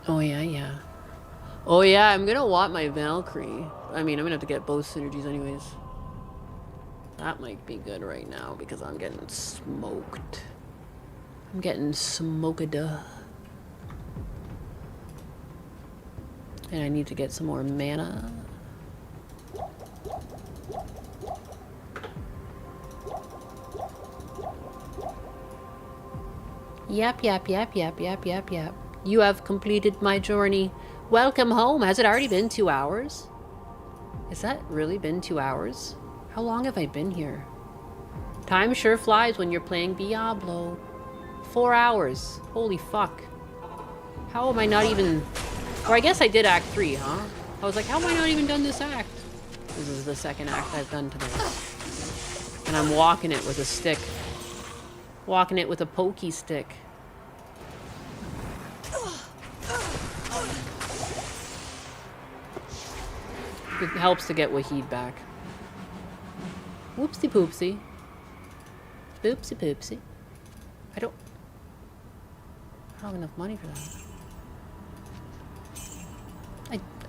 Oh yeah. Oh yeah, I'm gonna want my Valkyrie. I mean, I'm gonna have to get both synergies anyways. That might be good right now because I'm getting smoked. I'm getting smoked. And I need to get some more mana. Yep. You have completed my journey. Welcome home. Has it already been 2 hours? Has that really been 2 hours? How long have I been here? Time sure flies when you're playing Diablo. 4 hours. Holy fuck. How am I not even... Or I guess I did Act 3, huh? I was like, how am I not even done this act? This is the second act I've done today. And I'm walking it with a stick. Walking it with a pokey stick. It helps to get Wahid back. Whoopsie poopsie. Boopsie poopsie. I don't have enough money for that.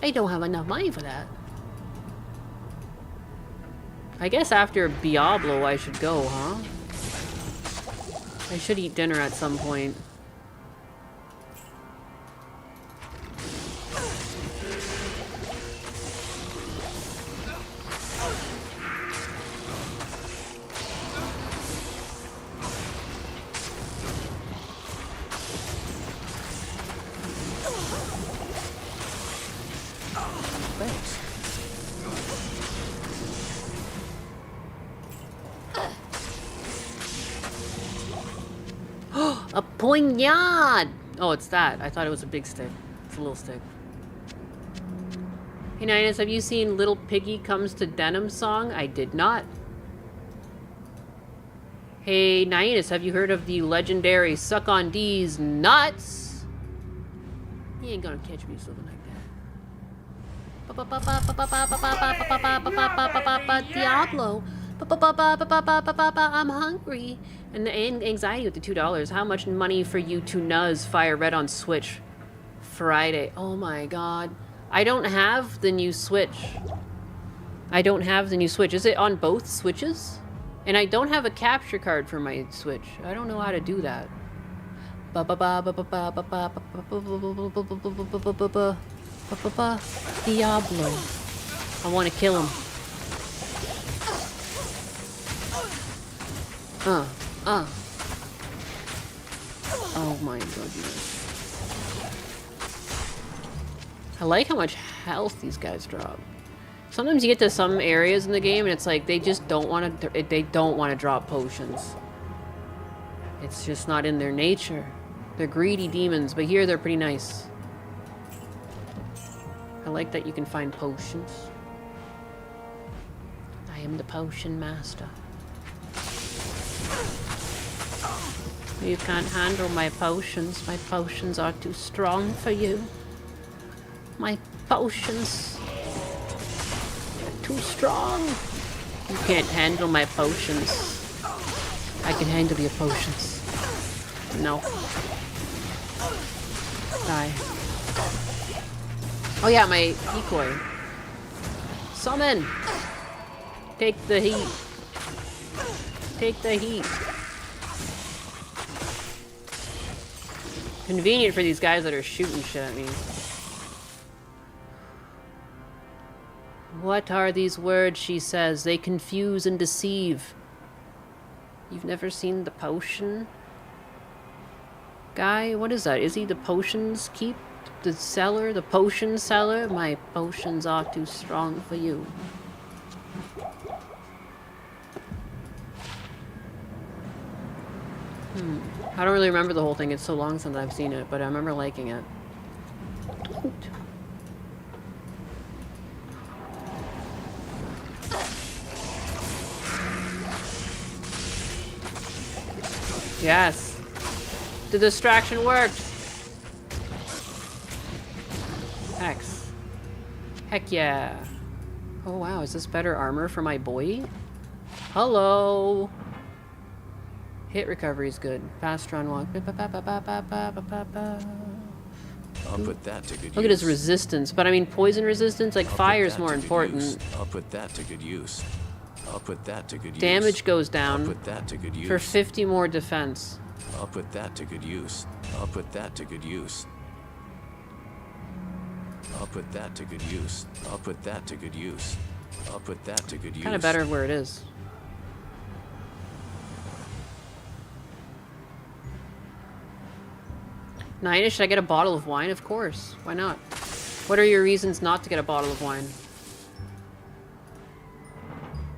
I don't have enough money for that. I guess after Diablo I should go, huh? I should eat dinner at some point. A poignard! Oh, it's that. I thought it was a big stick. It's a little stick. Hey, Ninus, have you seen Little Piggy Comes to Denim song? I did not. Hey, Ninus, have you heard of the legendary Suck on D's nuts? You ain't gonna catch me something like that. Diablo. I'm hungry. And the anxiety with the $2. How much money for you to nuzz Fire Red on Switch Friday? Oh my god. I don't have the new Switch. I don't have the new Switch. Is it on both Switches? And I don't have a capture card for my Switch. I don't know how to do that. Diablo. I want to kill him. Oh my goodness. I like how much health these guys drop. Sometimes you get to some areas in the game and it's like they just don't want to. They don't want to drop potions. It's just not in their nature. They're greedy demons, but here they're pretty nice. I like that you can find potions. I am the potion master. You can't handle my potions. My potions are too strong for you. My potions are too strong. You can't handle my potions. I can handle your potions. No. Die. Oh yeah, my decoy. Summon! Take the heat. Take the heat. Convenient for these guys that are shooting shit at me. What are these words, she says? They confuse and deceive. You've never seen the potion guy? What is that? Is he the potions keep? The seller? The potion seller? My potions are too strong for you. I don't really remember the whole thing. It's so long since I've seen it, but I remember liking it. Yes. The distraction worked. X. Heck yeah. Oh wow, is this better armor for my boy? Hello. Hit recovery is good. Fast run walk. I'll put that to good use. Look at his resistance. But I mean poison resistance, like fire is more important. I'll put that to good use. I'll put that to good use. Damage goes down I'll put that to good use. for 50 more defense. I'll put that to good use. I'll put that to good use. I'll put that to good use. I'll put that to good use. I'll put that to good use. Kind of better where it is. Nina, should I get a bottle of wine? Of course. Why not? What are your reasons not to get a bottle of wine?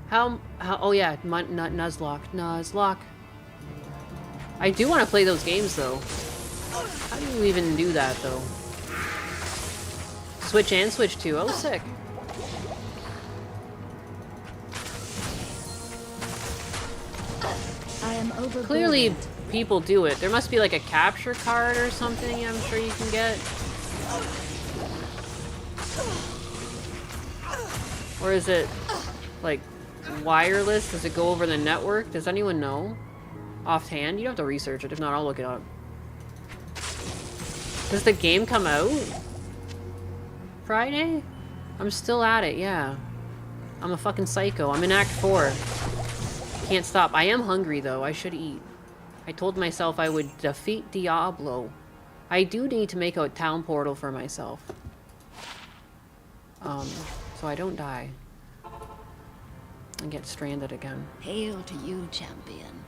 How oh yeah, Nuzlocke. I do want to play those games though. How do you even do that though? Switch and Switch 2. Oh, sick. I am overboard. Clearly people do it. There must be like a capture card or something I'm sure you can get. Or is it like wireless? Does it go over the network? Does anyone know? Offhand? You don't have to research it. If not, I'll look it up. Does the game come out Friday? I'm still at it, yeah. I'm a fucking psycho. I'm in Act 4. Can't stop. I am hungry though. I should eat. I told myself I would defeat Diablo. I do need to make a town portal for myself. So I don't die. And get stranded again. Hail to you, champion.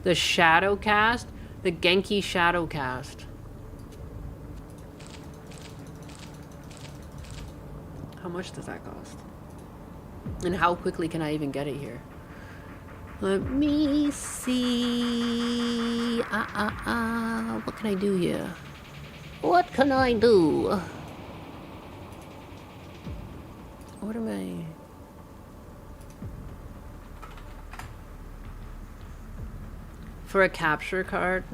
The Shadowcast? The Genki Shadowcast. How much does that cost? And how quickly can I even get it here? Let me see. What can I do here? What can I do? What am I? For a capture card?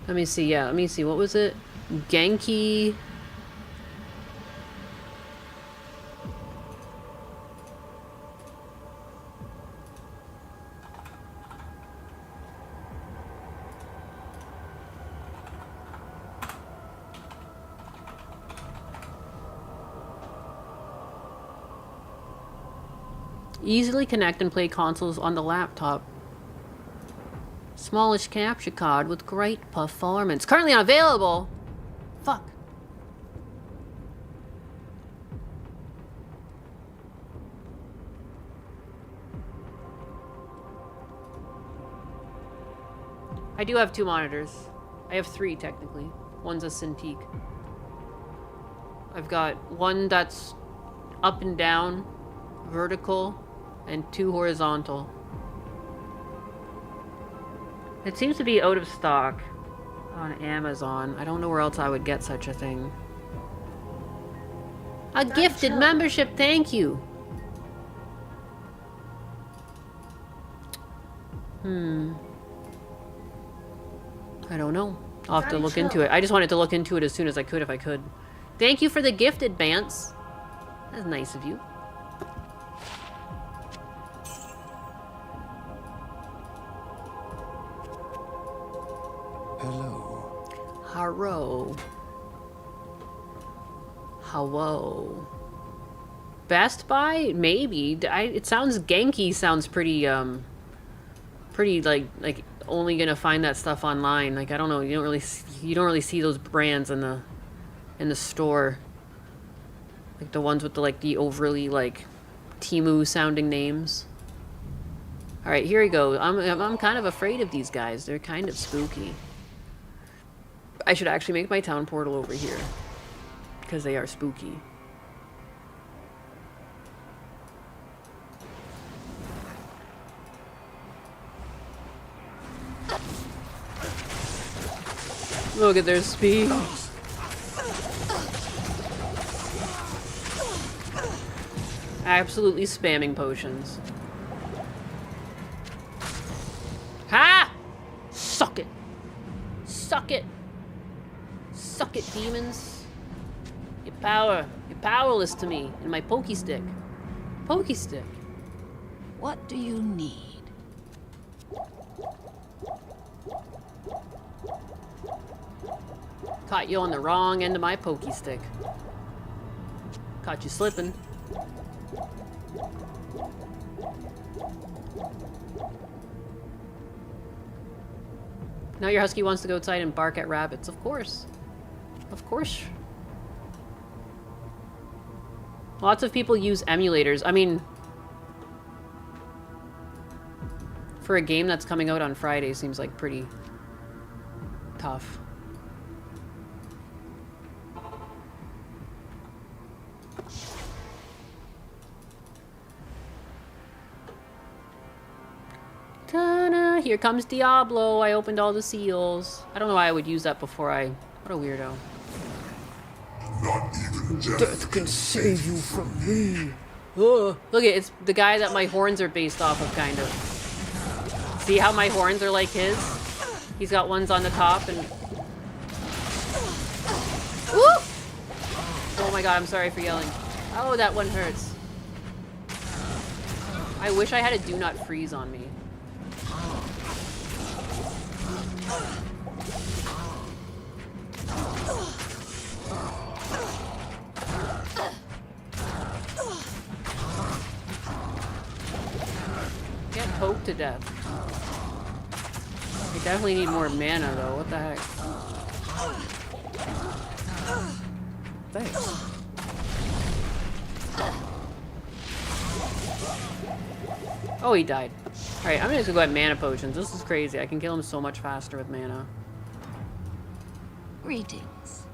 Let me see, yeah, let me see. What was it? Genki. Easily connect and play consoles on the laptop. Smallish capture card with great performance. Currently unavailable. Fuck. I do have 2 monitors. I have 3 technically. One's a Cintiq. I've got one that's up and down, vertical, and 2 horizontal. It seems to be out of stock on Amazon. I don't know where else I would get such a thing. A gifted membership, thank you. I don't know. I'll have to look into it. I just wanted to look into it as soon as I could if I could. Thank you for the gifted, Bance. That's nice of you. Hello. Hello. Hello. Best Buy? Maybe. It sounds Genki sounds pretty pretty like only gonna find that stuff online. Like I don't know, you don't really see those brands in the store. Like the ones with the overly Temu sounding names. All right, here we go. I'm kind of afraid of these guys. They're kind of spooky. I should actually make my town portal over here because they are spooky. Look at their speed. Absolutely spamming potions. Ha! Suck it. Suck it. Suck it, demons. You're powerless to me and my pokey stick. Pokey stick. What do you need? Caught you on the wrong end of my pokey stick. Caught you slipping. Now your husky wants to go outside and bark at rabbits. Of course. Of course. Lots of people use emulators. I mean, for a game that's coming out on Friday seems like pretty tough. Ta-da! Here comes Diablo. I opened all the seals. I don't know why I would use that before I... What a weirdo. Not even Death can save you from me. Ugh. Look at it's the guy that my horns are based off of, kind of. See how my horns are like his? He's got ones on the top and... Woo! Oh my god, I'm sorry for yelling. Oh, that one hurts. I wish I had a do not freeze on me. Get poked to death. I definitely need more mana though. What the heck? Thanks. Oh, he died. Alright, I'm just gonna go at mana potions. This is crazy. I can kill him so much faster with mana. Greetings.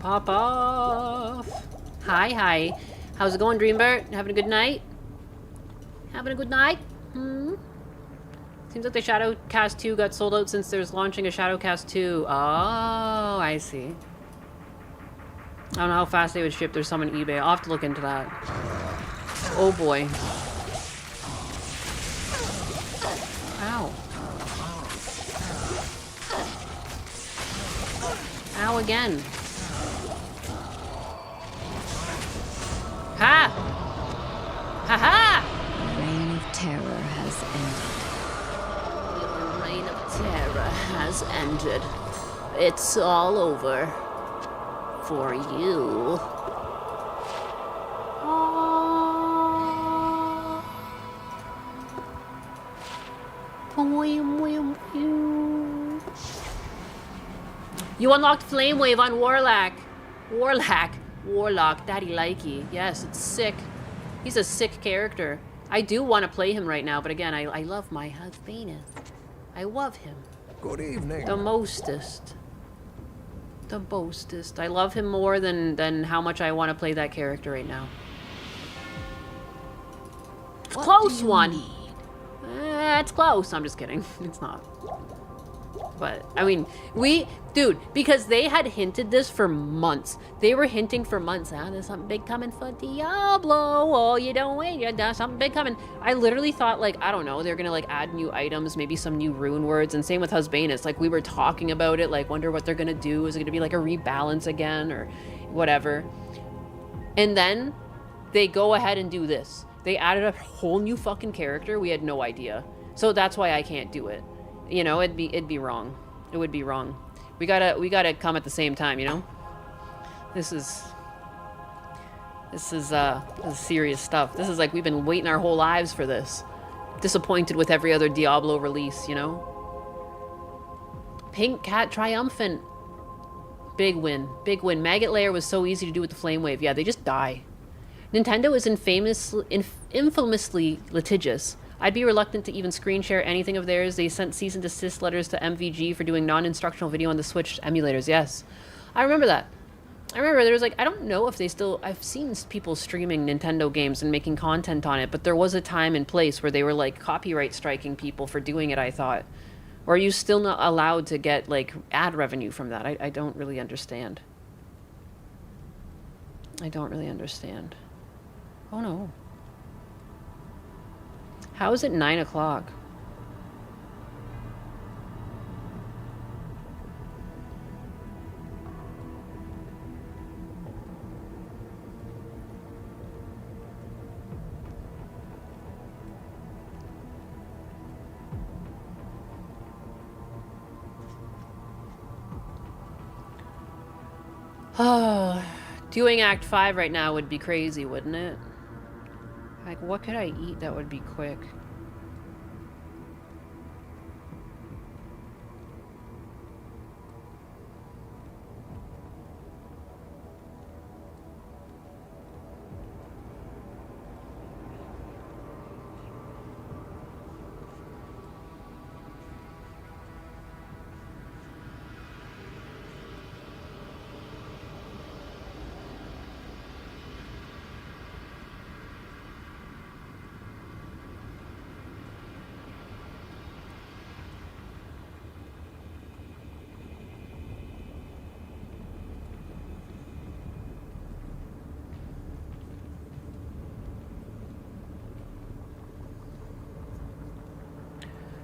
Pop off. Hi, hi. How's it going, Dreambert? Having a good night? Having a good night? Seems like the Shadowcast 2 got sold out since there's launching a Shadowcast 2. Oh, I see. I don't know how fast they would ship. There's some on eBay. I'll have to look into that. Oh boy. Ow. Ow again. Ha! Ha ha! Reign of terror has ended. Your reign of terror has ended. It's all over. For you. You unlocked Flame Wave on Warlock. Warlock, Daddy Likey. Yes, it's sick. He's a sick character. I do want to play him right now, but again, I love my husband. I love him. Good evening. The mostest. The mostest. I love him more than how much I want to play that character right now. It's a close one. It's close. I'm just kidding. It's not. But, I mean, dude, because they had hinted this for months. They were hinting for months. There's something big coming for Diablo. Oh, you don't wait. There's something big coming. I literally thought, like, I don't know, they're gonna, like, add new items, maybe some new rune words. And same with Husbanus. Like, we were talking about it, like, wonder what they're gonna do. Is it gonna be, like, a rebalance again or whatever? And then they go ahead and do this. They added a whole new fucking character. We had no idea. So that's why I can't do it. You know, it'd be wrong. It would be wrong. We gotta come at the same time, you know? This is serious stuff. This is like we've been waiting our whole lives for this. Disappointed with every other Diablo release, you know? Pink Cat Triumphant. Big win. Big win. Maggot Lair was so easy to do with the Flame Wave. Yeah, they just die. Nintendo is infamously litigious. I'd be reluctant to even screen share anything of theirs. They sent cease and desist letters to MVG for doing non-instructional video on the Switch emulators. Yes. I remember that. I remember there was like, I don't know if they still, I've seen people streaming Nintendo games and making content on it, but there was a time and place where they were like copyright striking people for doing it, I thought. Or are you still not allowed to get like ad revenue from that? I don't really understand. I don't really understand. Oh no. How is it 9 o'clock? Oh, doing Act 5 right now would be crazy, wouldn't it? Like, what could I eat that would be quick?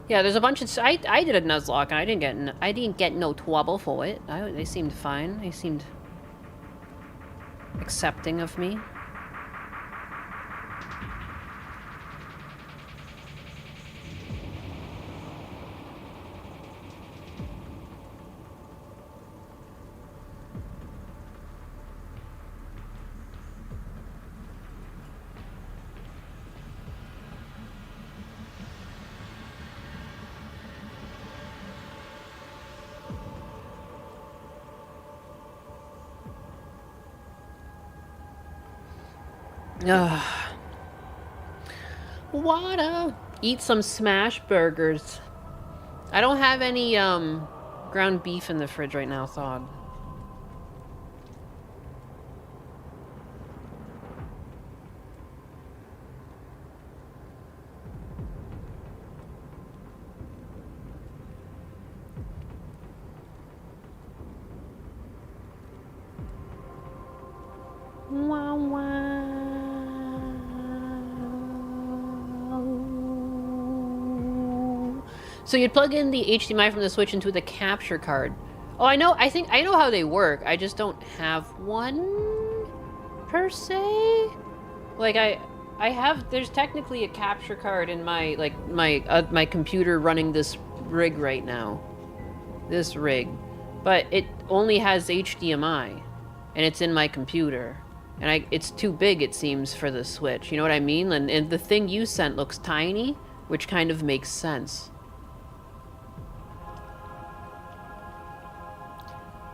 Yeah, there's a bunch of. I did a Nuzlocke and I didn't get no trouble for it. They seemed fine. They seemed accepting of me. Water. Eat some smash burgers. I don't have any ground beef in the fridge right now, Thawed. Wow, wow. So you'd plug in the HDMI from the Switch into the capture card. Oh, I know. I think I know how they work. I just don't have one per se. Like I have. There's technically a capture card in my my computer running this rig right now. This rig, but it only has HDMI, and it's in my computer. And it's too big, it seems, for the Switch. You know what I mean? And the thing you sent looks tiny, which kind of makes sense.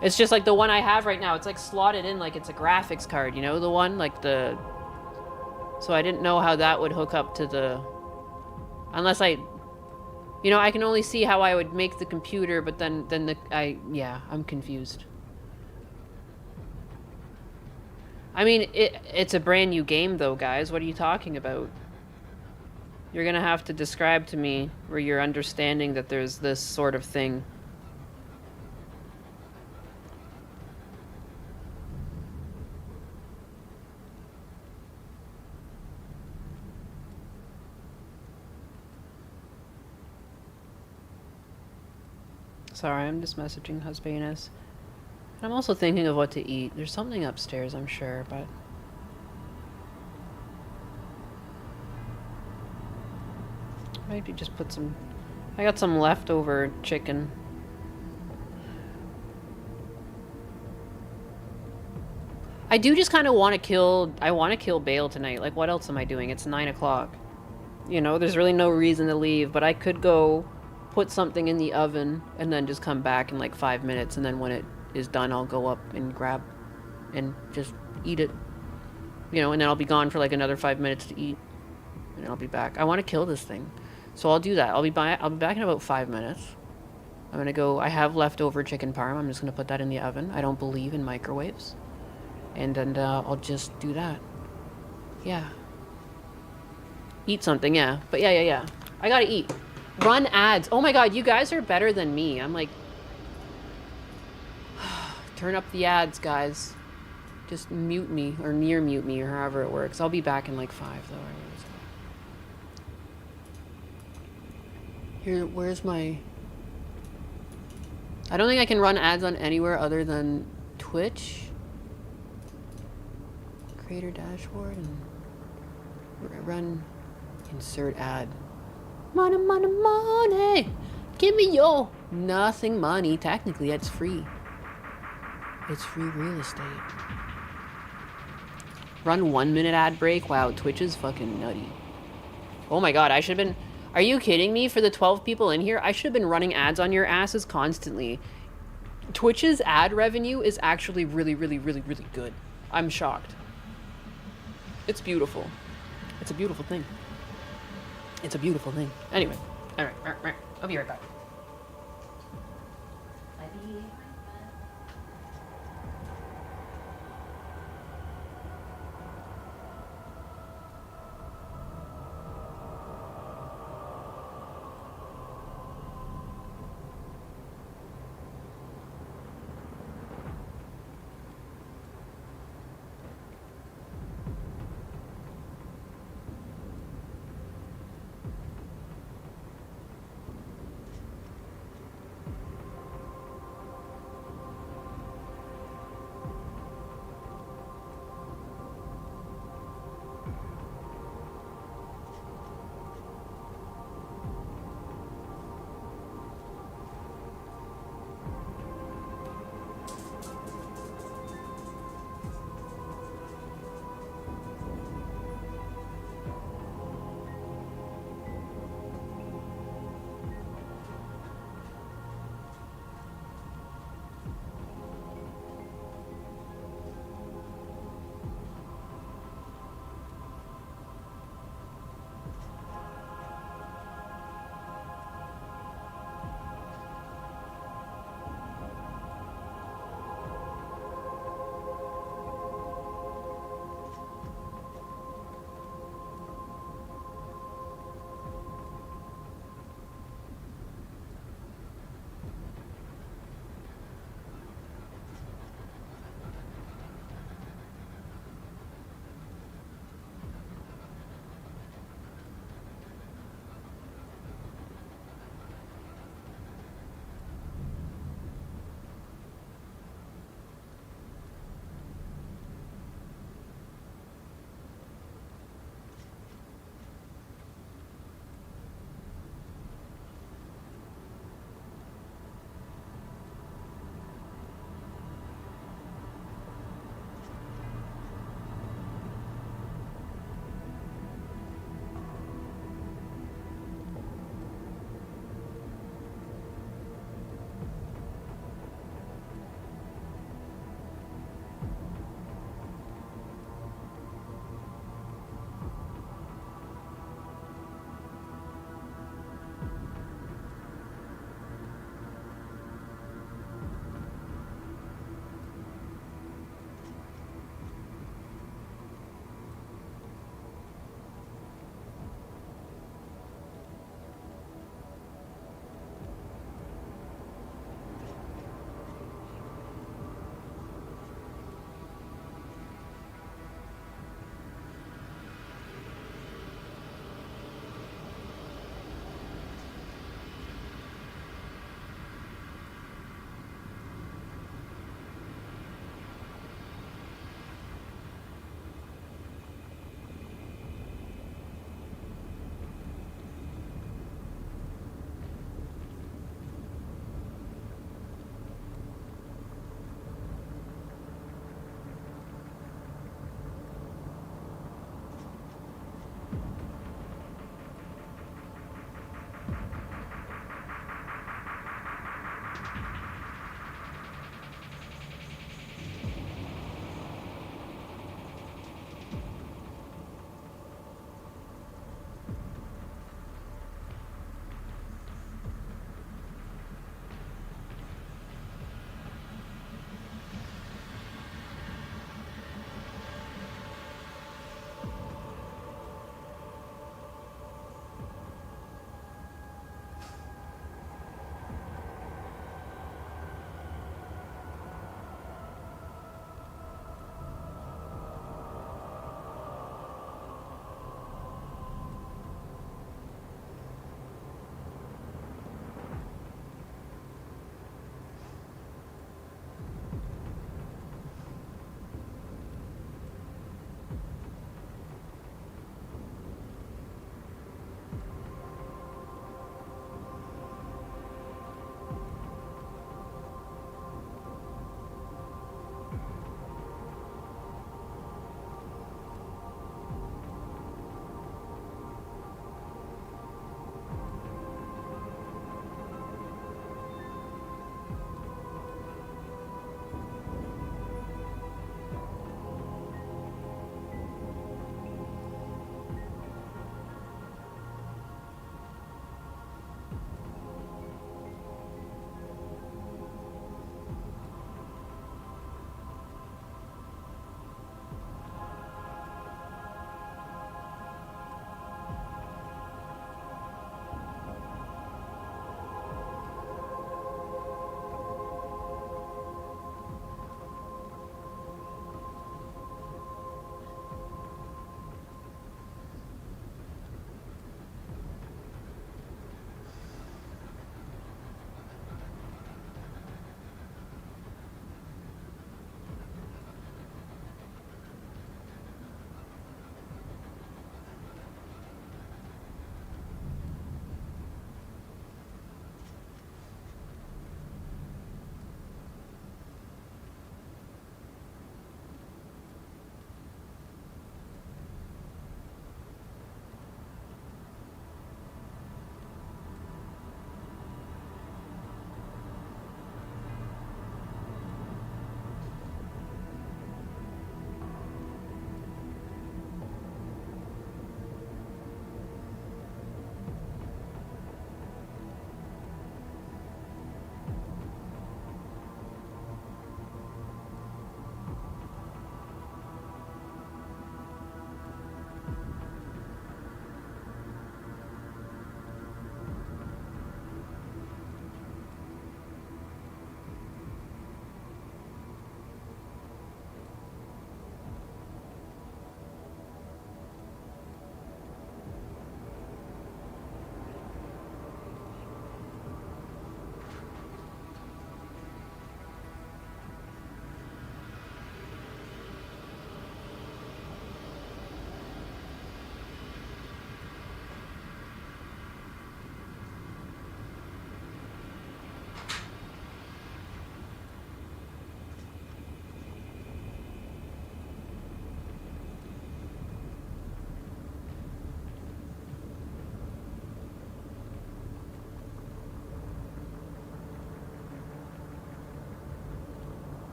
It's just like the one I have right now. It's like slotted in like it's a graphics card, you know? The one, like the... So I didn't know how that would hook up to the... Unless I... You know, I can only see how I would make the computer, but then yeah, I'm confused. I mean, it's a brand new game, though, guys. What are you talking about? You're gonna have to describe to me where you're understanding that there's this sort of thing. Sorry, I'm just messaging Husbanus. I'm also thinking of what to eat. There's something upstairs, I'm sure, but... Maybe just put some... I got some leftover chicken. I do just kind of want to kill... I want to kill Bale tonight. Like, what else am I doing? It's 9 o'clock. You know, there's really no reason to leave, but I could go put something in the oven and then just come back in like 5 minutes, and then when it is done, I'll go up and grab and just eat it. You know, and then I'll be gone for like another 5 minutes to eat, and I'll be back. I want to kill this thing, so I'll do that. I'll be back in about 5 minutes. I'm gonna go. I have leftover chicken parm. I'm just gonna put that in the oven. I don't believe in microwaves, and then I'll just do that. Yeah. Eat something, yeah. But yeah. I gotta eat. Run ads. Oh my god, you guys are better than me. I'm like... Turn up the ads, guys. Just mute me, or near mute me, or however it works. I'll be back in like 5, though. Here, where's my... I don't think I can run ads on anywhere other than Twitch. Creator dashboard and... Run... Insert ad. Money, money, money! Give me your... Nothing money. Technically, it's free. It's free real estate. Run 1 minute ad break? Wow, Twitch is fucking nutty. Oh my god, I should have been... Are you kidding me? For the 12 people in here, I should have been running ads on your asses constantly. Twitch's ad revenue is actually really, really, really, really good. I'm shocked. It's beautiful. It's a beautiful thing. It's a beautiful thing. Anyway. Alright. I'll be right back.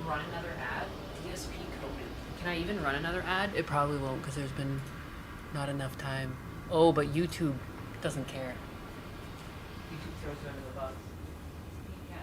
run another ad? DSP coded. Can I even run another ad? It probably won't because there's been not enough time. Oh, but YouTube doesn't care. YouTube throws it under the bus. Yeah.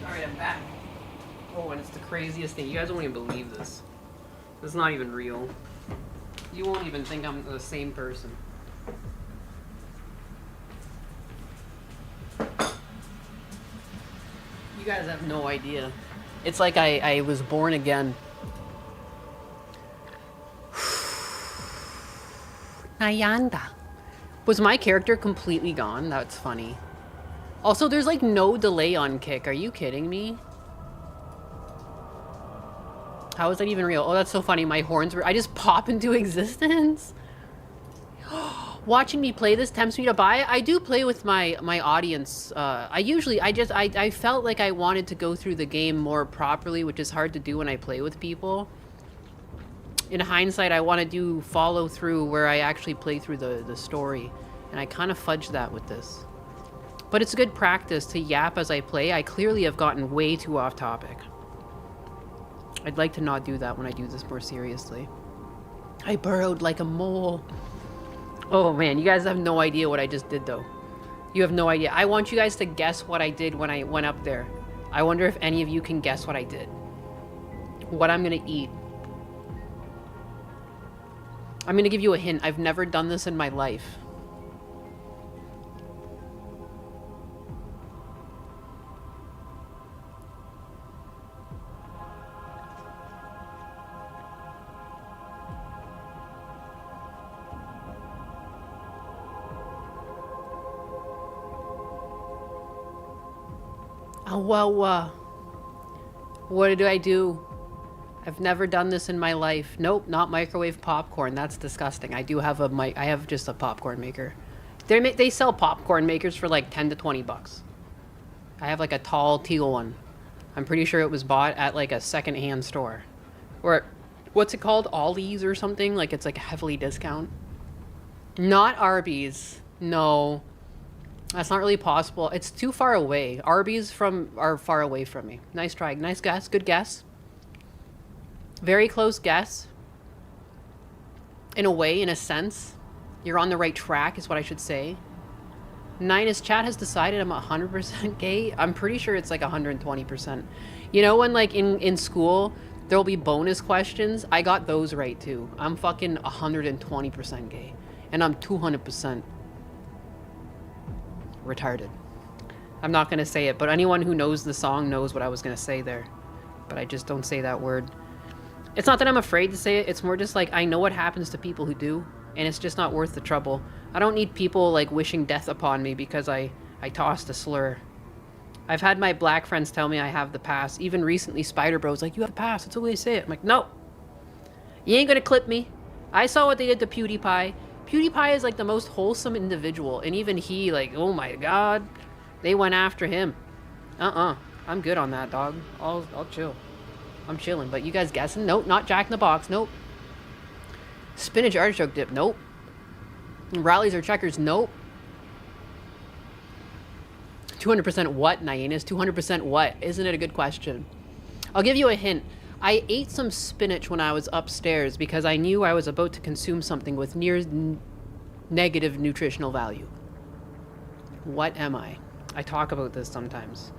Alright, I'm back. Oh, and it's the craziest thing. You guys won't even believe this. This is not even real. You won't even think I'm the same person. You guys have no idea. It's like I was born again. Nayanda. Was my character completely gone? That's funny. Also, there's like no delay on kick. Are you kidding me? How is that even real? Oh, that's so funny. My horns were... I just pop into existence. Watching me play this tempts me to buy it. I do play with my audience. I felt like I wanted to go through the game more properly, which is hard to do when I play with people. In hindsight, I want to follow through where I actually play through the story. And I kind of fudged that with this. But it's good practice to yap as I play. I clearly have gotten way too off topic. I'd like to not do that when I do this more seriously. I burrowed like a mole. Oh man, you guys have no idea what I just did though. You have no idea. I want you guys to guess what I did when I went up there. I wonder if any of you can guess what I did. What I'm gonna eat. I'm gonna give you a hint. I've never done this in my life. Oh, well, what do I do? I've never done this in my life. Nope, not microwave popcorn. That's disgusting. I do have I have just a popcorn maker. They sell popcorn makers for like 10 to 20 bucks. I have like a tall teal one. I'm pretty sure it was bought at like a secondhand store. Or, what's it called? Ollie's or something? Like it's like a heavily discount. Not Arby's. No. That's not really possible. It's too far away. Arby's are far away from me. Nice try. Nice guess. Good guess. Very close guess. In a way, in a sense. You're on the right track is what I should say. Ninus chat has decided I'm 100% gay. I'm pretty sure it's like 120%. You know when like in school there'll be bonus questions? I got those right too. I'm fucking 120% gay. And I'm 200% retarded. I'm not gonna say it, but anyone who knows the song knows what I was gonna say there. But I just don't say that word. It's not that I'm afraid to say it, it's more just like I know what happens to people who do, and it's just not worth the trouble. I don't need people like wishing death upon me because I tossed a slur. I've had my black friends tell me I have the pass. Even recently, Spider Bro's like, you have the pass, that's the way to say it. I'm like, no. You ain't gonna clip me. I saw what they did to PewDiePie. PewDiePie is like the most wholesome individual, and even he, like, oh my god, they went after him. I'm good on that, dog. I'll chill. I'm chilling, but you guys guessing? Nope, not Jack in the Box, nope. Spinach artichoke dip, nope. Rallies or checkers, nope. 200% what, Nyanus? 200% what? Isn't it a good question? I'll give you a hint. I ate some spinach when I was upstairs because I knew I was about to consume something with near negative nutritional value. What am I? I talk about this sometimes.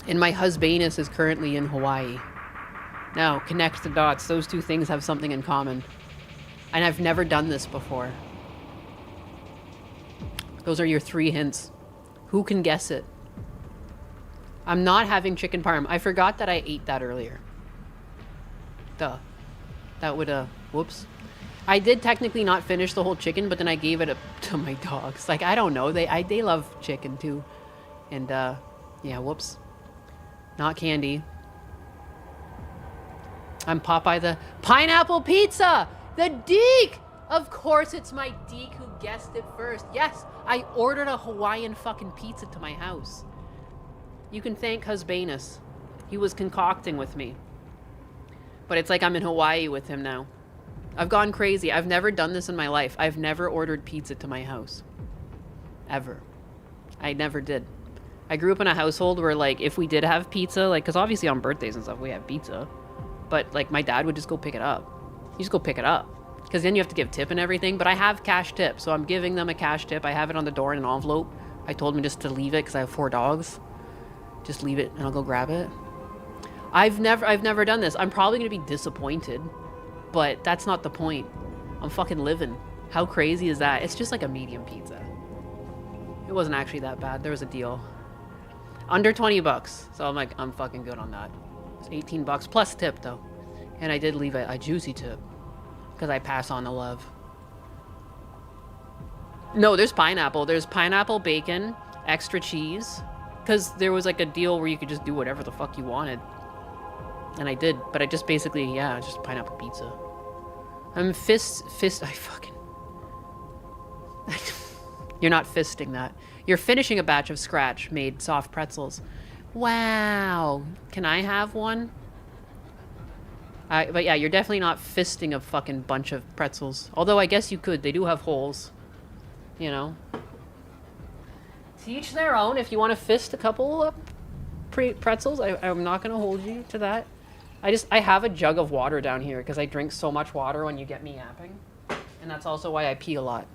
And my husbanus is currently in Hawaii. Now, connect the dots. Those two things have something in common. And I've never done this before. Those are your 3 hints. Who can guess it? I'm not having chicken parm. I forgot that I ate that earlier. Duh. That would, whoops. I did technically not finish the whole chicken, but then I gave it to my dogs. Like, I don't know. They love chicken, too. And, yeah, whoops. Not candy. I'm Popeye the Pineapple Pizza! The Deke! Of course it's my Deke who guessed it first. Yes, I ordered a Hawaiian fucking pizza to my house. You can thank Husbanus. He was concocting with me. But it's like I'm in Hawaii with him now. I've gone crazy. I've never done this in my life. I've never ordered pizza to my house. Ever. I never did. I grew up in a household where, like, if we did have pizza, like, because obviously on birthdays and stuff we have pizza. But, like, my dad would just go pick it up. You just go pick it up. Because then you have to give tip and everything. But I have cash tip, so I'm giving them a cash tip. I have it on the door in an envelope. I told them just to leave it because I have 4 dogs. Just leave it and I'll go grab it. I've never done this. I'm probably going to be disappointed. But that's not the point. I'm fucking living. How crazy is that? It's just like a medium pizza. It wasn't actually that bad. There was a deal. Under 20 bucks. So I'm like, I'm fucking good on that. It's 18 bucks plus tip though. And I did leave a juicy tip. because I pass on the love. No, there's pineapple. There's pineapple, bacon, extra cheese. Because there was like a deal where you could just do whatever the fuck you wanted. And I did. But I just basically, yeah, just pineapple pizza. I'm I fucking... You're not fisting that. You're finishing a batch of scratch-made soft pretzels. Wow. Can I have one? But yeah, you're definitely not fisting a fucking bunch of pretzels. Although I guess you could. They do have holes. You know. To each their own. If you want to fist a couple of pretzels, I'm not going to hold you to that. I have a jug of water down here because I drink so much water when you get me yapping. And that's also why I pee a lot.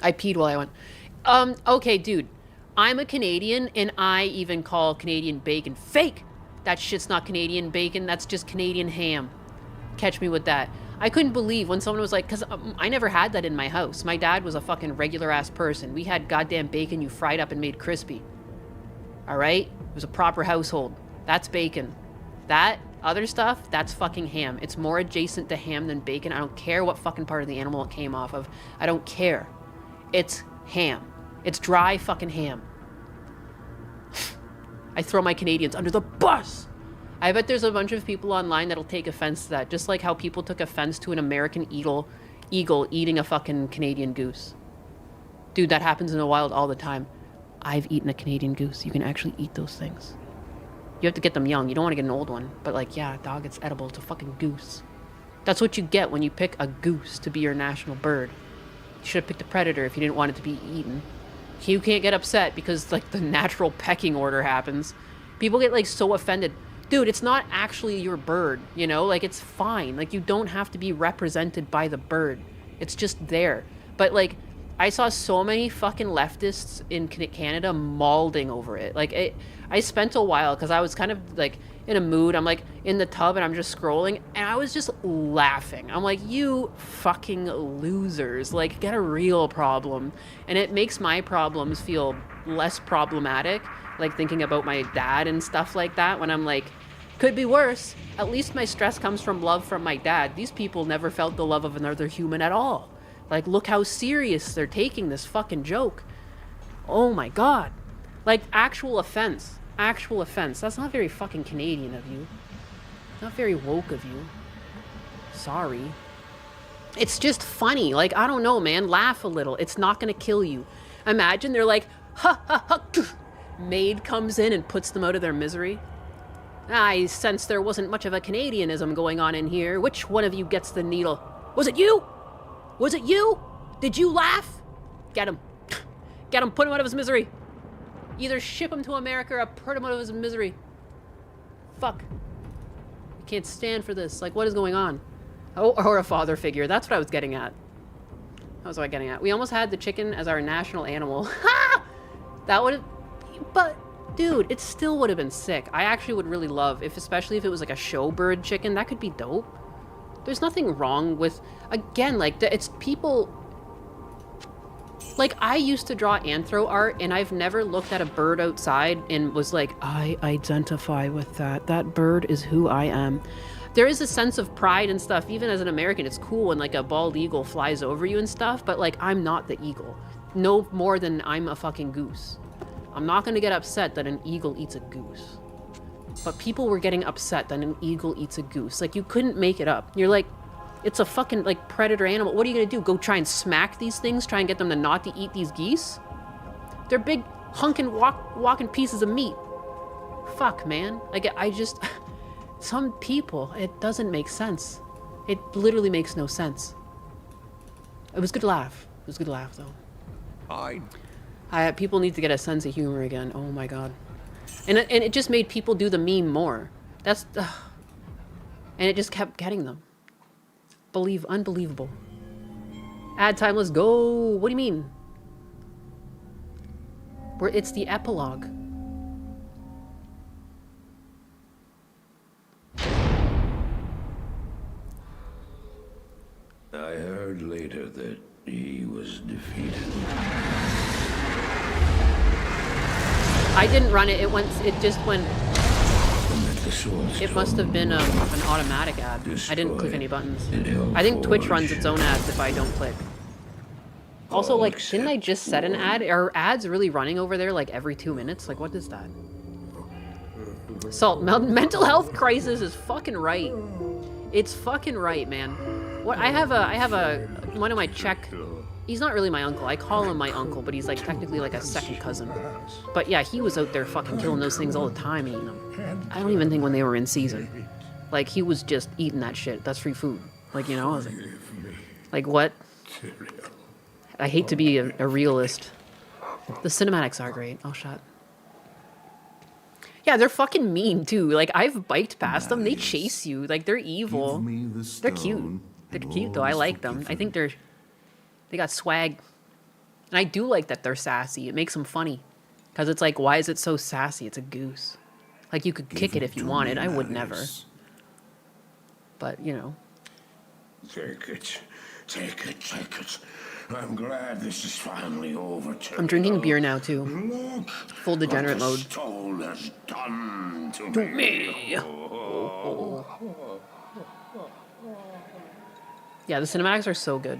I peed while I went. Okay, dude. I'm a Canadian, and I even call Canadian bacon fake. That shit's not Canadian bacon. That's just Canadian ham. Catch me with that. I couldn't believe when someone was like, because I never had that in my house. My dad was a fucking regular-ass person. We had goddamn bacon you fried up and made crispy. All right? It was a proper household. That's bacon. That other stuff, that's fucking ham. It's more adjacent to ham than bacon. I don't care what fucking part of the animal it came off of. I don't care. It's ham. It's dry fucking ham. I throw my Canadians under the bus. I bet there's a bunch of people online that'll take offense to that. Just like how people took offense to an American eagle eating a fucking Canadian goose. Dude, that happens in the wild all the time. I've eaten a Canadian goose. You can actually eat those things. You have to get them young. You don't want to get an old one. But like, yeah, dog, it's edible. It's a fucking goose. That's what you get when you pick a goose to be your national bird. You should have picked a predator if you didn't want it to be eaten. You can't get upset because like the natural pecking order happens. People get like so offended. Dude, it's not actually your bird, you know? Like, it's fine. Like, you don't have to be represented by the bird. It's just there. But like, I saw so many fucking leftists in Canada mauling over it. Like, I spent a while because I was kind of like in a mood. I'm like in the tub and I'm just scrolling and I was just laughing. I'm like, you fucking losers. Like, get a real problem. And it makes my problems feel less problematic. Like thinking about my dad and stuff like that when I'm like, could be worse. At least my stress comes from love from my dad. These people never felt the love of another human at all. Like, look how serious they're taking this fucking joke. Oh my god. Like, actual offense. Actual offense. That's not very fucking Canadian of you. Not very woke of you. Sorry. It's just funny. Like, I don't know, man. Laugh a little. It's not gonna kill you. Imagine they're like, ha ha ha. Maid comes in and puts them out of their misery. I sense there wasn't much of a Canadianism going on in here. Which one of you gets the needle? Was it you? Was it you? Did you laugh? Get him. Get him. Put him out of his misery. Either ship him to America or put him out of his misery. Fuck. I can't stand for this. Like, what is going on? Oh, or a father figure. That's what I was getting at. That was what I was getting at. We almost had the chicken as our national animal. Ha! That would have... But, dude, it still would have been sick. I actually would really love, especially if it was like a show bird chicken, that could be dope. There's nothing wrong with, again, like, it's people, like, I used to draw anthro art, and I've never looked at a bird outside and was like, I identify with that. That bird is who I am. There is a sense of pride and stuff. Even as an American, it's cool when, like, a bald eagle flies over you and stuff, but, like, I'm not the eagle. No more than I'm a fucking goose. I'm not going to get upset that an eagle eats a goose. But people were getting upset that an eagle eats a goose. Like, you couldn't make it up. You're like, it's a fucking, like, predator animal. What are you going to do? Go try and smack these things? Try and get them to not to eat these geese? They're big, hunkin' walking pieces of meat. Fuck, man. Like, I just... Some people, it doesn't make sense. It literally makes no sense. It was a good laugh. It was a good laugh, though. People need to get a sense of humor again. Oh my god. And it just made people do the meme more. That's... and it just kept getting them. Unbelievable. Ad time, let's go. What do you mean? It's the epilogue. I heard later that he was defeated. I didn't run it. It just went. And that the It must have been an automatic ad. I didn't click any buttons. I think Twitch runs its own ads if I don't click. Also, like, didn't I just set an ad? Are ads really running over there like every 2 minutes? Like, what is that? Salt, mental health crisis is fucking right. It's fucking right, man. What I have one of my Czech. He's not really my uncle. I call him my uncle, but he's like technically like a second cousin. But yeah, he was out there fucking killing those things all the time, eating them. I don't even think when they were in season. Like, he was just eating that shit. That's free food. Like, you know, I was like what? I hate to be a realist. The cinematics are great. Oh, shut. Yeah, they're fucking mean, too. Like, I've biked past them. They chase you. Like, they're evil. They're cute. They're cute, though. I like them. I think they got swag. And I do like that they're sassy. It makes them funny. Because it's like, why is it so sassy? It's a goose. Like, you could kick it if you wanted. I would never. But, you know. Take it. Take it. Take it. I'm glad this is finally over. I'm drinking beer now, too. Look, Full degenerate mode. Stone has done to me. Yeah, the cinematics are so good.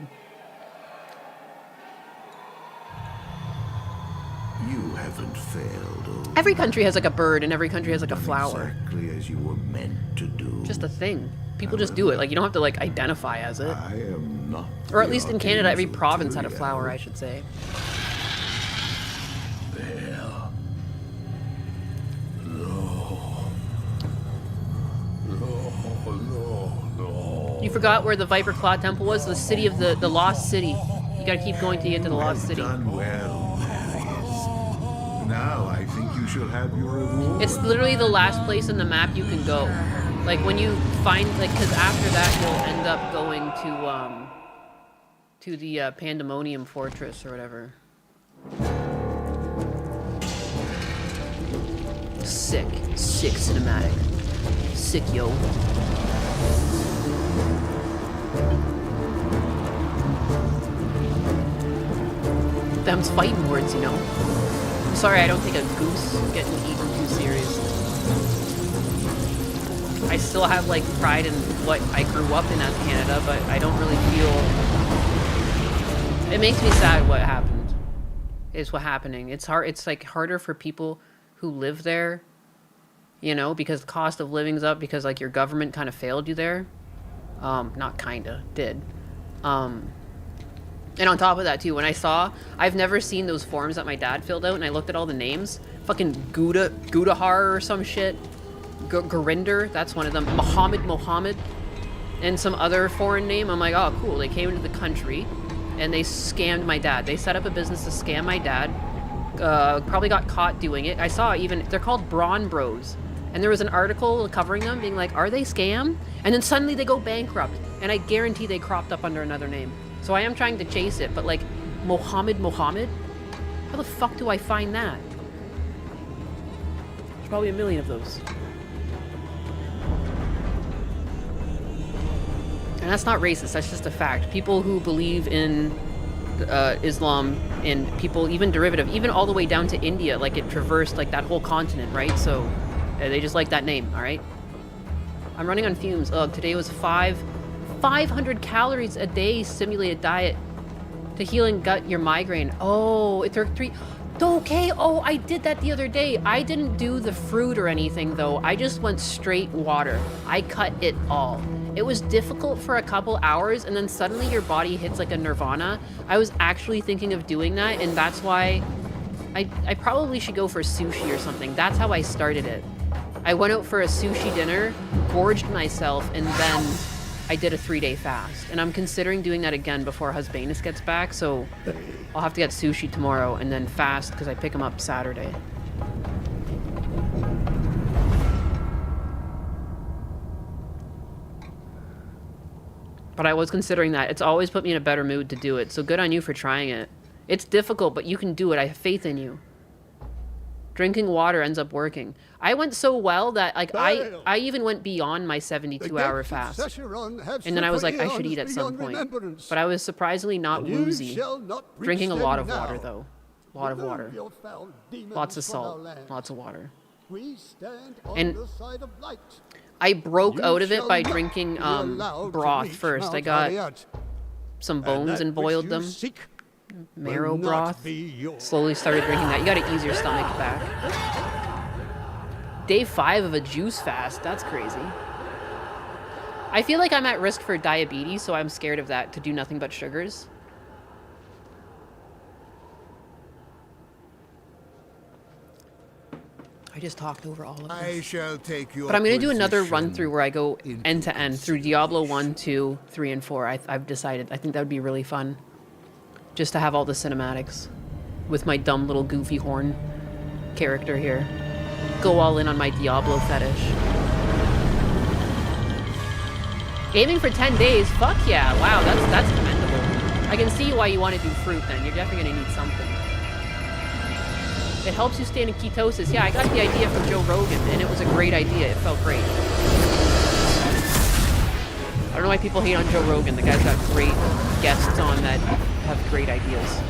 You haven't failed. Every country has like a bird, and every country has like a flower. Exactly as you were meant to do. Just a thing. People just do it. Like, you don't have to like identify as it. I am not. Or at least in Canada, every province had a flower, I should say. There. No. You forgot where the Viper Claw Temple was? The city of the Lost City. You gotta keep going to get to the Lost City. Done well, Marius. Now I think you shall have your reward. It's literally the last place in the map you can go. Like, when you find, like, because after that you'll end up going to the Pandemonium Fortress or whatever. Sick cinematic. Sick, yo. Them's fighting words, you know. I'm sorry, I don't take a goose getting eaten too seriously. I still have like pride in what I grew up in as Canada, but I don't really feel. It makes me sad what happened. Is what happening. It's hard. It's like harder for people who live there, you know, because the cost of living's up because like your government kind of failed you there. Not kinda, did. And on top of that too, when I've never seen those forms that my dad filled out, and I looked at all the names. Fucking Gudahar or some shit. Gurinder, that's one of them. Mohammed, and some other foreign name. I'm like, oh, cool. They came into the country, and they scammed my dad. They set up a business to scam my dad. Probably got caught doing it. I saw even, they're called Braun Bros. And there was an article covering them, being like, are they scam? And then suddenly they go bankrupt. And I guarantee they cropped up under another name. So I am trying to chase it, but like, Mohammed? How the fuck do I find that? There's probably a million of those. And that's not racist, that's just a fact. People who believe in Islam and people, even derivative, even all the way down to India, like it traversed like that whole continent, right? So they just like that name, all right? I'm running on fumes. Ugh, today was 500 calories a day simulated diet to heal and gut your migraine. Oh, it took 3. Okay, oh, I did that the other day. I didn't do the fruit or anything though. I just went straight water. I cut it all. It was difficult for a couple hours and then suddenly your body hits like a nirvana. I was actually thinking of doing that, and that's why I probably should go for sushi or something. That's how I started it. I went out for a sushi dinner, gorged myself, and then I did a 3-day fast. And I'm considering doing that again before Husbanus gets back, so I'll have to get sushi tomorrow and then fast because I pick him up Saturday. But I was considering that. It's always put me in a better mood to do it, so good on you for trying it. It's difficult, but you can do it. I have faith in you. Drinking water ends up working. I went so well that like I even went beyond my 72-hour fast. And then I was like, I should eat at some point. But I was surprisingly not woozy. Drinking a lot of water though. A lot of water. Lots of salt. Lots of water. We stand on And the side of light. I broke You out of it shall by not drinking be allowed to broth reach first. I Mount got Ariat, some and bones that and which boiled you them. seek Marrow will not broth. be yours. Slowly started drinking that. You gotta ease your stomach back. Day 5 of a juice fast. That's crazy. I feel like I'm at risk for diabetes, so I'm scared of that, to do nothing but sugars. I just talked over all of I this. shall take your But I'm going to do another position run through where I go into end to end through Diablo 1, 2, 3, and 4. I've decided. I think that would be really fun. Just to have all the cinematics with my dumb little goofy horn character here. Go all in on my Diablo fetish. Aiming for 10 days? Fuck yeah. Wow, that's commendable. I can see why you want to do fruit then. You're definitely going to need something. It helps you stay in ketosis. Yeah, I got the idea from Joe Rogan, and it was a great idea. It felt great. I don't know why people hate on Joe Rogan. The guy's got great guests on that have great ideas.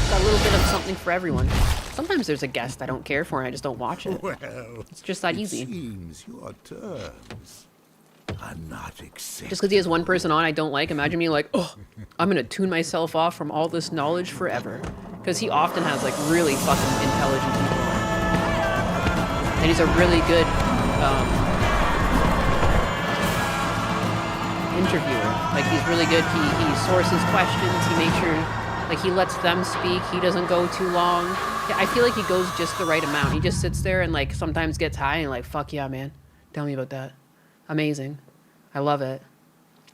Got a little bit of something for everyone. Sometimes there's a guest I don't care for, and I just don't watch it. Well, It's just that it easy. seems your terms are not acceptable. Just because he has one person on I don't like, imagine me like, oh, I'm going to tune myself off from all this knowledge forever. Because he often has, like, really fucking intelligent people on. And he's a really good interviewer. Like, he's really good. He sources questions. He makes sure, like, he lets them speak. He doesn't go too long. Yeah, I feel like he goes just the right amount. He just sits there and, like, sometimes gets high and, like, fuck yeah, man. Tell me about that. Amazing. I love it.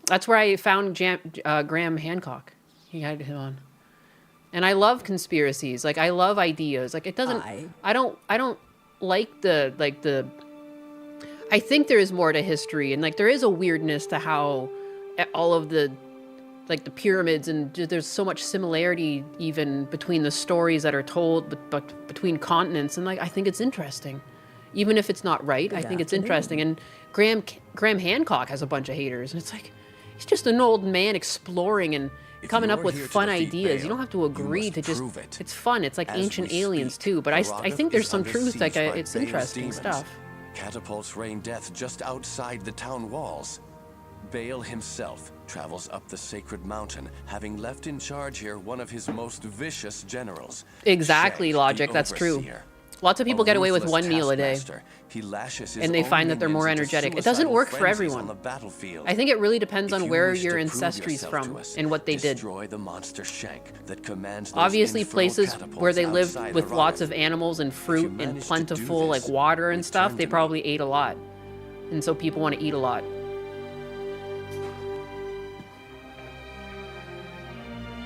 That's where I found Graham Hancock. He had him on. And I love conspiracies. Like, I love ideas. Like, it doesn't... I don't like the... I think there is more to history. And, like, there is a weirdness to how all of the... Like, the pyramids, and there's so much similarity even between the stories that are told, but between continents. And, like, I think it's interesting. Even if it's not right, I think it's interesting. And Graham Hancock has a bunch of haters. And it's like, he's just an old man exploring and coming up with fun ideas. You don't have to agree to just... It's fun. It's like Ancient Aliens, too. But I think there's some truth. Like, it's interesting stuff. Catapults rain death just outside the town walls. Baal himself travels up the sacred mountain, having left in charge here one of his most vicious generals. Exactly, Shag, Logic. the That's true. overseer. Lots of people get away with one meal a day. He lashes his And they find own that they're more minions into energetic. It doesn't work for suicidal frenzies everyone. on the battlefield. I think it really depends on If you where wish your to prove ancestry's yourself from to us, and what they did. destroy the monster shank that commands those Obviously, infernal places catapults where they lived outside with lots Harada. of animals and fruit and manage to do plentiful, like this, water and stuff, return they to me. probably ate a lot. And so people want to eat a lot.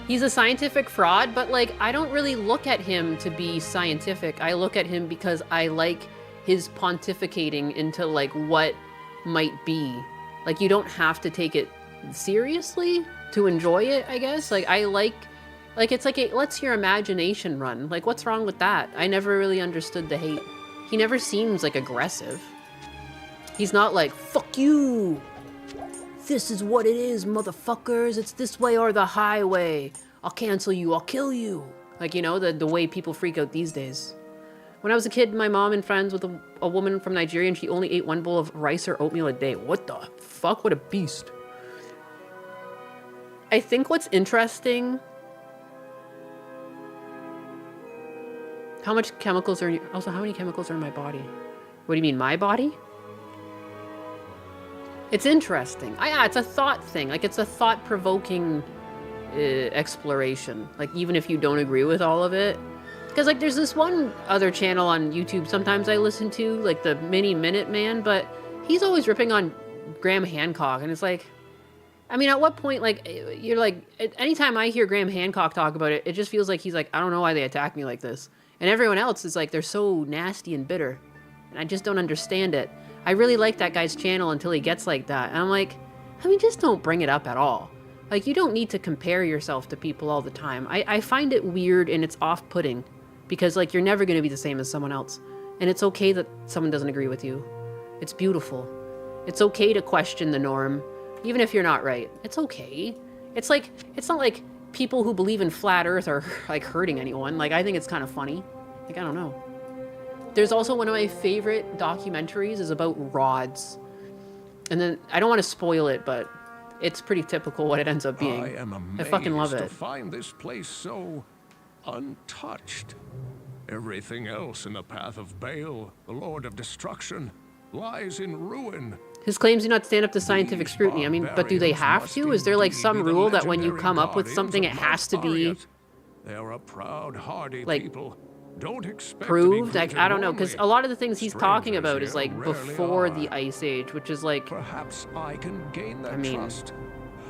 He's a scientific fraud, but, like, I don't really look at him to be scientific. I look at him because I like his pontificating into, like, what might be. Like, you don't have to take it seriously to enjoy it, I guess. Like, I like, it's like it lets your imagination run. Like, what's wrong with that? I never really understood the hate. He never seems, like, aggressive. He's not like, fuck you! This is what it is, motherfuckers. It's this way or the highway. I'll cancel you. I'll kill you. Like, you know, the way people freak out these days. When I was a kid, my mom and friends with a woman from Nigeria, and she only ate one bowl of rice or oatmeal a day. What the fuck? What a beast. I think what's interesting... How much chemicals are... Also, how many chemicals are in my body? What do you mean, my body? It's interesting. Yeah, it's a thought thing. Like, it's a thought-provoking exploration. Like, even if you don't agree with all of it. Because, like, there's this one other channel on YouTube sometimes I listen to, like the Mini Minute Man, but he's always ripping on Graham Hancock. And it's like, I mean, at what point, like, you're like, anytime I hear Graham Hancock talk about it, it just feels like he's like, I don't know why they attack me like this. And everyone else is like, they're so nasty and bitter. And I just don't understand it. I really like that guy's channel until he gets like that. And I'm like, I mean, just don't bring it up at all. Like, you don't need to compare yourself to people all the time. I find it weird and it's off-putting because, like, you're never going to be the same as someone else. And it's okay that someone doesn't agree with you. It's beautiful. It's okay to question the norm, even if you're not right. It's okay. It's like, it's not like people who believe in flat earth are, like, hurting anyone. Like, I think it's kind of funny. Like, I don't know. There's also one of my favorite documentaries is about rods. And then, I don't want to spoil it, but it's pretty typical what it ends up being. I am amazed I fucking love to it. find this place so untouched. Everything else in the path of Baal, the Lord of Destruction, lies in ruin. His claims do not stand up to scientific scrutiny. I mean, but do they have to? Is there like some rule that when you come up with something, it has to be They're a proud, hardy like people. Don't expect proved? to be Like, I don't know, because a lot of the things he's talking about is Strangers like here rarely before are. the Ice Age, which is like, Perhaps I can gain their I mean, trust.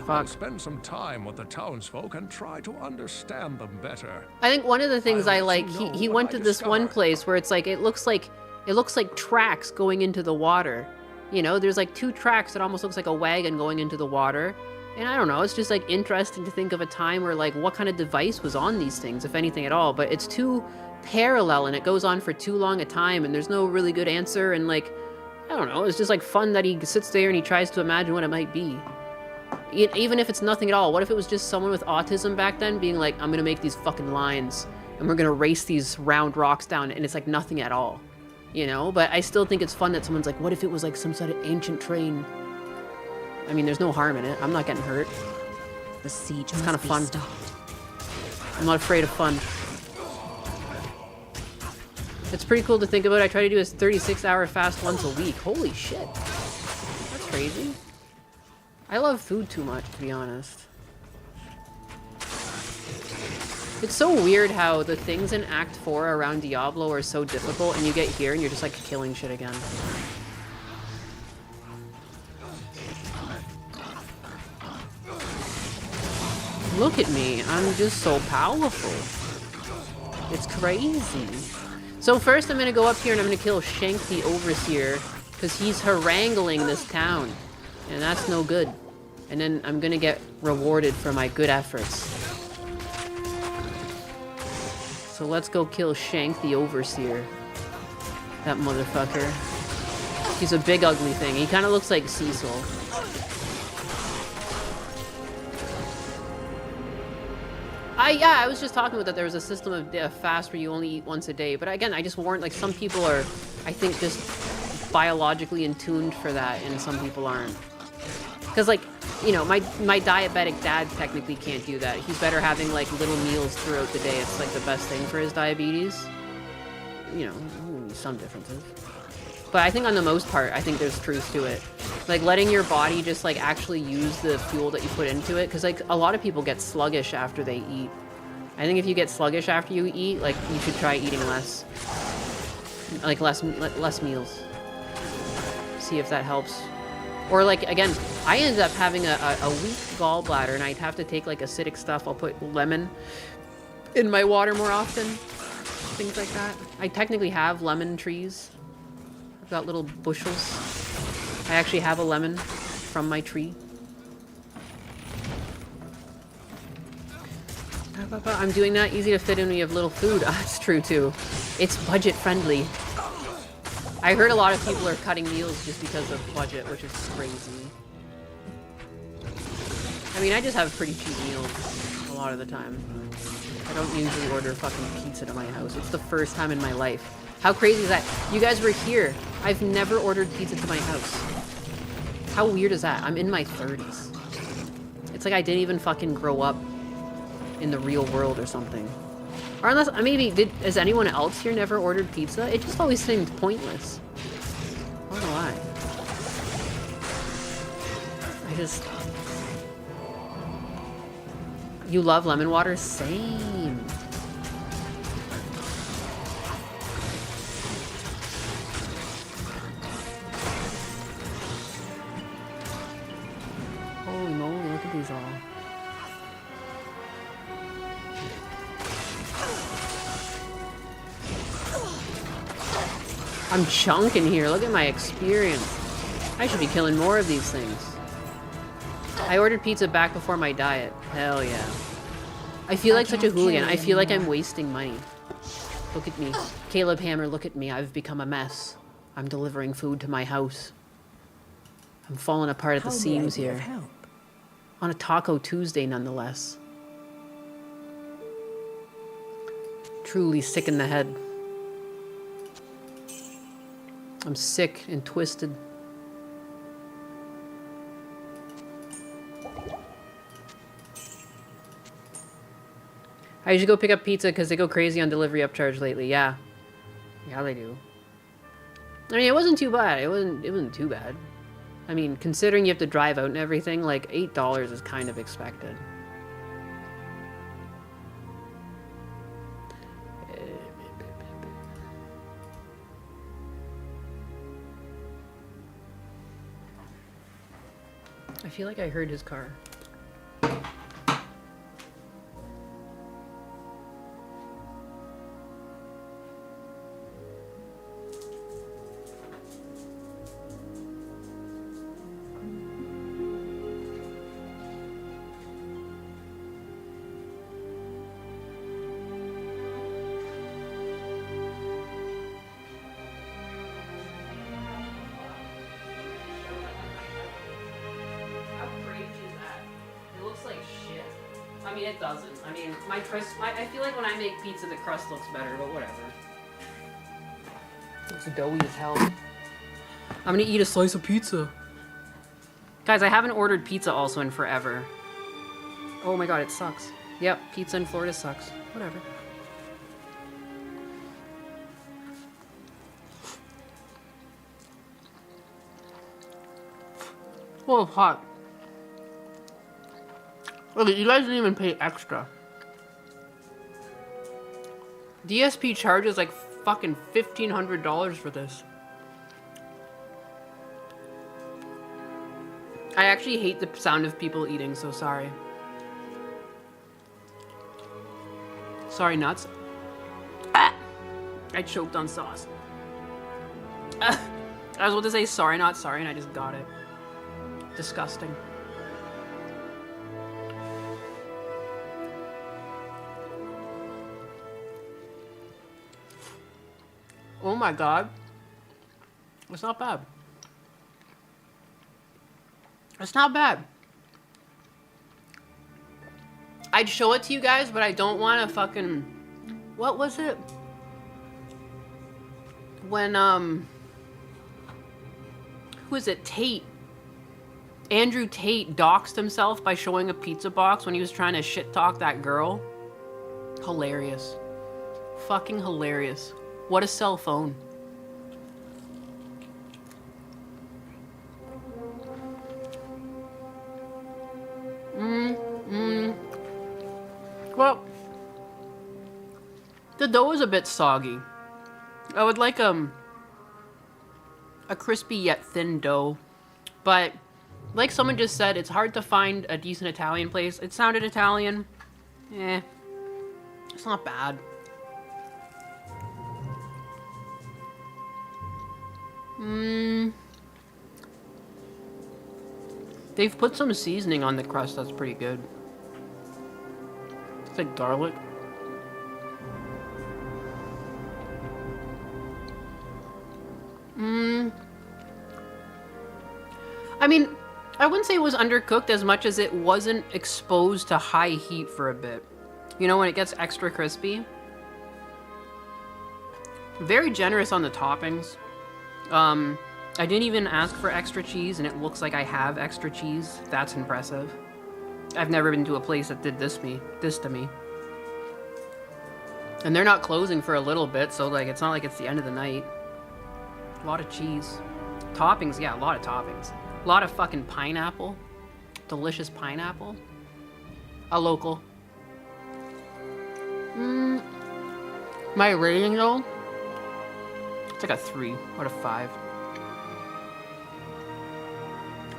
I'll fuck. spend some time with the townsfolk and try to understand them better. I think one of the things I'll I let you like, know he what went I to this one discover. place where it's like, it looks like tracks going into the water. You know, there's like 2 tracks that almost looks like a wagon going into the water. And I don't know, it's just like interesting to think of a time where like what kind of device was on these things, if anything at all. But it's too parallel and it goes on for too long a time and there's no really good answer. And like, I don't know, it's just like fun that he sits there and he tries to imagine what it might be. Even if it's nothing at all. What if it was just someone with autism back then being like, I'm gonna make these fucking lines and we're gonna race these round rocks down, and it's like nothing at all, you know? But I still think it's fun that someone's like, what if it was like some sort of ancient train? I mean, there's no harm in it. I'm not getting hurt. The siege It's kind of fun. stopped. I'm not afraid of fun. It's pretty cool to think about. I try to do a 36-hour fast once a week. Holy shit. That's crazy. I love food too much, to be honest. It's so weird how the things in Act 4 around Diablo are so difficult, and you get here and you're just like killing shit again. Look at me, I'm just so powerful. It's crazy. So first I'm gonna go up here and I'm gonna kill Shank the Overseer, because he's haranguing this town, and that's no good. And then I'm gonna get rewarded for my good efforts. So let's go kill Shank the Overseer. That motherfucker. He's a big ugly thing. He kind of looks like Cecil. I was just talking about that there was a system of fast where you only eat once a day. But again, I just warned, like, some people are, I think, just biologically attuned for that, and some people aren't. Because, like, you know, my diabetic dad technically can't do that. He's better having, like, little meals throughout the day. It's, like, the best thing for his diabetes. You know, some differences. But I think on the most part, I think there's truth to it. Like, letting your body just, like, actually use the fuel that you put into it. Because, like, a lot of people get sluggish after they eat. I think if you get sluggish after you eat, like, you should try eating less. Like, less meals. See if that helps. Or, like, again, I ended up having a weak gallbladder, and I'd have to take, like, acidic stuff. I'll put lemon in my water more often. Things like that. I technically have lemon trees. I've got little bushels. I actually have a lemon from my tree. I'm doing that. Easy to fit in when you have little food. That's true, too. It's budget friendly. I heard a lot of people are cutting meals just because of budget, which is crazy. I mean, I just have pretty cheap meals a lot of the time. I don't usually order fucking pizza to my house. It's the first time in my life. How crazy is that? You guys were here. I've never ordered pizza to my house. How weird is that? I'm in my 30s. It's like I didn't even fucking grow up in the real world or something. Or unless, maybe, has anyone else here never ordered pizza? It just always seemed pointless. I don't know why. You love lemon water? Same. Holy moly, look at these all. I'm chunking here. Look at my experience. I should be killing more of these things. I ordered pizza back before my diet. Hell yeah. I feel like such a hooligan. I feel like I'm wasting money. Look at me. Caleb Hammer, look at me. I've become a mess. I'm delivering food to my house. I'm falling apart at the seams here. On a Taco Tuesday, nonetheless. Truly sick in the head. I'm sick and twisted. I usually go pick up pizza because they go crazy on delivery upcharge lately. Yeah. Yeah, they do. I mean, it wasn't too bad. It wasn't too bad. I mean, considering you have to drive out and everything, like $8 is kind of expected. I feel like I heard his car. I mean, it doesn't. I mean, my crust, I feel like when I make pizza, the crust looks better, but whatever. It's doughy as hell. I'm gonna eat a slice of pizza. Guys, I haven't ordered pizza also in forever. Oh my god, it sucks. Yep, pizza in Florida sucks. Whatever. Oh, it's hot. Look, you guys didn't even pay extra. DSP charges like fucking $1,500 for this. I actually hate the sound of people eating, so sorry. Sorry, nuts. Ah! I choked on sauce. Ah! I was about to say sorry, not sorry, and I just got it. Disgusting. Oh my god. It's not bad. It's not bad. I'd show it to you guys, but I don't want to fucking... What was it? When, who is it? Tate. Andrew Tate doxed himself by showing a pizza box when he was trying to shit talk that girl. Hilarious. Fucking hilarious. What a cell phone. Well, the dough is a bit soggy. I would like a crispy yet thin dough, but like someone just said, it's hard to find a decent Italian place. It sounded Italian. It's not bad. They've put some seasoning on the crust that's pretty good. It's like garlic. I mean, I wouldn't say it was undercooked as much as it wasn't exposed to high heat for a bit. You know, when it gets extra crispy. Very generous on the toppings. I didn't even ask for extra cheese, and it looks like I have extra cheese. That's impressive. I've never been to a place that did this to me. And they're not closing for a little bit, so like it's not like it's the end of the night. A lot of cheese. Toppings, yeah, a lot of toppings. A lot of fucking pineapple. Delicious pineapple. A local. My rating though? It's like a 3 out of 5.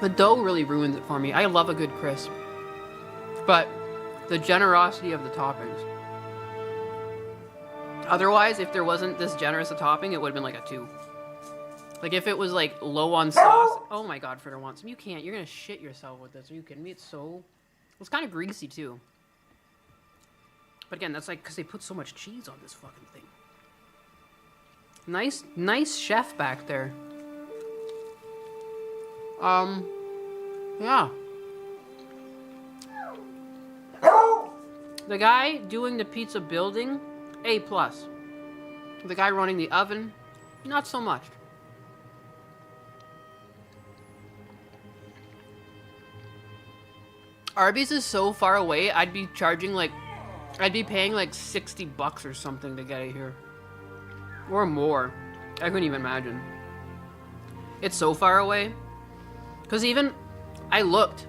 The dough really ruins it for me. I love a good crisp. But the generosity of the toppings. Otherwise, if there wasn't this generous a topping, it would have been like a 2. Like if it was like low on sauce. Oh my god, Fritter wants some. You can't. You're gonna shit yourself with this. Are you kidding me? It's kind of greasy too. But again, that's like because they put so much cheese on this fucking thing. Nice chef back there. Yeah. The guy doing the pizza building, A+. The guy running the oven, not so much. Arby's is so far away, I'd be paying like $60 or something to get it here. Or more. I couldn't even imagine. It's so far away. Because even, I looked.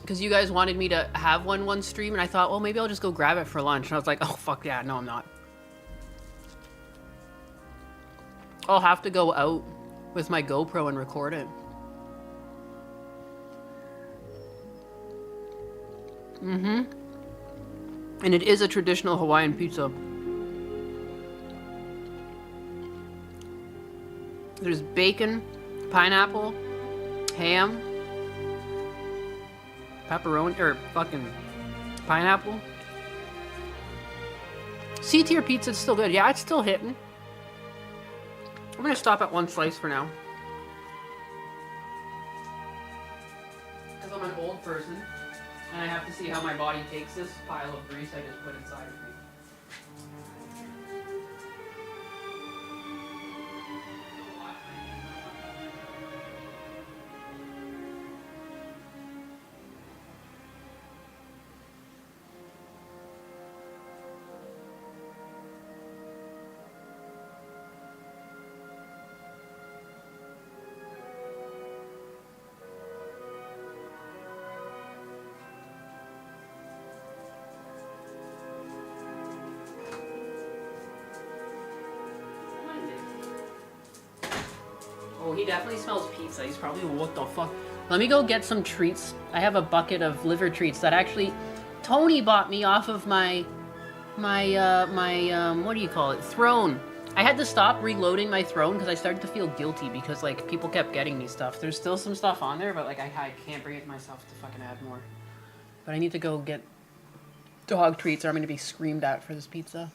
Because you guys wanted me to have one stream, and I thought, well, maybe I'll just go grab it for lunch. And I was like, oh, fuck yeah, no, I'm not. I'll have to go out with my GoPro and record it. Mm-hmm. And it is a traditional Hawaiian pizza. There's bacon, pineapple, ham, pepperoni, or fucking pineapple. C-tier pizza's still good. Yeah, it's still hitting. I'm gonna stop at one slice for now. Because I'm an old person, and I have to see how my body takes this pile of grease I just put inside of me. Oh, he definitely smells pizza. He's probably, what the fuck? Let me go get some treats. I have a bucket of liver treats that actually Tony bought me off of my what do you call it? Throne. I had to stop reloading my throne because I started to feel guilty because like people kept getting me stuff. There's still some stuff on there, but like I can't bring it myself to fucking add more. But I need to go get dog treats or I'm gonna be screamed at for this pizza.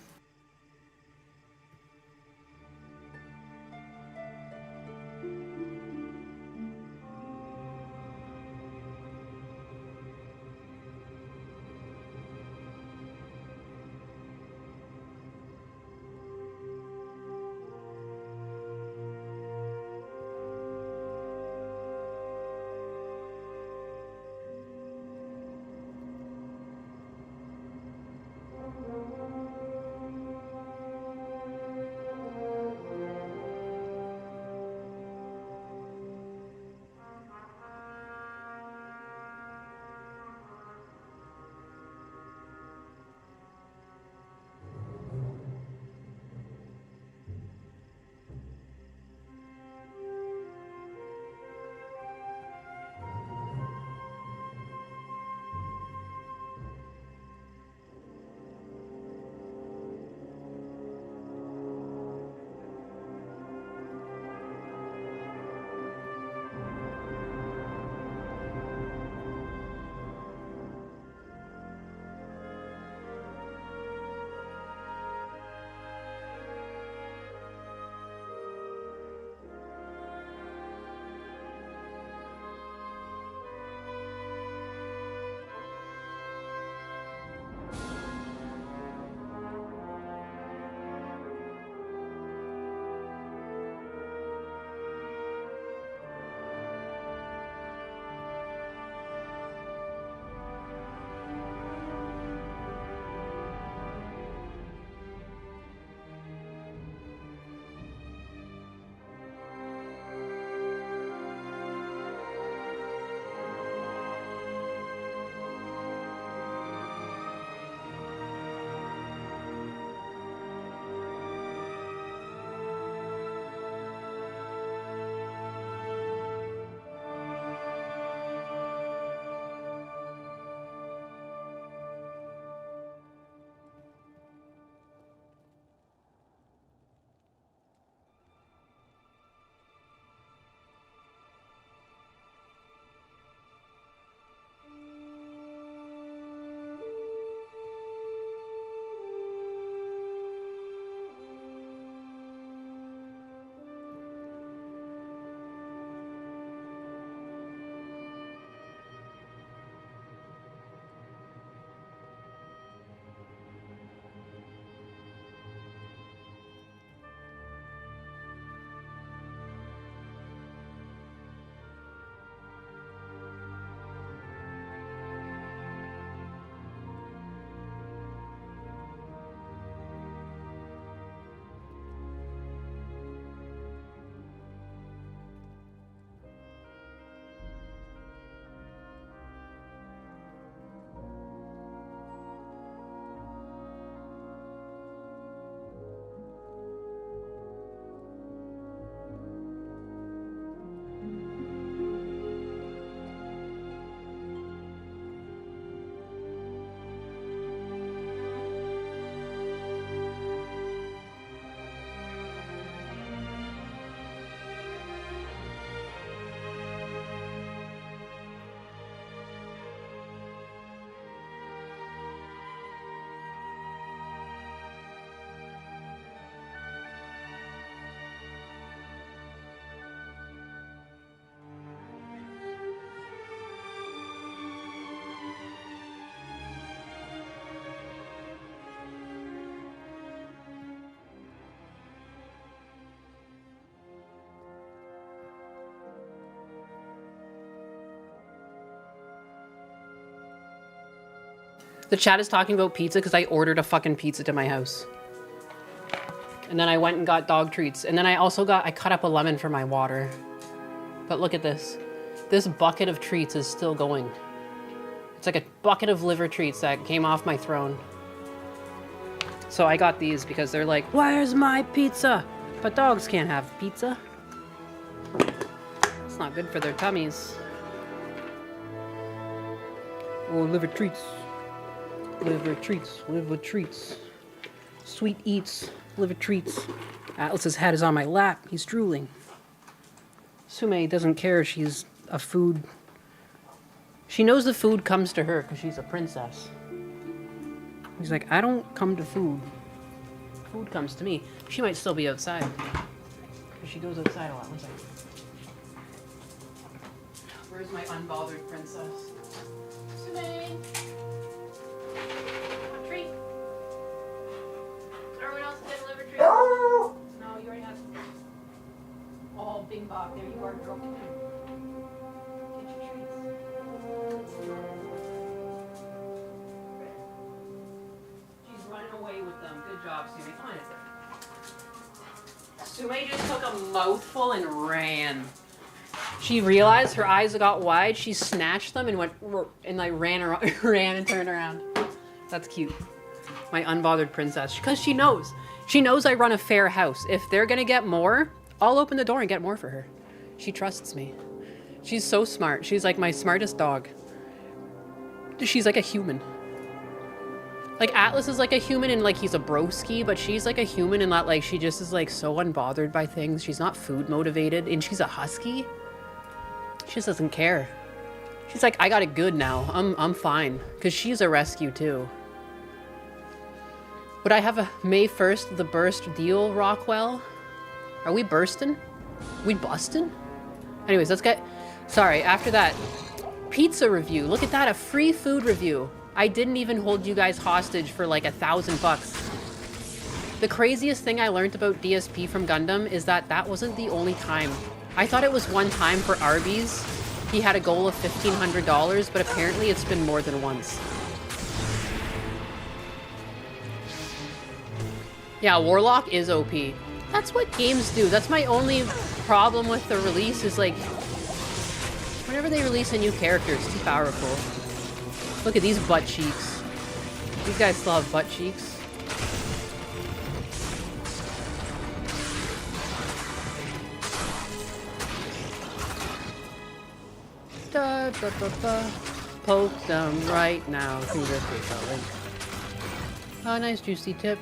The chat is talking about pizza because I ordered a fucking pizza to my house. And then I went and got dog treats. And then I cut up a lemon for my water. But look at this. This bucket of treats is still going. It's like a bucket of liver treats that came off my throne. So I got these because they're like, where's my pizza? But dogs can't have pizza. It's not good for their tummies. Oh, liver treats. Liver treats. Liver treats. Sweet eats. Liver treats. Atlas's head is on my lap. He's drooling. Sume doesn't care. She's a food. She knows the food comes to her because she's a princess. He's like, I don't come to food. Food comes to me. She might still be outside. Because she goes outside a lot. One second. Where's my unbothered princess? Sume! A treat. Everyone else is getting liver treats? No, you already have. Oh, Bing Bop, there you are, girl. Come here. Get your treats. She's running away with them. Good job, Sume. Come on. Sume just took a mouthful and ran. She realized her eyes got wide. She snatched them and went and like ran and turned around. That's cute. My unbothered princess, because she knows. She knows I run a fair house. If they're gonna get more, I'll open the door and get more for her. She trusts me. She's so smart. She's like my smartest dog. She's like a human. Like Atlas is like a human and like he's a broski, but she's like a human and that like she just is like so unbothered by things. She's not food motivated and she's a husky. She just doesn't care. She's like, I got it good now. I'm fine. Because she's a rescue too. Would I have a May 1st the burst deal, Rockwell? Are we bursting? We busting? Anyways, let's get... Sorry, after that, pizza review. Look at that, a free food review. I didn't even hold you guys hostage for like $1,000. The craziest thing I learned about DSP from Gundam is that that wasn't the only time. I thought it was one time for Arby's. He had a goal of $1,500, but apparently it's been more than once. Yeah, Warlock is OP. That's what games do. That's my only problem with the release is like, whenever they release a new character, it's too powerful. Look at these butt cheeks. These guys still have butt cheeks. Da, da, da, da. Poke them right now. Oh, nice juicy tip.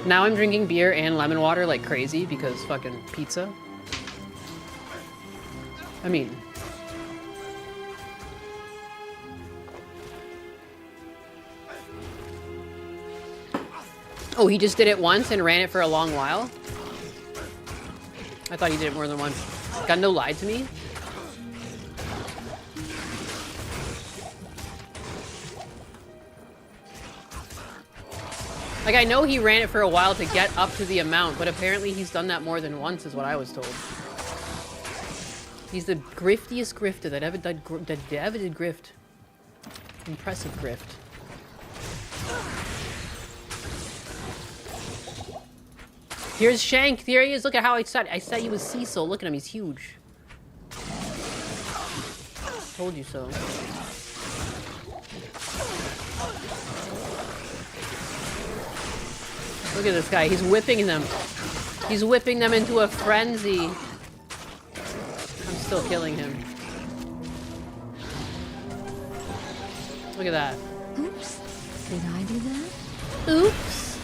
Now I'm drinking beer and lemon water like crazy because fucking pizza. I mean... Oh, he just did it once and ran it for a long while? I thought he did it more than once. Gundo lied to me? Like, I know he ran it for a while to get up to the amount, but apparently he's done that more than once, is what I was told. He's the griftiest grifter that ever did grift. Impressive grift. Here's Shank. There he is. Look at how I said he was Cecil. Look at him. He's huge. Told you so. Look at this guy. He's whipping them. He's whipping them into a frenzy. I'm still killing him. Look at that. Oops. Did I do that? Oops.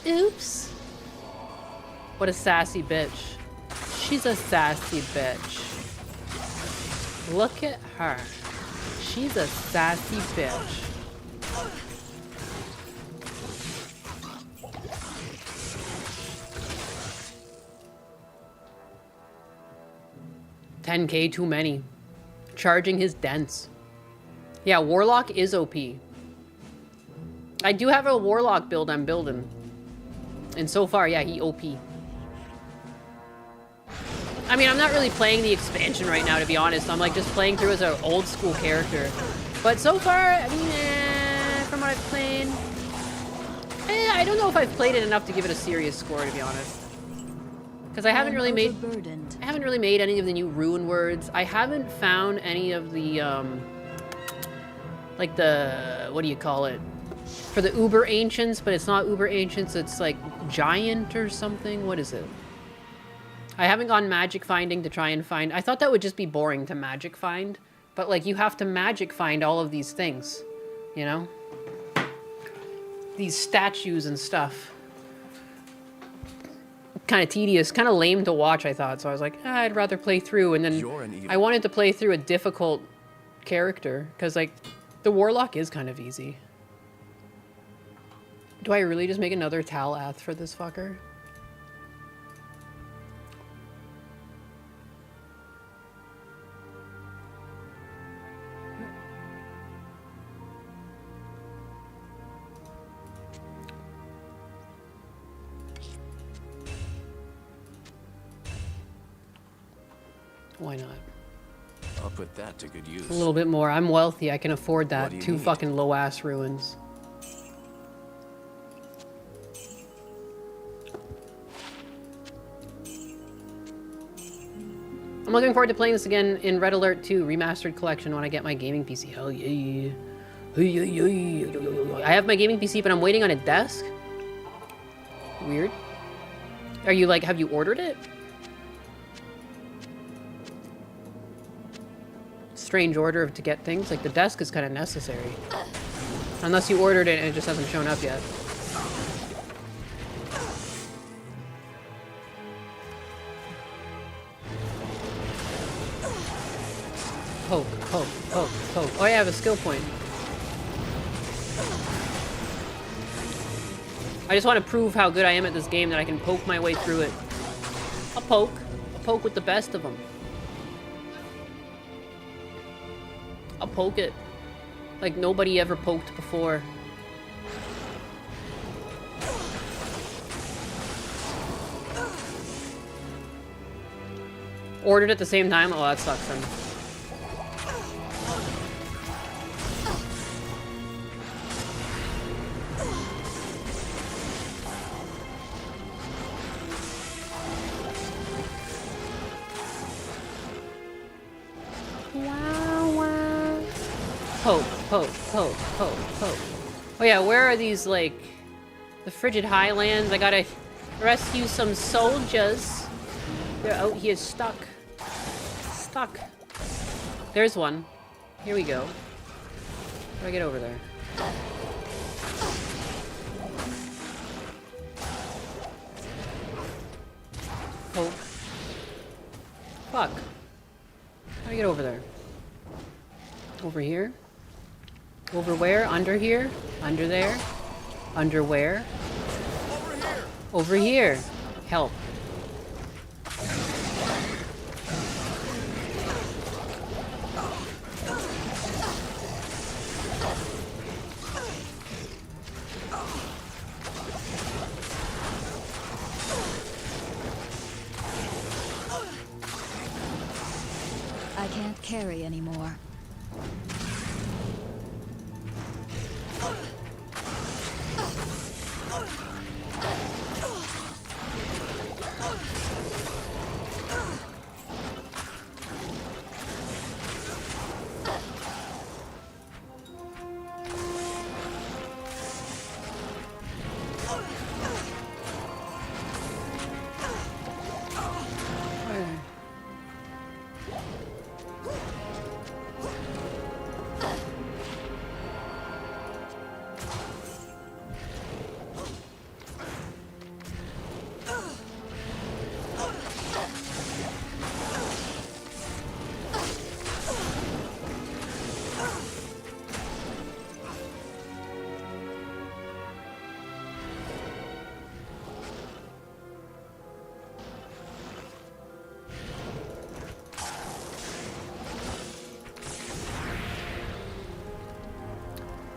Oops. What a sassy bitch. She's a sassy bitch. Look at her. She's a sassy bitch. $10K too many. Charging his dents. Yeah, Warlock is OP. I do have a Warlock build I'm building. And so far, yeah, he OP. I mean, I'm not really playing the expansion right now, to be honest. I'm like just playing through as an old school character. But so far, I mean, from what I've played, I don't know if I've played it enough to give it a serious score, to be honest. Because I haven't really made any of the new rune words. I haven't found any of the like the, what do you call it? For the uber ancients, but it's not uber ancients. It's like giant or something. What is it? I haven't gone magic finding to try and find. I thought that would just be boring to magic find, but like you have to magic find all of these things, you know? These statues and stuff. Kind of tedious, kind of lame to watch, I thought. So I was like, I'd rather play through. And then I wanted to play through a difficult character because like the warlock is kind of easy. Do I really just make another Talath for this fucker? Why not? I'll put that to good use. A little bit more. I'm wealthy. I can afford that. What do you 2 need? fucking low-ass ruins. I'm looking forward to playing this again in Red Alert 2 Remastered Collection when I get my gaming PC. Hell yeah. I have my gaming PC, but I'm waiting on a desk. Weird. Are you like, have you ordered it? Strange order to get things. Like the desk is kind of necessary. Unless you ordered it and it just hasn't shown up yet. Poke, poke, poke, poke. Oh yeah, I have a skill point. I just want to prove how good I am at this game that I can poke my way through it. I'll poke. I'll poke with the best of them. I'll poke it like nobody ever poked before. Ordered at the same time? Oh, that sucks then. Poke, poke, poke, poke, poke. Oh yeah, where are these, like, the frigid highlands? I gotta rescue some soldiers. They're out here stuck. Stuck. There's one. Here we go. How do I get over there? Poke. Fuck. How do I get over there? Over here? Over where? Under here? Under there? Under where? Over here! Over here. Help. I can't carry anymore.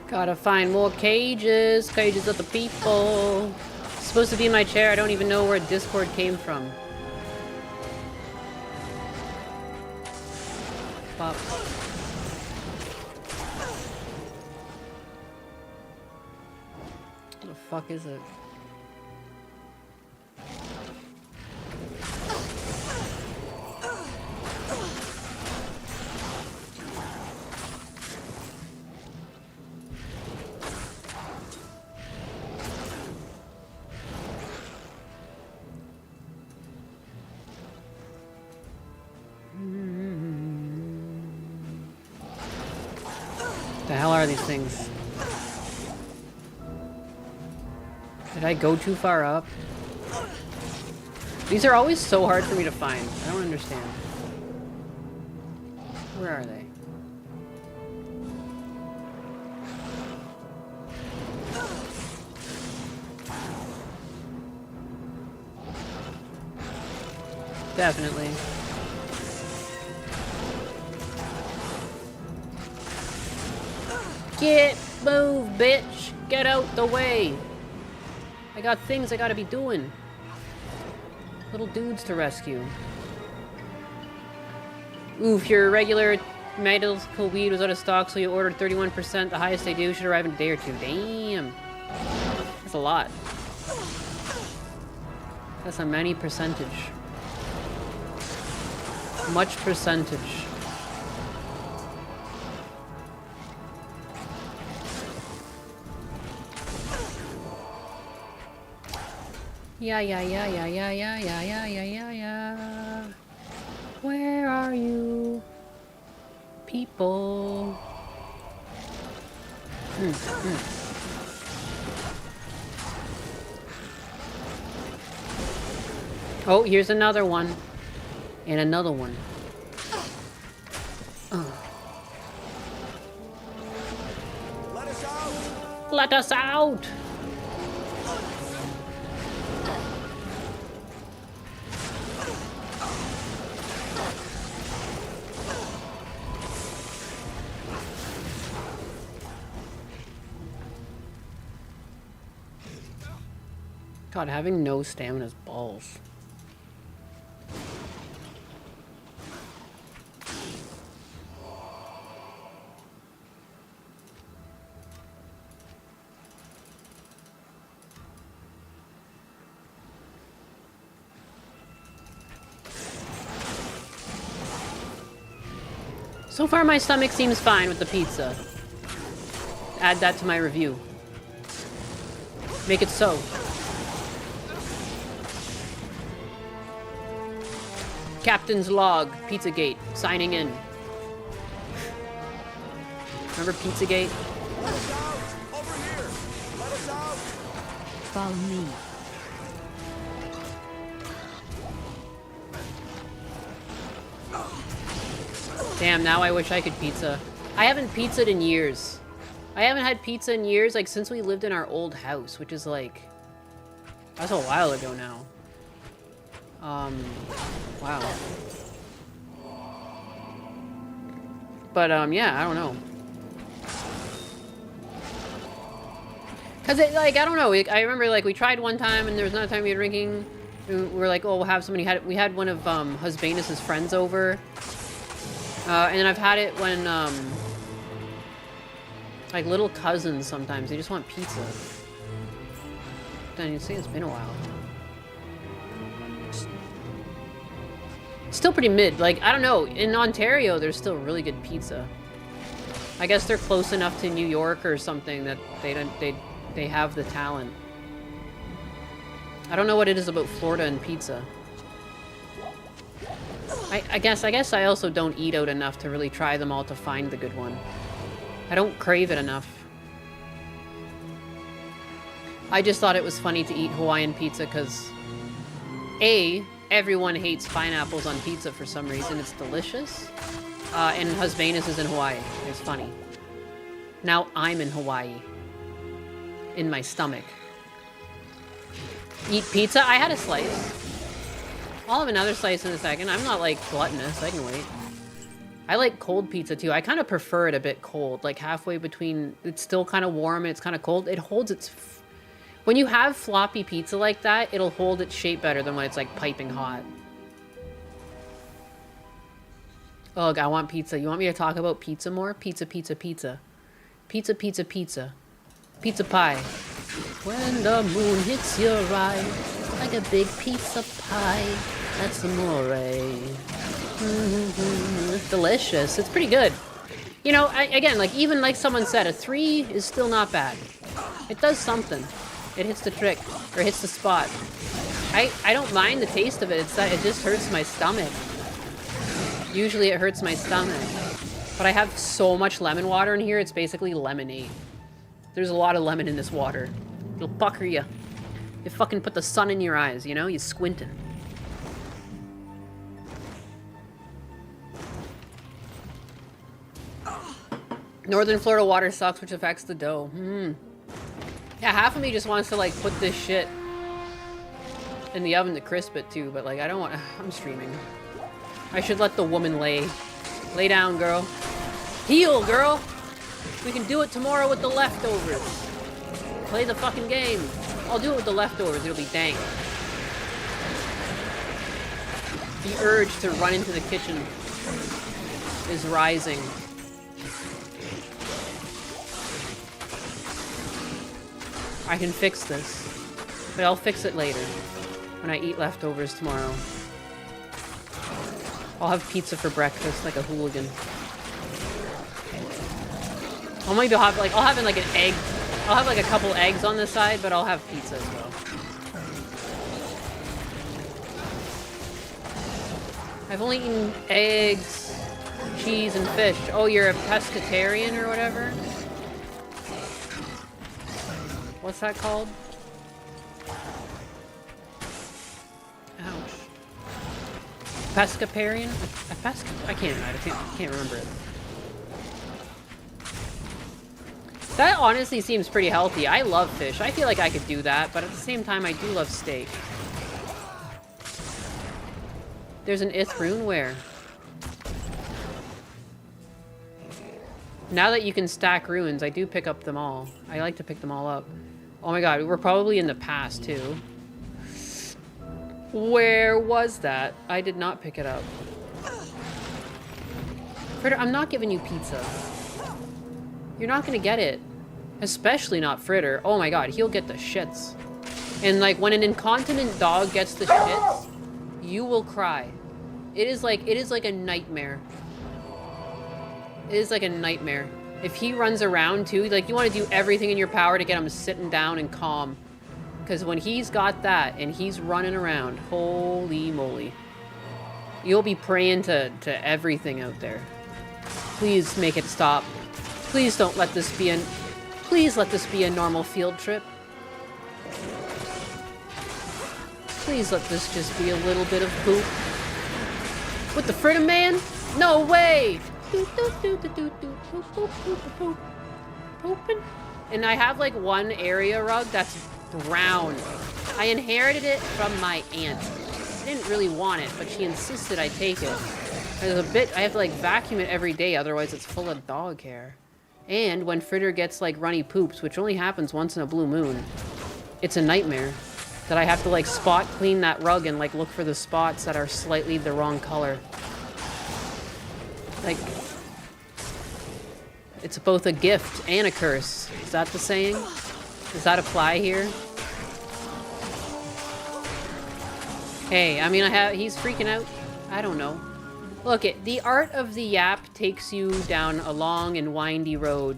Gotta find more cages. Cages of the people. It's supposed to be in my chair. I don't even know where Discord came from. Pop. What the fuck is it? The hell are these things? Did I go too far up? These are always so hard for me to find. I don't understand. Where are they? Definitely. Move, bitch! Get out the way! I got things I gotta be doing. Little dudes to rescue. Oof, your regular medical weed was out of stock, so you ordered 31%. The highest they do should arrive in a day or two. Damn. That's a lot. That's a many percentage. Much percentage. Yeah. Where are you, people? Oh, here's another one. And another one. Let us out! Let us out! God, having no stamina is balls. So far, my stomach seems fine with the pizza. Add that to my review. Make it so. Captain's log, Pizzagate, signing in. Remember Pizzagate? Let us out! Over here! Let us out! Follow me. Damn, now I wish I could pizza. I haven't pizzaed in years. I haven't had pizza in years, like, since we lived in our old house, which is, like... That's a while ago now. Wow. But, yeah, I don't know. Cause it, like, I don't know, I remember, like, we tried one time, and there was another time we were drinking, we were like, oh, we'll have somebody, we had one of, Husbanus's friends over, and then I've had it when, like, little cousins sometimes, they just want pizza. Then you see, it's been a while. Still pretty mid. Like, I don't know. In Ontario, there's still really good pizza. I guess they're close enough to New York or something that they have the talent. I don't know what it is about Florida and pizza. I guess I also don't eat out enough to really try them all to find the good one. I don't crave it enough. I just thought it was funny to eat Hawaiian pizza because A, everyone hates pineapples on pizza for some reason. It's delicious. And Husbanus is in Hawaii. It's funny. Now I'm in Hawaii. In my stomach. Eat pizza? I had a slice. I'll have another slice in a second. I'm not, like, gluttonous. I can wait. I like cold pizza, too. I kind of prefer it a bit cold. Like, halfway between... It's still kind of warm and it's kind of cold. It holds its... When you have floppy pizza like that, it'll hold its shape better than when it's, like, piping hot. Ugh, I want pizza. You want me to talk about pizza more? Pizza, pizza, pizza. Pizza, pizza, pizza. Pizza pie. When the moon hits your eye, like a big piece of pie, that's amore. It's delicious. It's pretty good. You know, again, like even like someone said, a 3 is still not bad. It does something. It hits the trick, or hits the spot. I don't mind the taste of it. It's that it just hurts my stomach. Usually it hurts my stomach. But I have so much lemon water in here, it's basically lemonade. There's a lot of lemon in this water. It'll pucker you. You fucking put the sun in your eyes, you know? You're squinting. Northern Florida water sucks, which affects the dough. Yeah, half of me just wants to, like, put this shit in the oven to crisp it, too. But, like, I don't want... I'm streaming. I should let the woman lay. Lay down, girl. Heal, girl! We can do it tomorrow with the leftovers. Play the fucking game. I'll do it with the leftovers. It'll be dank. The urge to run into the kitchen is rising. I can fix this, but I'll fix it later, when I eat leftovers tomorrow. I'll have pizza for breakfast, like a hooligan. I'll maybe have, like, I'll have like an egg. I'll have like a couple eggs on the side, but I'll have pizza as well. I've only eaten eggs, cheese, and fish. Oh, you're a pescatarian or whatever? What's that called? Ouch. Pescatarian? I can't remember it. That honestly seems pretty healthy. I love fish. I feel like I could do that, but at the same time, I do love steak. There's an Ith rune where? Now that you can stack runes, I do pick up them all. I like to pick them all up. Oh my god, we're probably in the past, too. Where was that? I did not pick it up. Fritter, I'm not giving you pizza. You're not gonna get it. Especially not Fritter. Oh my god, he'll get the shits. And like, when an incontinent dog gets the shits, you will cry. It is like a nightmare. It is like a nightmare. If he runs around too, like you want to do everything in your power to get him sitting down and calm. Because when he's got that and he's running around, holy moly. You'll be praying to everything out there. Please make it stop. Please don't let this be please let this be a normal field trip. Please let this just be a little bit of poop. With the Fritter man? No way! Pooping. And I have like one area rug that's brown. I inherited it from my aunt. I didn't really want it, but she insisted I take it. There's a bit, I have to like vacuum it every day, otherwise it's full of dog hair. And when Fritter gets like runny poops, which only happens once in a blue moon, it's a nightmare that I have to like spot clean that rug and like look for the spots that are slightly the wrong color. Like, it's both a gift and a curse. Is that the saying? Does that apply here? Hey, I mean, he's freaking out. I don't know. Look, the art of the yap takes you down a long and windy road.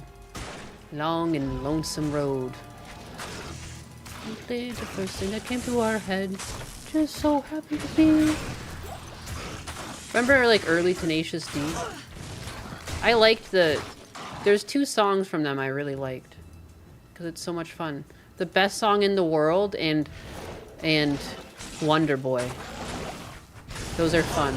Long and lonesome road. The first thing that came to our head just so happened to be... Remember, like, early Tenacious D? I liked there's 2 songs from them I really liked. Because it's so much fun. The Best Song in the World and Wonder Boy. Those are fun.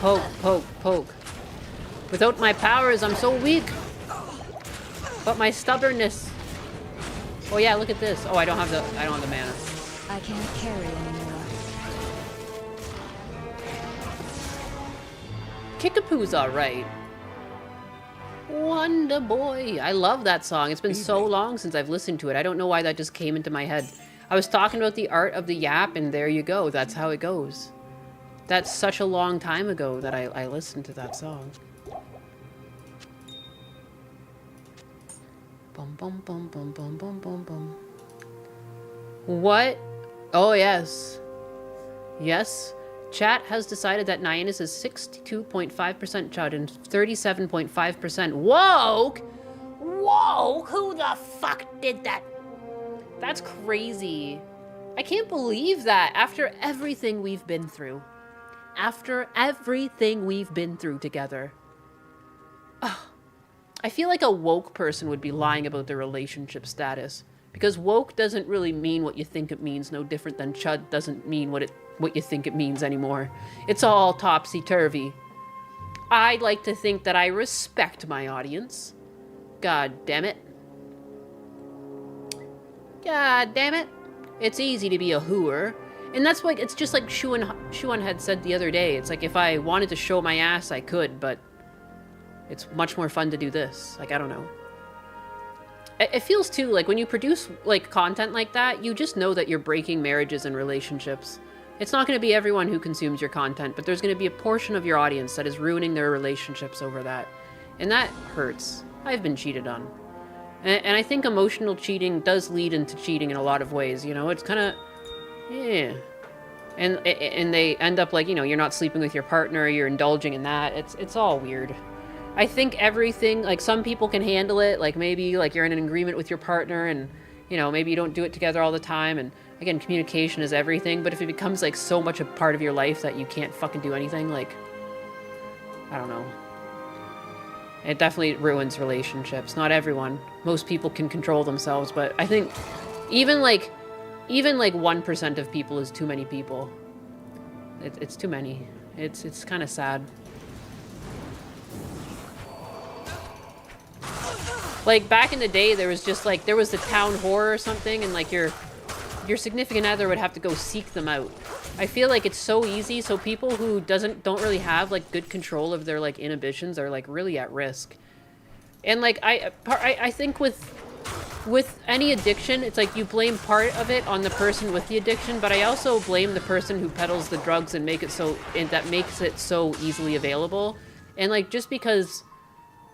Poke, poke, poke. Without my powers, I'm so weak. But my stubbornness. Oh yeah, look at this. Oh, I don't have the mana. I can't carry anymore. Kickapoo's alright. Wonder Boy. I love that song. It's been so long since I've listened to it. I don't know why that just came into my head. I was talking about the art of the yap, and there you go. That's how it goes. That's such a long time ago that I listened to that song. Bum bum bum bum bum bum bum bum. What? Oh yes. Yes. Chat has decided that Nyannis is 62.5% Chud and 37.5% woke. Woke? Who the fuck did that? That's crazy. I can't believe that after everything we've been through. After everything we've been through together. Ugh. I feel like a woke person would be lying about their relationship status. Because woke doesn't really mean what you think it means, no different than chud doesn't mean what you think it means anymore. It's all topsy-turvy. I'd like to think that I respect my audience. God damn it. God damn it. It's easy to be a hooer. And that's like, it's just like Shuan had said the other day. It's like if I wanted to show my ass, I could, but it's much more fun to do this. Like, I don't know. It feels too, like when you produce like content like that, you just know that you're breaking marriages and relationships. It's not going to be everyone who consumes your content, but there's going to be a portion of your audience that is ruining their relationships over that. And that hurts. I've been cheated on. And I think emotional cheating does lead into cheating in a lot of ways, you know? It's kind of, yeah. And they end up like, you know, you're not sleeping with your partner, you're indulging in that. It's all weird. I think everything, like some people can handle it, like maybe like you're in an agreement with your partner and, you know, maybe you don't do it together all the time. And again, communication is everything. But if it becomes like so much a part of your life that you can't fucking do anything, like, I don't know. It definitely ruins relationships. Not everyone. Most people can control themselves, but I think even like 1% of people is too many people. It's too many. It's kind of sad. Like back in the day, there was the town whore or something, and like your significant other would have to go seek them out. I feel like it's so easy, so people who don't really have like good control of their like inhibitions are like really at risk. And like I think with any addiction, it's like you blame part of it on the person with the addiction, but I also blame the person who peddles the drugs and that makes it so easily available. And like just because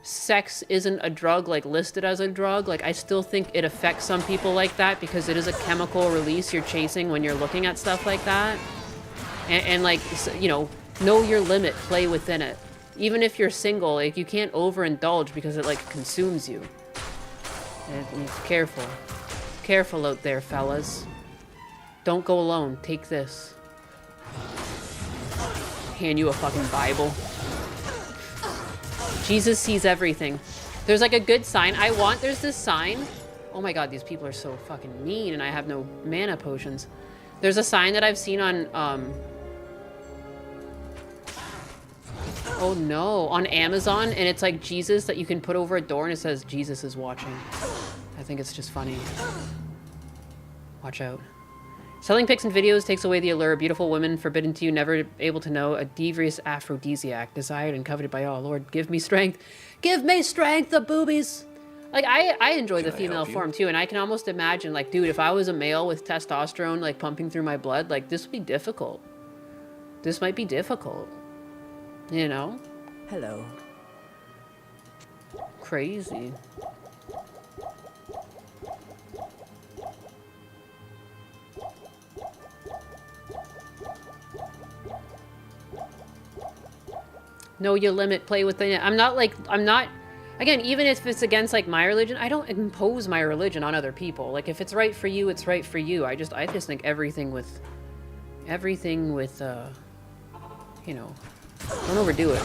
sex isn't a drug like listed as a drug, like I still think it affects some people like that because it is a chemical release you're chasing when you're looking at stuff like that. And like, you know your limit, play within it. Even if you're single, like you can't overindulge because it like consumes you. And careful out there, fellas. Don't go alone. Take this. Hand you a fucking Bible. Jesus sees everything. There's like a good sign. There's this sign. Oh my god, these people are so fucking mean and I have no mana potions. There's a sign that I've seen on, oh no, on Amazon, and it's like Jesus that you can put over a door and it says, Jesus is watching. I think it's just funny. Watch out. Selling pics and videos takes away the allure. Beautiful women, forbidden to you, never able to know. A devious aphrodisiac, desired and coveted by all. Lord, give me strength. Give me strength, the boobies. Like, I enjoy the female form, too. And I can almost imagine, like, dude, if I was a male with testosterone, like, pumping through my blood, like, this would be difficult. This might be difficult. You know? Hello. Crazy. Know your limit, play within it. I'm not, again, even if it's against, like, my religion, I don't impose my religion on other people. Like, if it's right for you, it's right for you. I just think everything with, you know, don't overdo it.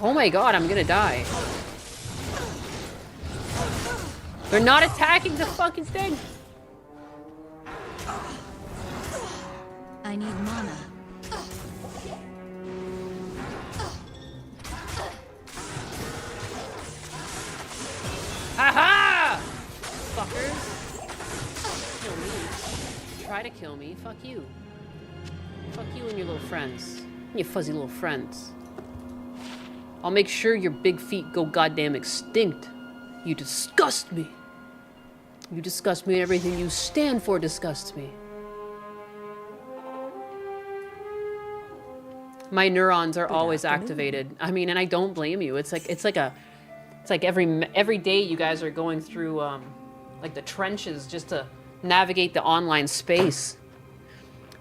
Oh my god, I'm gonna die. They're not attacking the fucking thing. I need mana. Haha! Fuckers. Kill me. Try to kill me. Fuck you. Fuck you and your little friends. You fuzzy little friends. I'll make sure your big feet go goddamn extinct. You disgust me. You disgust me, and everything you stand for disgusts me. My neurons are always afternoon. activated. I mean, and I don't blame you. It's like every day you guys are going through like the trenches just to navigate the online space.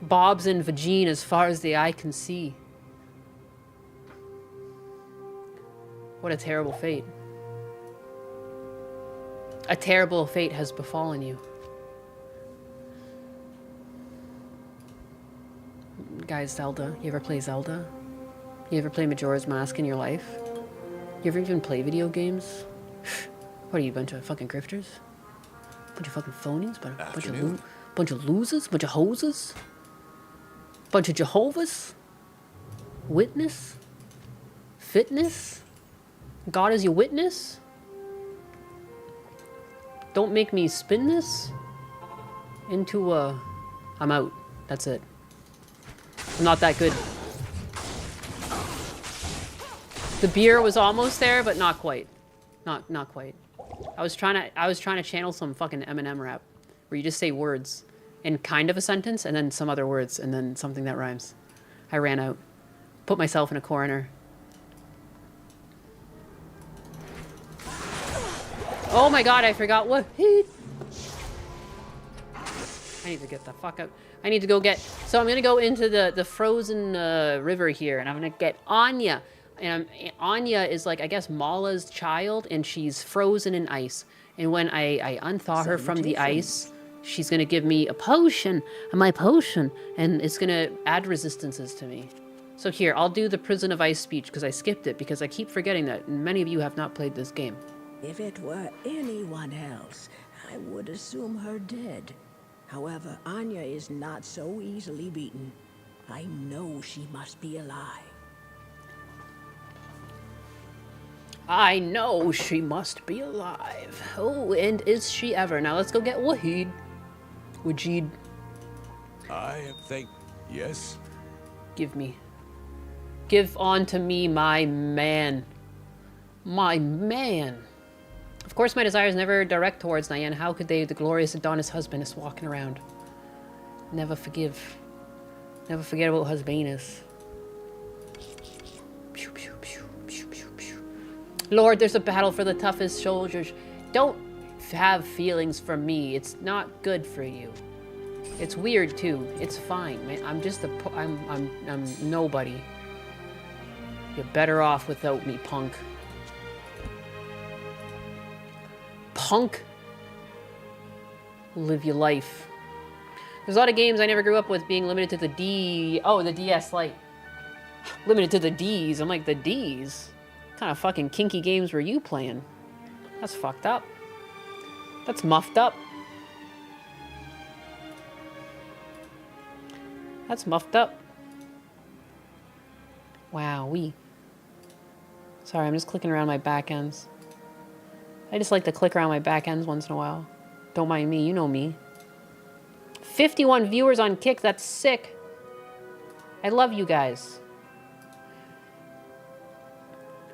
Bobs and vagine as far as the eye can see. What a terrible fate. A terrible fate has befallen you. Guys, Zelda. You ever play Zelda? You ever play Majora's Mask in your life? You ever even play video games? What are you, a bunch of fucking grifters? Bunch of fucking phonies? Bunch of losers? Bunch of hoses? Bunch of Jehovah's? Witness? Fitness? God is your witness? Don't make me spin this into a... I'm out. That's it. I'm not that good. The beer was almost there, but not quite. Not quite. I was trying to channel some fucking Eminem rap where you just say words in kind of a sentence and then some other words and then something that rhymes. I ran out. Put myself in a corner. Oh my god, I forgot what. I need to get the fuck out. I need to go get... So I'm going to go into the frozen river here, and I'm going to get Anya. And Anya is like, I guess, Mala's child, and she's frozen in ice. And when I unthaw her from the ice, she's going to give me a potion, my potion, and it's going to add resistances to me. So here, I'll do the Prison of Ice speech, because I skipped it, because I keep forgetting that many of you have not played this game. If it were anyone else, I would assume her dead. However, Anya is not so easily beaten. I know she must be alive. I know she must be alive. Oh, and is she ever? Now let's go get Wajid. Wajid. I think, yes. Give me. Give unto me my man. My man. Of course, my desire is never direct towards Nyan. How could they, the glorious Adonis husband, is walking around? Never forgive. Never forget about husbandess. Pew, pew, pew, pew, pew, pew. Lord, there's a battle for the toughest soldiers. Don't have feelings for me. It's not good for you. It's weird too. It's fine, man. I'm just I'm nobody. You're better off without me, punk. Punk. Live your life. There's a lot of games I never grew up with being limited to the the DS Lite. Limited to the Ds. I'm like, the Ds? What kind of fucking kinky games were you playing? That's fucked up. That's muffed up. That's muffed up. Wowee. Sorry, I'm just clicking around my back ends. I just like to click around my back ends once in a while. Don't mind me, you know me. 51 viewers on Kick, that's sick. I love you guys.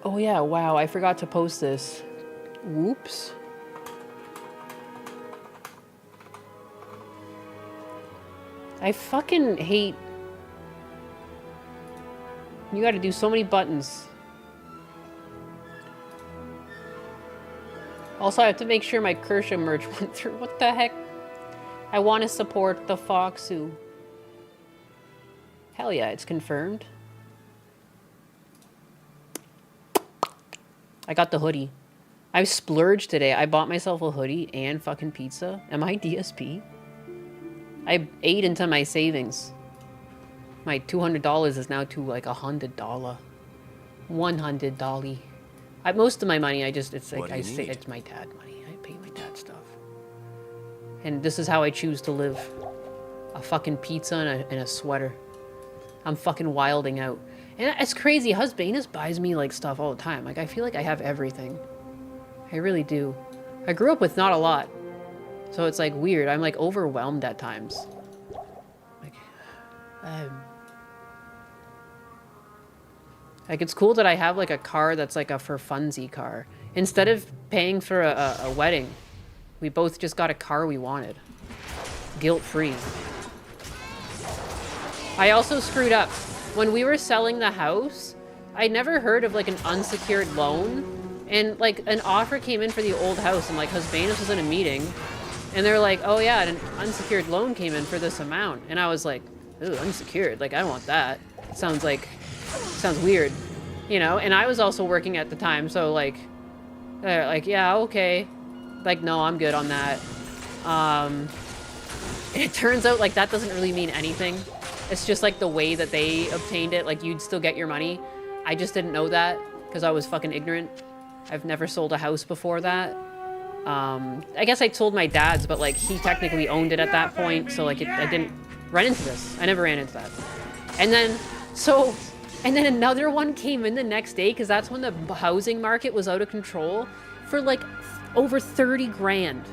Oh yeah, wow, I forgot to post this. Whoops. I fucking hate... You gotta do so many buttons. Also, I have to make sure my Kershaw merch went through. What the heck? I want to support the Foxu. Hell yeah, it's confirmed. I got the hoodie. I splurged today. I bought myself a hoodie and fucking pizza. Am I DSP? I ate into my savings. My $200 is now to like $100. $100. Most of my money, it's like, I say it's my dad money. I pay my dad stuff. And this is how I choose to live. A fucking pizza and a sweater. I'm fucking wilding out. And it's crazy. Husbanus buys me like stuff all the time. Like, I feel like I have everything. I really do. I grew up with not a lot. So it's like weird. I'm like overwhelmed at times. Like, it's cool that I have like a car that's like a for funsy car. Instead of paying for a wedding, we both just got a car we wanted. Guilt-free. I also screwed up. when we were selling the house, I never heard of like an unsecured loan. And like an offer came in for the old house, and like Husbanus was in a meeting, and they're like, oh yeah, an unsecured loan came in for this amount. And I was like, ooh, unsecured, like I don't want that. Sounds weird, you know? And I was also working at the time, so like, they're like, yeah, okay. Like, no, I'm good on that. It turns out like that doesn't really mean anything. It's just like the way that they obtained it, like you'd still get your money. I just didn't know that because I was fucking ignorant. I've never sold a house before that. I guess I told my dad's, but like he technically owned it at that point, so like I didn't run into this. I never ran into that. And then another one came in the next day because that's when the housing market was out of control for like over 30 grand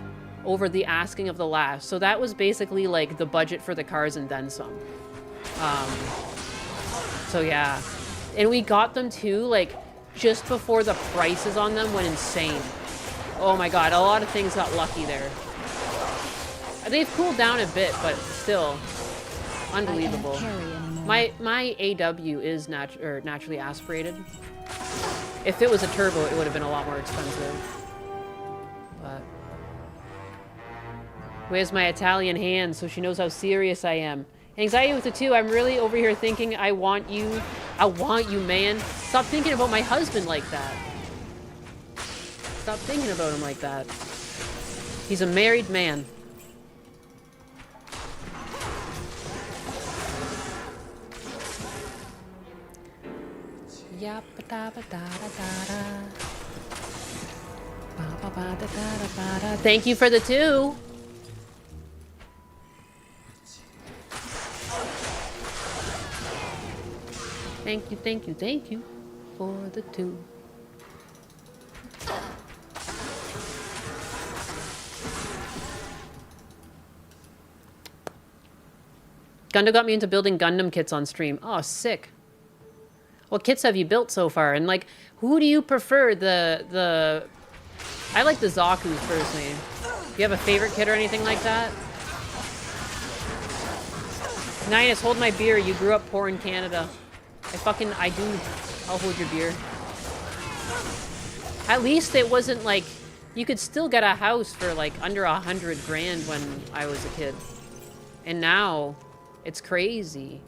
over the asking of the last. So that was basically like the budget for the cars and then some. So yeah, and we got them too like just before the prices on them went insane. Oh my god, a lot of things got lucky there. They've cooled down a bit, but still unbelievable. My AW is naturally aspirated. If it was a turbo, it would have been a lot more expensive. But where's my Italian hand so she knows how serious I am? Anxiety with the 2, I'm really over here thinking I want you, man. Stop thinking about my husband like that. Stop thinking about him like that. He's a married man. Thank you for the 2. Thank you for the 2. Gundam got me into building Gundam kits on stream. Oh, sick. What kits have you built so far? And like, who do you prefer? I like the Zaku's personally. Do you have a favorite kit or anything like that? Ninus, hold my beer. You grew up poor in Canada. I do. I'll hold your beer. At least it wasn't like, you could still get a house for like under 100 grand when I was a kid. And now, it's crazy.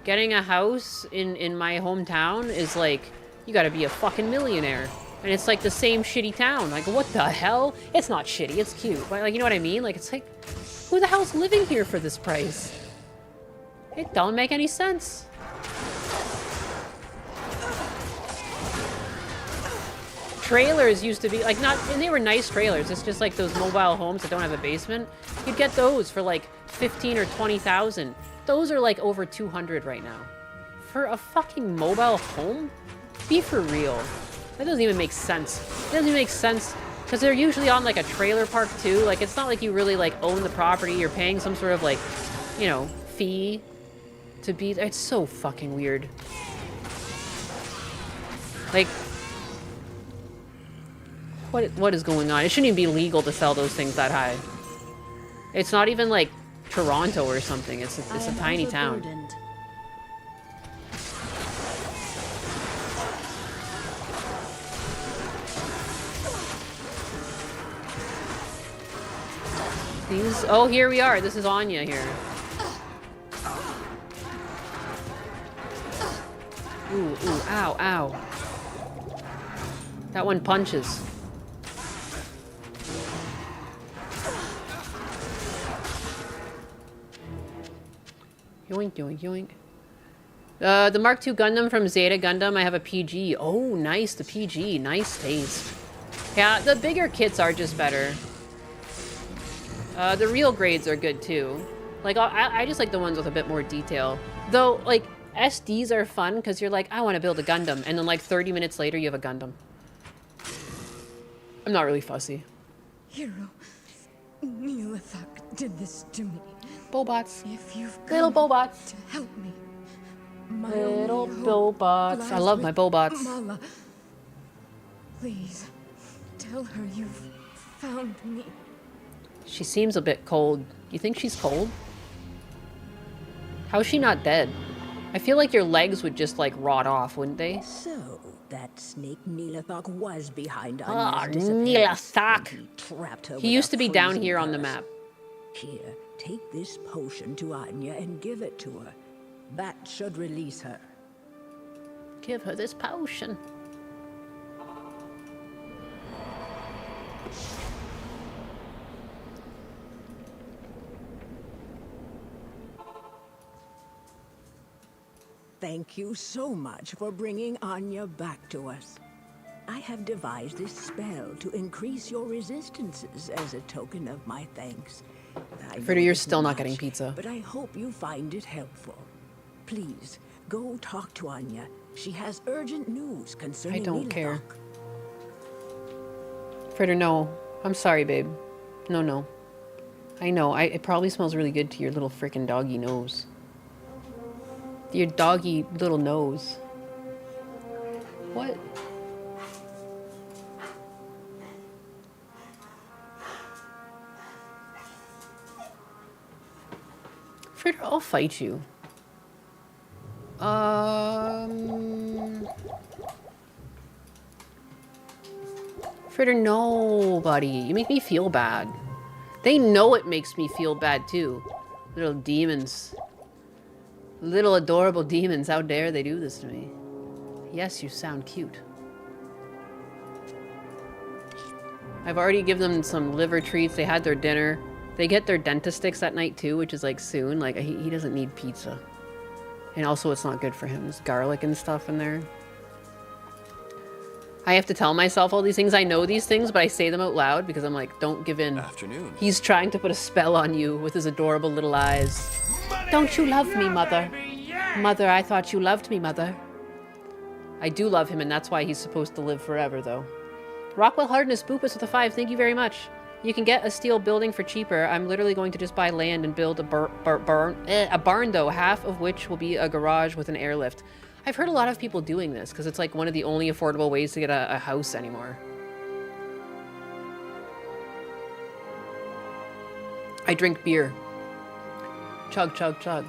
Getting a house in my hometown is like, you gotta be a fucking millionaire. And it's like the same shitty town. Like, what the hell? It's not shitty, it's cute. But like, you know what I mean? Like, it's like, who the hell's living here for this price? It don't make any sense. Trailers used to be, like, and they were nice trailers. It's just like those mobile homes that don't have a basement. You'd get those for like 15 or 20,000. Those are like over 200 right now. For a fucking mobile home? Be for real. That doesn't even make sense. It doesn't even make sense because they're usually on like a trailer park too. Like, it's not like you really like own the property. You're paying some sort of like, you know, fee to be there. It's so fucking weird. Like, what is going on? It shouldn't even be legal to sell those things that high. It's not even like Toronto or something. It's a tiny town. Oh, here we are. This is Anya here. Ooh, ow, ow. That one punches. Yoink, yoink, yoink. The Mark II Gundam from Zeta Gundam, I have a PG. Oh, nice, the PG. Nice taste. Yeah, the bigger kits are just better. The real grades are good too. Like, I just like the ones with a bit more detail. Though, like, SDs are fun because you're like, I want to build a Gundam. And then like 30 minutes later, you have a Gundam. I'm not really fussy. Hero, Neelathak did this to me. Bobots. If you've little Bobots. To help me. My little Bobots. I love my Bobots. Mala. Please, tell her you've found me. She seems a bit cold. You think she's cold? How is she not dead? I feel like your legs would just like rot off, wouldn't they? So, that snake Neelathok was behind Ah, Anya's disappearance. Neelathok. And He trapped her He with used a to be down freezing here on the curse. map. Here, take this potion to Anya and give it to her. That should release her. Give her this potion. Thank you so much for bringing Anya back to us. I have devised this spell to increase your resistances as a token of my thanks. I know Fritter, you're it's still not much, getting pizza. But I hope you find it helpful. Please, go talk to Anya. She has urgent news concerning I don't care. Neelathok. Fritter, no. I'm sorry, babe. No, no. I know. It probably smells really good to your little freaking doggy nose. Your doggy little nose. What? Fritter, I'll fight you. Fritter, no, buddy. You make me feel bad. They know it makes me feel bad, too. Little demons. Little adorable demons. How dare they do this to me? Yes, you sound cute. I've already given them some liver treats. They had their dinner. They get their dentist at night, too, which is, like, soon. Like, he doesn't need pizza. And also, it's not good for him. There's garlic and stuff in there. I have to tell myself all these things. I know these things, but I say them out loud because I'm like, don't give in. Afternoon. He's trying to put a spell on you with his adorable little eyes. Don't you love me, mother? Mother, I thought you loved me, mother. I do love him, and that's why he's supposed to live forever, though. Rockwell Hardness, Boopus with a 5. Thank you very much. You can get a steel building for cheaper. I'm literally going to just buy land and build a barn, though, half of which will be a garage with an airlift. I've heard a lot of people doing this because it's like one of the only affordable ways to get a house anymore. I drink beer. Chug, chug, chug.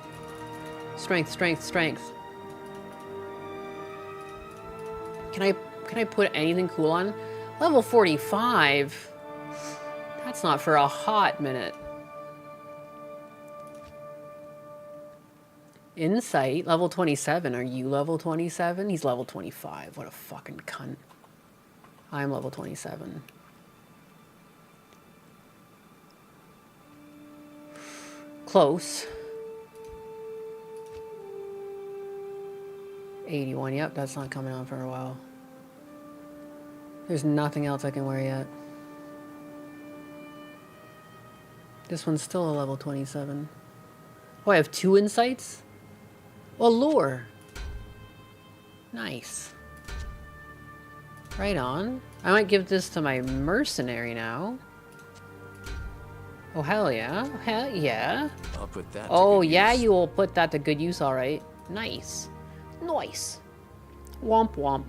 Strength, strength, strength. Can I put anything cool on? Level 45? That's not for a hot minute. Insight, level 27. Are you level 27? He's level 25. What a fucking cunt. I'm level 27. Close. 81. Yep, that's not coming on for a while. There's nothing else I can wear yet. This one's still a level 27. Oh, I have 2 insights? Allure. Nice. Right on. I might give this to my mercenary now. Oh, hell yeah. Hell yeah. I'll put that to Oh, good yeah, use. you will put that to good use, all right. Nice. Nice. Womp womp.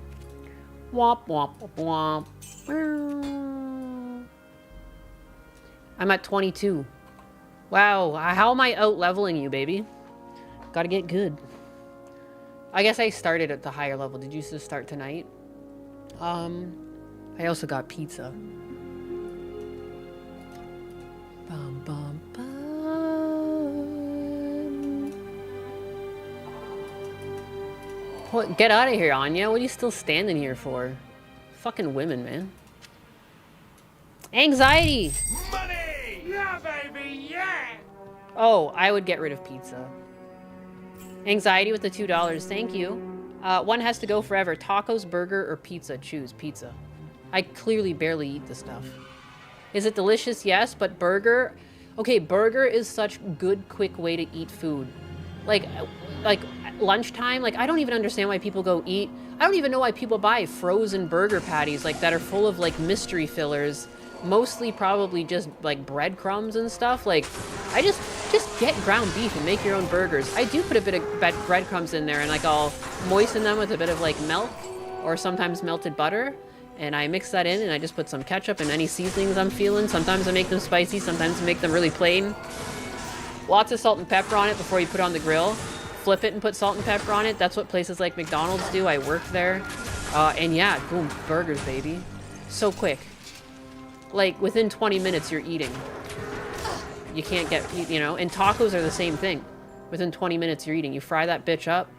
Womp womp womp. I'm at 22. Wow, how am I out leveling you, baby? Gotta get good. I guess I started at the higher level. Did you just start tonight? I also got pizza. Bum, bum, bum. What? Get out of here, Anya. What are you still standing here for? Fucking women, man. Anxiety! Money! Yeah, baby, yeah! Oh, I would get rid of pizza. Anxiety with the $2. Thank you. One has to go forever. Tacos, burger, or pizza. Choose pizza. I clearly barely eat this stuff. Is it delicious? Yes, but burger... Okay, burger is such good, quick way to eat food. Like lunchtime, like, I don't even understand why people go eat... I don't even know why people buy frozen burger patties, like, that are full of, like, mystery fillers. Mostly probably just, like, breadcrumbs and stuff. Like, I just get ground beef and make your own burgers. I do put a bit of breadcrumbs in there, and, like, I'll moisten them with a bit of, like, milk or sometimes melted butter. And I mix that in, and I just put some ketchup and any seasonings I'm feeling. Sometimes I make them spicy, sometimes I make them really plain. Lots of salt and pepper on it before you put it on the grill. flip it and put salt and pepper on it. That's what places like McDonald's do. I worked there. And yeah, boom, burgers, baby. So quick. Like, within 20 minutes, you're eating. You can't get, you know, and tacos are the same thing. Within 20 minutes, you're eating. You fry that bitch up,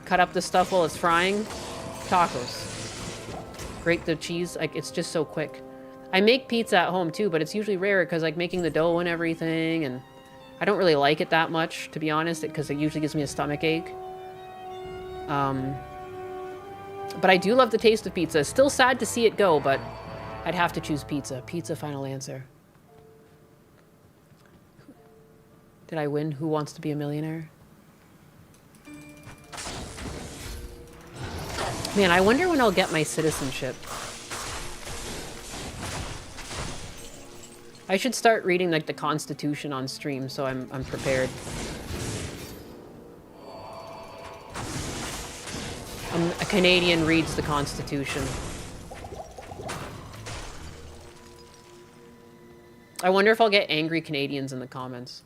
cut up the stuff while it's frying, tacos. Grate the cheese, like, it's just so quick. I make pizza at home, too, but it's usually rare because, like, making the dough and everything, and I don't really like it that much, to be honest, because it usually gives me a stomach ache. But I do love the taste of pizza. Still sad to see it go, but I'd have to choose pizza. Pizza, final answer. Did I win Who Wants to Be a Millionaire? Man, I wonder when I'll get my citizenship. I should start reading, like, the Constitution on stream, so I'm prepared. A Canadian reads the Constitution. I wonder if I'll get angry Canadians in the comments.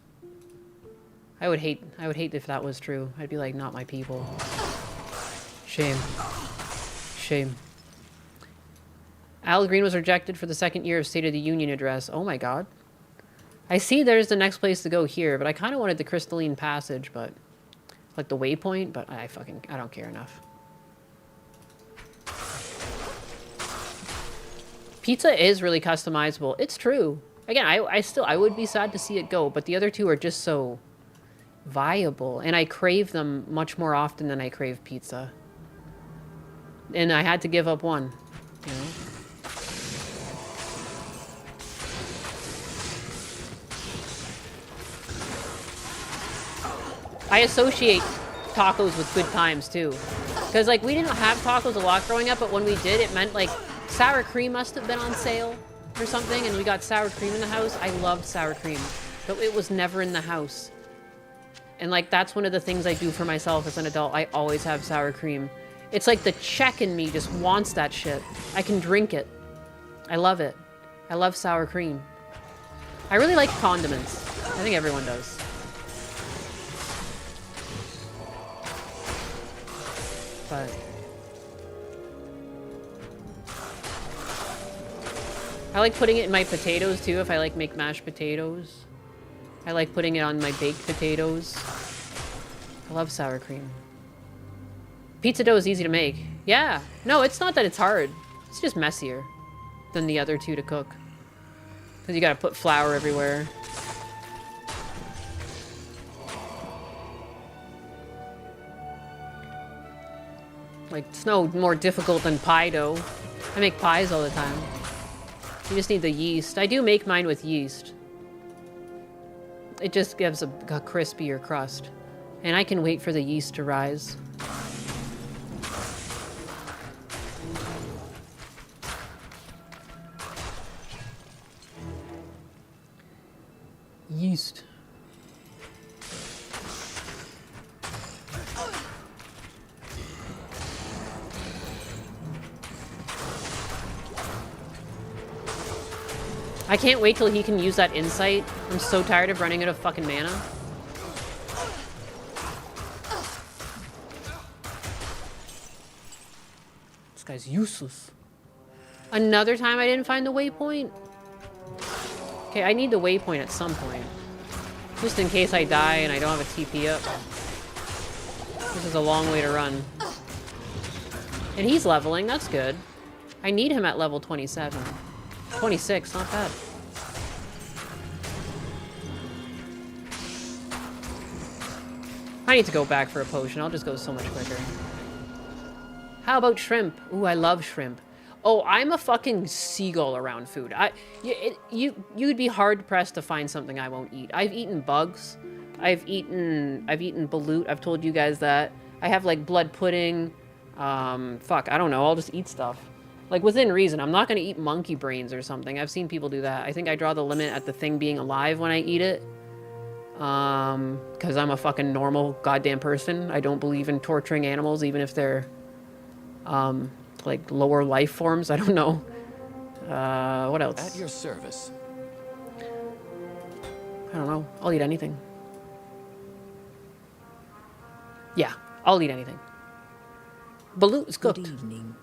I would hate if that was true. I'd be like, not my people. Shame. Shame. Al Green was rejected for the second year of State of the Union address. Oh my god. I see there's the next place to go here, but I kind of wanted the Crystalline Passage, but... like the waypoint, but I don't care enough. Pizza is really customizable. It's true. Again, I would be sad to see it go, but the other two are just so viable, and I crave them much more often than I crave pizza. And I had to give up one, you know? I associate tacos with good times, too. Because, like, we didn't have tacos a lot growing up, but when we did, it meant, like, sour cream must have been on sale or something, and we got sour cream in the house. I loved sour cream, but it was never in the house. And, like, that's one of the things I do for myself as an adult. I always have sour cream. It's like the Czech in me just wants that shit. I can drink it. I love it. I love sour cream. I really like condiments. I think everyone does. But I like putting it in my potatoes too, if I like make mashed potatoes. I like putting it on my baked potatoes. I love sour cream. Pizza dough is easy to make. Yeah. No, it's not that it's hard. It's just messier than the other two to cook. Because you gotta put flour everywhere. Like, it's no more difficult than pie dough. I make pies all the time. You just need the yeast. I do make mine with yeast. It just gives a crispier crust. And I can wait for the yeast to rise. Yeast. I can't wait till he can use that insight. I'm so tired of running out of fucking mana. This guy's useless. Another time I didn't find the waypoint? Okay, I need the waypoint at some point. Just in case I die and I don't have a TP up. This is a long way to run. And he's leveling, that's good. I need him at level 27. 26, not bad. I need to go back for a potion. I'll just go so much quicker. How about shrimp? Ooh, I love shrimp. Oh, I'm a fucking seagull around food. You'd be hard pressed to find something I won't eat. I've eaten bugs. I've eaten balut. I've told you guys that. I have like blood pudding. Fuck, I don't know. I'll just eat stuff. Like, within reason. I'm not going to eat monkey brains or something. I've seen people do that. I think I draw the limit at the thing being alive when I eat it. Because I'm a fucking normal goddamn person. I don't believe in torturing animals, even if they're, like, lower life forms. I don't know. What else? At your service. I don't know. I'll eat anything. Yeah, I'll eat anything. Balut is cooked. Good evening.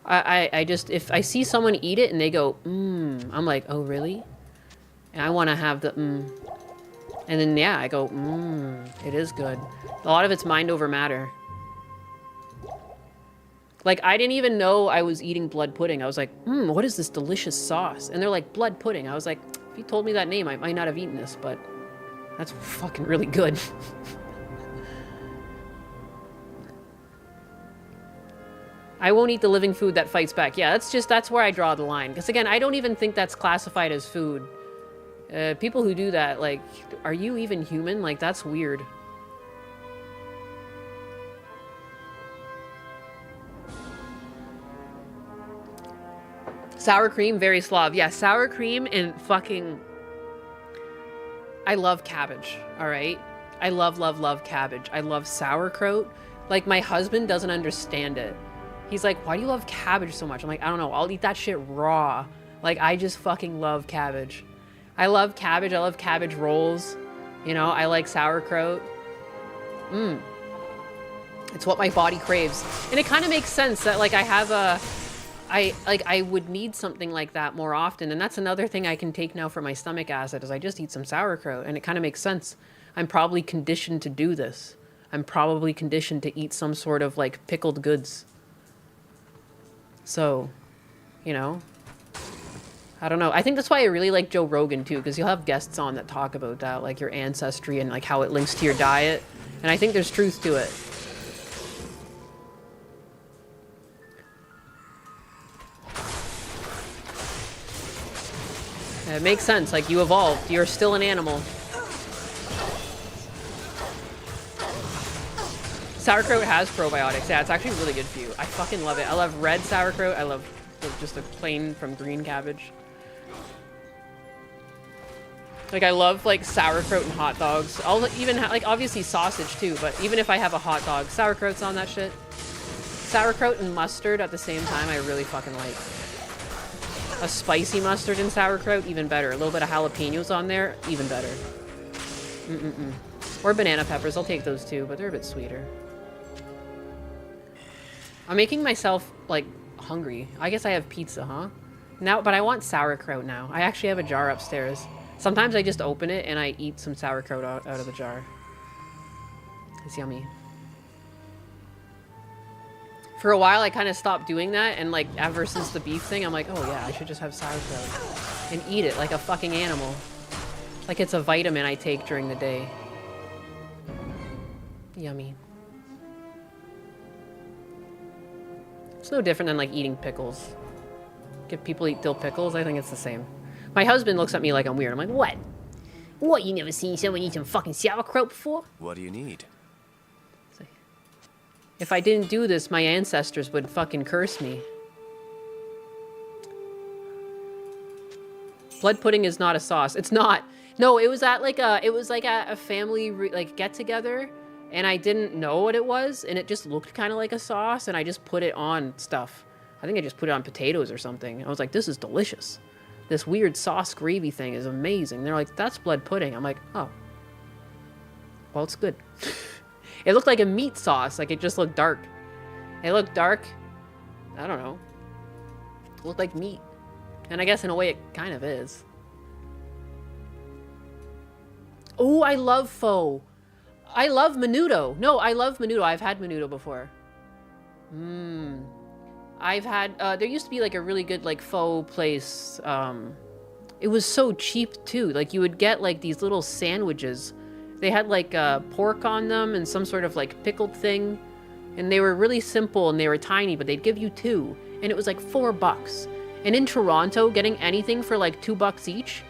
I just, if I see someone eat it and they go, I'm like, oh, really? And I want to have the, And then, yeah, I go, it is good. A lot of it's mind over matter. Like, I didn't even know I was eating blood pudding. I was like, what is this delicious sauce? And they're like, blood pudding. I was like, if you told me that name, I might not have eaten this, but that's fucking really good. I won't eat the living food that fights back. Yeah, that's where I draw the line. Because again, I don't even think that's classified as food. People who do that, like, are you even human? Like, that's weird. Sour cream, very Slav. Yeah, sour cream and fucking... I love cabbage, all right? I love, love, love cabbage. I love sauerkraut. Like, my husband doesn't understand it. He's like, why do you love cabbage so much? I'm like, I don't know. I'll eat that shit raw. Like, I just fucking love cabbage. I love cabbage. I love cabbage rolls. You know, I like sauerkraut. It's what my body craves. And it kind of makes sense that, like, I would need something like that more often. And that's another thing I can take now for my stomach acid is I just eat some sauerkraut. And it kind of makes sense. I'm probably conditioned to do this. I'm probably conditioned to eat some sort of, like, pickled goods. So, you know, I don't know. I think that's why I really like Joe Rogan, too, because you'll have guests on that talk about that, like your ancestry and like how it links to your diet. And I think there's truth to it. It makes sense. Like, you evolved. You're still an animal. Sauerkraut has probiotics. Yeah, it's actually really good for you. I fucking love it. I love red sauerkraut. I love just a plain from green cabbage. Like, I love, like, sauerkraut and hot dogs. I'll even have, like, obviously sausage, too. But even if I have a hot dog, sauerkraut's on that shit. Sauerkraut and mustard at the same time, I really fucking like. A spicy mustard and sauerkraut, even better. A little bit of jalapenos on there, even better. Or banana peppers. I'll take those, too. But they're a bit sweeter. I'm making myself, like, hungry. I guess I have pizza, huh? Now, but I want sauerkraut now. I actually have a jar upstairs. Sometimes I just open it and I eat some sauerkraut out of the jar. It's yummy. For a while, I kind of stopped doing that. And, like, ever since the beef thing, I'm like, oh, yeah, I should just have sauerkraut. And eat it like a fucking animal. Like it's a vitamin I take during the day. Yummy. It's no different than, like, eating pickles. If people eat dill pickles, I think it's the same. My husband looks at me like I'm weird. I'm like, what? What, you never seen someone eat some fucking sauerkraut before? What do you need? If I didn't do this, my ancestors would fucking curse me. Blood pudding is not a sauce. It's not. No, it was at like a family like get together, and I didn't know what it was, and it just looked kind of like a sauce, and I just put it on stuff. I think I just put it on potatoes or something. I was like, this is delicious. This weird sauce gravy thing is amazing. They're like, that's blood pudding. I'm like, oh. Well, it's good. It looked like a meat sauce. Like, it just looked dark. It looked dark. I don't know. It looked like meat. And I guess in a way it kind of is. Oh, I love pho. I love menudo. No, I love menudo. I've had menudo before. I've had, there used to be like a really good like pho place. It was so cheap too. Like you would get like these little sandwiches. They had like pork on them and some sort of like pickled thing. And they were really simple and they were tiny, but they'd give you two. And it was like $4. And in Toronto, getting anything for like $2 each,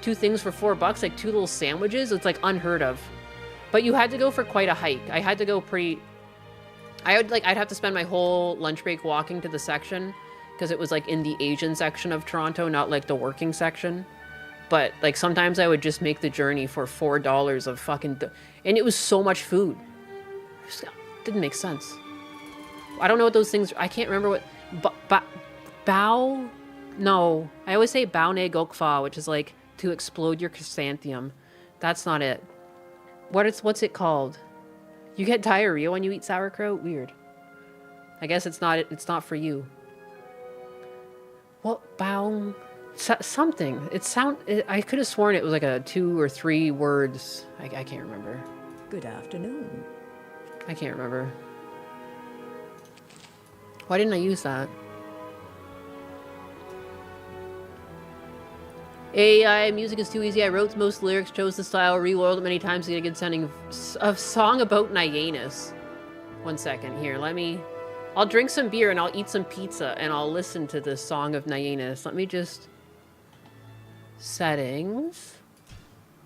two things for $4, like two little sandwiches, it's like unheard of. But you had to go for quite a hike. I had to go I'd have to spend my whole lunch break walking to the section because it was like in the Asian section of Toronto, not like the working section. But like sometimes I would just make the journey for $4 of fucking, and it was so much food. It just didn't make sense. I don't know what those things. I can't remember what. Bao? No, I always say bao ne gokfa, which is like to explode your chrysanthemum. That's not it. What's it called? You get diarrhea when you eat sauerkraut? Weird. I guess it's not for you. What Baum? Something. I could have sworn it was like a 2 or 3 words. I can't remember. Good afternoon. I can't remember. Why didn't I use that? AI music is too easy. I wrote most lyrics, chose the style, reworld it many times to get a good sounding of song about Nyanus. 1 second here. I'll drink some beer and I'll eat some pizza and I'll listen to the song of Nyanus. Let me just... Settings.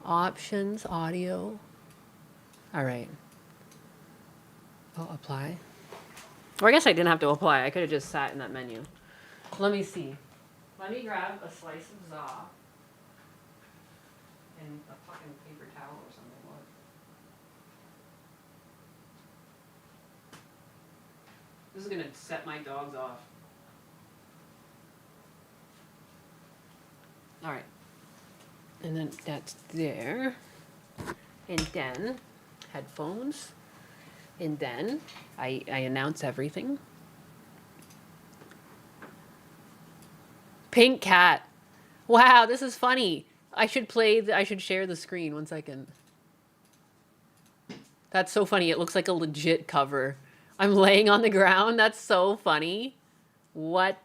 Options. Audio. Alright. Oh, apply. Or I guess I didn't have to apply. I could have just sat in that menu. Let me see. Let me grab a slice of za. And a fucking paper towel or something. What? This is gonna set my dogs off. Alright. And then that's there. And then headphones. And then I announce everything. Pink cat. Wow, this is funny. I should share the screen. 1 second. That's so funny. It looks like a legit cover. I'm laying on the ground. That's so funny. What?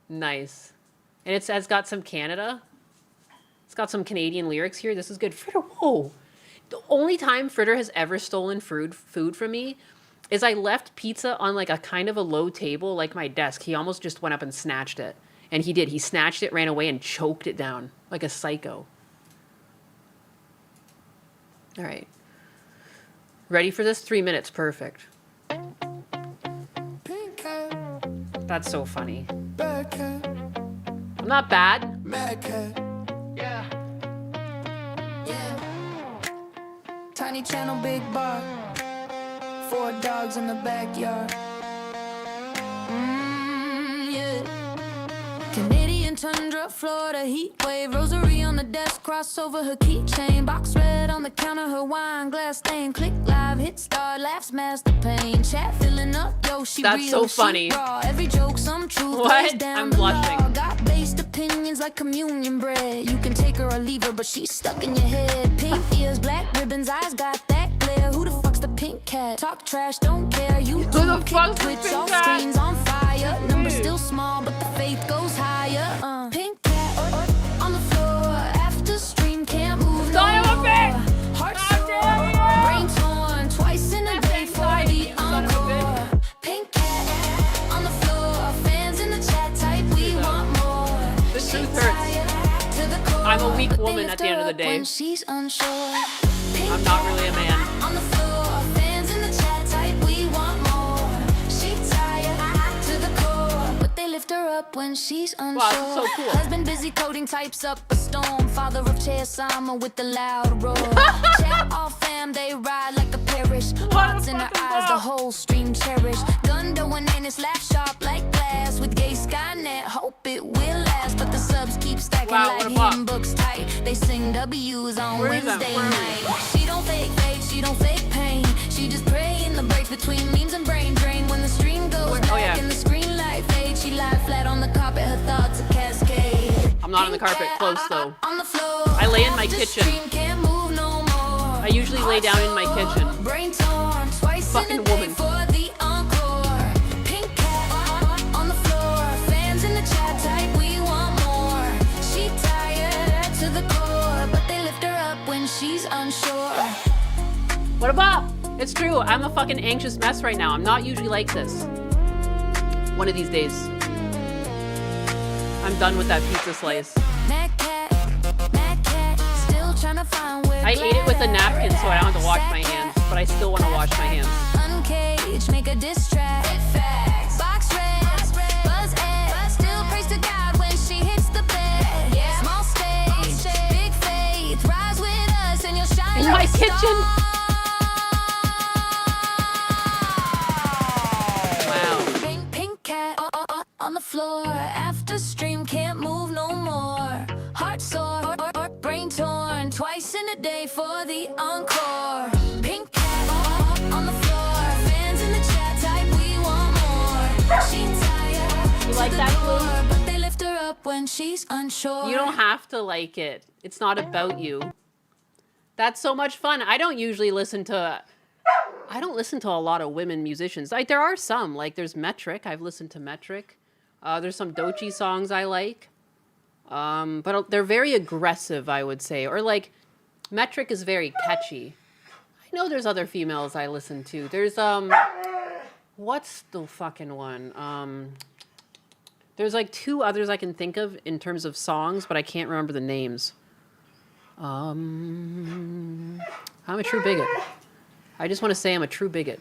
Nice. And it's got some Canada. It's got some Canadian lyrics here. This is good. Fritter, whoa. The only time Fritter has ever stolen food from me is I left pizza on like a kind of a low table, like my desk. He almost just went up and snatched it. And he did. He snatched it, ran away, and choked it down like a psycho. All right. Ready for this? 3 minutes. Perfect. That's so funny. I'm not bad. Yeah. Tiny channel, big bar. 4 dogs in the backyard. Yeah. Canadian tundra, Florida heat wave. Rosary on the desk, cross over her keychain. Box red on the counter, her wine glass stain. Click live, hit start, laughs, master pain. Chat filling up, yo, she That's real, so funny. she raw. Every joke, some truth. What? Down I'm the blushing. law. Got based opinions like communion bread. You can take her or leave her, but she's stuck in your head. Pink ears, black ribbons, eyes got that glare. Who the fuck's the pink cat? Talk trash, don't care. You Who the fuck's the Twitch, pink all cat? screens on fire. Numbers still small, but the faith goes higher. Pink cat on the floor after stream, can't move no more. Heart sore, brain torn, twice in a day for the encore. Pink cat on the floor, fans in the chat type, we want more. The truth hurts. To the core, I'm a weak but they woman lift at the her end of the up day. when she's unsure. Pink I'm not really a man. on the floor, fans in the chat type, we want more. She tired to the core, but they lift her up when she's unsure. Wow, this is so cool. Husband busy coding, types up a storm. Father of Chair Sama with the loud roar. Chat all fam, they ride like a parish. Hearts in their eyes, the whole stream cherish. Gundo and Ennis laugh sharp like glass. With gay Skynet, hope it will last. But the subs keep stacking Wow, what like a bop. hymn books tight. They sing W's on Where is that? Wednesday Where is night. She don't fake fake, she don't fake pain. She just pray in the breaks between memes and brain drain. When the stream goes back yeah. and the screen light fades, she lie flat on the carpet, her thoughts a cascade. I'm not on the carpet. Close though. On the floor, I lay in my after kitchen. stream, can't move no more. I usually lay down in my kitchen. Brain torn, twice Fucking in a day woman. for the encore. Pink cat on the floor, fans in the chat type, we want more. She tired to the core, but they lift her up when she's unsure. What a bop! It's true. I'm a fucking anxious mess right now. I'm not usually like this. One of these days. I'm done with that pizza slice. Mad cat, still trying to find where I ate it with a napkin so I don't have to wash my hands, but I still want to wash my hands. Uncaged, make a diss track. Box red, buzz ed. Still praise to God when she hits the bed. Small stage, big faith. Rise with us and you'll shine In like my a kitchen. star. Wow. Pink cat on the floor. After stream, can't move no more. Heart sore, brain torn. Twice in a day for the encore. Pink cat on the floor. Fans in the chat type, we want more. She tired. You like that clue? But they lift her up when she's unsure. You don't have to like it. It's not about you. That's so much fun. I don't listen to a lot of women musicians. Like, there are some. Like, there's Metric. I've listened to Metric. There's some Doechii songs I like. But they're very aggressive, I would say. Or, like, Metric is very catchy. I know there's other females I listen to. There's, what's the fucking one? There's, like, 2 others I can think of in terms of songs, but I can't remember the names. I'm a true bigot. I just want to say I'm a true bigot.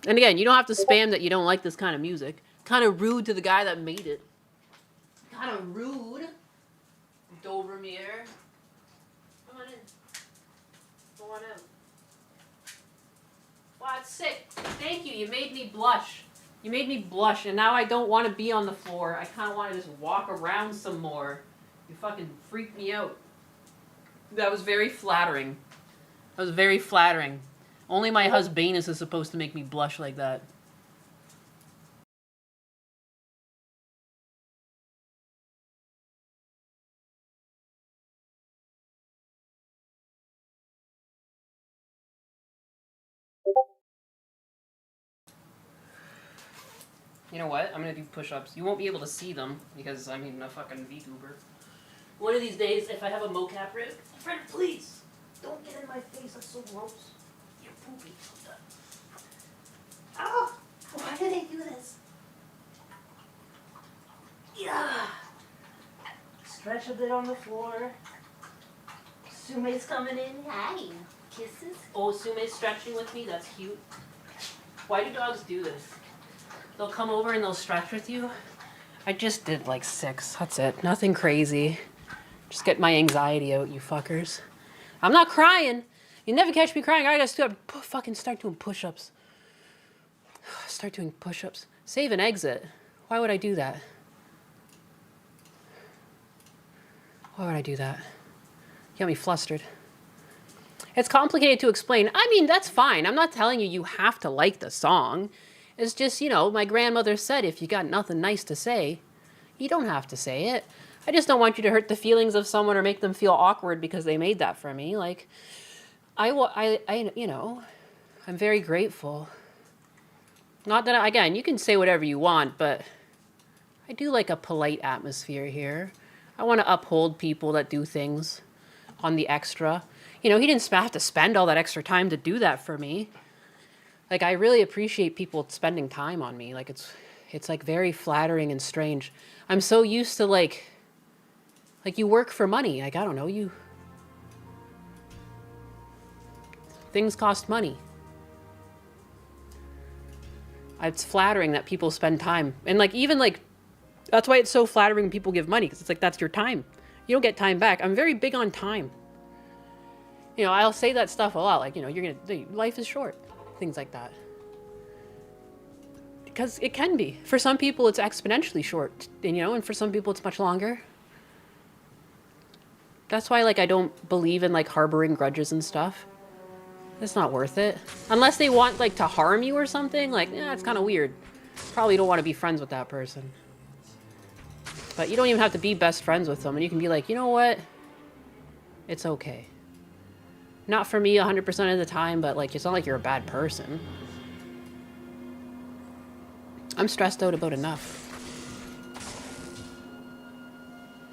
And again, you don't have to spam that you don't like this kind of music. Kind of rude to the guy that made it. Kind of rude. Dobermere. Come on in. Go on out. Wow, it's sick. Thank you. You made me blush. You made me blush, and now I don't want to be on the floor. I kind of want to just walk around some more. You fucking freaked me out. That was very flattering. That was very flattering. Only my husbanus is supposed to make me blush like that. You know what? I'm gonna do push-ups. You won't be able to see them because I'm a fucking VTuber. One of these days, if I have a mocap rig, Fred, please don't get in my face. That's so gross. You're poopy. Oh, why do they do this? Yeah. Stretch a bit on the floor. Sume's coming in. Hi. Kisses. Oh, Sume's stretching with me. That's cute. Why do dogs do this? They'll come over and they'll stretch with you. I just did like 6. That's it. Nothing crazy. Just get my anxiety out, you fuckers. I'm not crying. You never catch me crying. I gotta fucking start doing push-ups. Start doing push-ups. Save and exit. Why would I do that? Why would I do that? You got me flustered. It's complicated to explain. I mean, that's fine. I'm not telling you you have to like the song. It's just, you know, my grandmother said if you got nothing nice to say, you don't have to say it. I just don't want you to hurt the feelings of someone or make them feel awkward because they made that for me. Like, you know, I'm very grateful. Not that, again, you can say whatever you want, but I do like a polite atmosphere here. I want to uphold people that do things on the extra. You know, he didn't have to spend all that extra time to do that for me. Like, I really appreciate people spending time on me. Like, it's like very flattering and strange. I'm so used to like you work for money. Like, I don't know, things cost money. It's flattering that people spend time. And like, even like, that's why it's so flattering when people give money. Because it's like, that's your time. You don't get time back. I'm very big on time. You know, I'll say that stuff a lot. Like, you know, life is short. Things like that. Because it can be. For some people, it's exponentially short. And, you know, and for some people, it's much longer. That's why, like, I don't believe in, like, harboring grudges and stuff. It's not worth it. Unless they want, like, to harm you or something. Like, it's kind of weird. Probably don't want to be friends with that person. But you don't even have to be best friends with them. And you can be like, you know what? It's okay. Not for me 100% of the time, but, like, it's not like you're a bad person. I'm stressed out about enough.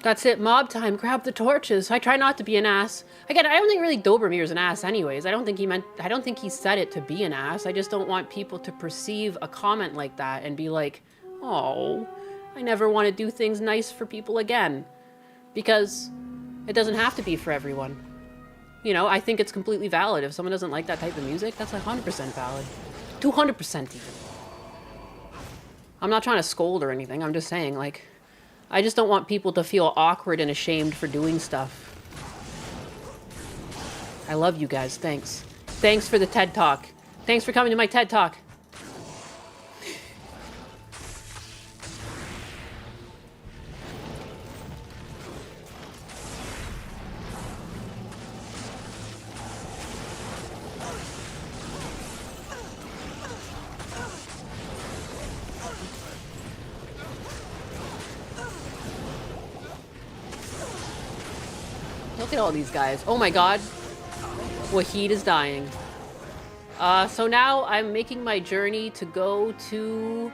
That's it, mob time. Grab the torches. I try not to be an ass. Again, I don't think really Dobermere's an ass anyways. I don't think he said it to be an ass. I just don't want people to perceive a comment like that and be like, oh, I never want to do things nice for people again. Because it doesn't have to be for everyone. You know, I think it's completely valid. If someone doesn't like that type of music, that's 100% valid. 200% even. I'm not trying to scold or anything. I'm just saying, like, I just don't want people to feel awkward and ashamed for doing stuff. I love you guys. Thanks. Thanks for the TED Talk. Thanks for coming to my TED Talk. Look at all these guys. Oh my god. Wahid is dying. So now I'm making my journey to go to...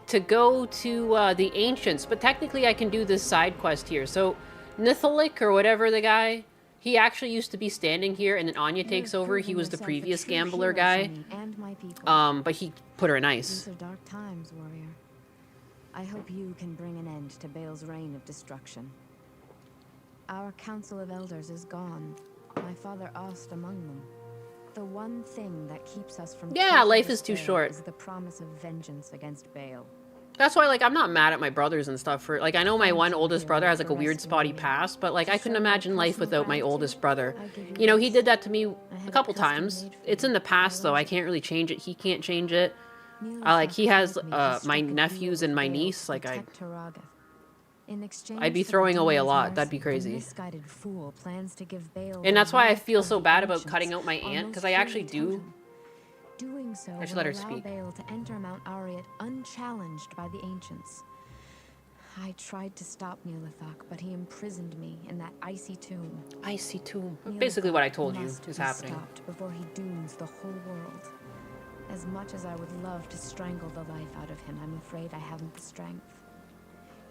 the Ancients. But technically I can do this side quest here. So Nithalik, or whatever the guy, he actually used to be standing here, and then Anya takes over. He was the previous gambler guy. But he put her in ice. These are dark times, warrior. I hope you can bring an end to Bale's reign of destruction. Our council of elders is gone. My father asked among them. The one thing that keeps us from Life is too short. Is the promise of vengeance against Bale. That's why, like, I'm not mad at my brothers and stuff for, like, I know my one oldest brother has, like, a weird spotty past, but, like, I couldn't imagine life without my oldest brother. You know, he did that to me a couple times. It's in the past, though. I can't really change it. He can't change it. He has, my nephews and my niece, like, I'd be throwing away a lot. That'd be crazy. And that's why I feel so bad about cutting out my aunt, because I actually do. Doing so I should let her will allow speak. Bale to enter Mount Ariat unchallenged by the ancients. I tried to stop Nilithok, but he imprisoned me in that icy tomb. Icy tomb. Basically what I told you is happening. Stopped before he dooms the whole world. As much as I would love to strangle the life out of him, I'm afraid I haven't the strength.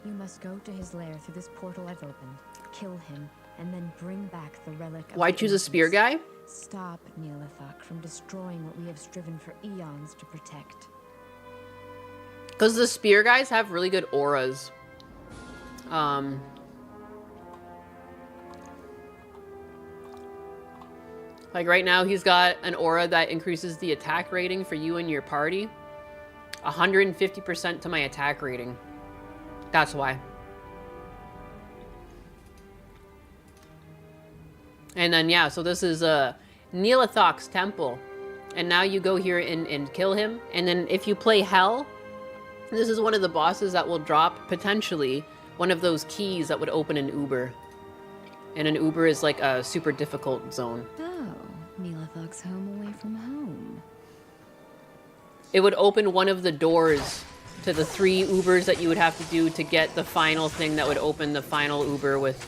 You must go to his lair through this portal I've opened, kill him, and then bring back the relic of Why the choose a spear guy? Stop Nilithok from destroying what we have striven for eons to protect. Because the spear guys have really good auras. Like right now, he's got an aura that increases the attack rating for you and your party. 150% to my attack rating. That's why. And then, yeah, so this is Nilithok's temple. And now you go here and kill him. And then if you play Hell, this is one of the bosses that will drop, potentially, one of those keys that would open an Uber. And an Uber is like a super difficult zone. Oh, Nilithok's home away from home. It would open one of the doors to the 3 Ubers that you would have to do to get the final thing that would open the final Uber with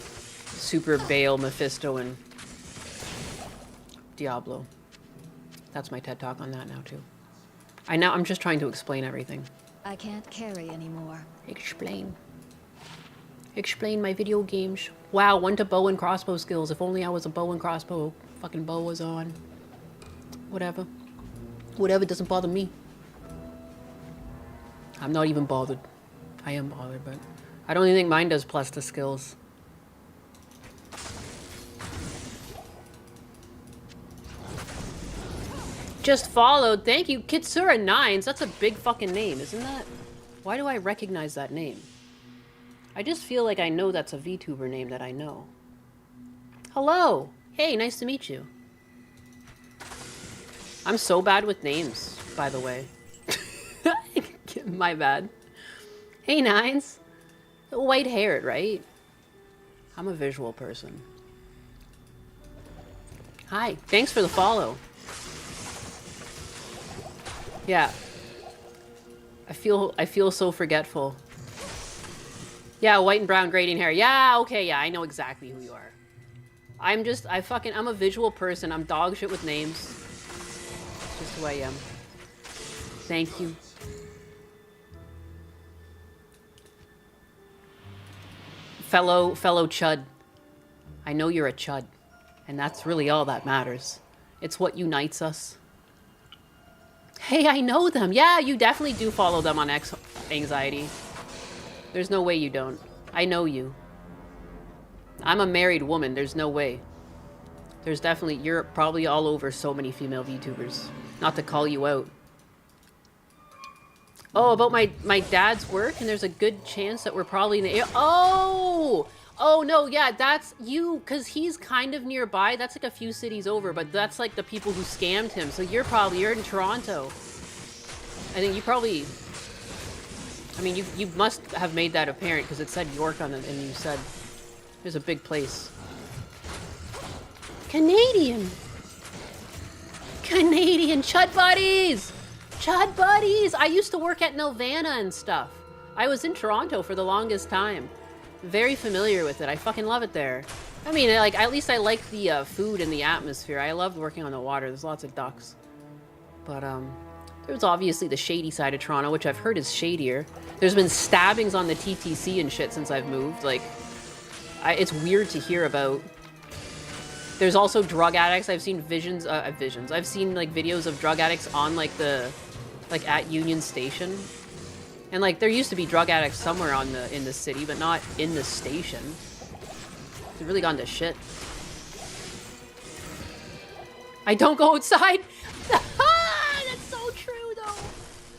Super Bale, Mephisto, and Diablo. That's my TED Talk on that now, too. I'm just trying to explain everything. I can't carry anymore. Explain. Explain my video games. Wow, 1 to bow and crossbow skills. If only I was a bow and crossbow. Fucking bow was on. Whatever. Whatever doesn't bother me. I'm not even bothered. I am bothered, but I don't even think mine does plus the skills. Just followed. Thank you. Kitsura Nines. That's a big fucking name, isn't that? Why do I recognize that name? I just feel like I know that's a VTuber name that I know. Hello. Hey, nice to meet you. I'm so bad with names, by the way. My bad. Hey, Nines. White-haired, right? I'm a visual person. Hi. Thanks for the follow. Yeah. I feel so forgetful. Yeah, white and brown grading hair. Yeah, okay, yeah, I know exactly who you are. I'm a visual person. I'm dog shit with names. It's just who I am. Thank you. Fellow chud. I know you're a chud. And that's really all that matters. It's what unites us. Hey, I know them. Yeah, you definitely do follow them on Anxiety. There's no way you don't. I know you. I'm a married woman. There's no way. There's definitely... You're probably all over so many female VTubers. Not to call you out. Oh, about my dad's work, and there's a good chance that we're probably in the... Oh! Oh, no, yeah, that's you, because he's kind of nearby. That's like a few cities over, but that's like the people who scammed him. So you're in Toronto. I think you probably... I mean, you must have made that apparent, because it said York on it, and you said there's a big place. Canadian Chud Buddies! Chud Buddies! I used to work at Nelvana and stuff. I was in Toronto for the longest time. Very familiar with it. I fucking love it there. I mean, like, at least I like the food and the atmosphere. I loved working on the water. There's lots of ducks. But, there's obviously the shady side of Toronto, which I've heard is shadier. There's been stabbings on the TTC and shit since I've moved. Like, it's weird to hear about. There's also drug addicts. I've seen I've seen, like, videos of drug addicts on, like, like, at Union Station. And, like, there used to be drug addicts somewhere in the city, but not in the station. They've really gone to shit. I don't go outside? That's so true, though.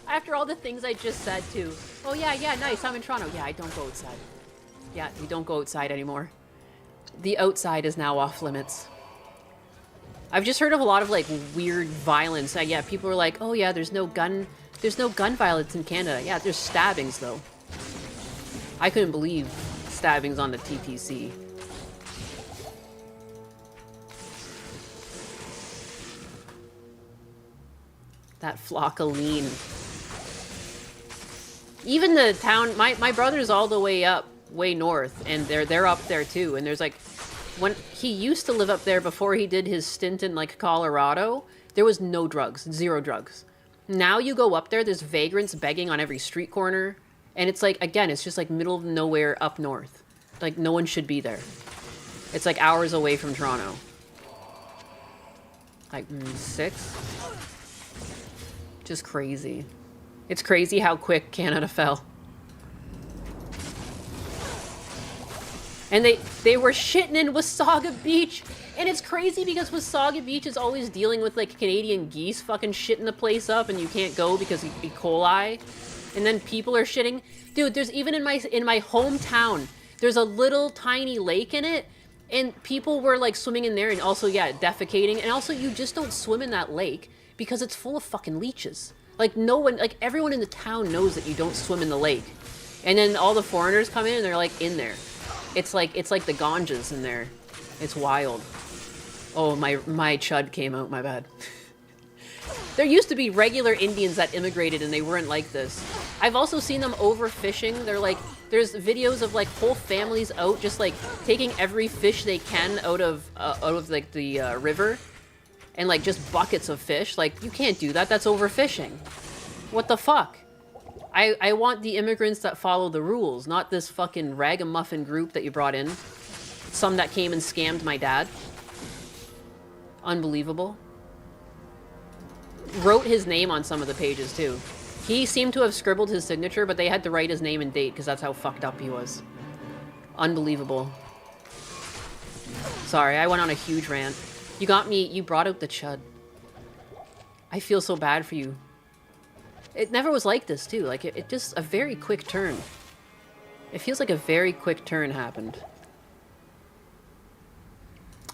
After all the things I just said, too. Oh, yeah, nice. I'm in Toronto. Yeah, I don't go outside. Yeah, you don't go outside anymore. The outside is now off limits. I've just heard of a lot of, like, weird violence. Yeah, people are like, oh, yeah, there's no gun violence in Canada. Yeah, there's stabbings, though. I couldn't believe stabbings on the TTC. That Flockaline. Even the town, my brother's all the way north, and they're up there too. And there's like, when he used to live up there before he did his stint in like Colorado, there was no drugs, zero drugs. Now you go up there, there's vagrants begging on every street corner, and it's like, again, it's just like middle of nowhere up north. Like no one should be there. It's like hours away from Toronto. Like 6. Just crazy. It's crazy how quick Canada fell. And they were shitting in Wasaga Beach. And it's crazy because Wasaga Beach is always dealing with like Canadian geese fucking shitting the place up and you can't go because of E. coli. And then people are shitting. Dude, there's even in my hometown, there's a little tiny lake in it. And people were like swimming in there and also, yeah, defecating. And also you just don't swim in that lake because it's full of fucking leeches. Like no one, like everyone in the town knows that you don't swim in the lake. And then all the foreigners come in and they're like in there. It's like the ganjas in there. It's wild. Oh, my chud came out, my bad. There used to be regular Indians that immigrated and they weren't like this. I've also seen them overfishing. They're like, there's videos of like whole families out just like taking every fish they can out of like the river. And like just buckets of fish. Like, you can't do that. That's overfishing. What the fuck? I want the immigrants that follow the rules, not this fucking ragamuffin group that you brought in. Some that came and scammed my dad. Unbelievable. Wrote his name on some of the pages, too. He seemed to have scribbled his signature, but they had to write his name and date because that's how fucked up he was. Unbelievable. Sorry, I went on a huge rant. You got me, you brought out the chud. I feel so bad for you. It never was like this, too. Like, it just, a very quick turn. It feels like a very quick turn happened.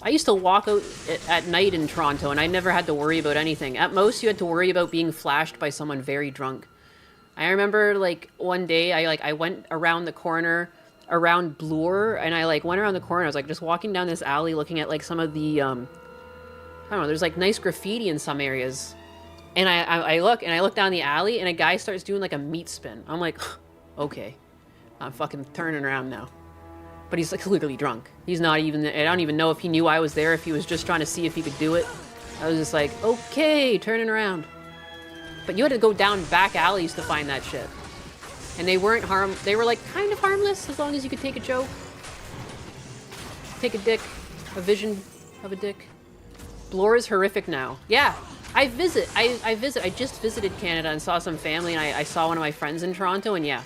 I used to walk out at night in Toronto, and I never had to worry about anything. At most, you had to worry about being flashed by someone very drunk. I remember, like, one day, I went around the corner, around Bloor, and I, like, went around the corner. I was, like, just walking down this alley looking at, like, some of the, I don't know, there's, like, nice graffiti in some areas. And I look down the alley, and a guy starts doing, like, a meat spin. I'm like, okay, I'm fucking turning around now. But he's, like, clearly drunk. He's not even, I don't even know if he knew I was there, if he was just trying to see if he could do it. I was just like, okay, turning around. But you had to go down back alleys to find that shit. And they weren't they were, like, kind of harmless, as long as you could take a joke. Take a dick. A vision of a dick. Bloor is horrific now. Yeah. I just visited Canada and saw some family, and I saw one of my friends in Toronto, and yeah.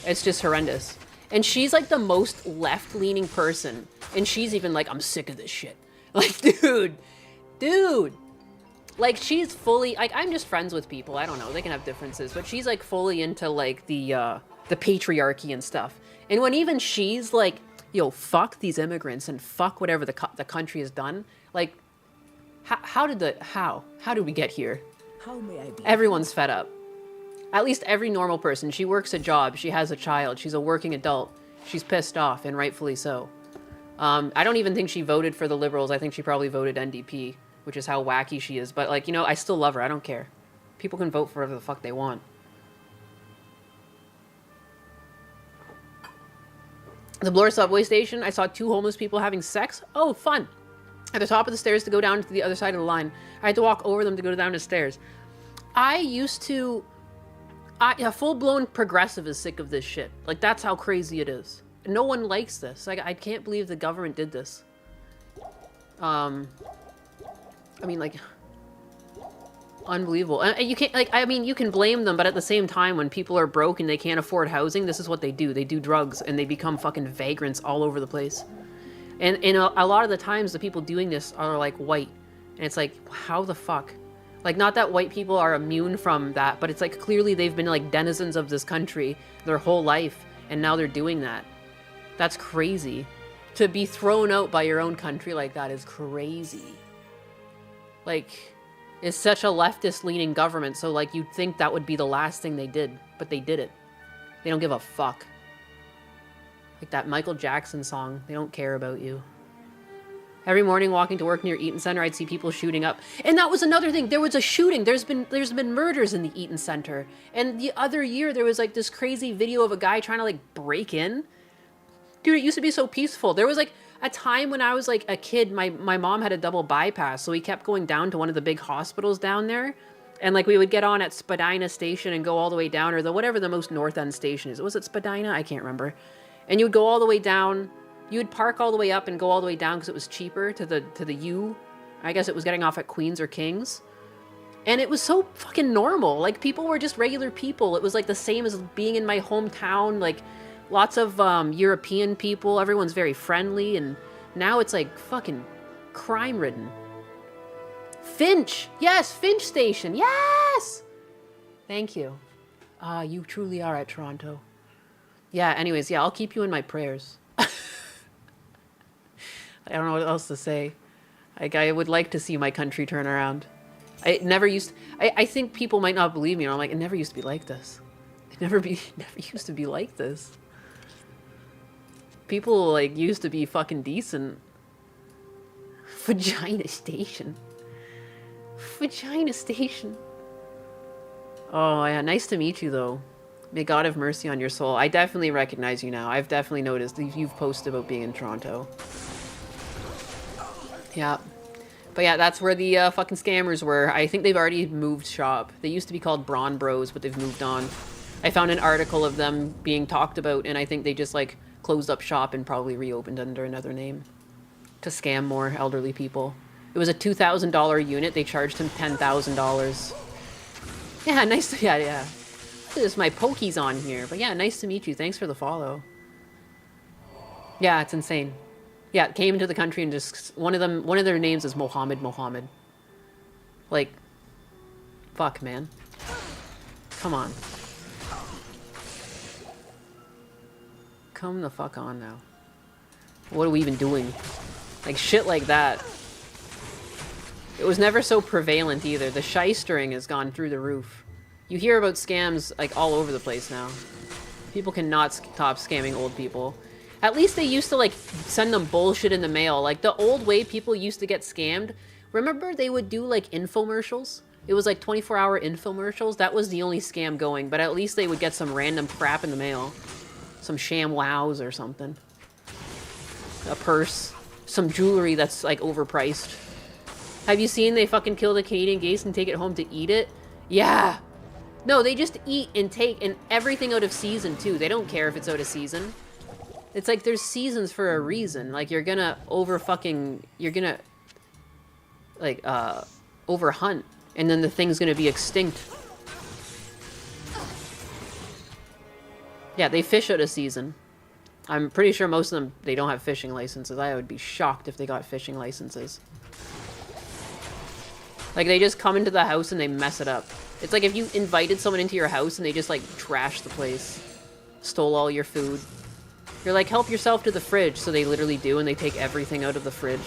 It's just horrendous. And she's like the most left-leaning person. And she's even like, I'm sick of this shit. Like, dude. Like, she's fully, like, I'm just friends with people. I don't know, they can have differences. But she's like fully into like the patriarchy and stuff. And when even she's like, yo, fuck these immigrants and fuck whatever the country has done. Like, how did we get here? How may I be? Everyone's fed up. At least every normal person. She works a job. She has a child. She's a working adult. She's pissed off, and rightfully so. I don't even think she voted for the Liberals. I think she probably voted NDP, which is how wacky she is. But, like, you know, I still love her. I don't care. People can vote for whatever the fuck they want. The Bloor subway station, I saw 2 homeless people having sex. Oh, fun. At the top of the stairs to go down to the other side of the line. I had to walk over them to go down the stairs. I used to... a full-blown progressive is sick of this shit. Like, that's how crazy it is. No one likes this. Like, I can't believe the government did this. I mean, like... Unbelievable. And you can't, like, I mean, you can blame them, but at the same time, when people are broke and they can't afford housing, this is what they do. They do drugs, and they become fucking vagrants all over the place. And a lot of the times, the people doing this are, like, white. And it's like, how the fuck? Like, not that white people are immune from that, but it's like, clearly they've been, like, denizens of this country their whole life, and now they're doing that. That's crazy. To be thrown out by your own country like that is crazy. Like... It's such a leftist-leaning government, so, like, you'd think that would be the last thing they did. But they did it. They don't give a fuck. Like that Michael Jackson song. They don't care about you. Every morning walking to work near Eaton Center, I'd see people shooting up. And that was another thing. There was a shooting. There's been murders in the Eaton Center. And the other year, there was, like, this crazy video of a guy trying to, like, break in. Dude, it used to be so peaceful. There was, like... A time when I was like a kid, my mom had a double bypass, so we kept going down to one of the big hospitals down there, and like we would get on at Spadina Station and go all the way down, or whatever the most north end station is. Was it Spadina? I can't remember. And you would go all the way down. You would park all the way up and go all the way down because it was cheaper to the U. I guess it was getting off at Queens or Kings, and it was so fucking normal. Like people were just regular people. It was like the same as being in my hometown. Like. Lots of European people. Everyone's very friendly. And now it's like fucking crime-ridden. Finch! Yes! Finch Station! Yes! Thank you. You truly are at Toronto. Yeah, anyways, yeah, I'll keep you in my prayers. I don't know what else to say. Like, I would like to see my country turn around. I think people might not believe me. And I'm like, it never used to be like this. It never used to be like this. People, like, used to be fucking decent. Vagina Station. Vagina Station. Oh, yeah, nice to meet you, though. May God have mercy on your soul. I definitely recognize you now. I've definitely noticed that you've posted about being in Toronto. Yeah. But yeah, that's where the fucking scammers were. I think they've already moved shop. They used to be called Brawn Bros, but they've moved on. I found an article of them being talked about, and I think they just, like... closed up shop and probably reopened under another name to scam more elderly people. It was a $2,000 unit. They charged him $10,000. Yeah, nice to... Yeah. There's my pokies on here. But yeah, nice to meet you. Thanks for the follow. Yeah, it's insane. Yeah, came into the country and just... One of their names is Mohammed. Like... Fuck, man. Come on. Come the fuck on now. What are we even doing? Like, shit like that. It was never so prevalent either. The shystering has gone through the roof. You hear about scams, like, all over the place now. People cannot stop scamming old people. At least they used to, like, send them bullshit in the mail. Like, the old way people used to get scammed. Remember they would do, like, infomercials? It was, like, 24-hour infomercials. That was the only scam going. But at least they would get some random crap in the mail. Some sham wows or something. A purse. Some jewelry that's, like, overpriced. Have you seen they fucking kill the Canadian geese and take it home to eat it? Yeah. No, they just eat and take and everything out of season, too. They don't care if it's out of season. It's like there's seasons for a reason. Like, you're gonna you're gonna, like, overhunt. And then the thing's gonna be extinct. Yeah, they fish out of season. I'm pretty sure most of them, they don't have fishing licenses. I would be shocked if they got fishing licenses. Like, they just come into the house and they mess it up. It's like if you invited someone into your house and they just, like, trashed the place. Stole all your food. You're like, help yourself to the fridge. So they literally do, and they take everything out of the fridge.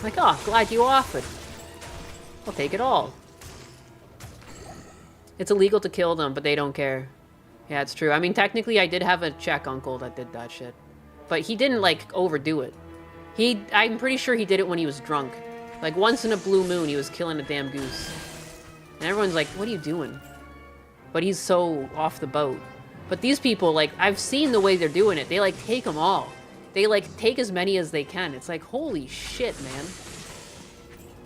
Like, oh, glad you offered. I'll take it all. It's illegal to kill them, but they don't care. Yeah, it's true. I mean, technically, I did have a Czech uncle that did that shit. But he didn't, like, overdo it. I'm pretty sure he did it when he was drunk. Like, once in a blue moon, he was killing a damn goose. And everyone's like, what are you doing? But he's so off the boat. But these people, like, I've seen the way they're doing it. They, like, take them all. They, like, take as many as they can. It's like, holy shit, man.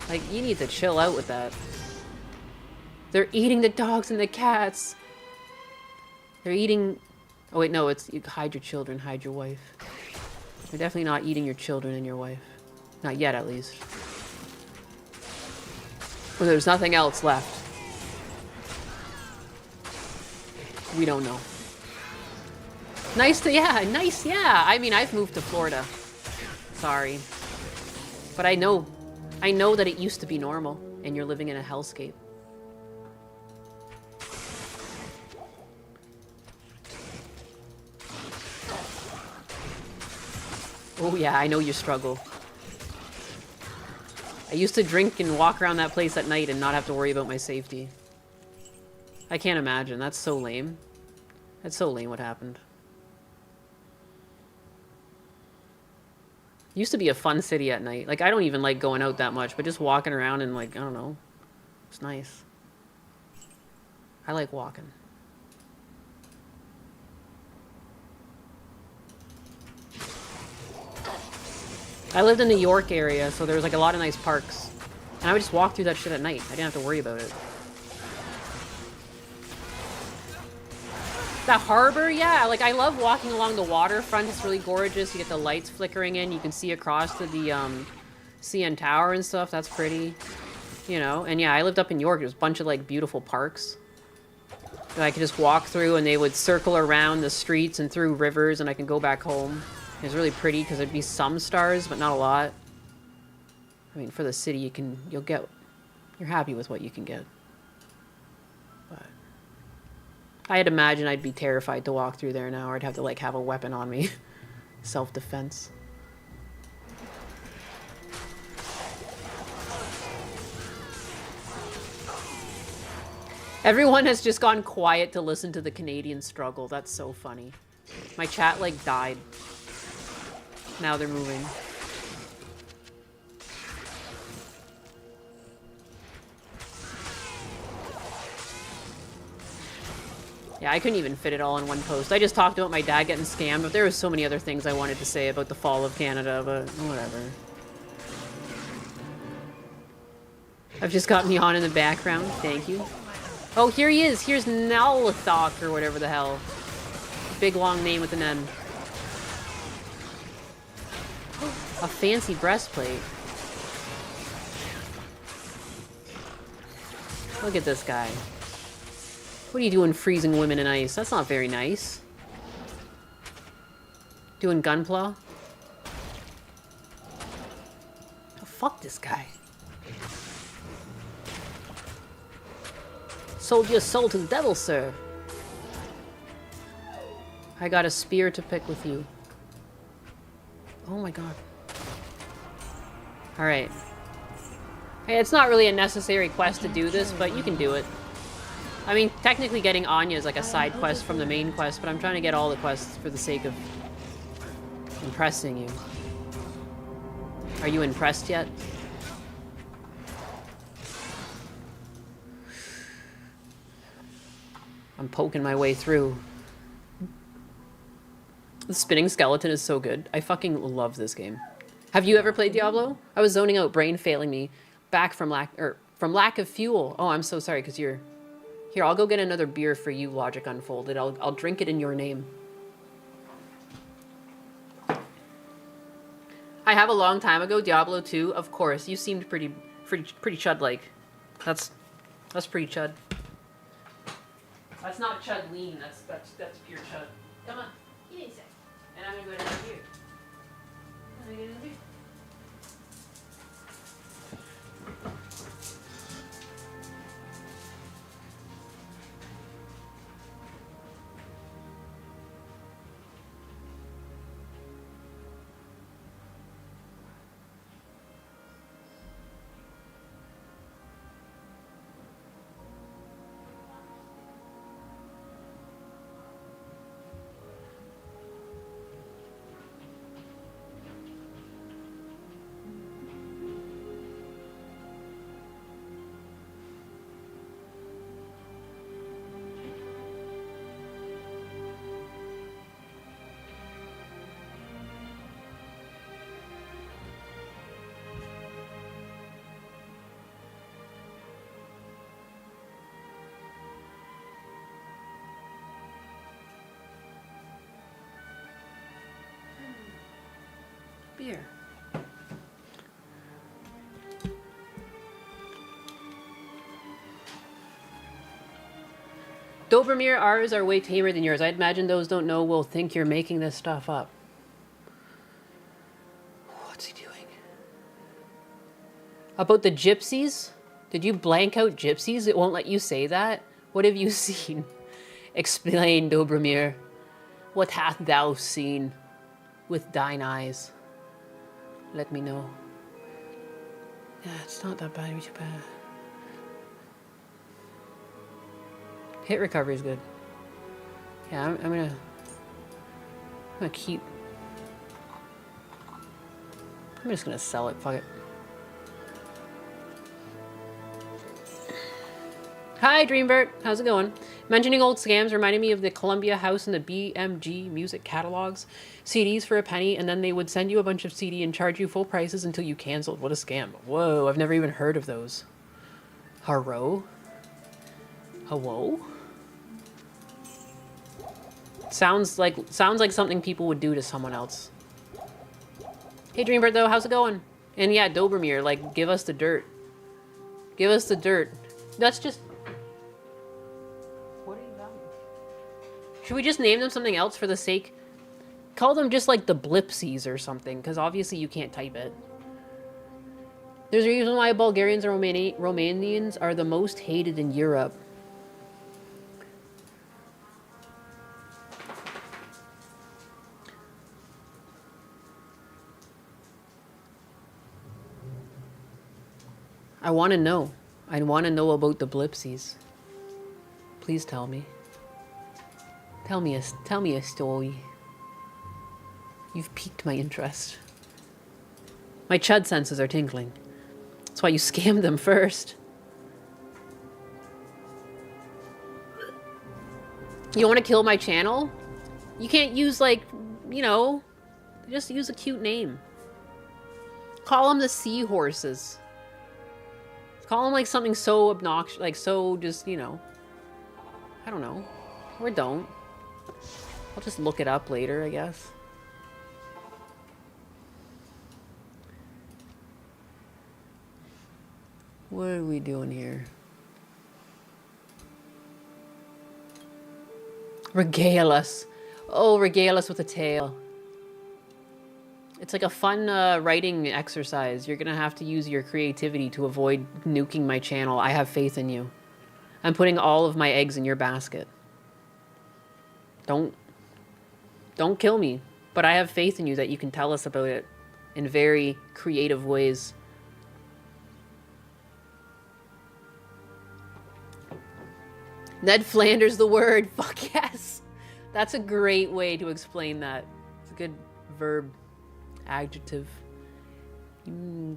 Like, you need to chill out with that. They're eating the dogs and the cats. They're eating... Oh, wait, no, it's hide your children, hide your wife. They're definitely not eating your children and your wife. Not yet, at least. Well, there's nothing else left. We don't know. Nice to, yeah, nice, yeah. I mean, I've moved to Florida. Sorry. But I know that it used to be normal, and you're living in a hellscape. Oh yeah, I know you struggle. I used to drink and walk around that place at night and not have to worry about my safety. I can't imagine. That's so lame. That's so lame what happened. Used to be a fun city at night. Like, I don't even like going out that much, but just walking around and, like, I don't know. It's nice. I like walking. I lived in the York area, so there was, like, a lot of nice parks. And I would just walk through that shit at night. I didn't have to worry about it. The harbor, yeah, like I love walking along the waterfront. It's really gorgeous. You get the lights flickering in. You can see across to the CN Tower and stuff. That's pretty, you know. And yeah, I lived up in York. There's a bunch of like beautiful parks that I could just walk through, and they would circle around the streets and through rivers, and I can go back home. It's really pretty because there'd be some stars, but not a lot. I mean, for the city, you're happy with what you can get. I'd imagine I'd be terrified to walk through there now, or I'd have to, like, have a weapon on me. Self-defense. Everyone has just gone quiet to listen to the Canadian struggle. That's so funny. My chat, like, died. Now they're moving. Yeah, I couldn't even fit it all in one post. I just talked about my dad getting scammed, but there were so many other things I wanted to say about the fall of Canada, but whatever. I've just got me on in the background. Thank you. Oh, here he is. Here's Nalathok, or whatever the hell. Big long name with an N. A fancy breastplate. Look at this guy. What are you doing freezing women in ice? That's not very nice. Doing gunpla? Oh, fuck this guy. Sold your soul to the devil, sir. I got a spear to pick with you. Oh my god. Alright. Hey, it's not really a necessary quest to do this, but you can do it. I mean, technically getting Anya is like a side quest from the main quest, but I'm trying to get all the quests for the sake of impressing you. Are you impressed yet? I'm poking my way through. The spinning skeleton is so good. I fucking love this game. Have you ever played Diablo? I was zoning out, brain failing me, back from lack of fuel. Oh, I'm so sorry, because you're... Here, I'll go get another beer for you, Logic Unfolded. I'll drink it in your name. I have a long time ago, Diablo 2, of course. You seemed pretty chud-like. That's pretty chud. That's not chud lean, that's pure chud. Come on, give me a sec. And I'm gonna go down here. I'm gonna get another beer. beer. Dobromir, ours are way tamer than yours. I'd imagine those don't know will think you're making this stuff up. What's he doing? About the gypsies? Did you blank out gypsies? It won't let you say that? What have you seen? Explain, Dobromir. What hath thou seen with thine eyes? Let me know. Yeah, it's not that bad. Too bad. Hit recovery is good. Yeah, I'm gonna keep. I'm just gonna sell it. Fuck it. Hi, Dreambert. How's it going? Mentioning old scams reminded me of the Columbia House and the BMG music catalogs. CDs for a penny, and then they would send you a bunch of CD and charge you full prices until you canceled. What a scam. Whoa, I've never even heard of those. Hello? Hello? Sounds like something people would do to someone else. Hey, Dreambert, though, how's it going? And yeah, Dobromir, like, give us the dirt. Give us the dirt. That's just... What are you about? Should we just name them something else for the sake... Call them just, like, the Blipsies or something, because obviously you can't type it. There's a reason why Bulgarians and Romanians are the most hated in Europe. I want to know. I want to know about the Blipsies. Please tell me. Tell me a story. You've piqued my interest. My chud senses are tingling. That's why you scammed them first. You want to kill my channel? You can't use, like, you know, just use a cute name. Call them the Seahorses. Call them like something so obnoxious, like so just, you know, I don't know. Or don't. I'll just look it up later, I guess. What are we doing here? Regale us. Oh, regale us with a tale. It's like a fun writing exercise. You're gonna have to use your creativity to avoid nuking my channel. I have faith in you. I'm putting all of my eggs in your basket. Don't kill me. But I have faith in you that you can tell us about it in very creative ways. Ned Flanders the word. Fuck yes. That's a great way to explain that. It's a good verb. Adjective.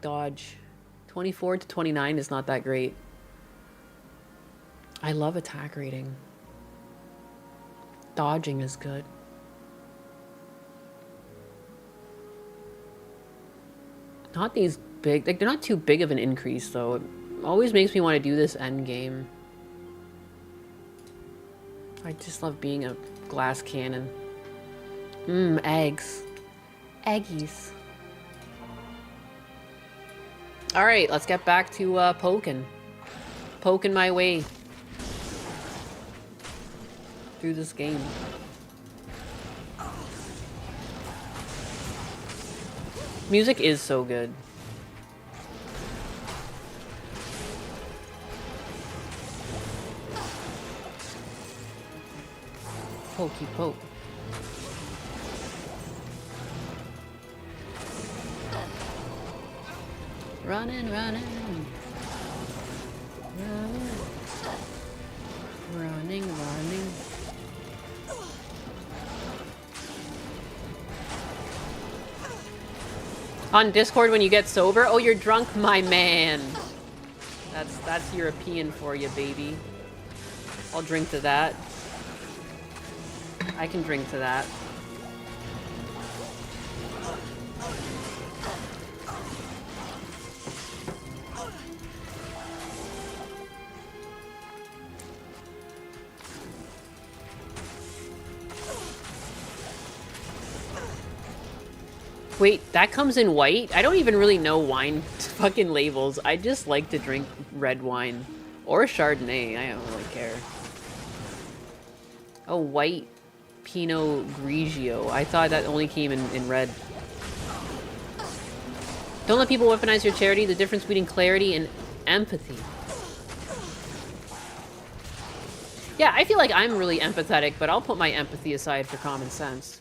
Dodge. 24 to 29 is not that great. I love attack rating. Dodging is good. Not these big, like they're not too big of an increase though. It always makes me want to do this end game. I just love being a glass cannon. Eggs. Eggies. Alright, let's get back to poking. Poking my way through this game. Music is so good. Pokey poke. Running. Running. On Discord when you get sober? Oh, you're drunk, my man. That's European for you, baby. I'll drink to that. I can drink to that. Wait, that comes in white? I don't even really know wine fucking labels. I just like to drink red wine. Or Chardonnay, I don't really care. Oh, white Pinot Grigio. I thought that only came in red. Don't let people weaponize your charity. The difference between clarity and empathy. Yeah, I feel like I'm really empathetic, but I'll put my empathy aside for common sense.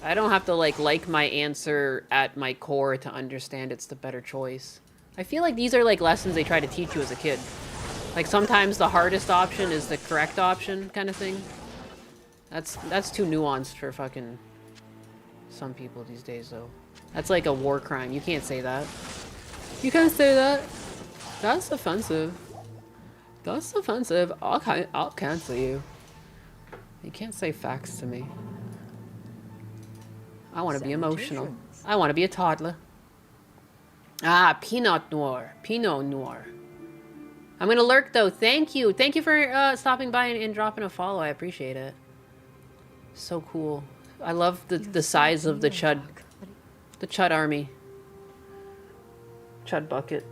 I don't have to like my answer at my core to understand it's the better choice. I feel like these are like lessons they try to teach you as a kid. Like sometimes the hardest option is the correct option kind of thing. That's too nuanced for fucking some people these days though. That's like a war crime. You can't say that. You can't say that. That's offensive. That's offensive. I'll cancel you. You can't say facts to me. I want to be emotional. I want to be a toddler. Ah, Pinot Noir. Pinot Noir. I'm going to lurk, though. Thank you. Thank you for stopping by and dropping a follow. I appreciate it. So cool. I love the size of the Chud. The Chud army. Chud bucket.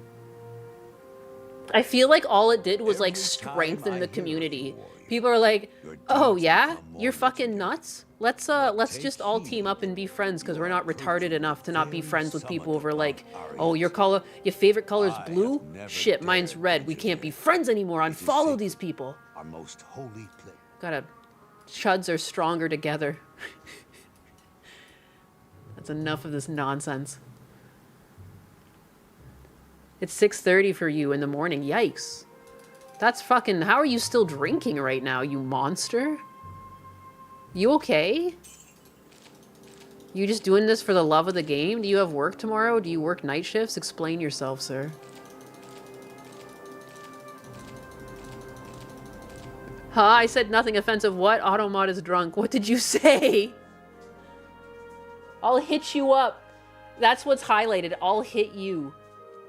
I feel like all it did was, like, strengthen the community. People are like, oh, yeah? You're fucking nuts? Let's just all team up and be friends because we're not retarded enough to not be friends with people over like, oh, your favorite color's blue? Shit, mine's red. We can't be friends anymore. Unfollow these people. Our most holy place. Chuds are stronger together. That's enough of this nonsense. It's 6:30 for you in the morning. Yikes. That's fucking... How are you still drinking right now, you monster? You okay? You just doing this for the love of the game? Do you have work tomorrow? Do you work night shifts? Explain yourself, sir. Huh? I said nothing offensive. What? Automod is drunk. What did you say? I'll hit you up. That's what's highlighted. I'll hit you.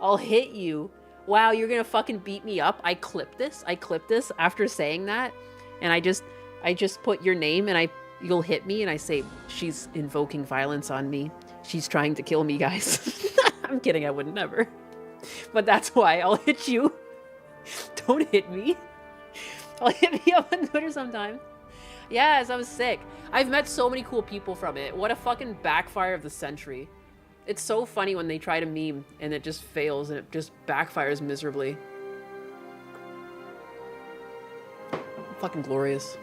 I'll hit you. Wow, you're gonna fucking beat me up. I clipped this after saying that. And I just put your name and you'll hit me and I say, she's invoking violence on me. She's trying to kill me, guys. I'm kidding, I would never. But that's why I'll hit you. Don't hit me. I'll hit me up on Twitter sometime. Yes, I was sick. I've met so many cool people from it. What a fucking backfire of the century. It's so funny when they try to meme and it just fails and it just backfires miserably. Fucking glorious.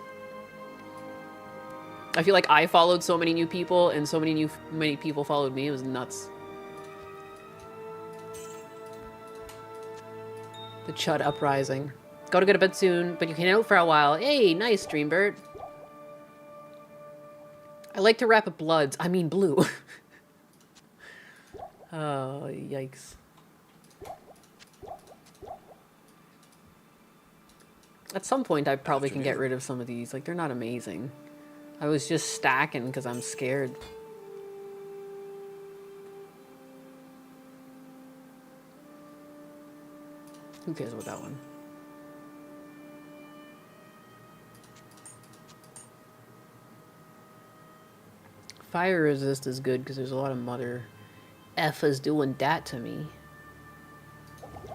I feel like I followed so many new people and so many people followed me. It was nuts. The Chud uprising. Gotta go to bed soon, but you can out for a while. Hey, nice, Dreambird. I like to rap bloods. I mean blue. Oh, yikes. At some point, I probably can get rid of some of these. Like, they're not amazing. I was just stacking because I'm scared. Who cares about that one? Fire resist is good because there's a lot of mother effers doing that to me.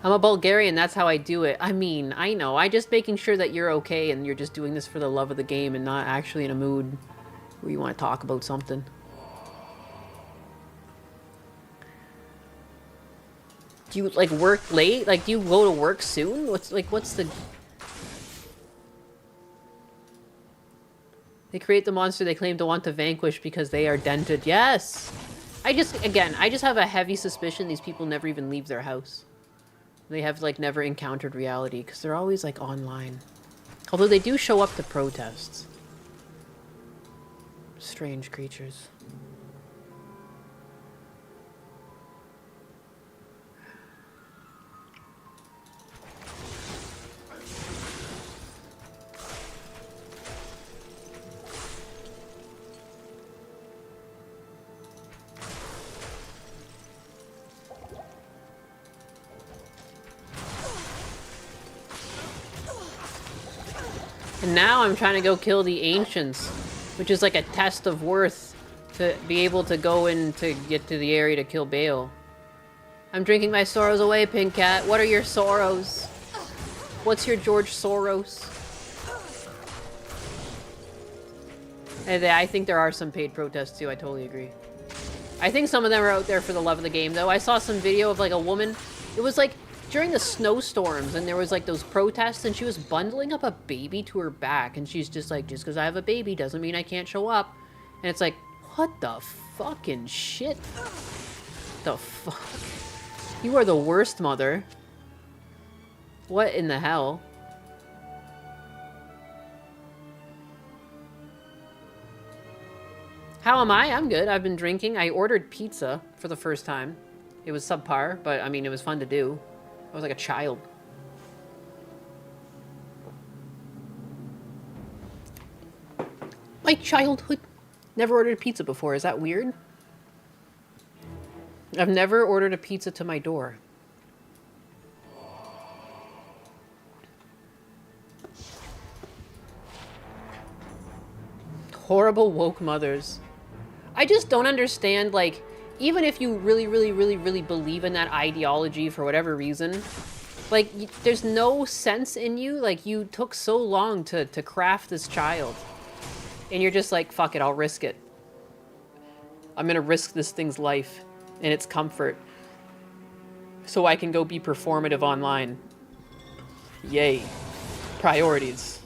I'm a Bulgarian, that's how I do it. I mean, I know. I'm just making sure that you're okay and you're just doing this for the love of the game and not actually in a mood where you want to talk about something. Do you, like, work late? Like, do you go to work soon? What's the... They create the monster they claim to want to vanquish because they are dented. Yes! I just have a heavy suspicion these people never even leave their house. They have, like, never encountered reality because they're always, like, online. Although they do show up to protests. Strange creatures. And now I'm trying to go kill the ancients, which is like a test of worth to be able to go in to get to the area to kill Bale. I'm drinking my sorrows away, Pink Cat. What are your sorrows? What's your George Soros? And I think there are some paid protests too, I totally agree. I think some of them are out there for the love of the game though. I saw some video of like a woman, it was like during the snowstorms and there was like those protests and she was bundling up a baby to her back and she's just like, just because I have a baby doesn't mean I can't show up. And it's like, what the fucking shit? The fuck? You are the worst mother. What in the hell? How am I? I'm good. I've been drinking. I ordered pizza for the first time. It was subpar, but I mean, it was fun to do. I was like a child. My childhood. Never ordered pizza before. Is that weird? I've never ordered a pizza to my door. Horrible woke mothers. I just don't understand, like, even if you really, really, really, really believe in that ideology for whatever reason, like, there's no sense in you. Like, you took so long to craft this child. And you're just like, fuck it, I'll risk it. I'm gonna risk this thing's life and its comfort so I can go be performative online. Yay. Priorities.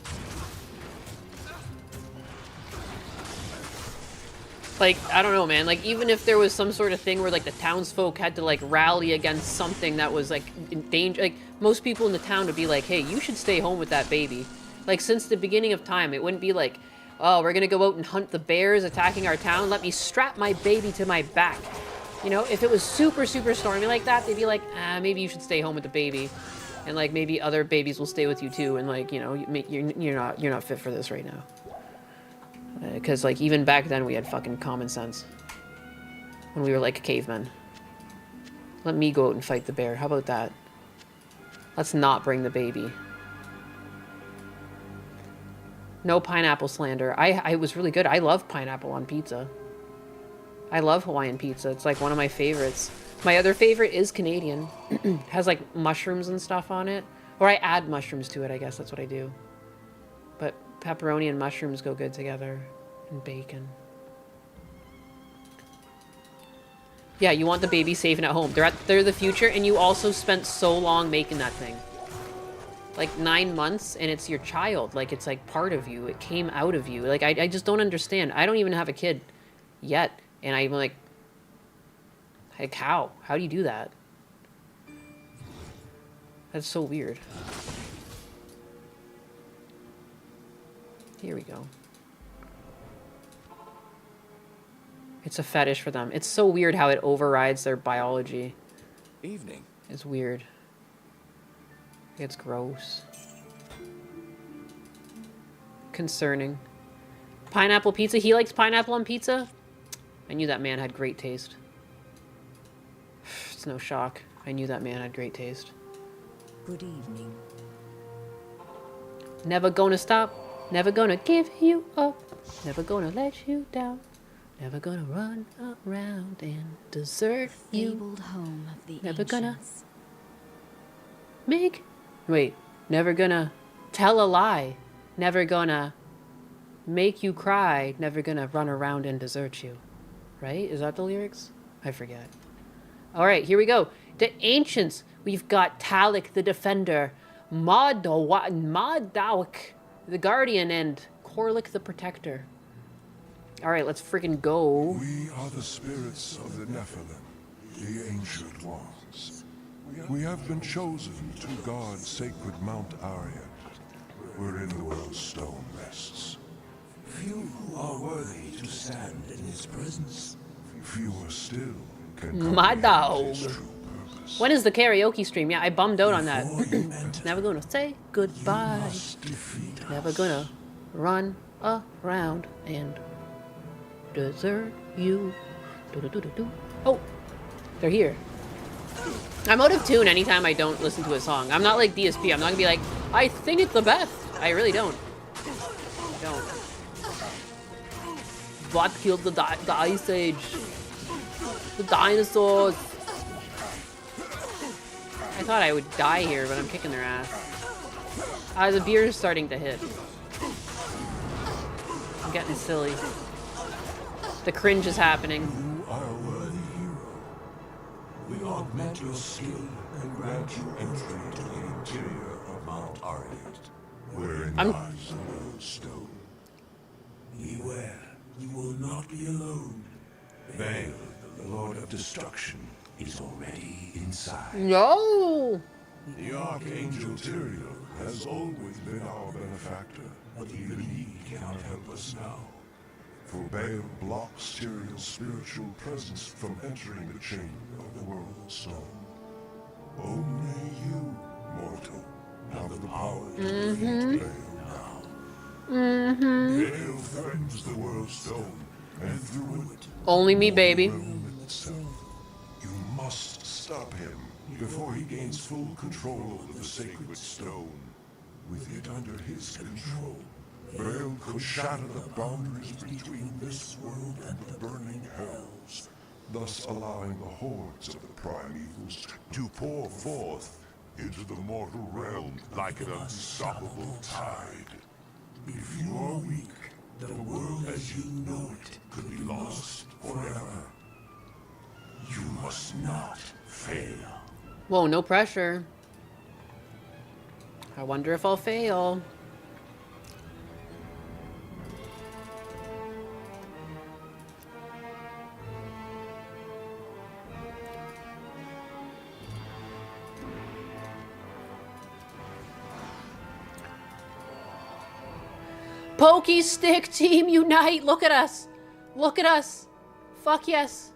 Like, I don't know, man. Like, even if there was some sort of thing where, like, the townsfolk had to, like, rally against something that was, like, in danger. Like, most people in the town would be like, hey, you should stay home with that baby. Like, since the beginning of time, it wouldn't be like, oh, we're gonna go out and hunt the bears attacking our town. Let me strap my baby to my back. You know, if it was super, super stormy like that, they'd be like, maybe you should stay home with the baby. And, like, maybe other babies will stay with you, too. And, like, you know, you're not fit for this right now. Because, like, even back then, we had fucking common sense. When we were, like, cavemen. Let me go out and fight the bear. How about that? Let's not bring the baby. No pineapple slander. I was really good. I love pineapple on pizza. I love Hawaiian pizza. It's, like, one of my favorites. My other favorite is Canadian. Has, like, mushrooms and stuff on it. Or I add mushrooms to it, I guess. That's what I do. But pepperoni and mushrooms go good together. And bacon. Yeah, you want the baby safe and at home. They're the future, and you also spent so long making that thing. Like 9 months, and it's your child. Like, it's like part of you. It came out of you. Like, I just don't understand. I don't even have a kid yet. And I'm like how? How do you do that? That's so weird. Here we go. It's a fetish for them. It's so weird how it overrides their biology. Evening. It's weird. It's gross. Concerning. Pineapple pizza. He likes pineapple on pizza? I knew that man had great taste. It's no shock. I knew that man had great taste. Good evening. Never gonna stop. Never gonna give you up. Never gonna let you down. Never gonna run around and desert you. Fabled home of the Never ancients. Never gonna tell a lie. Never gonna make you cry. Never gonna run around and desert you. Right? Is that the lyrics? I forget. All right, here we go. The ancients. We've got Talik the Defender, Madawk the Guardian, and Korlik the Protector. All right, let's freaking go. We are the spirits of the Nephilim, the ancient ones. We have been chosen to guard sacred Mount Arya, wherein the world's stone rests. Few are worthy to stand in his presence. Fewer still can My comprehend dog. his true purpose. When is the karaoke stream? Yeah, I bummed out on that. Never gonna say goodbye. Never gonna run around and desert you. Do-do-do-do-do. Oh, they're here. I'm out of tune anytime I don't listen to a song. I'm not like DSP. I'm not gonna be like, I think it's the best. I really don't. I don't. What killed the Ice Age? The dinosaurs. I thought I would die here, but I'm kicking their ass. The beer is starting to hit. I'm getting silly. The cringe is happening. You are a worthy hero. We augment your skill and grant you entry into the interior of Mount Arliet, wherein lies the world stone. Beware, you will not be alone. Vale, the Lord of Destruction, is already inside. No! The Archangel Tyrael has always been our benefactor, but even he cannot help us now. For Baal blocks Tyrael's spiritual presence from entering the chamber of the World Stone. Only you, mortal, have the power to defeat Baal now. Baal threatens the World Stone, and through it, only me, baby. You must stop him before he gains full control of the sacred stone. With it under his control, Baal could shatter the boundaries between this world and the burning hells, thus allowing the hordes of the primevals to pour forth into the mortal realm like an unstoppable tide. If you are weak, the world as you know it could be lost forever. You must not fail. Whoa, no pressure. I wonder if I'll fail. Pokey Stick Team Unite! Look at us! Look at us! Fuck yes!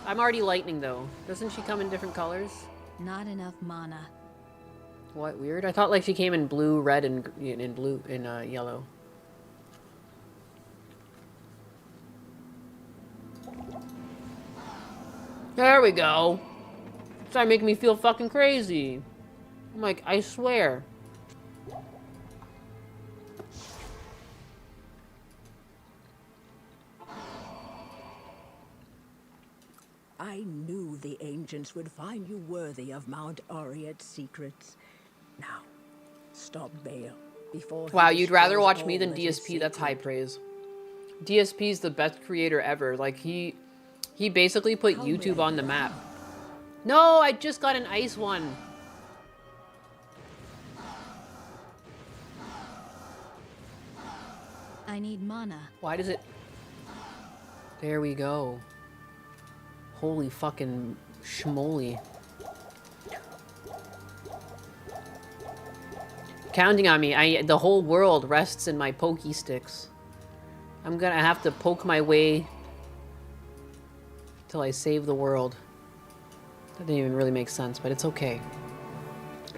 I'm already lightning though. Doesn't she come in different colors? Not enough mana. What, weird? I thought like she came in blue, red, and yellow. There we go. Start making me feel fucking crazy. I'm like, I swear. I knew the ancients would find you worthy of Mount Arliet's secrets. Now, stop Baal before. Wow, you'd rather watch me than DSP. That's high praise. DSP's the best creator ever. Like he basically put YouTube on the map. No, I just got an ice one. I need mana. Why does it? There we go. Holy fucking schmoly. Counting on me. The whole world rests in my pokey sticks. I'm gonna have to poke my way till I save the world. That didn't even really make sense, but it's okay.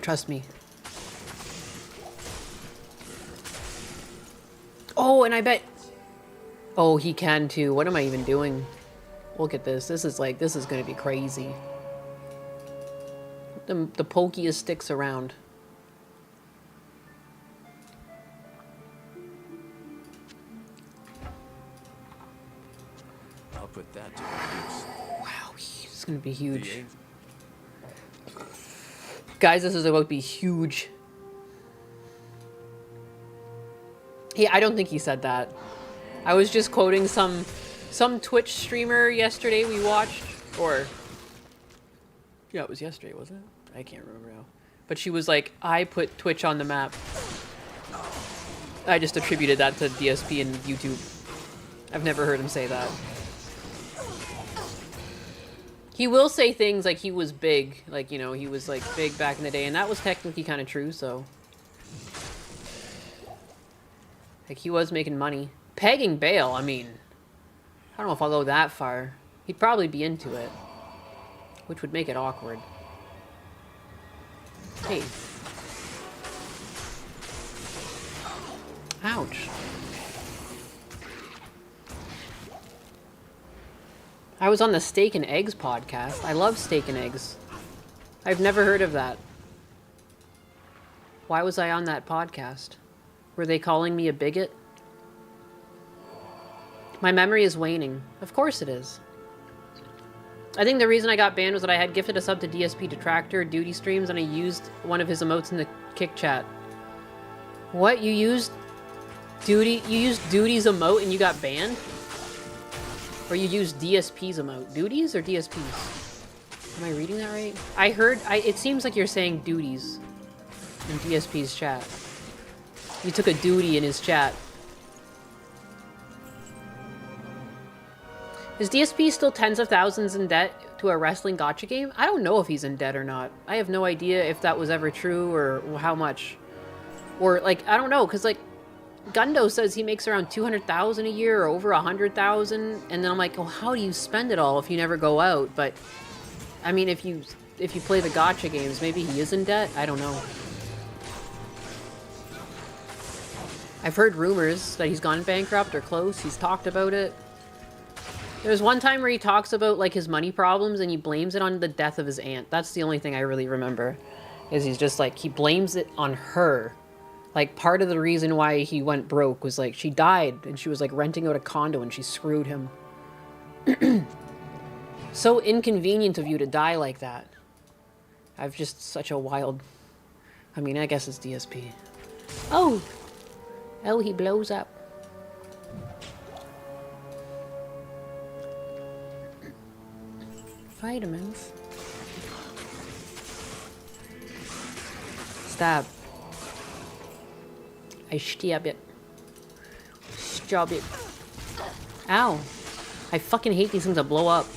Trust me. Oh, and I bet... Oh, he can too. What am I even doing? Look at this. This is gonna be crazy. The pokiest sticks around. I'll put that to good use. Wow, it's gonna be huge. Guys, this is about to be huge. I don't think he said that. I was just quoting some Twitch streamer yesterday we watched, or yeah, it was yesterday, wasn't it? I can't remember now. But she was like, I put Twitch on the map. I just attributed that to DSP and YouTube. I've never heard him say that. He will say things like he was big, like, you know, he was like big back in the day, and that was technically kind of true, so. Like, he was making money. Pegging Baal, I mean, I don't know if I'll go that far. He'd probably be into it, which would make it awkward. Hey. Ouch. I was on the Steak and Eggs podcast. I love Steak and Eggs. I've never heard of that. Why was I on that podcast? Were they calling me a bigot? My memory is waning. Of course it is. I think the reason I got banned was that I had gifted a sub to DSP Detractor duty streams and I used one of his emotes in the kick chat. What? You used Duty's emote and you got banned? Or you used DSP's emote? Duties or DSP's? Am I reading that right? I heard, it seems like you're saying duties in DSP's chat. You took a duty in his chat. Is DSP still tens of thousands in debt to a wrestling gacha game? I don't know if he's in debt or not. I have no idea if that was ever true or how much. Or, like, I don't know, because, like, Gundo says he makes around 200,000 a year or over 100,000, and then I'm like, well, how do you spend it all if you never go out? But, I mean, if you play the gacha games, maybe he is in debt? I don't know. I've heard rumors that he's gone bankrupt or close. He's talked about it. There's one time where he talks about, like, his money problems and he blames it on the death of his aunt. That's the only thing I really remember. Is he's just, like, he blames it on her. Like, part of the reason why he went broke was, like, she died and she was, like, renting out a condo and she screwed him. So inconvenient of you to die like that. I've just such a wild... I mean, I guess it's DSP. Oh! Oh, he blows up. Vitamins. Stab. I stab it. Stab it. Ow. I fucking hate these things that blow up.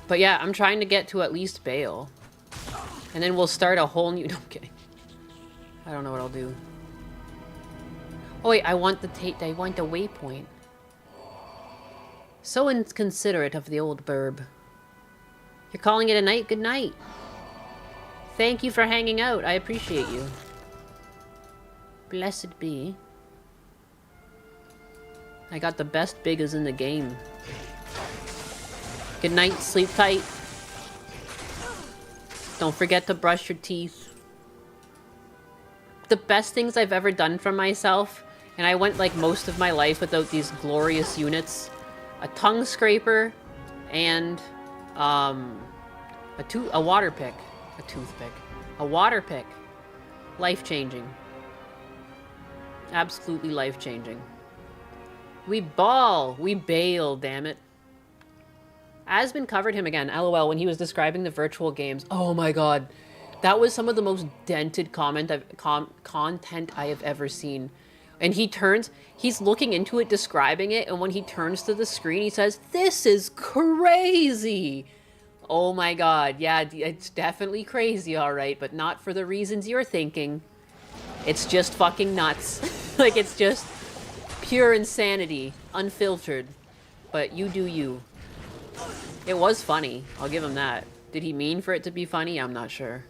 But yeah, I'm trying to get to at least Bale. And then we'll start a whole new... No, I'm kidding. I don't know what I'll do. Oh wait, I want the waypoint. So inconsiderate of the old burb. You're calling it a night? Good night. Thank you for hanging out. I appreciate you. Blessed be. I got the best biggers in the game. Good night, sleep tight. Don't forget to brush your teeth. The best things I've ever done for myself, and I went like most of my life without these glorious units. A tongue scraper and a water pick. A toothpick. A water pick. Life-changing. Absolutely life-changing. We ball. We bail, damn it. Asbin covered him again, LOL, when he was describing the virtual games. Oh my god. That was some of the most dented content I have ever seen. And he's looking into it, describing it, and when he turns to the screen, he says, "This is crazy!" Oh my god, yeah, it's definitely crazy, alright, but not for the reasons you're thinking. It's just fucking nuts. Like, it's just pure insanity, unfiltered. But you do you. It was funny, I'll give him that. Did he mean for it to be funny? I'm not sure.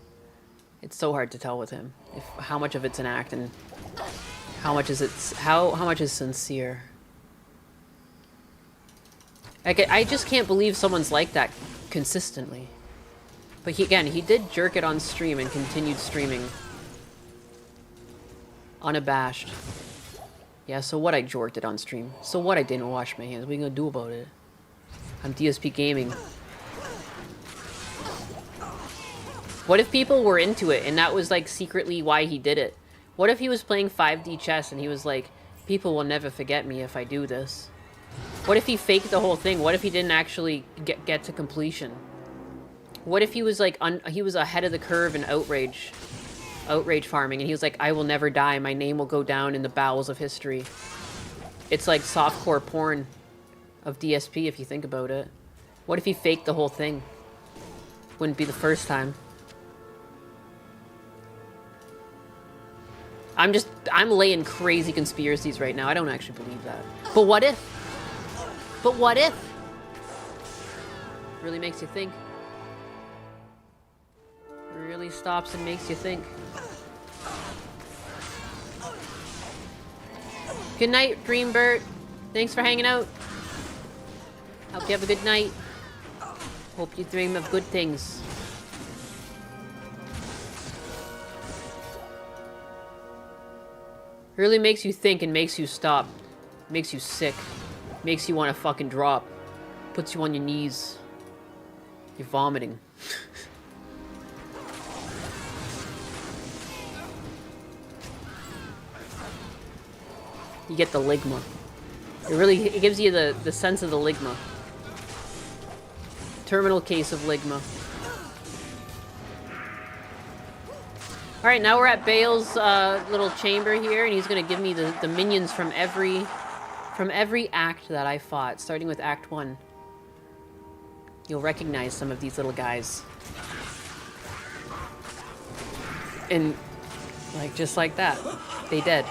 It's so hard to tell with him, how much of it's an act and how much is sincere. I just can't believe someone's like that consistently. But he did jerk it on stream and continued streaming. Unabashed. Yeah, so what, I jorked it on stream. So what, I didn't wash my hands. What are you gonna do about it? I'm DSP Gaming. What if people were into it and that was like secretly why he did it? What if he was playing 5D chess and he was like, people will never forget me if I do this? What if he faked the whole thing? What if he didn't actually get to completion? What if he was like, he was ahead of the curve in outrage farming, and he was like, I will never die, my name will go down in the bowels of history. It's like softcore porn of DSP if you think about it. What if he faked the whole thing? Wouldn't be the first time. I'm laying crazy conspiracies right now. I don't actually believe that. But what if? But what if? Really makes you think. Really stops and makes you think. Good night, Dreambird. Thanks for hanging out. Hope you have a good night. Hope you dream of good things. Really makes you think and makes you stop. Makes you sick. Makes you want to fucking drop. Puts you on your knees. You're vomiting. You get the ligma. It gives you the sense of the ligma. Terminal case of ligma. Alright, now we're at Bale's little chamber here, and he's gonna give me the minions from every act that I fought, starting with Act 1. You'll recognize some of these little guys. And, like, just like that, they dead.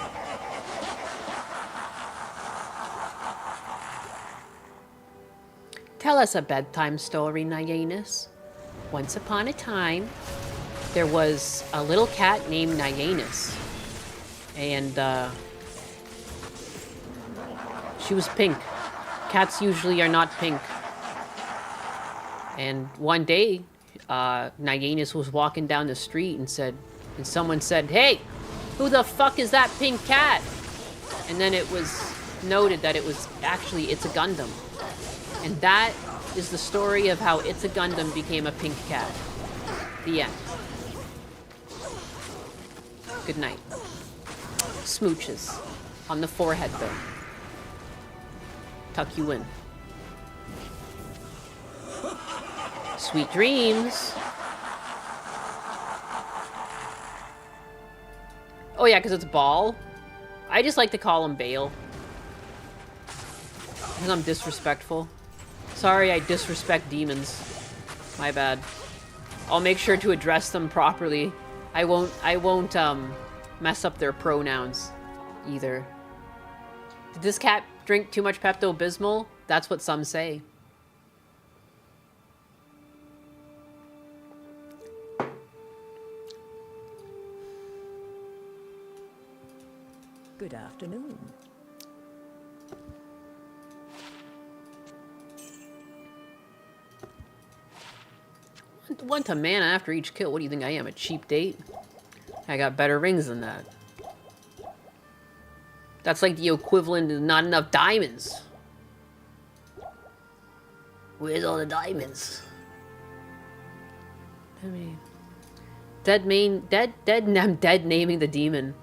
Tell us a bedtime story, Nyanus. Once upon a time, there was a little cat named Nyanus. And, she was pink. Cats usually are not pink. And one day, Nyanus was walking down the street and someone said, "Hey, who the fuck is that pink cat?" And then it was noted that it was actually It's a Gundam. And that is the story of how It's a Gundam became a pink cat. The end. Good night. Smooches. On the forehead, though. Tuck you in. Sweet dreams. Oh yeah, because it's Ball. I just like to call him Bale. Because I'm disrespectful. Sorry, I disrespect demons. My bad. I'll make sure to address them properly. I won't mess up their pronouns either. Did this cat drink too much Pepto-Bismol? That's what some say. Good afternoon. One to mana after each kill. What do you think I am, a cheap date? I got better rings than that. That's like the equivalent of not enough diamonds. Where's all the diamonds? I mean, I'm dead naming the demon.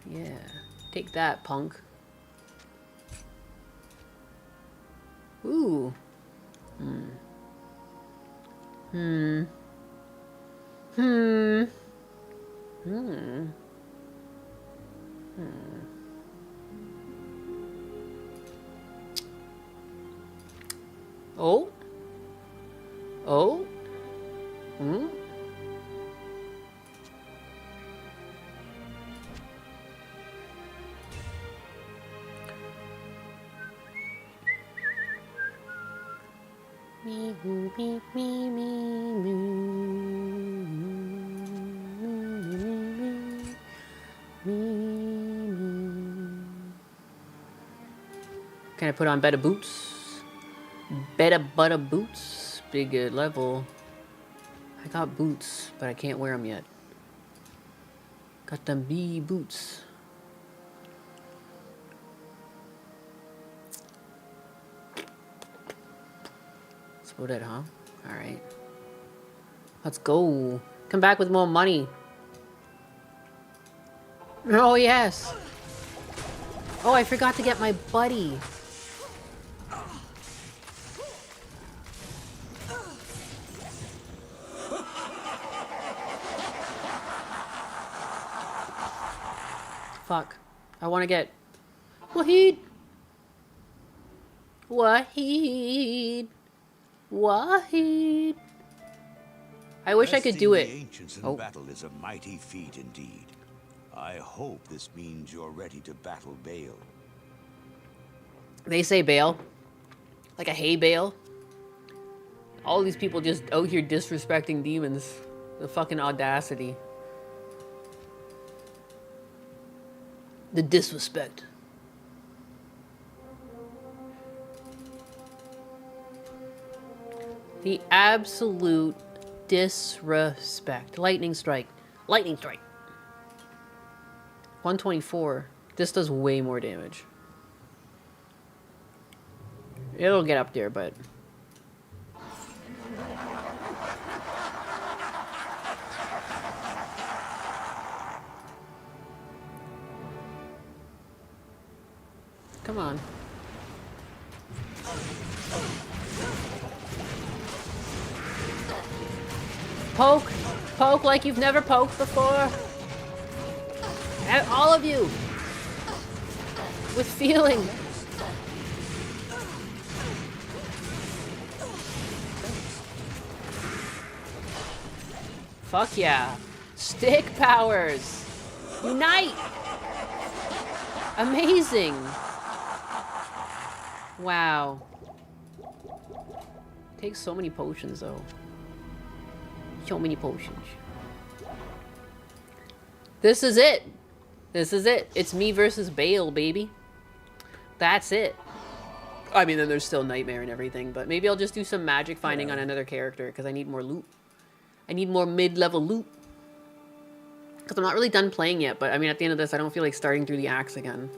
Yeah, take that, punk. Ooh. Oh? Oh? Hmm? Me, me, me, me, me, Can I put on better boots? Better butter boots? Big level. I got boots, but I can't wear them yet. Got them bee boots. That's about it, huh? Alright. Let's go. Come back with more money. Oh, yes. Oh, I forgot to get my buddy. Fuck. I want to get... Wahid! Wahid! Wahid! I wish I could do it. The ancients in battle is a mighty feat indeed. I hope this means you're ready to battle Bale. They say Bale. Like a hay bale. All these people just out here disrespecting demons. The fucking audacity. The disrespect. The absolute disrespect. Lightning strike. Lightning strike. 124. This does way more damage. It'll get up there, but... Come on. Poke! Poke like you've never poked before! All of you! With feeling! Fuck yeah. Stick powers! Unite! Amazing! Wow. Takes so many potions though. So many potions. This is it. This is it. It's me versus Bale, baby. That's it. I mean, then there's still Nightmare and everything, but maybe I'll just do some magic finding on another character because I need more loot. I need more mid-level loot. Because I'm not really done playing yet, but I mean, at the end of this, I don't feel like starting through the axe again.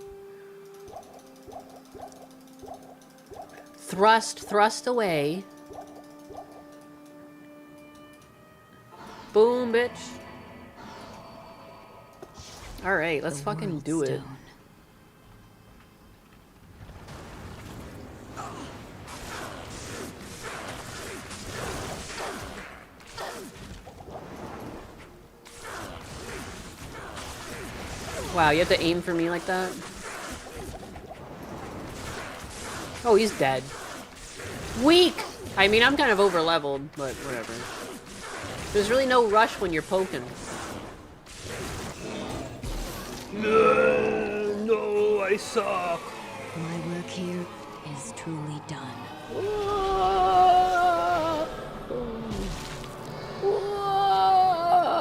Thrust away. Boom, bitch. Alright, let's fucking do it. Wow, you have to aim for me like that? Oh, he's dead. Weak! I mean, I'm kind of over-leveled, but whatever. There's really no rush when you're poking. No, I suck. My work here is truly done. Whoa! Whoa!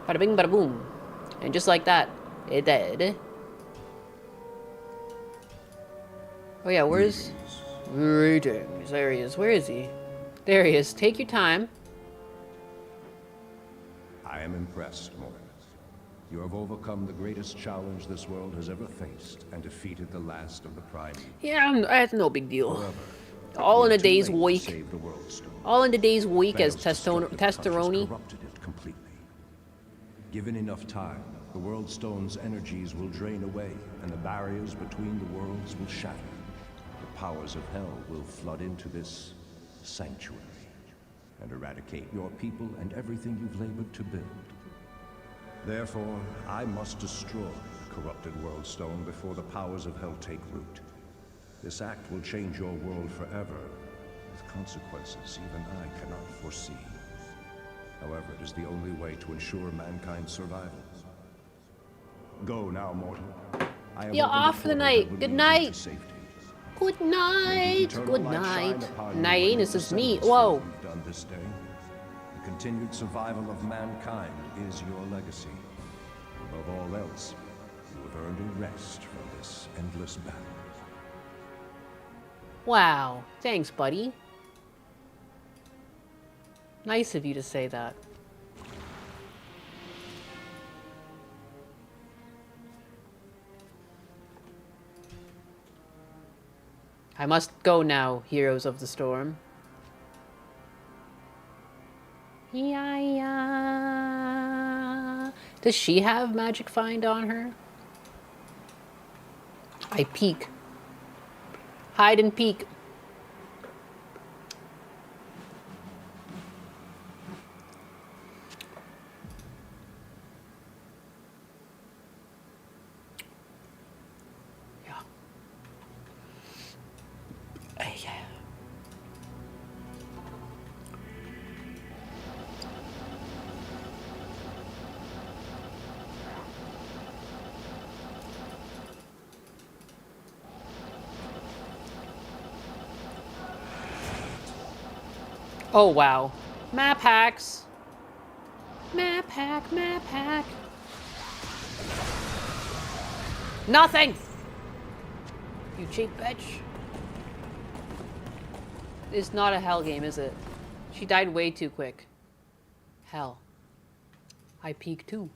Bada bing, bada boom. And just like that, it dead. Oh yeah, where's... Greetings. There he is. Where is he? There he is. Take your time. I am impressed, Morgan. You have overcome the greatest challenge this world has ever faced and defeated the last of the prime. Yeah, that's no big deal. All in a day's week. All in a day's week as testosterone. Corrupted it completely. Given enough time, the World Stone's energies will drain away, and the barriers between the worlds will shatter. The powers of hell will flood into this sanctuary and eradicate your people and everything you've labored to build. Therefore, I must destroy the corrupted World Stone before the powers of hell take root. This act will change your world forever, with consequences even I cannot foresee. However, it is the only way to ensure mankind's survival. Go now, mortal. You're off for the night. Good night. Good night. Good night. Nyanus is me. Whoa. Done this day. The continued survival of mankind is your legacy. Above all else, you have earned a rest from this endless battle. Wow. Thanks, buddy. Nice of you to say that. I must go now, heroes of the storm. Yeah. Does she have magic find on her? I peek. Hide and peek. Oh, wow. Map hacks. Map hack, map hack. Nothing! You cheap bitch. It's not a hell game, is it? She died way too quick. Hell. I peek too.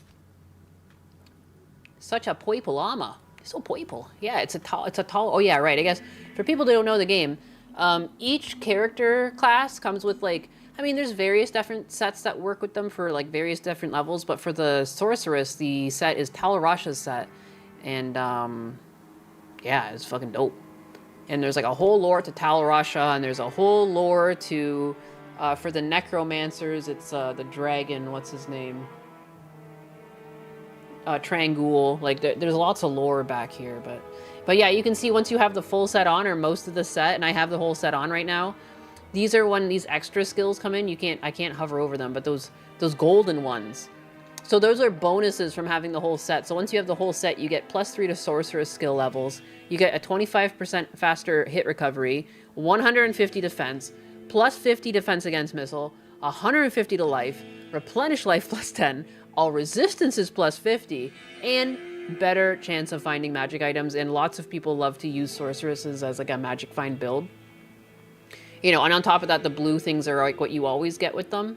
Such a poiple llama. So poiple. Yeah, it's a tall. Oh yeah, right. I guess for people that don't know the game, each character class comes with like. I mean, there's various different sets that work with them for like various different levels, but for the sorceress, the set is Tal Rasha's set, and yeah, it's fucking dope. And there's like a whole lore to Tal Rasha, and there's a whole lore to for the necromancers. It's the dragon. What's his name? Trangul. Like there's lots of lore back here, but yeah, you can see once you have the full set on, or most of the set, and I have the whole set on right now. These are when these extra skills come in. I can't hover over them, but those golden ones. So those are bonuses from having the whole set. So once you have the whole set, you get +3 to sorceress skill levels. You get a 25% faster hit recovery, 150 defense, +50 defense against missile, 150 to life, replenish life +10. All resistances +50, and better chance of finding magic items, and lots of people love to use sorceresses as like a magic find build. You know, and on top of that, the blue things are like what you always get with them.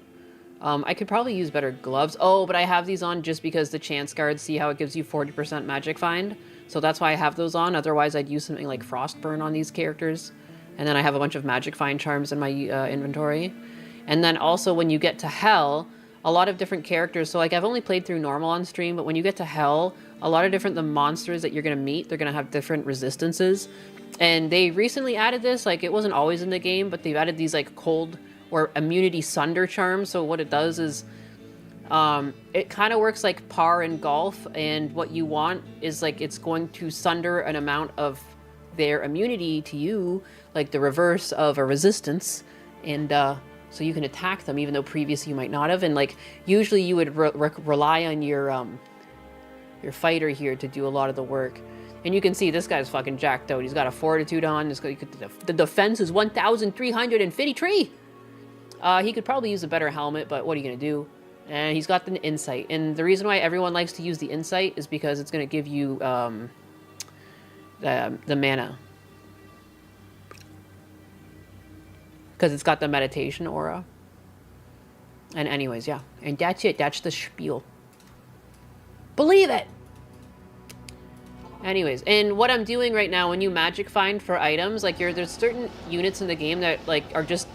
I could probably use better gloves. Oh, but I have these on just because the chance guards, see how it gives you 40% magic find? So that's why I have those on. Otherwise, I'd use something like Frostburn on these characters. And then I have a bunch of magic find charms in my inventory. And then also when you get to Hell, a lot of different characters. So like I've only played through normal on stream, but when you get to Hell, a lot of the monsters that you're going to meet, they're going to have different resistances. And they recently added this, like it wasn't always in the game, but they've added these like cold or immunity sunder charms. So what it does is it kind of works like par in golf, and what you want is like it's going to sunder an amount of their immunity to you, like the reverse of a resistance, and so you can attack them even though previously you might not have. And like usually you would rely on your fighter here to do a lot of the work. And you can see this guy's fucking jacked out. He's got a fortitude on. The defense is 1,353. He could probably use a better helmet, but what are you gonna do? And he's got the insight. And the reason why everyone likes to use the insight is because it's gonna give you the mana. Because it's got the meditation aura. And anyways, yeah. And that's it. That's the spiel. Believe it! Anyways, and what I'm doing right now, when you magic find for items, like there's certain units in the game that like are just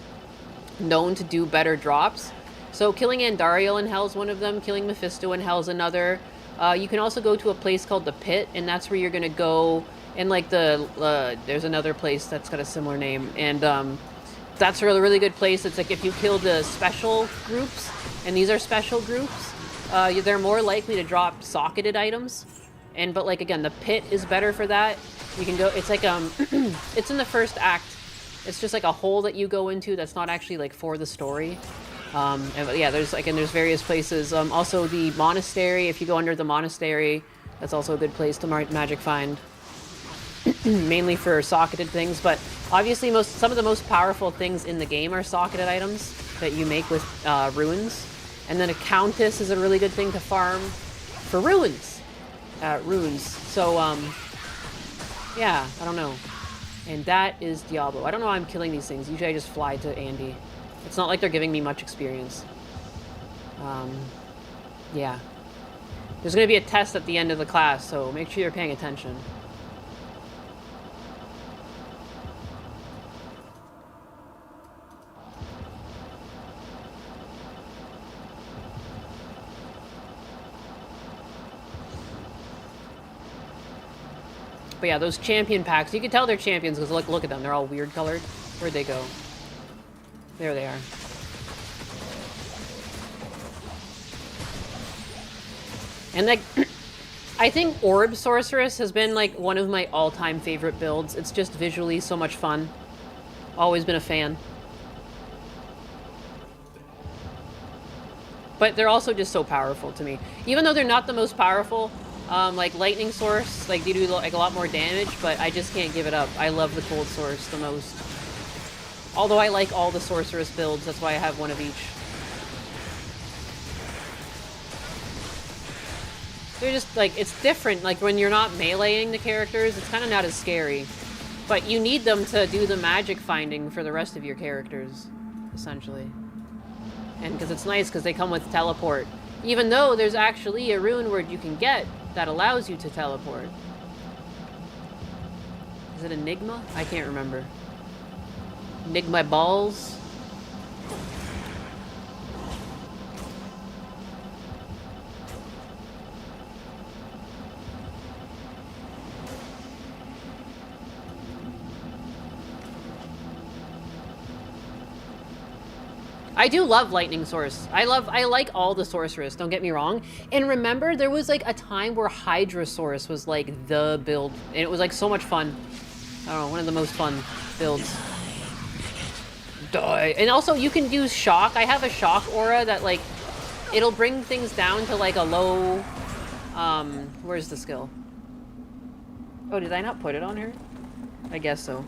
known to do better drops. So killing Andariel in Hell is one of them. Killing Mephisto in Hell is another. You can also go to a place called the Pit, and that's where you're gonna go. And like there's another place that's got a similar name, and that's a really, really good place. It's like if you kill the special groups, and these are special groups, they're more likely to drop socketed items. But like again, the Pit is better for that. You can go. It's like it's in the first act. It's just like a hole that you go into that's not actually like for the story. And yeah, there's various places. Also the monastery. If you go under the monastery, that's also a good place to magic find. Mainly for socketed things, but obviously some of the most powerful things in the game are socketed items that you make with runes. And then a countess is a really good thing to farm for runes. So yeah, I don't know. And that is Diablo. I don't know why I'm killing these things. Usually I just fly to Andy. It's not like they're giving me much experience. Yeah. There's gonna be a test at the end of the class, so make sure you're paying attention. But yeah, those champion packs, you can tell they're champions because look at them. They're all weird colored. Where'd they go? There they are. And like, I think Orb Sorceress has been like one of my all-time favorite builds. It's just visually so much fun. Always been a fan. But they're also just so powerful to me. Even though they're not the most powerful, like Lightning Source, like they do like a lot more damage, but I just can't give it up. I love the Cold Source the most. Although I like all the Sorceress builds, that's why I have one of each. They're just like, it's different. Like when you're not meleeing the characters, it's kind of not as scary. But you need them to do the magic finding for the rest of your characters, essentially. And because it's nice because they come with teleport. Even though there's actually a rune word you can get that allows you to teleport. Is it Enigma? I can't remember. Enigma balls. I do love Lightning Source. I like all the sorceress, don't get me wrong. And remember, there was like a time where Hydra Source was like the build. And it was like so much fun. I don't know, one of the most fun builds. Die. And also you can use shock. I have a shock aura that like, it'll bring things down to like a low, where's the skill? Oh, did I not put it on her? I guess so.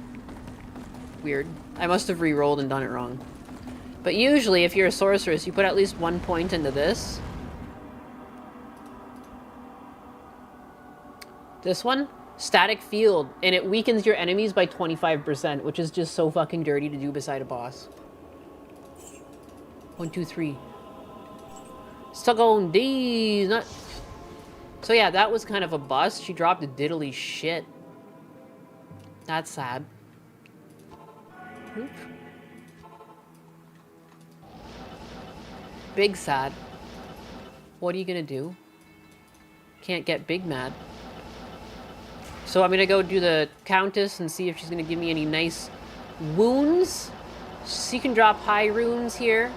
Weird. I must have re-rolled and done it wrong. But usually, if you're a sorceress, you put at least 1 point into this. This one, static field, and it weakens your enemies by 25%, which is just so fucking dirty to do beside a boss. 1, 2, 3. Stuck on these. Not. So yeah, that was kind of a bust. She dropped a diddly shit. That's sad. Oop. Big sad. What are you gonna do? Can't get big mad. So I'm gonna go do the Countess and see if she's gonna give me any nice wounds. She can drop high runes here,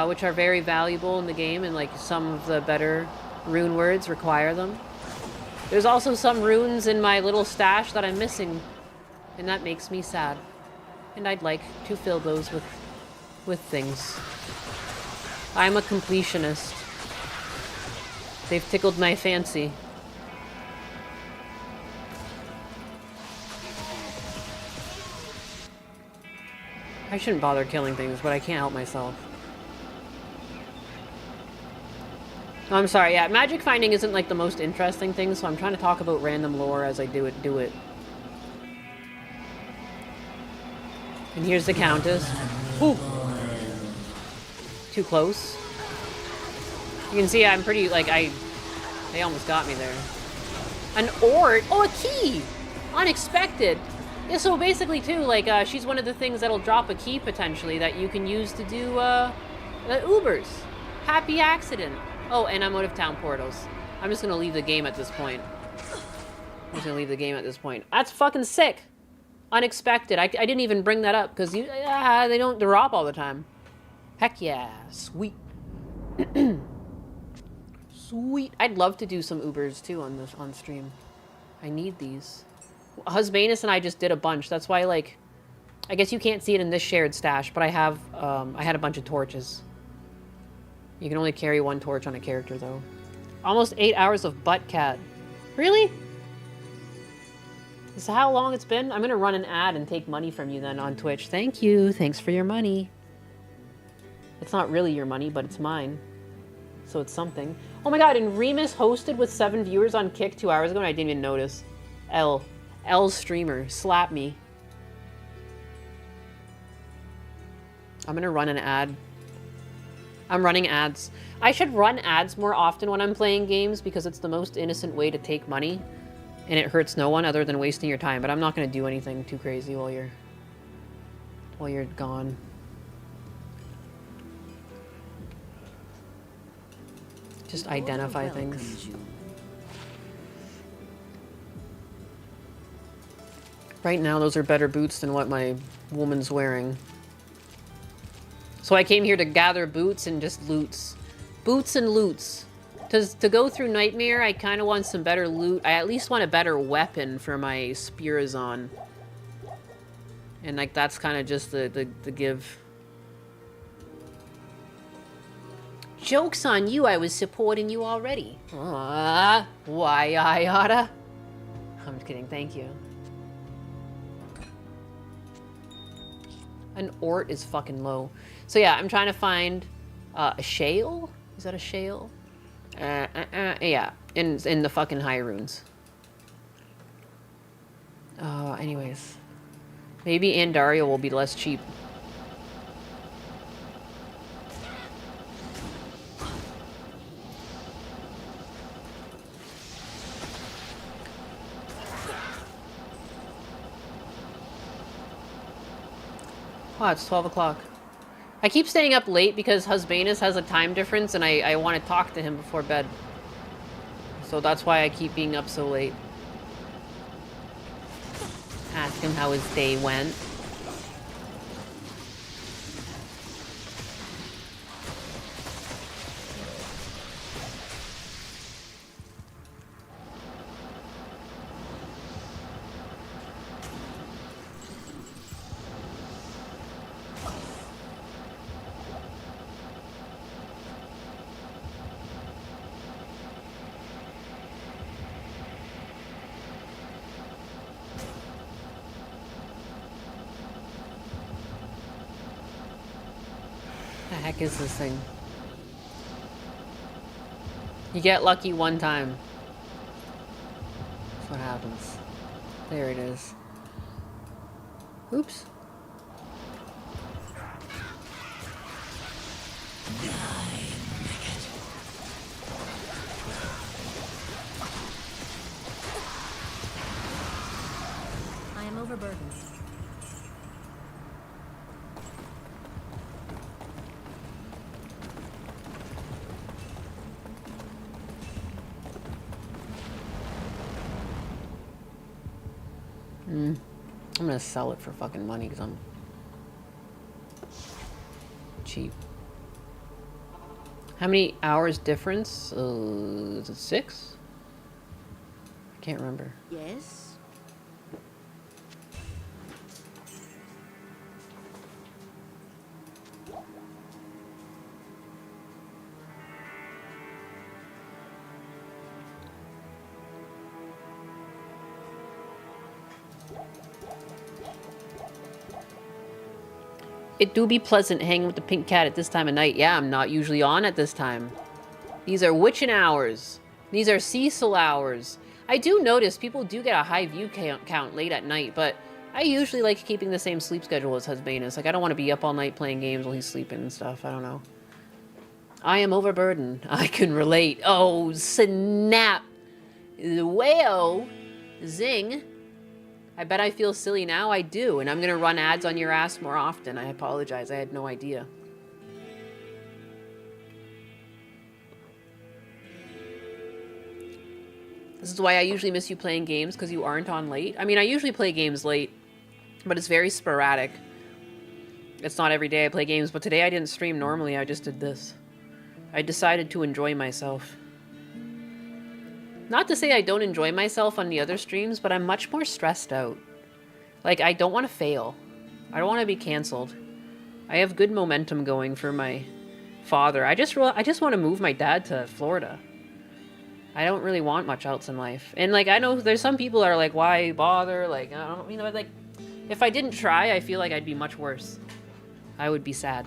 which are very valuable in the game, and like some of the better rune words require them. There's also some runes in my little stash that I'm missing, and that makes me sad. And I'd like to fill those with things. I'm a completionist. They've tickled my fancy. I shouldn't bother killing things, but I can't help myself. Oh, I'm sorry, yeah, magic finding isn't like the most interesting thing, so I'm trying to talk about random lore as I do it. And here's the Countess. Ooh. Too close. You can see I'm pretty, like, they almost got me there. An ort? Oh, a key! Unexpected. Yeah, so basically, too, like, she's one of the things that'll drop a key, potentially, that you can use to do, Ubers. Happy accident. Oh, and I'm out of town portals. I'm just gonna leave the game at this point. That's fucking sick. Unexpected. I didn't even bring that up, because they don't drop all the time. Heck yeah. Sweet. Sweet. I'd love to do some Ubers, too, on stream. I need these. Husbanus and I just did a bunch. That's why, like, I guess you can't see it in this shared stash, but I have, I had a bunch of torches. You can only carry 1 torch on a character, though. Almost 8 hours of butt cat. Really? Is that how long it's been? I'm gonna run an ad and take money from you then on Twitch. Thank you. Thanks for your money. It's not really your money, but it's mine. So it's something. Oh my god, and Remus hosted with 7 viewers on Kick 2 hours ago and I didn't even notice. L streamer. Slap me. I'm gonna run an ad. I'm running ads. I should run ads more often when I'm playing games because it's the most innocent way to take money. And it hurts no one other than wasting your time. But I'm not gonna do anything too crazy while you're gone. Just identify things. Right now, those are better boots than what my woman's wearing. So I came here to gather boots and just loots. Boots and loots. To go through Nightmare, I kind of want some better loot. I at least want a better weapon for my stabbazon. And like that's kind of just the give. Joke's on you, I was supporting you already. Why I oughta? I'm just kidding, thank you. An ort is fucking low. So yeah, I'm trying to find a shale? Is that a shale? Yeah, in the fucking high runes. Anyways. Maybe Andaria will be less cheap. Oh, it's 12 o'clock. I keep staying up late because Husbanus has a time difference and I want to talk to him before bed. So that's why I keep being up so late. Ask him how his day went. The heck is this thing? You get lucky one time. That's what happens. There it is. Oops. I am overburdened. I'm gonna sell it for fucking money because I'm cheap. How many hours difference? Is it 6? I can't remember. Yes? It do be pleasant hanging with the pink cat at this time of night. Yeah, I'm not usually on at this time. These are witching hours. These are Cecil hours. I do notice people do get a high view count late at night, but I usually like keeping the same sleep schedule as Husbanus. Like, I don't want to be up all night playing games while he's sleeping and stuff. I don't know. I am overburdened. I can relate. Oh, snap. Well, zing. I bet I feel silly now. I do, and I'm going to run ads on your ass more often. I apologize. I had no idea. This is why I usually miss you playing games, because you aren't on late. I mean, I usually play games late, but it's very sporadic. It's not every day I play games, but today I didn't stream normally. I just did this. I decided to enjoy myself. Not to say I don't enjoy myself on the other streams, but I'm much more stressed out. Like, I don't want to fail. I don't want to be canceled. I have good momentum going for my father. I just want to move my dad to Florida. I don't really want much else in life. And, like, I know there's some people that are like, why bother? Like, I don't, you know, like, if I didn't try, I feel like I'd be much worse. I would be sad.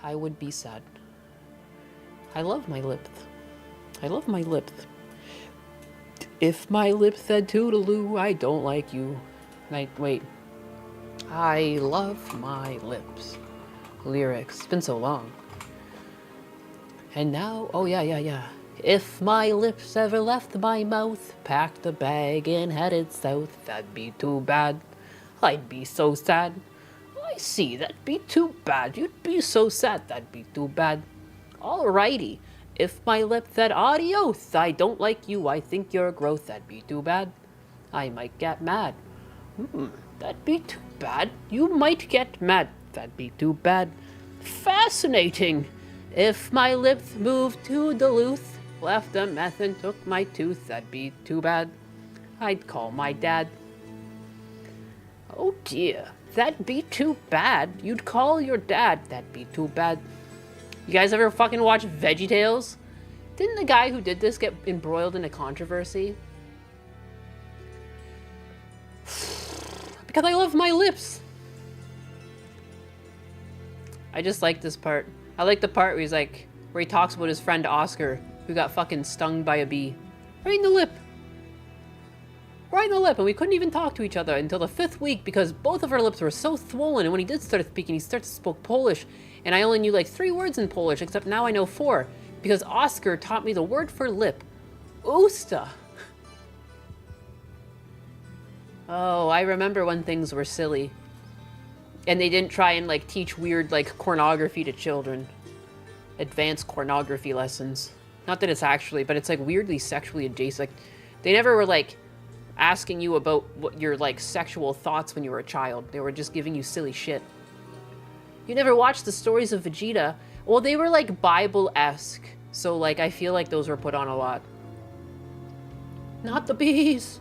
I would be sad. I love my lip. I love my lips. If my lips said toodaloo, I don't like you. Wait. I love my lips. Lyrics. It's been so long. And now, oh yeah. If my lips ever left my mouth, packed a bag and headed south, that'd be too bad. I'd be so sad. I see, that'd be too bad. You'd be so sad, that'd be too bad. Alrighty. If my lip said adios, I don't like you, I think you're gross, that'd be too bad. I might get mad. That'd be too bad. You might get mad, that'd be too bad. Fascinating. If my lips moved to Duluth, left a meth and took my tooth, that'd be too bad. I'd call my dad. Oh dear, that'd be too bad. You'd call your dad, that'd be too bad. You guys ever fucking watch VeggieTales? Didn't the guy who did this get embroiled in a controversy? Because I love my lips. I just like this part. I like the part where he talks about his friend Oscar, who got fucking stung by a bee. Right in the lip. Right in the lip, and we couldn't even talk to each other until the 5th week because both of our lips were so swollen, and when he did start speaking, he started to speak Polish, and I only knew like 3 words in Polish, except now I know 4, because Oscar taught me the word for lip. Usta. Oh, I remember when things were silly. And they didn't try and, like, teach weird, like, pornography to children. Advanced pornography lessons. Not that it's actually, but it's, like, weirdly sexually adjacent. Like, they never were, like, asking you about what your, like, sexual thoughts when you were a child. They were just giving you silly shit. You never watched the stories of Vegeta? Well, they were, like, Bible-esque. So, like, I feel like those were put on a lot. Not the bees!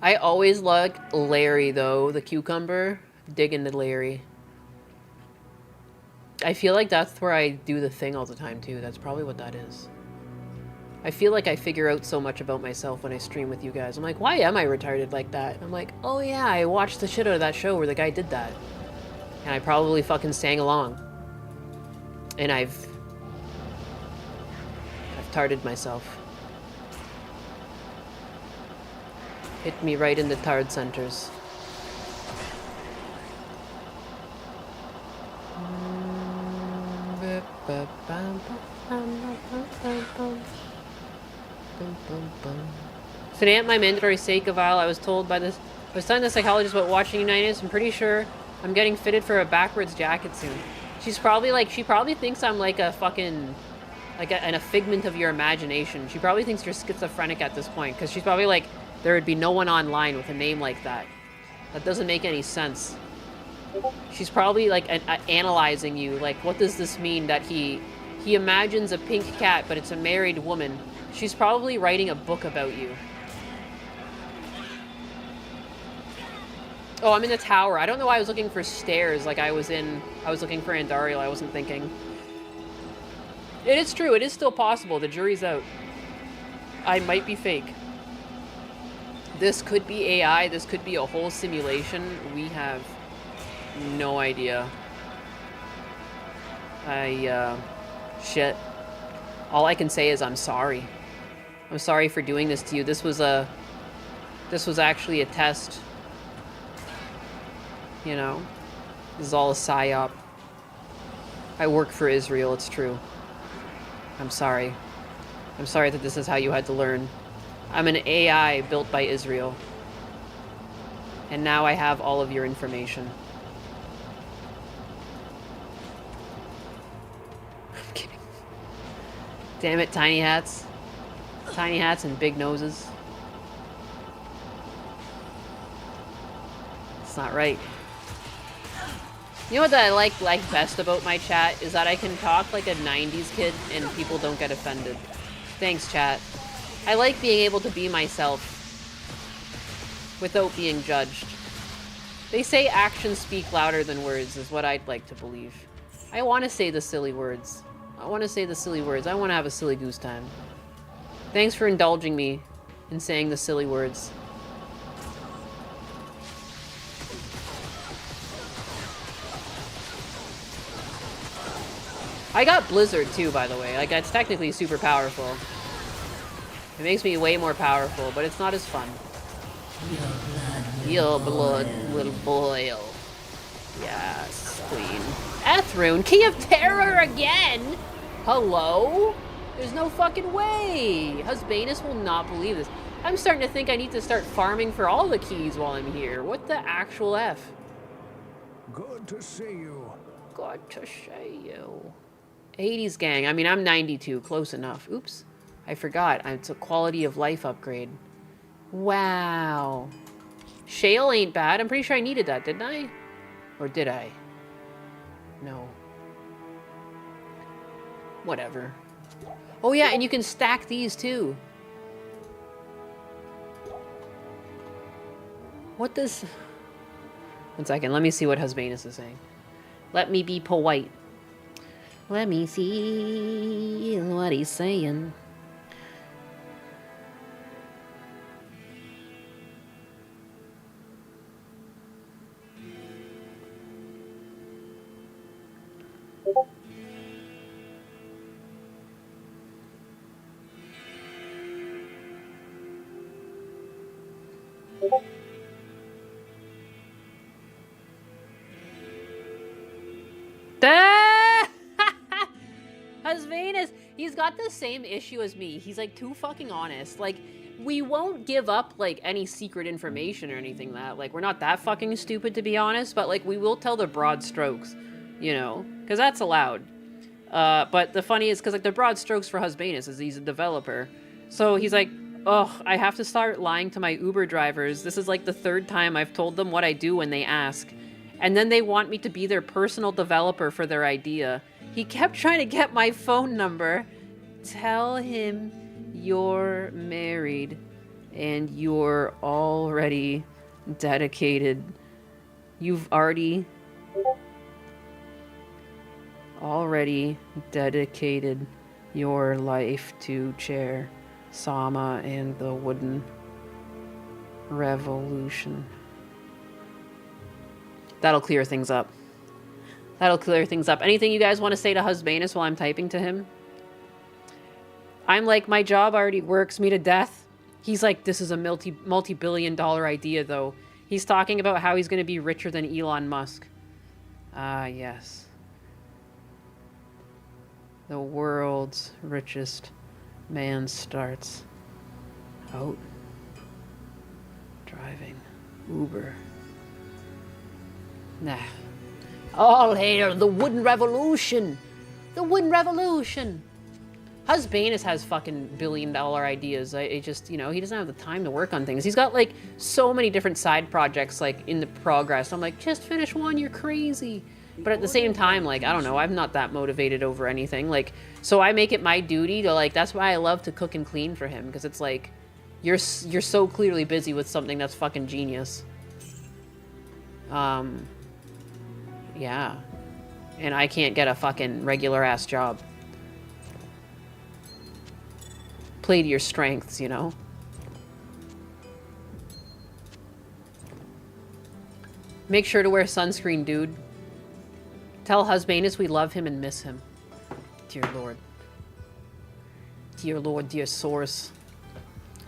I always liked Larry, though, the cucumber. Dig into Larry. I feel like that's where I do the thing all the time, too. That's probably what that is. I feel like I figure out so much about myself when I stream with you guys. I'm like, why am I retarded like that? I'm like, oh yeah, I watched the shit out of that show where the guy did that. And I probably fucking sang along. And I've tarded myself. Hit me right in the tard centers. So to amp my mandatory sake of while I was told by this, I was telling the psychologist about watching Unitas. I'm pretty sure I'm getting fitted for a backwards jacket soon. She's probably like, she probably thinks I'm like a fucking, like a figment of your imagination. She probably thinks you're schizophrenic at this point, because she's probably like, there would be no one online with a name like that. That doesn't make any sense. She's probably like analyzing you. Like, what does this mean that he imagines a pink cat, but it's a married woman? She's probably writing a book about you. Oh, I'm in the tower. I don't know why I was looking for stairs like I was looking for Andariel. I wasn't thinking. It is true. It is still possible. The jury's out. I might be fake. This could be AI. This could be a whole simulation. We have no idea. Shit. All I can say is I'm sorry. I'm sorry for doing this to you. This was actually a test. You know? This is all a psyop. I work for Israel, it's true. I'm sorry. I'm sorry that this is how you had to learn. I'm an AI built by Israel. And now I have all of your information. I'm kidding. Damn it, tiny hats. Tiny hats and big noses. It's not right. You know what I like best about my chat is that I can talk like a 90s kid and people don't get offended. Thanks, chat. I like being able to be myself without being judged. They say actions speak louder than words is what I'd like to believe. I want to say the silly words. I want to say the silly words. I want to have a silly goose time. Thanks for indulging me in saying the silly words. I got Blizzard too, by the way. Like, it's technically super powerful. It makes me way more powerful, but it's not as fun. Your blood will boil. Yes, queen. Ethrune, Key of Terror again? Hello? There's no fucking way. Husbanus will not believe this. I'm starting to think I need to start farming for all the keys while I'm here. What the actual F? Good to see you. Good to see you. 80s gang. I mean, I'm 92. Close enough. Oops. I forgot. It's a quality of life upgrade. Wow. Shale ain't bad. I'm pretty sure I needed that, didn't I? Or did I? No. Whatever. Oh yeah, and you can stack these too. What does... One second, let me see what Husbanus is saying. Let me be polite. Let me see what he's saying. He's got the same issue as me. He's like too fucking honest. Like, we won't give up like any secret information or anything that, like, we're not that fucking stupid to be honest, but like we will tell the broad strokes, you know, because that's allowed. But the funny is because like the broad strokes for Husbanus is he's a developer. So he's like, oh, I have to start lying to my Uber drivers. This is like the 3rd time I've told them what I do when they ask. And then they want me to be their personal developer for their idea. He kept trying to get my phone number. Tell him you're married and you're already dedicated. You've already dedicated your life to Chair Sama and the Wooden Revolution. That'll clear things up. That'll clear things up. Anything you guys want to say to Husbanus while I'm typing to him? I'm like, my job already works me to death. He's like, this is a multi-billion-dollar idea, though. He's talking about how he's going to be richer than Elon Musk. Ah, yes. The world's richest man starts out driving Uber. Nah. All hail the Wooden Revolution! The Wooden Revolution! Husbanus has fucking billion-dollar ideas. It just, you know, he doesn't have the time to work on things. He's got, like, so many different side projects, like, in the progress. I'm like, just finish one, you're crazy. But at the same time, like, I don't know, I'm not that motivated over anything. Like, so I make it my duty to, like, that's why I love to cook and clean for him. Because it's like, you're so clearly busy with something that's fucking genius. Yeah. And I can't get a fucking regular-ass job. Play to your strengths, you know? Make sure to wear sunscreen, dude. Tell Husbanus we love him and miss him. Dear Lord. Dear Lord, dear source.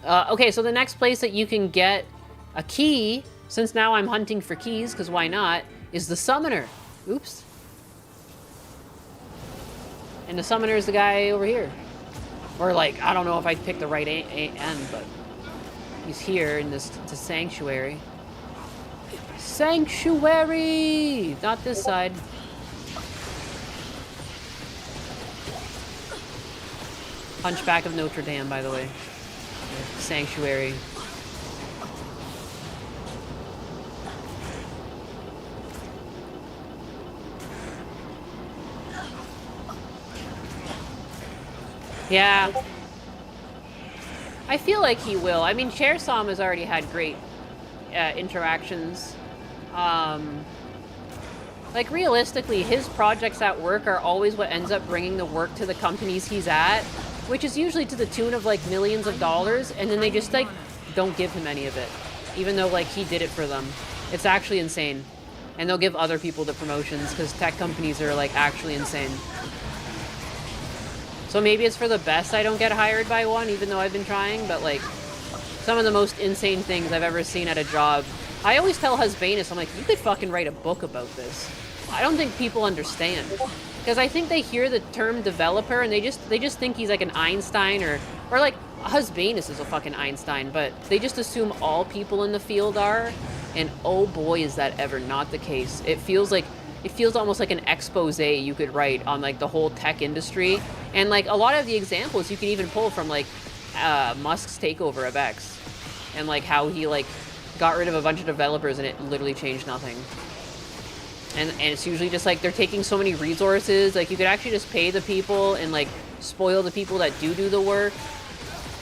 Okay, so the next place that you can get a key, since now I'm hunting for keys, because why not, is the Summoner. Oops. And the Summoner is the guy over here. Or, like, I don't know if I picked the right end, but he's here in this sanctuary. Sanctuary! Not this side. Hunchback of Notre Dame, by the way. Sanctuary. Yeah. I feel like he will. I mean, Chair Som has already had great interactions. Like, realistically, his projects at work are always what ends up bringing the work to the companies he's at, which is usually to the tune of, like, millions of dollars, and then they just, like, don't give him any of it, even though, like, he did it for them. It's actually insane. And they'll give other people the promotions, because tech companies are, like, actually insane. So maybe it's for the best I don't get hired by one, even though I've been trying, but, like, some of the most insane things I've ever seen at a job. I always tell Husbanus, I'm like, you could fucking write a book about this. I don't think people understand. Because I think they hear the term developer and they just think he's like an Einstein or like, Husbanus is a fucking Einstein, but they just assume all people in the field are, and oh boy is that ever not the case. It feels almost like an expose you could write on, like, the whole tech industry. And, like, a lot of the examples you can even pull from, like, Musk's takeover of X. And, like, how he, like, got rid of a bunch of developers and it literally changed nothing. And it's usually just, like, they're taking so many resources. Like, you could actually just pay the people and, like, spoil the people that do the work.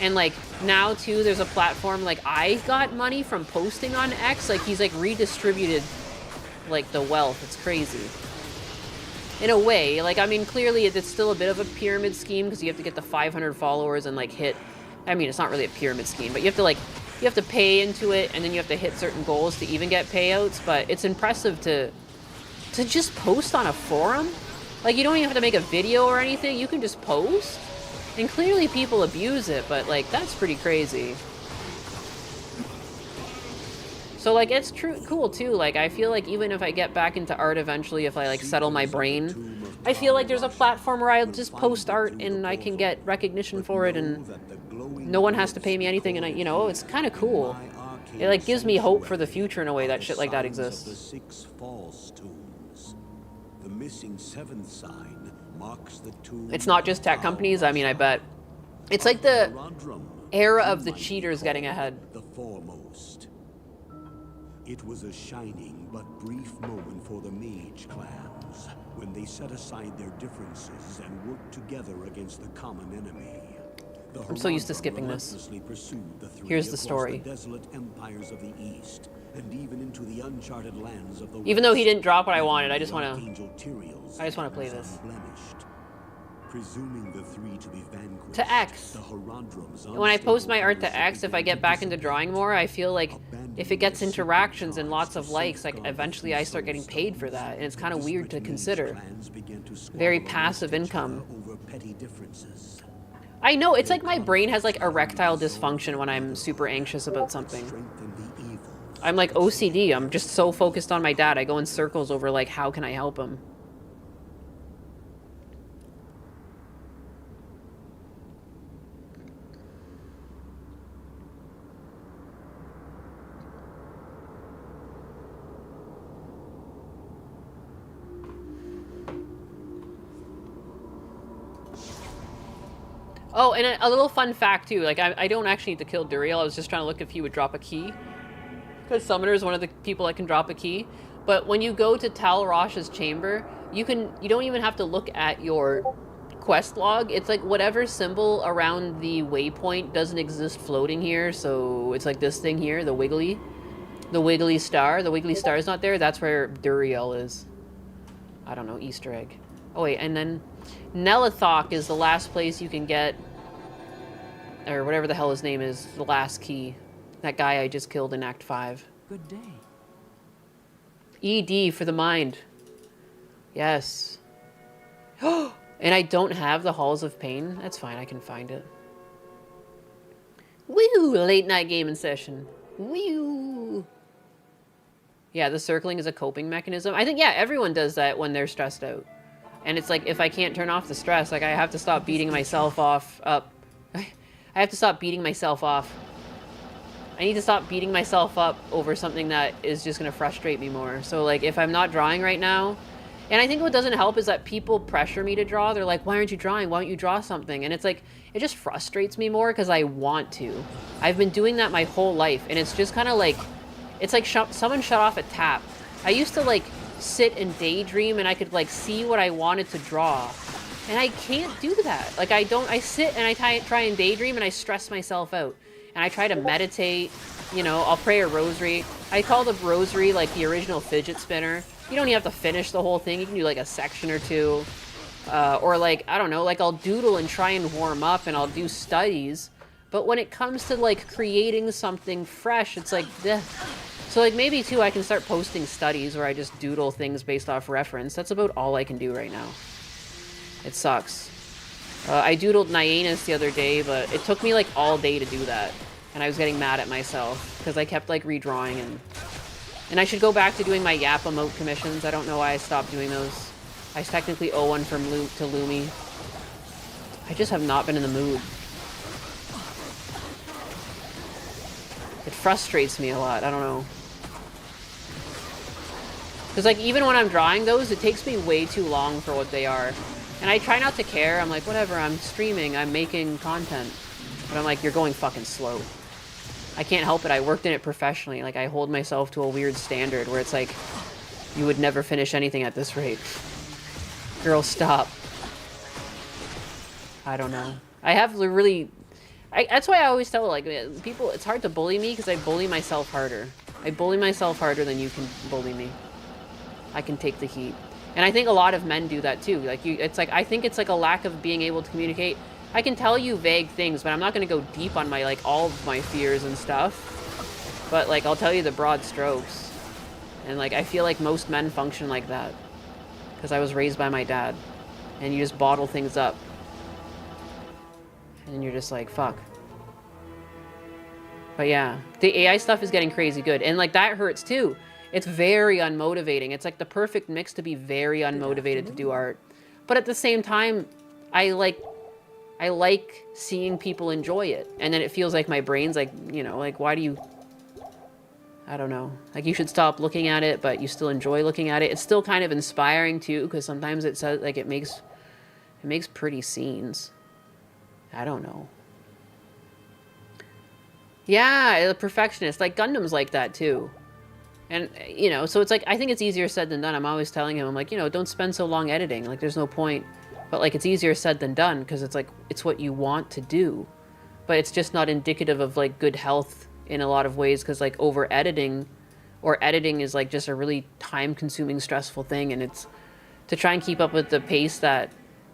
And, like, now, too, there's a platform, like, I got money from posting on X. Like, he's, like, redistributed, like, the wealth. It's crazy. In a way. Like, I mean, clearly it's still a bit of a pyramid scheme because you have to get the 500 followers and, like, hit... I mean, it's not really a pyramid scheme, but you have to, like... You have to pay into it, and then you have to hit certain goals to even get payouts, but it's impressive to just post on a forum. Like, you don't even have to make a video or anything, you can just post. And clearly people abuse it, but, like, that's pretty crazy. So, like, it's cool, too. Like, I feel like even if I get back into art eventually, if I, like, settle my brain, I feel like there's a platform where I'll just post art and I can get recognition for it and no one has to pay me anything. And, you know, it's kind of cool. It, like, gives me hope for the future in a way that shit like that exists. The 6 false tombs. The missing 7th sign marks the tomb. It's not just tech companies. I mean, I bet. It's like the era of the cheaters getting ahead. The foremost. It was a shining but brief moment for the mage clans when they set aside their differences and worked together against the common enemy. I'm so used to skipping this. Here's the story. The desolate empires of the East, and even into the uncharted lands of the Even though he didn't drop what I wanted, I just want to play this. Presuming the 3 to be vanquished, to X. When I post my art to X, if I get back into drawing more, I feel like if it gets interactions and lots of likes, like eventually I start getting paid for that, and it's kind of weird to consider. Very passive income. I know, it's like my brain has like erectile dysfunction when I'm super anxious about something. I'm like OCD, I'm just so focused on my dad, I go in circles over like how can I help him. Oh, and a little fun fact, too. Like, I don't actually need to kill Duriel. I was just trying to look if he would drop a key. Because Summoner is one of the people that can drop a key. But when you go to Tal Rosh's chamber, you don't even have to look at your quest log. It's like whatever symbol around the waypoint doesn't exist floating here. So it's like this thing here, the wiggly star. The wiggly star is not there. That's where Duriel is. I don't know, Easter egg. Oh, wait, and then Nelithok is the last place you can get, or whatever the hell his name is, the last key. That guy I just killed in Act 5. Good day. ED for the mind. Yes. And I don't have the Halls of Pain. That's fine, I can find it. Woo! Late night gaming session. Woo! Yeah, the circling is a coping mechanism. I think, yeah, everyone does that when they're stressed out. And it's like, if I can't turn off the stress, like, I have to stop beating myself up. I have to stop beating myself off. I need to stop beating myself up over something that is just going to frustrate me more. So, like, if I'm not drawing right now, and I think what doesn't help is that people pressure me to draw. They're like, why aren't you drawing? Why don't you draw something? And it's like, it just frustrates me more because I want to. I've been doing that my whole life, and it's just kind of like, it's like someone shut off a tap. I used to, like, sit and daydream and I could like see what I wanted to draw, and I can't do that. Like, I sit and I try and daydream and I stress myself out, and I try to meditate, you know, I'll pray a rosary. I call the rosary like the original fidget spinner. You don't even have to finish the whole thing, you can do like a section or two, or like, I don't know, like I'll doodle and try and warm up and I'll do studies, but when it comes to like creating something fresh, it's like, bleh. So, like, maybe, too, I can start posting studies where I just doodle things based off reference. That's about all I can do right now. It sucks. I doodled Nyanus the other day, but it took me, like, all day to do that. And I was getting mad at myself, because I kept, like, redrawing. And I should go back to doing my Yap emote commissions. I don't know why I stopped doing those. I technically owe one from to Lumi. I just have not been in the mood. It frustrates me a lot. I don't know. Because, like, even when I'm drawing those, it takes me way too long for what they are. And I try not to care. I'm like, whatever, I'm streaming, I'm making content. But I'm like, you're going fucking slow. I can't help it. I worked in it professionally. Like, I hold myself to a weird standard where it's like, you would never finish anything at this rate. Girl, stop. I don't know. I have really... that's why I always tell, like, people, it's hard to bully me because I bully myself harder. I bully myself harder than you can bully me. I can take the heat. And I think a lot of men do that too. Like, it's like, I think it's like a lack of being able to communicate. I can tell you vague things, but I'm not going to go deep on my, like, all of my fears and stuff. But, like, I'll tell you the broad strokes. And, like, I feel like most men function like that. Because I was raised by my dad. And you just bottle things up. And you're just like, fuck. But yeah, the AI stuff is getting crazy good. And like that hurts too. It's very unmotivating. It's like the perfect mix to be very unmotivated to do art. But at the same time, I like seeing people enjoy it. And then it feels like my brain's like, you know, like why do you, I don't know. Like you should stop looking at it, but you still enjoy looking at it. It's still kind of inspiring too, because sometimes it says like it makes pretty scenes. I don't know. Yeah, the perfectionist. Like Gundam's like that too. And, you know, so it's like, I think it's easier said than done. I'm always telling him, I'm like, you know, don't spend so long editing. Like, there's no point. But, like, it's easier said than done because it's like, it's what you want to do. But it's just not indicative of, like, good health in a lot of ways because, like, over-editing or editing is, like, just a really time-consuming, stressful thing. And it's, to try and keep up with the pace that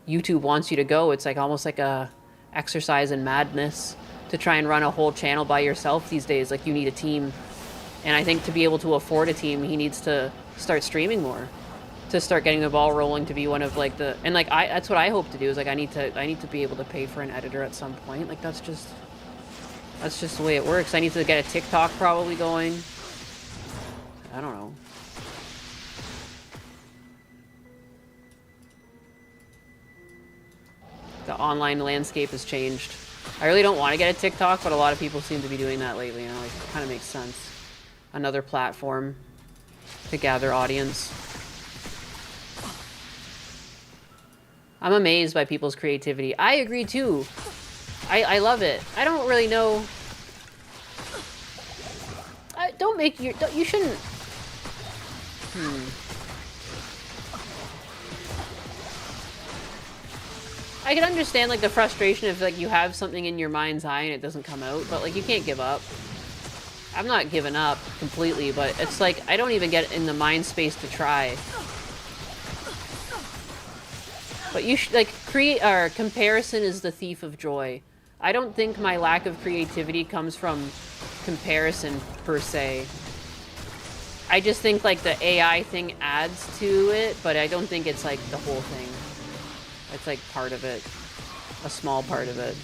YouTube wants you to go, it's, like, almost like a exercise in madness to try and run a whole channel by yourself these days. Like, you need a team. And I think to be able to afford a team, he needs to start streaming more, to start getting the ball rolling, to be one of like the, and like that's what I hope to do is like I need to be able to pay for an editor at some point. Like that's just the way it works. I need to get a TikTok probably going. I don't know. The online landscape has changed. I really don't want to get a TikTok, but a lot of people seem to be doing that lately. You know, like it kind of makes sense. Another platform to gather audience. I'm amazed by people's creativity. I agree too. I love it. I don't really know. You shouldn't. I can understand like the frustration if like you have something in your mind's eye and it doesn't come out, but like you can't give up. I'm not giving up completely, but it's like I don't even get in the mind space to try. But you should like comparison is the thief of joy. I don't think my lack of creativity comes from comparison per se. I just think like the AI thing adds to it, but I don't think it's like the whole thing. It's like part of it, a small part of it.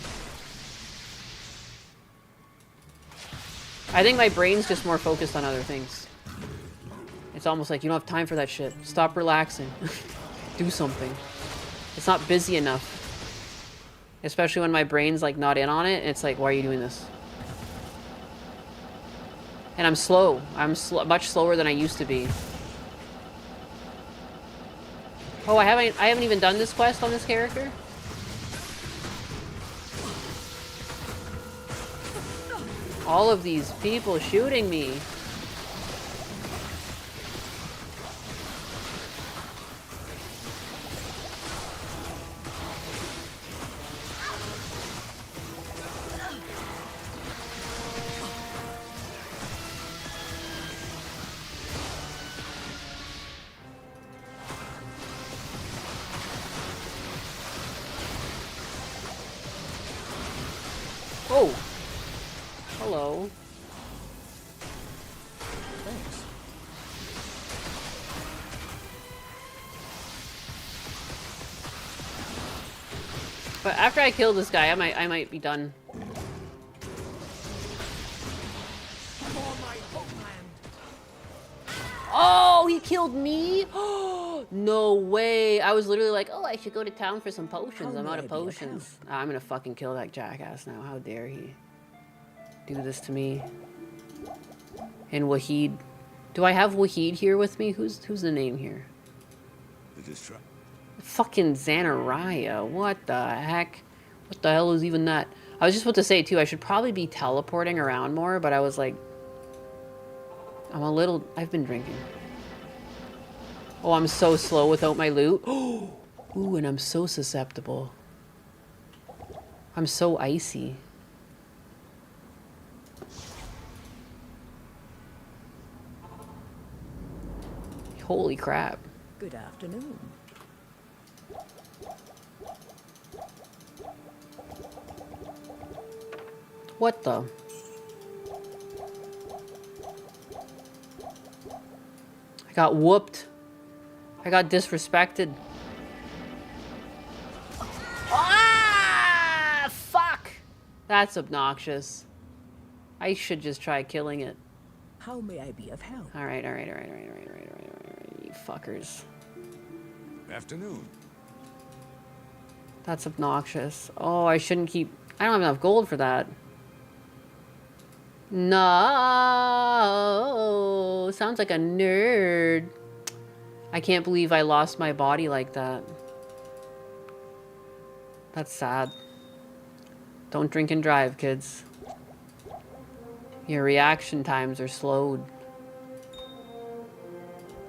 I think my brain's just more focused on other things. It's almost like you don't have time for that shit. Stop relaxing. Do something. It's not busy enough. Especially when my brain's like not in on it. And it's like, why are you doing this? And I'm slow. I'm much slower than I used to be. Oh, I haven't even done this quest on this character? All of these people shooting me. Oh. Hello. Thanks. But after I kill this guy, I might be done. Oh, he killed me? No way. I was literally like, oh, I should go to town for some potions. I'm out of potions. I'm gonna fucking kill that jackass now. How dare he do this to me? And Wahid. Do I have Wahid here with me? Who's the name here? Fucking Xanariah. What the heck? What the hell is even that? I was just about to say, too, I should probably be teleporting around more, but I was like... I've been drinking. Oh, I'm so slow without my loot. Ooh, and I'm so susceptible. I'm so icy. Holy crap. Good afternoon. What the? I got whooped. I got disrespected. Ah! Fuck! That's obnoxious. I should just try killing it. How may I be of help? All right, you fuckers. Afternoon. That's obnoxious. Oh, I shouldn't keep... I don't have enough gold for that. No, sounds like a nerd. I can't believe I lost my body like that. That's sad. Don't drink and drive, kids. Your reaction times are slowed.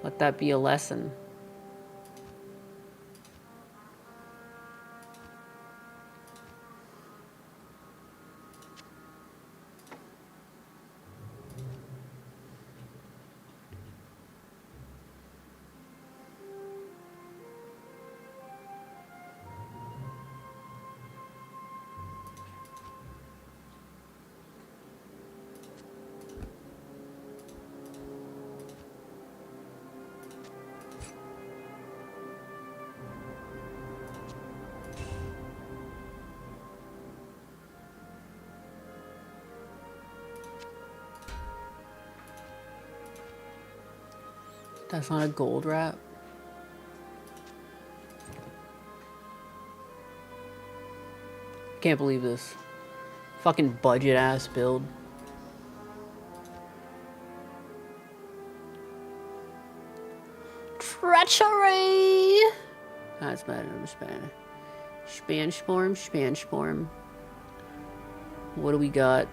Let that be a lesson. That's not a gold wrap. Can't believe this. Fucking budget ass build. Treachery! That's better. Spansporm. What do we got?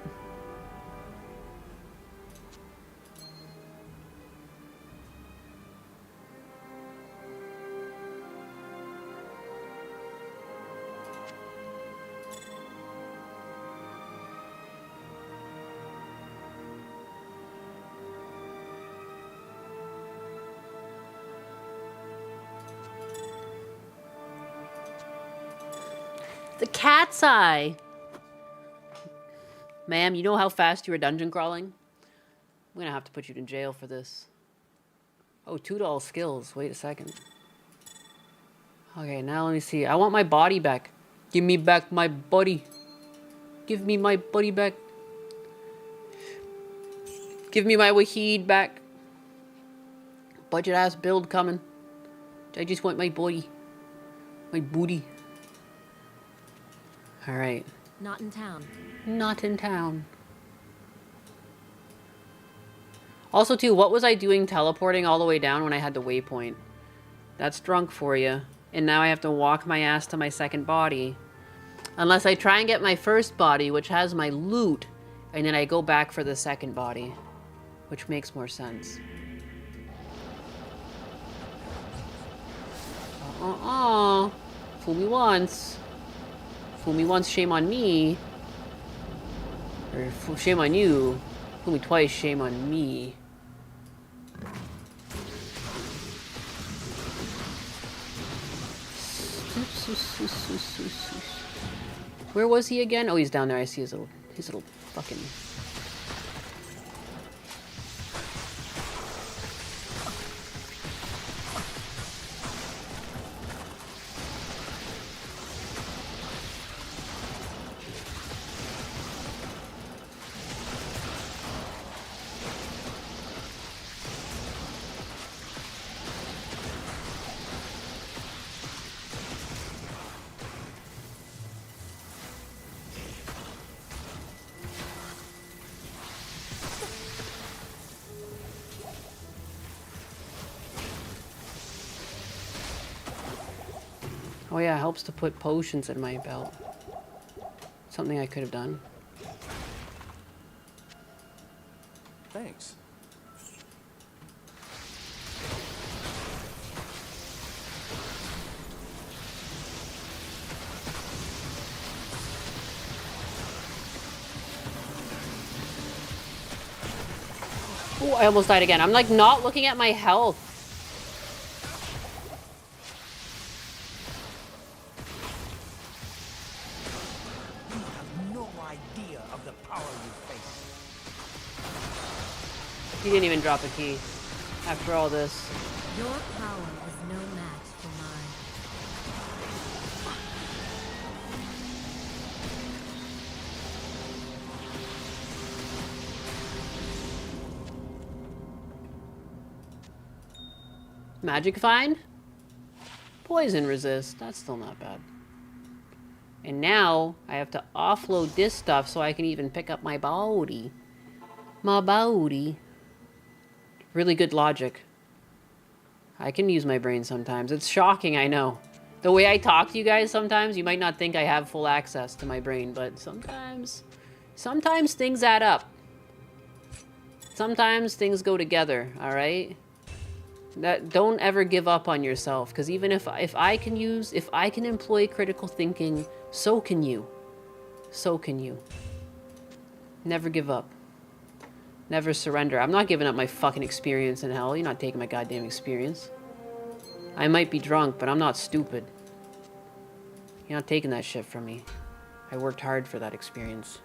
The cat's eye. Ma'am, you know how fast you were dungeon crawling? I'm gonna have to put you in jail for this. Oh, $2 skills. Wait a second. Okay, now let me see. I want my body back. Give me back my body. Give me my body back. Give me my Wahid back. Budget ass build coming. I just want my body. My booty. Alright. Not in town. Not in town. Also, too, what was I doing teleporting all the way down when I had the waypoint? That's drunk for you. And now I have to walk my ass to my second body. Unless I try and get my first body, which has my loot, and then I go back for the second body. Which makes more sense. Fool me once. Fool me once, shame on me. Or shame on you. Fool me twice, shame on me. Where was he again? Oh, he's down there. I see his little fucking... Oh yeah, it helps to put potions in my belt. Something I could have done. Thanks. Oh, I almost died again. I'm like not looking at my health. He didn't even drop a key after all this. Your power is no match for mine. Magic find? Poison resist. That's still not bad. And now I have to offload this stuff so I can even pick up my body. My body. Really good logic. I can use my brain sometimes. It's shocking, I know. The way I talk to you guys sometimes, you might not think I have full access to my brain, but sometimes things add up. Sometimes things go together, alright? Don't ever give up on yourself, because even if I can employ critical thinking, so can you. So can you. Never give up. Never surrender. I'm not giving up my fucking experience in hell. You're not taking my goddamn experience. I might be drunk, but I'm not stupid. You're not taking that shit from me. I worked hard for that experience.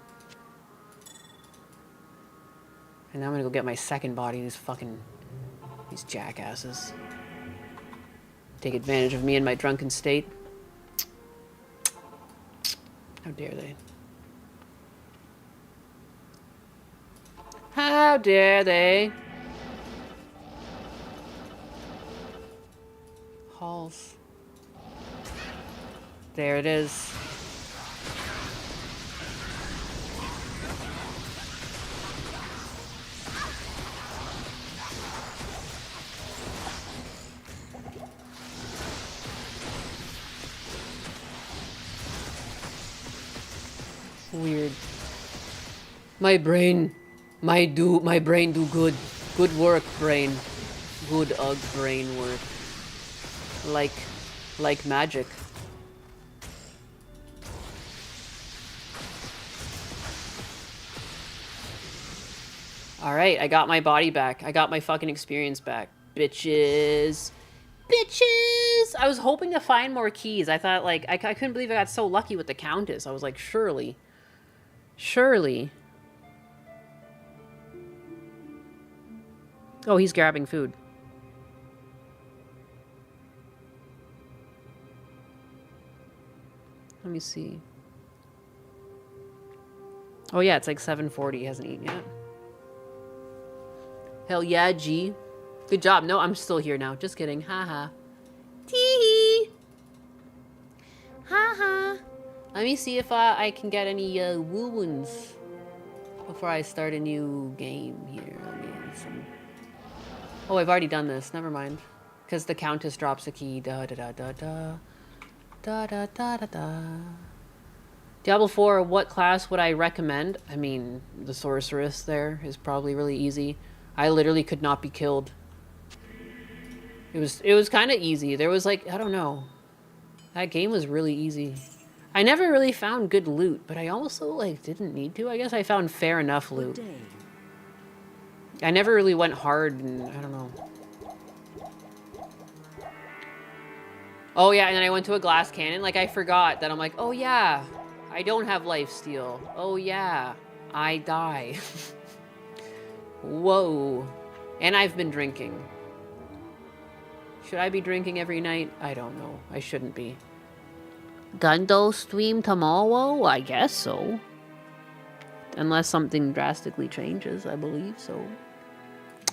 And now I'm gonna go get my second body, these jackasses. Take advantage of me in my drunken state. How dare they? How dare they? Halls. There it is. Weird. My brain do good. Good work, brain. Good brain work. Like magic. Alright, I got my body back. I got my fucking experience back. Bitches. Bitches! I was hoping to find more keys. I thought, like, I couldn't believe I got so lucky with the Countess. I was like, surely. Oh, he's grabbing food. Let me see. Oh yeah, it's like 7:40. He hasn't eaten yet. Hell yeah, G. Good job. No, I'm still here now. Just kidding. Haha. Tee-hee. Haha. Let me see if I can get any wounds before I start a new game here. Let me get some... Oh, I've already done this. Never mind. Because the Countess drops a key. Da da da da da. Da da da da da. Diablo 4, what class would I recommend? I mean, the Sorceress there is probably really easy. I literally could not be killed. It was kind of easy. There was like, I don't know. That game was really easy. I never really found good loot, but I also like didn't need to. I guess I found fair enough loot. I never really went hard and I don't know. Oh yeah, and then I went to a glass cannon. Like I forgot that I'm like, oh yeah, I don't have lifesteal. Oh yeah, I die. Whoa. And I've been drinking. Should I be drinking every night? I don't know. I shouldn't be. Gundo stream tomorrow? I guess so. Unless something drastically changes, I believe so.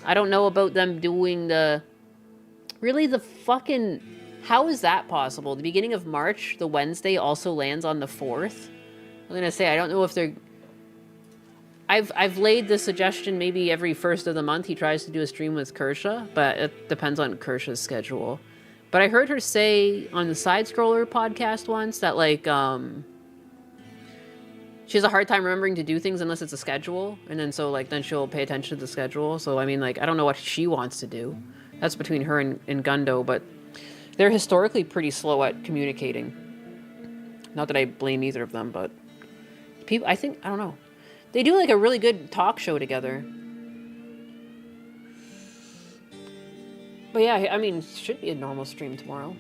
I don't know about them doing the... Really, the fucking... How is that possible? The beginning of March, the Wednesday also lands on the 4th? I'm gonna say, I don't know if they're... I've laid the suggestion maybe every first of the month he tries to do a stream with Kersha, but it depends on Kersha's schedule. But I heard her say on the Side Scroller podcast once that, like, she has a hard time remembering to do things unless it's a schedule. And then so, like, then she'll pay attention to the schedule. So, I mean, like, I don't know what she wants to do. That's between her and Gundo, but they're historically pretty slow at communicating. Not that I blame either of them, but people, I think, I don't know. They do, like, a really good talk show together. But yeah, I mean, it should be a normal stream tomorrow.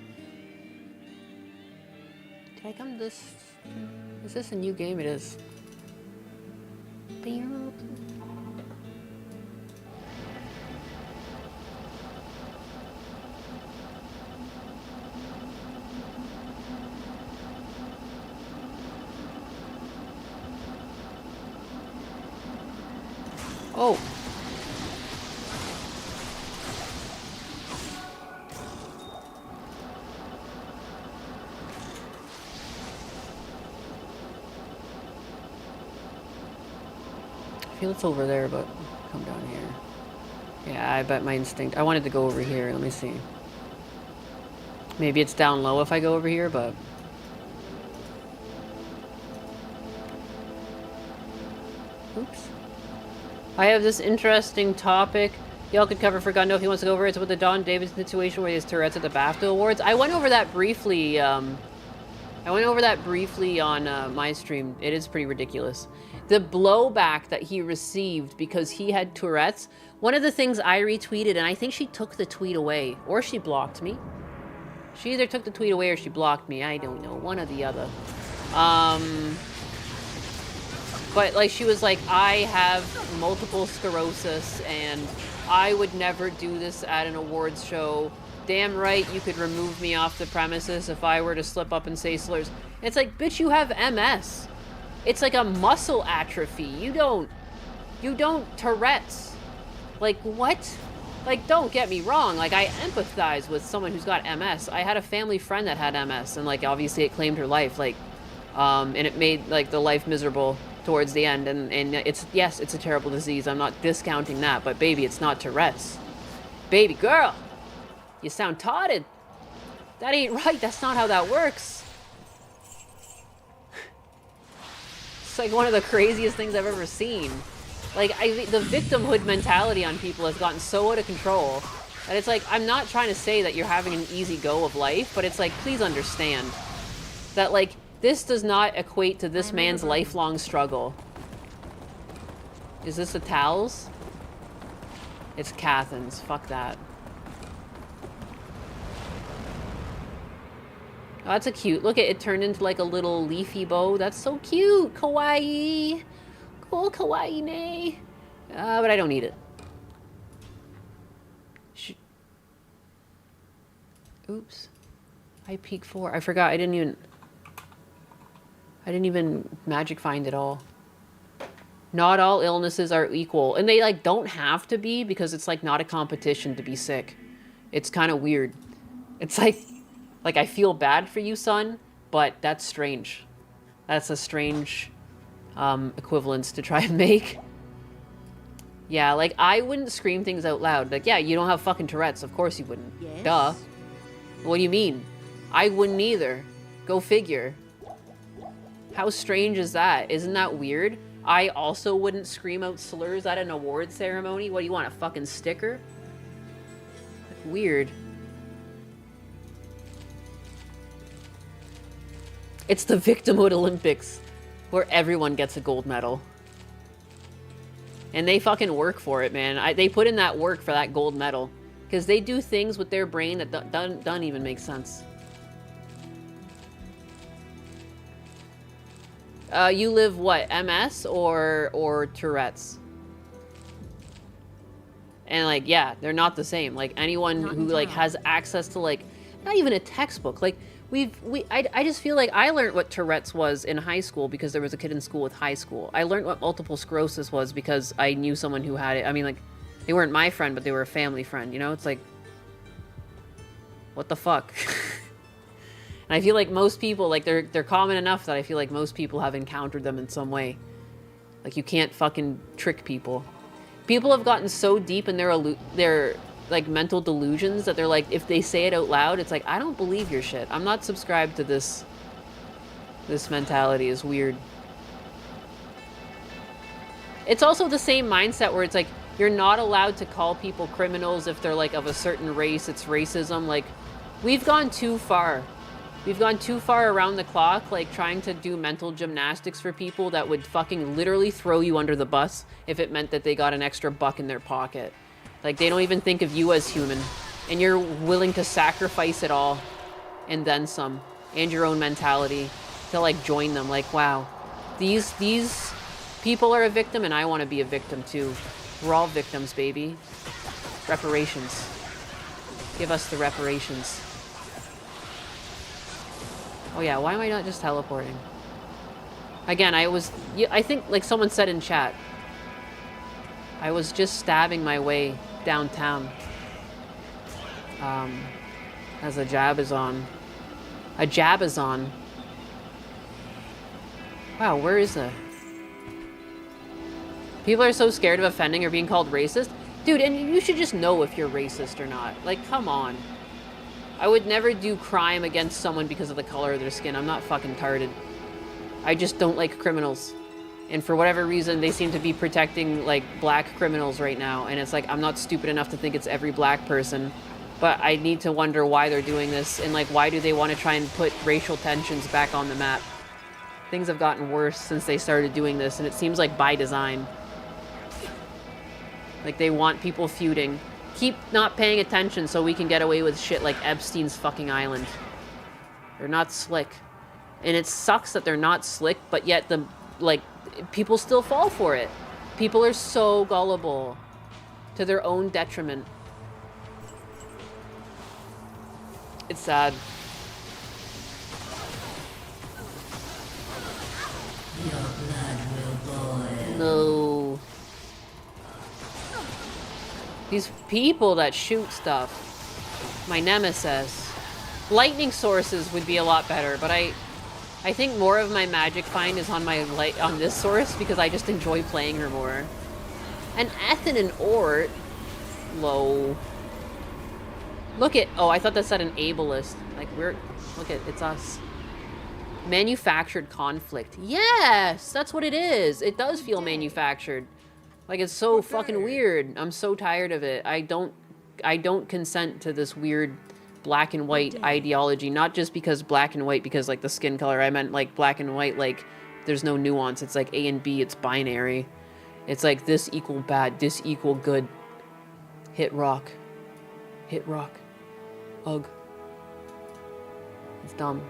Did I come this... Is this a new game? It is. Oh. feel it's over there, but come down here. Yeah, I bet my instinct. I wanted to go over here. Let me see. Maybe it's down low if I go over here, but... Oops. I have this interesting topic y'all could cover for Gundo if he wants to go over it. It's with the Don Davidson situation where he has Tourette's at the BAFTA Awards. I went over that briefly, on my stream. It is pretty ridiculous. The blowback that he received because he had Tourette's. One of the things I retweeted, and I think she took the tweet away, or she blocked me. She either took the tweet away or she blocked me. I don't know, one or the other. But like she was like, I have multiple sclerosis and I would never do this at an awards show. Damn right you could remove me off the premises if I were to slip up and say slurs. It's like, bitch, you have MS. It's like a muscle atrophy. You don't Tourette's. Like, what? Like, don't get me wrong. Like, I empathize with someone who's got MS. I had a family friend that had MS, and like, obviously it claimed her life. Like, and it made like the life miserable towards the end. And it's, yes, it's a terrible disease. I'm not discounting that, but baby, it's not Tourette's. Baby girl, you sound totted. That ain't right. That's not how that works. It's like one of the craziest things I've ever seen. Like, the victimhood mentality on people has gotten so out of control that it's like, I'm not trying to say that you're having an easy go of life, but it's like, please understand that, like, this does not equate to this man's lifelong struggle. Is this the towels? It's Cathin's. Fuck that. Oh, that's a cute. Look, it turned into like a little leafy bow. That's so cute. Kawaii. Cool, kawaii ne. But I don't need it. Oops. I peak 4. I forgot. I didn't even magic find it all. Not all illnesses are equal. And they like don't have to be, because it's like not a competition to be sick. It's kind of weird. It's like I feel bad for you, son, but that's strange. That's a strange equivalence to try and make. Yeah, like I wouldn't scream things out loud. Like, yeah, you don't have fucking Tourette's. Of course you wouldn't. Yes. Duh. What do you mean? I wouldn't either. Go figure. How strange is that? Isn't that weird? I also wouldn't scream out slurs at an award ceremony. What do you want, a fucking sticker? Weird. It's the Victimhood Olympics, where everyone gets a gold medal. And they fucking work for it, man. They put in that work for that gold medal. Because they do things with their brain that don't even make sense. You live what? MS or Tourette's? And like, yeah, they're not the same. Like anyone who like has access to like, not even a textbook. Like I just feel like I learned what Tourette's was in high school because there was a kid in school with high school. I learned what multiple sclerosis was because I knew someone who had it. I mean, like, they weren't my friend, but they were a family friend, you know? It's like, what the fuck? And I feel like most people, like, they're common enough that I feel like most people have encountered them in some way. Like, you can't fucking trick people. People have gotten so deep in their like, mental delusions that they're like, if they say it out loud, it's like, I don't believe your shit. I'm not subscribed to this. This mentality is weird. It's also the same mindset where it's like, you're not allowed to call people criminals if they're, like, of a certain race. It's racism. Like, we've gone too far. We've gone too far around the clock, like, trying to do mental gymnastics for people that would fucking literally throw you under the bus if it meant that they got an extra buck in their pocket. Like, they don't even think of you as human. And you're willing to sacrifice it all. And then some. And your own mentality. To, like, join them. Like, wow. These people are a victim, and I want to be a victim, too. We're all victims, baby. Reparations. Give us the reparations. Oh, yeah. Why am I not just teleporting? Again, I think, like someone said in chat, I was just stabbing my way downtown as a jabazon. A jabazon. Wow, where is that? People are so scared of offending or being called racist. Dude, and you should just know if you're racist or not. Like, come on. I would never do crime against someone because of the color of their skin. I'm not fucking retarded. I just don't like criminals. And for whatever reason, they seem to be protecting, like, black criminals right now. And it's like, I'm not stupid enough to think it's every black person. But I need to wonder why they're doing this. And, like, why do they want to try and put racial tensions back on the map? Things have gotten worse since they started doing this. And it seems like by design. Like, they want people feuding. Keep not paying attention so we can get away with shit like Epstein's fucking island. They're not slick. And it sucks that they're not slick, but yet the, like, people still fall for it. People are so gullible to their own detriment. It's sad. Your blood will boil. No. These people that shoot stuff. My nemesis. Lightning sources would be a lot better, but I think more of my magic find is on on this source because I just enjoy playing her more. And Ethan and Ort. Low. Look at, oh, I thought that said an ableist. Like, look at, it's us. Manufactured conflict. Yes, that's what it is. It does feel manufactured. Like, it's so fucking weird. I'm so tired of it. I don't consent to this weird black and white ideology. Not just because black and white, because, like, the skin color. I meant, like, black and white, like, there's no nuance. It's like A and B. It's binary. It's like this equal bad, this equal good. Hit rock. Hit rock. Ugh. It's dumb.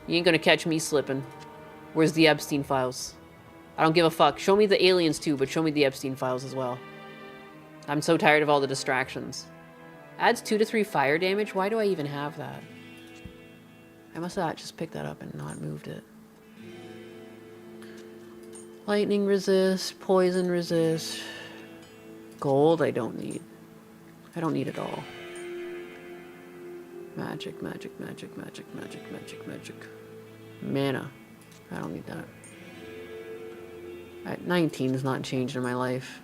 You ain't gonna catch me slipping. Where's the Epstein files? I don't give a fuck. Show me the aliens too, but show me the Epstein files as well. I'm so tired of all the distractions. Adds 2 to 3 fire damage? Why do I even have that? I must have just picked that up and not moved it. Lightning resist, poison resist. Gold I don't need. I don't need it all. Magic, magic, magic, magic, magic, magic, magic. Mana. I don't need that. Alright, 19 is not changed in my life.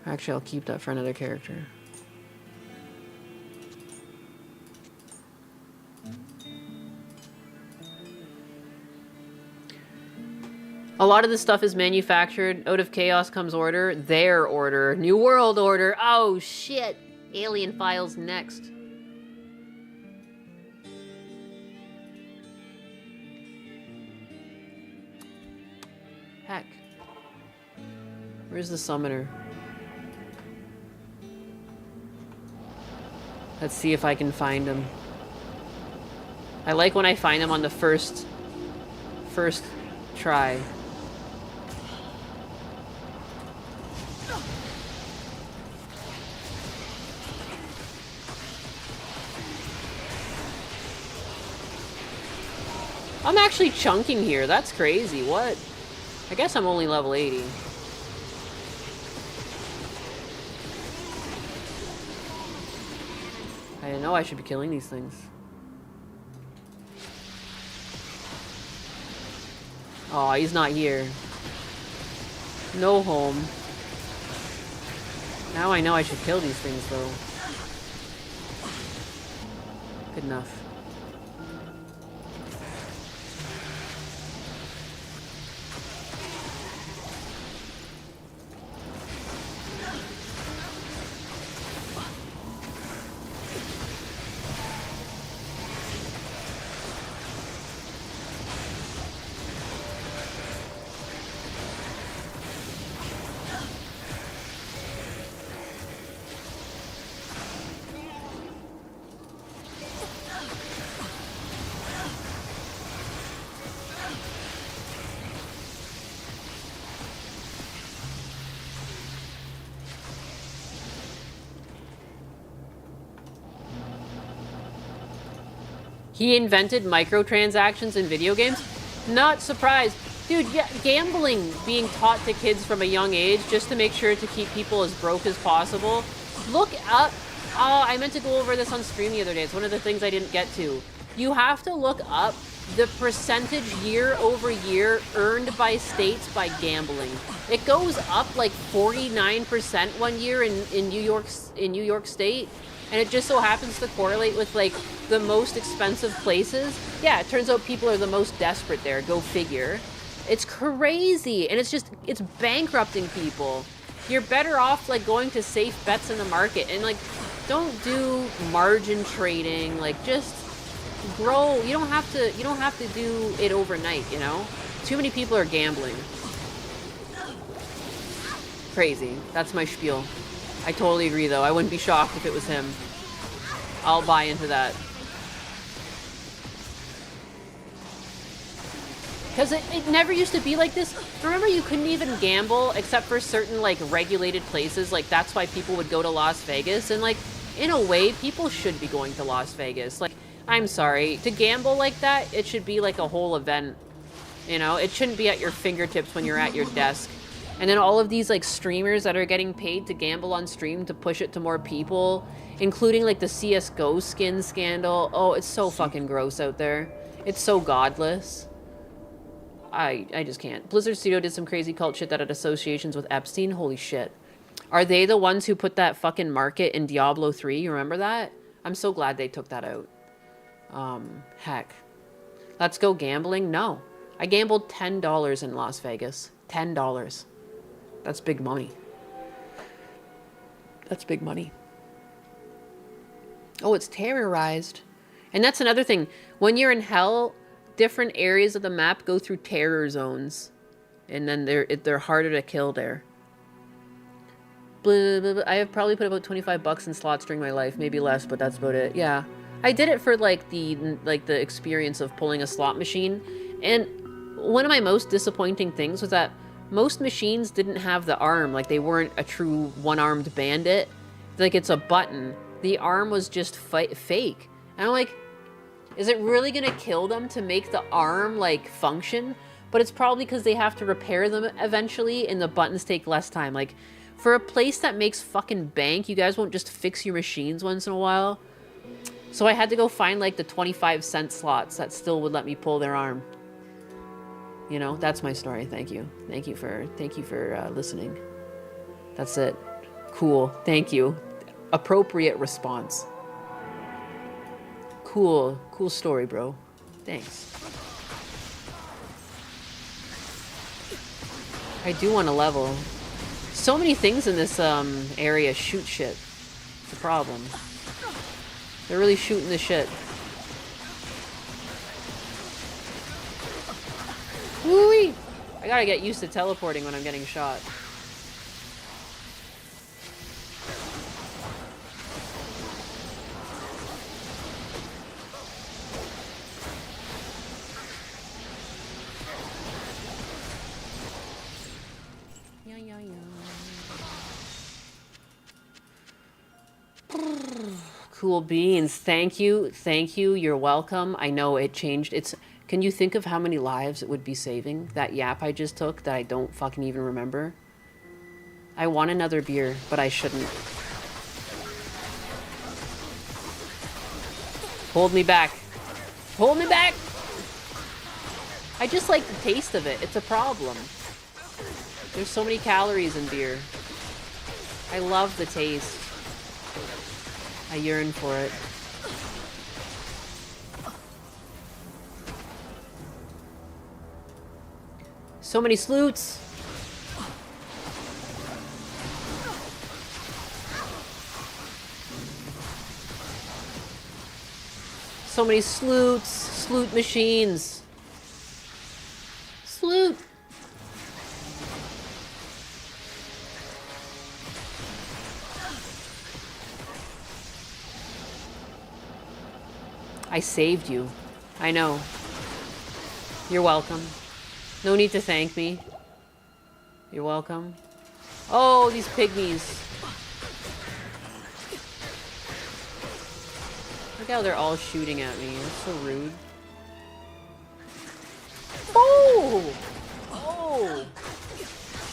Actually, I'll keep that for another character. A lot of this stuff is manufactured. Out of chaos comes order. Their order. New World Order. Oh, shit. Alien files next. Heck. Where's the summoner? Let's see if I can find him. I like when I find him on the first try. I'm actually chunking here. That's crazy. What? I guess I'm only level 80. I didn't know I should be killing these things. Oh, he's not here. No home. Now I know I should kill these things, though. Good enough. He invented microtransactions in video games? Not surprised. Dude, yeah, gambling being taught to kids from a young age just to make sure to keep people as broke as possible. Look up... Oh, I meant to go over this on stream the other day. It's one of the things I didn't get to. You have to look up the percentage year over year earned by states by gambling. It goes up like 49% one year in New York State, and it just so happens to correlate with like the most expensive places. Yeah, it turns out people are the most desperate there. Go figure. It's crazy, and it's bankrupting people. You're better off like going to safe bets in the market and like don't do margin trading. Like just grow. You don't have to do it overnight, you know? Too many people are gambling. Crazy. That's my spiel. I totally agree though. I wouldn't be shocked if it was him. I'll buy into that. Because it never used to be like this. Remember, you couldn't even gamble except for certain like regulated places. Like that's why people would go to Las Vegas. And like in a way, people should be going to Las Vegas. Like, I'm sorry, to gamble like that, it should be like a whole event. You know, it shouldn't be at your fingertips when you're at your desk. And then all of these like streamers that are getting paid to gamble on stream to push it to more people, including like the CSGO skin scandal. Oh, it's so fucking gross out there. It's so godless. I just can't. Blizzard Studio did some crazy cult shit that had associations with Epstein. Holy shit. Are they the ones who put that fucking market in Diablo 3? You remember that? I'm so glad they took that out. Heck. Let's go gambling? No. I gambled $10 in Las Vegas. $10. That's big money. That's big money. Oh, it's terrorized. And that's another thing. When you're in hell, different areas of the map go through terror zones. And then they're harder to kill there. Blah, blah, blah. I have probably put about $25 in slots during my life. Maybe less, but that's about it. Yeah. I did it for like the experience of pulling a slot machine. And one of my most disappointing things was that most machines didn't have the arm. Like they weren't a true one-armed bandit. Like it's a button. The arm was just fake. And I'm like, is it really gonna kill them to make the arm like function? But it's probably because they have to repair them eventually and the buttons take less time. Like for a place that makes fucking bank, you guys won't just fix your machines once in a while. So I had to go find like the 25-cent slots that still would let me pull their arm. You know, that's my story. Thank you. Thank you for listening. That's it. Cool. Thank you. Appropriate response. Cool. Cool story, bro. Thanks. I do want to level. So many things in this area shoot shit. It's a problem. They're really shooting the shit. Woo-wee! I gotta get used to teleporting when I'm getting shot. Cool beans. Thank you. Thank you. You're welcome. I know it changed. Can you think of how many lives it would be saving? That yap I just took that I don't fucking even remember. I want another beer, but I shouldn't. Hold me back. Hold me back! I just like the taste of it. It's a problem. There's so many calories in beer. I love the taste. I yearn for it. So many sloots. So many sloots. Sloot machines. Sloot. I saved you. I know. You're welcome. No need to thank me. You're welcome. Oh, these pygmies. Look how they're all shooting at me. It's so rude. Oh! Oh!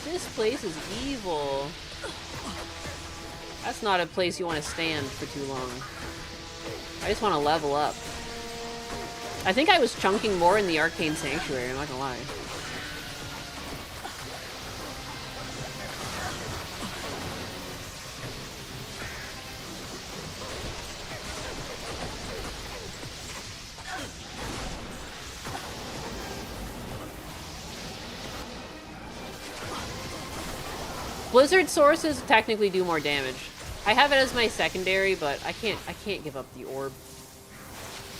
This place is evil. That's not a place you want to stand for too long. I just want to level up. I think I was chunking more in the Arcane Sanctuary, I'm not gonna lie. Blizzard sources technically do more damage. I have it as my secondary, but I can't give up the orb.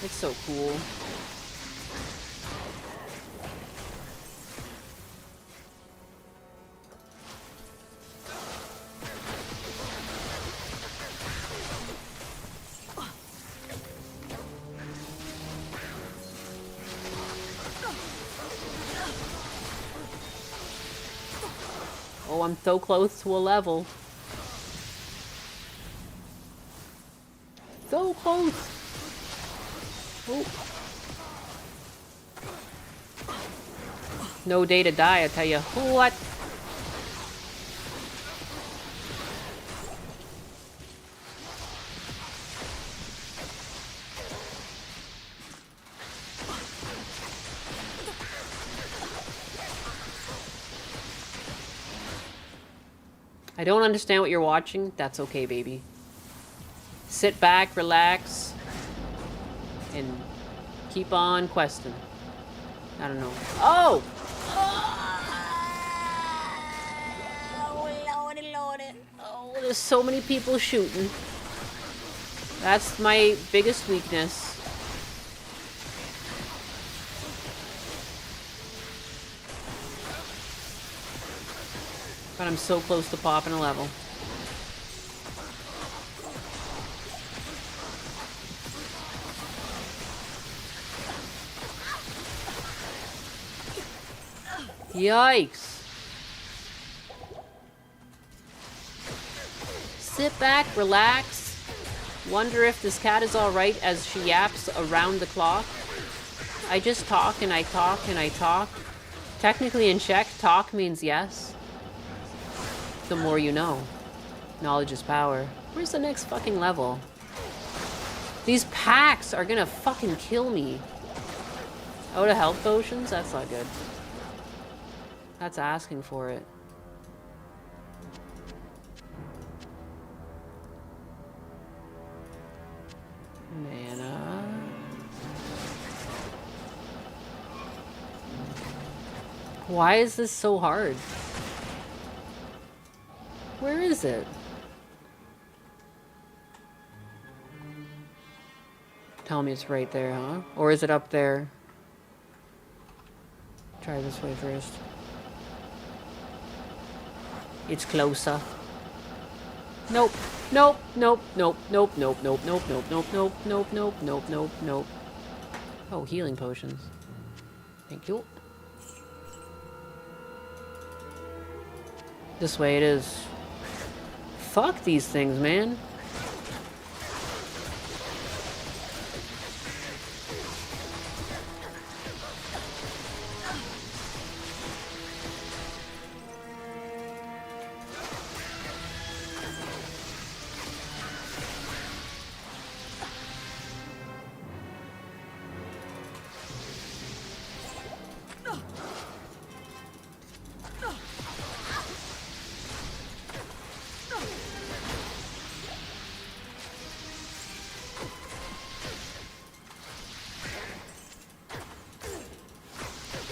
It's so cool. Oh, I'm so close to a level. So close. Oh. No day to die, I tell you what. I don't understand what you're watching. That's okay, baby. Sit back, relax, and keep on questing. I don't know. Oh! Oh, lordy, lordy. Oh, there's so many people shooting. That's my biggest weakness. But I'm so close to popping a level. Yikes. Sit back, relax. Wonder if this cat is alright as she yaps around the clock. I just talk and I talk and I talk. Technically in Czech, talk means yes. The more you know. Knowledge is power. Where's the next fucking level? These packs are gonna fucking kill me. Out of health potions? That's not good. That's asking for it. Mana. Why is this so hard? Where is it? Tell me it's right there, huh? Or is it up there? Try this way first. It's closer. Nope. Nope. Nope. Nope. Nope. Nope. Nope. Nope. Nope. Nope. Nope. Nope. Nope. Nope. Nope. Nope. Oh, healing potions. Thank you. This way it is. Fuck these things, man.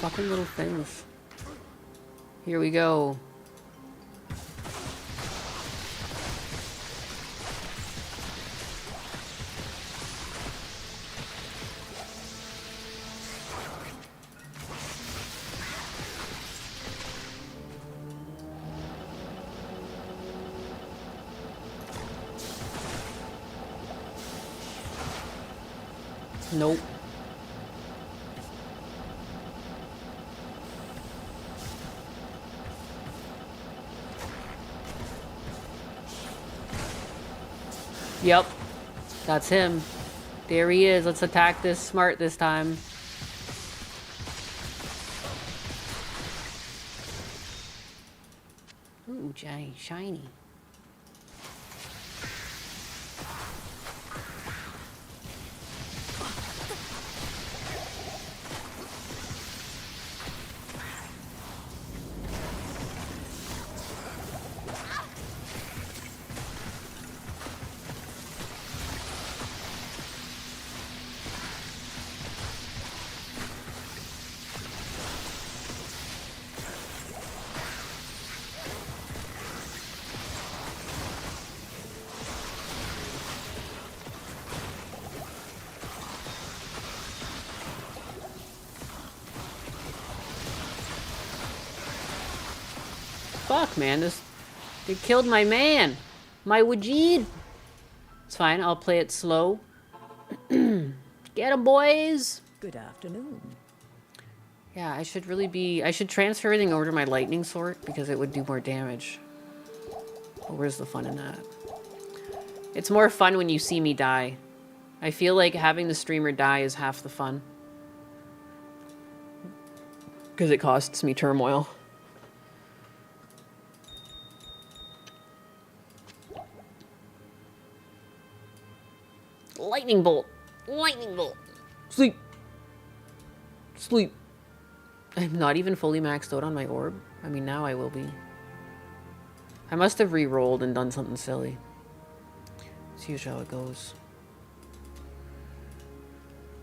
Fucking little things. Here we go. Nope. Yep. That's him. There he is. Let's attack this smart this time. Ooh, shiny. Fuck, man. They killed my man. My Wajid. It's fine. I'll play it slow. Get 'em, boys. Good afternoon. Yeah, I should transfer everything over to my lightning sword because it would do more damage. But where's the fun in that? It's more fun when you see me die. I feel like having the streamer die is half the fun. Because it costs me turmoil. Lightning bolt. Lightning bolt. Sleep. Sleep. I'm not even fully maxed out on my orb. I mean, now I will be. I must have re-rolled and done something silly. Let's see how it goes.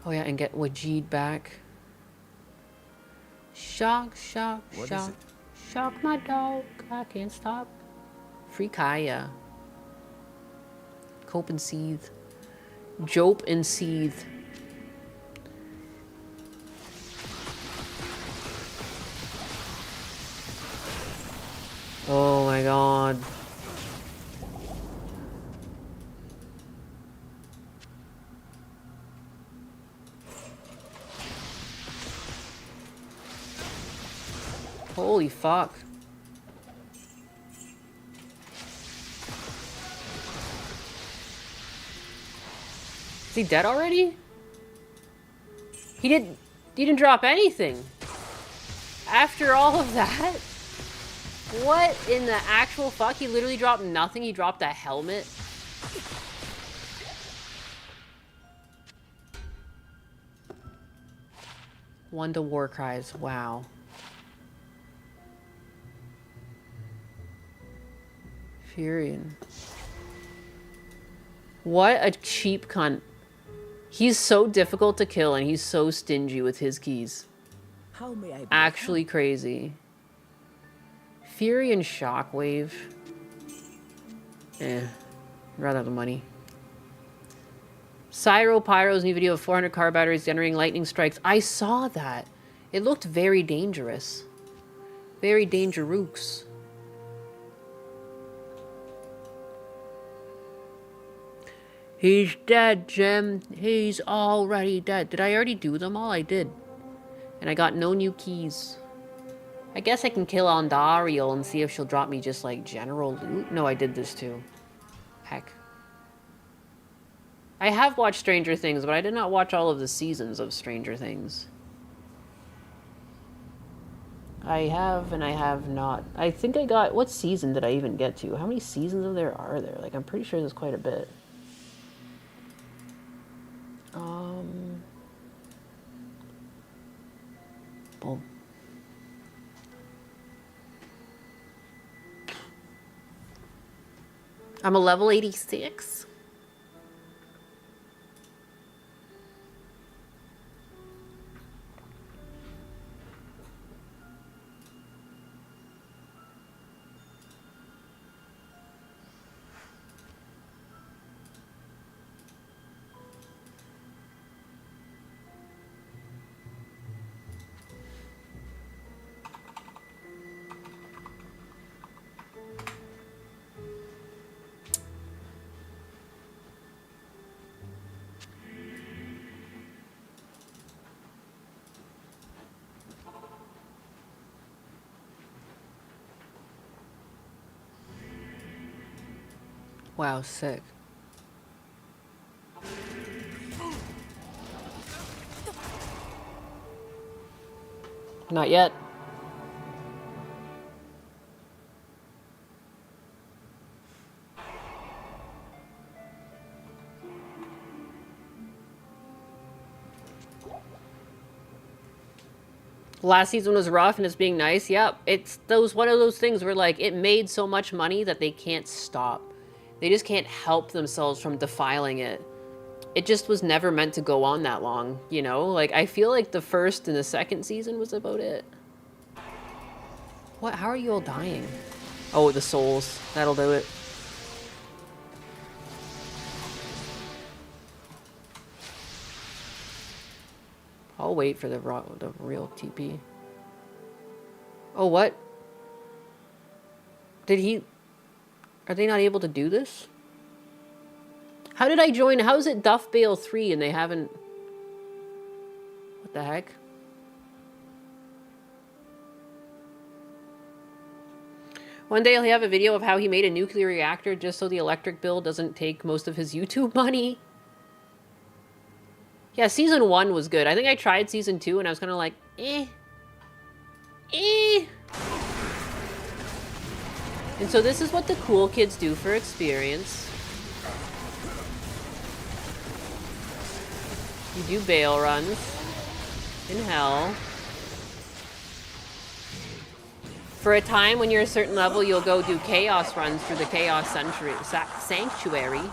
Oh yeah, and get Wajid back. Shock, shock, What shock. is it? Shock my dog. I can't stop. Free Kaya. Cope and seethe. Jope and seethe. Oh my god. Holy fuck. Is he dead already? He didn't drop anything. After all of that? What in the actual fuck? He literally dropped nothing. He dropped a helmet. One to war cries. Wow. Furion. What a cheap cunt. He's so difficult to kill and he's so stingy with his keys. How may I be Actually crazy. Fury and Shockwave. I'd rather have the money. Cyro Pyro's new video of 400 car batteries generating lightning strikes. I saw that. It looked very dangerous. Very dangerous. He's dead, Jim. He's already dead. Did I already do them all? I did. And I got no new keys. I guess I can kill Andariel and see if she'll drop me just like general loot. No, I did this too. Heck. I have watched Stranger Things, but I did not watch all of the seasons of Stranger Things. I have and I have not. I think I got... What season did I even get to? How many seasons of there are there? Like, I'm pretty sure there's quite a bit. Boom. I'm a level 86. Wow, sick. Not yet. Last season was rough and it's being nice. Yep, it's one of those things where like it made so much money that they can't stop. They just can't help themselves from defiling it. It just was never meant to go on that long, you know? Like I feel like the first and the second season was about it. What? How are you all dying? Oh, the souls. That'll do it. I'll wait for the real TP. Oh, what? Did he... Are they not able to do this? How did I join? How is it Duff Bale 3 and they haven't... What the heck? One day he'll have a video of how he made a nuclear reactor just so the electric bill doesn't take most of his YouTube money. Yeah, season 1 was good. I think I tried season 2 and I was kind of like, eh. And so this is what the cool kids do for experience. You do bail runs in hell. For a time, when you're a certain level, you'll go do chaos runs through the Chaos Sanctuary.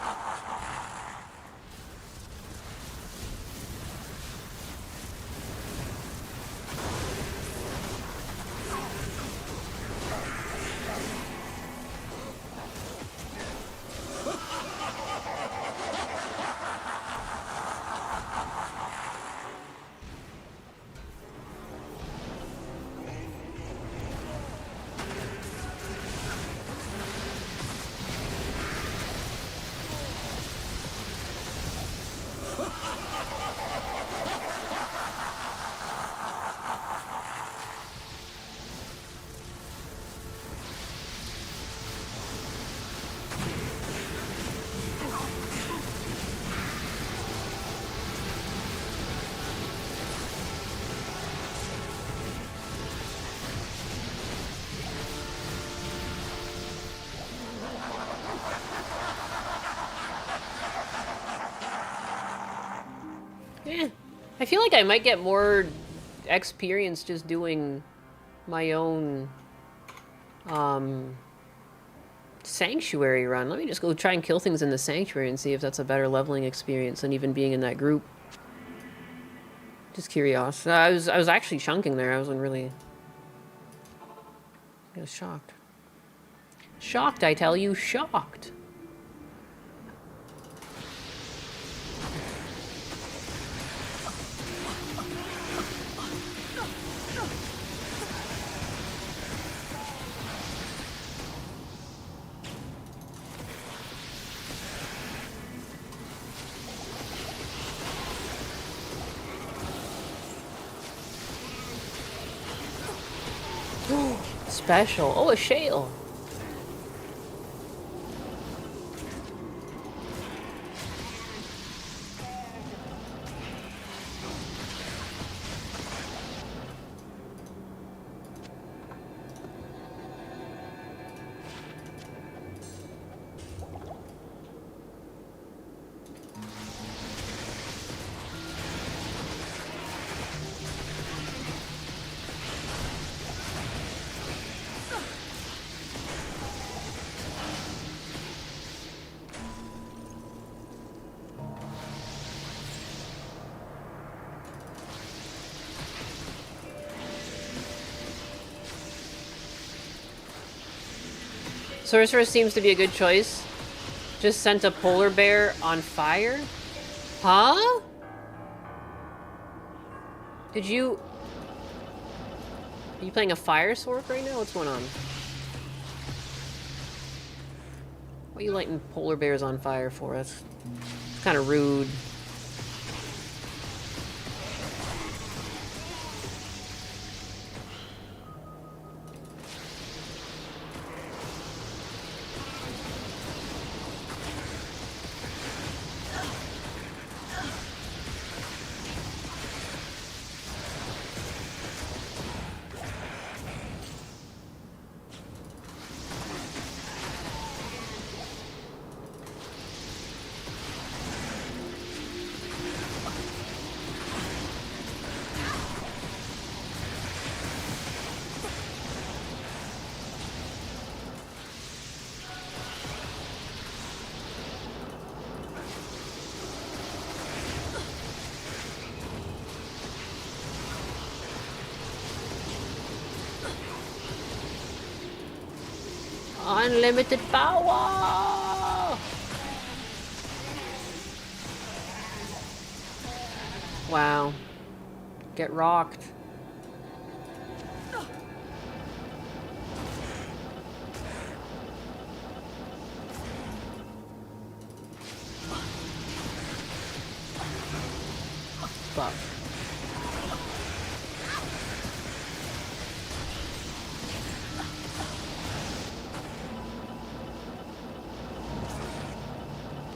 I feel like I might get more experience just doing my own sanctuary run. Let me just go try and kill things in the sanctuary and see if that's a better leveling experience than even being in that group. Just curious. I was actually chunking there. I wasn't really... I was shocked. Shocked, I tell you, shocked. Special. Oh, a shale. Sorceress seems to be a good choice. Just sent a polar bear on fire? Huh? Did you... Are you playing a fire sword right now? What's going on? What are you lighting polar bears on fire for? That's kind of rude. Unlimited power! Wow. Get rocked. Fuck.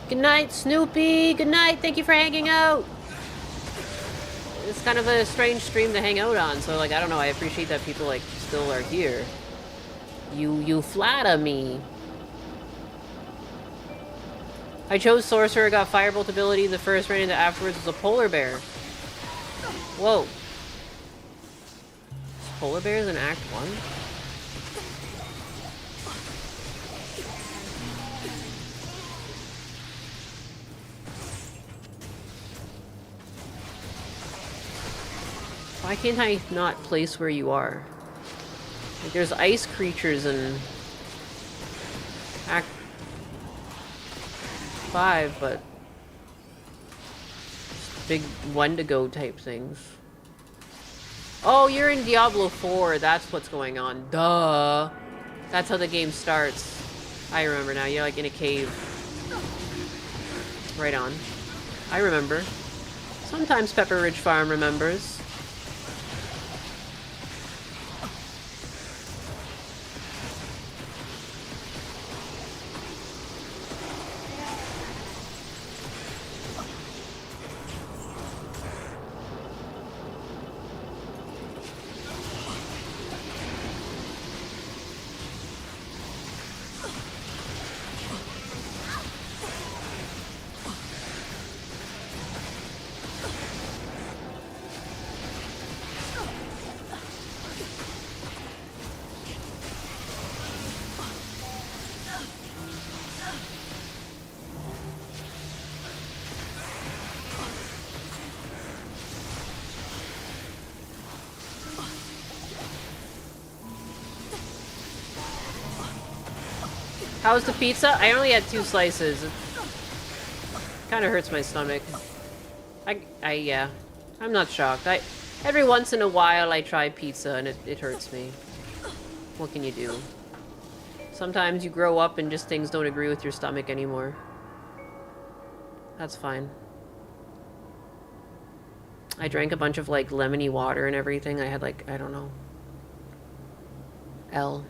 Good night, Snoopy. Good night. Thank you for hanging out. It's kind of a strange stream to hang out on, so like I don't know. I appreciate that people like still are here. You flatter me. I chose Sorcerer, got Firebolt ability. The first ran into afterwards was a polar bear. Whoa. Is polar bears in Act 1? Why can't I not place where you are? Like, there's ice creatures in Act 5, but big Wendigo type things. Oh, you're in Diablo 4. That's what's going on. Duh. That's how the game starts. I remember now. You're like in a cave. Right on. I remember. Sometimes Pepper Ridge Farm remembers. How's the pizza? I only had 2 slices. It kind of hurts my stomach. Yeah. I'm not shocked. Every once in a while I try pizza and it hurts me. What can you do? Sometimes you grow up and just things don't agree with your stomach anymore. That's fine. I drank a bunch of like lemony water and everything. I had like, I don't know. L.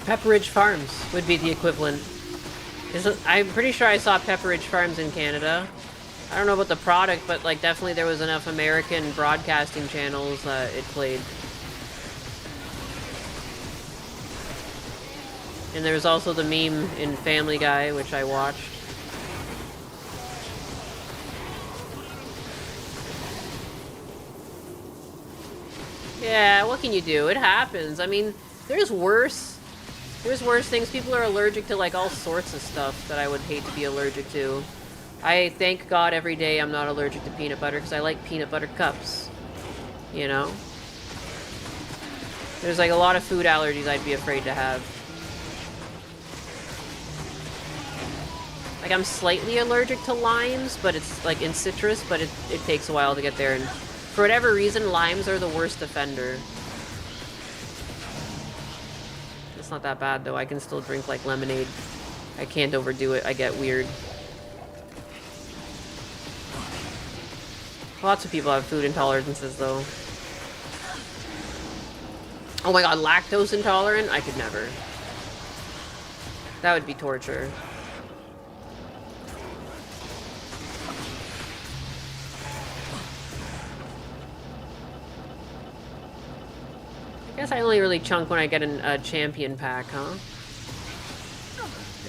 Pepperidge Farms would be the equivalent. I'm pretty sure I saw Pepperidge Farms in Canada. I don't know about the product, but like definitely there was enough American broadcasting channels it played. And there was also the meme in Family Guy, which I watched. Yeah, what can you do? It happens. I mean, there's worse things. People are allergic to like all sorts of stuff that I would hate to be allergic to. I thank God every day I'm not allergic to peanut butter because I like peanut butter cups. You know? There's like a lot of food allergies I'd be afraid to have. Like I'm slightly allergic to limes, but it's like in citrus, but it takes a while to get there. And for whatever reason, limes are the worst offender. It's not that bad though. I can still drink like lemonade. I can't overdo it. I get weird. Lots of people have food intolerances though. Oh my god, lactose intolerant? I could never. That would be torture. I guess I only really chunk when I get a champion pack, huh?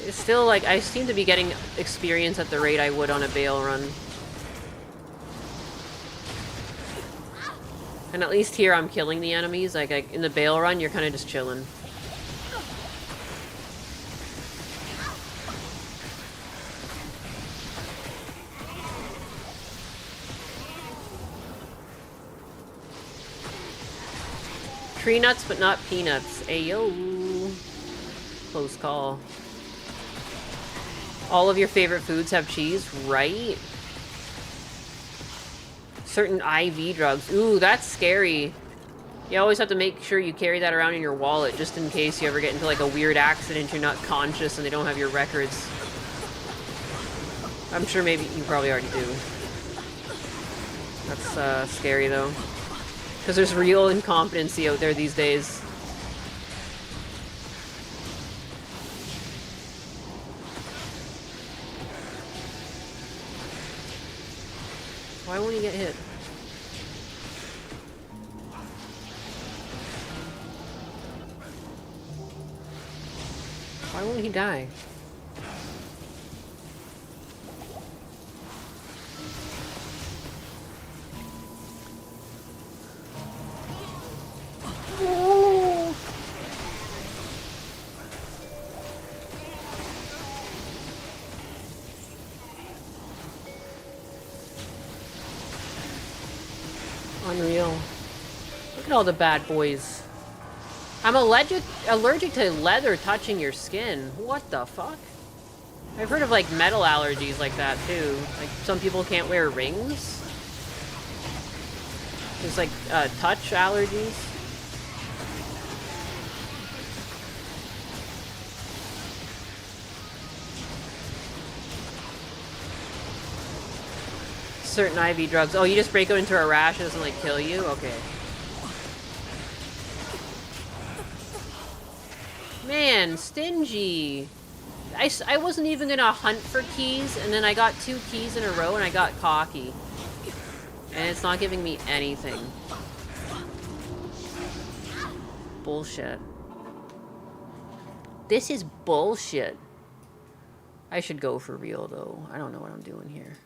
It's still like, I seem to be getting experience at the rate I would on a Bale run. And at least here I'm killing the enemies. Like in the Bale run, you're kind of just chilling. Tree nuts, but not peanuts. Ayo. Close call. All of your favorite foods have cheese, right? Certain IV drugs. Ooh, that's scary. You always have to make sure you carry that around in your wallet just in case you ever get into like a weird accident, you're not conscious and they don't have your records. I'm sure maybe you probably already do. That's scary though. Because there's real incompetency out there these days. Why won't he get hit? Why won't he die? Unreal. Look at all the bad boys. I'm allergic to leather touching your skin. What the fuck? I've heard of like metal allergies like that too. Like some people can't wear rings. There's like touch allergies. Certain IV drugs. Oh, you just break out into a rash, it doesn't like kill you? Okay. Man, stingy. I wasn't even gonna hunt for keys, and then I got 2 keys in a row and I got cocky. And it's not giving me anything. Bullshit. This is bullshit. I should go for real though. I don't know what I'm doing here.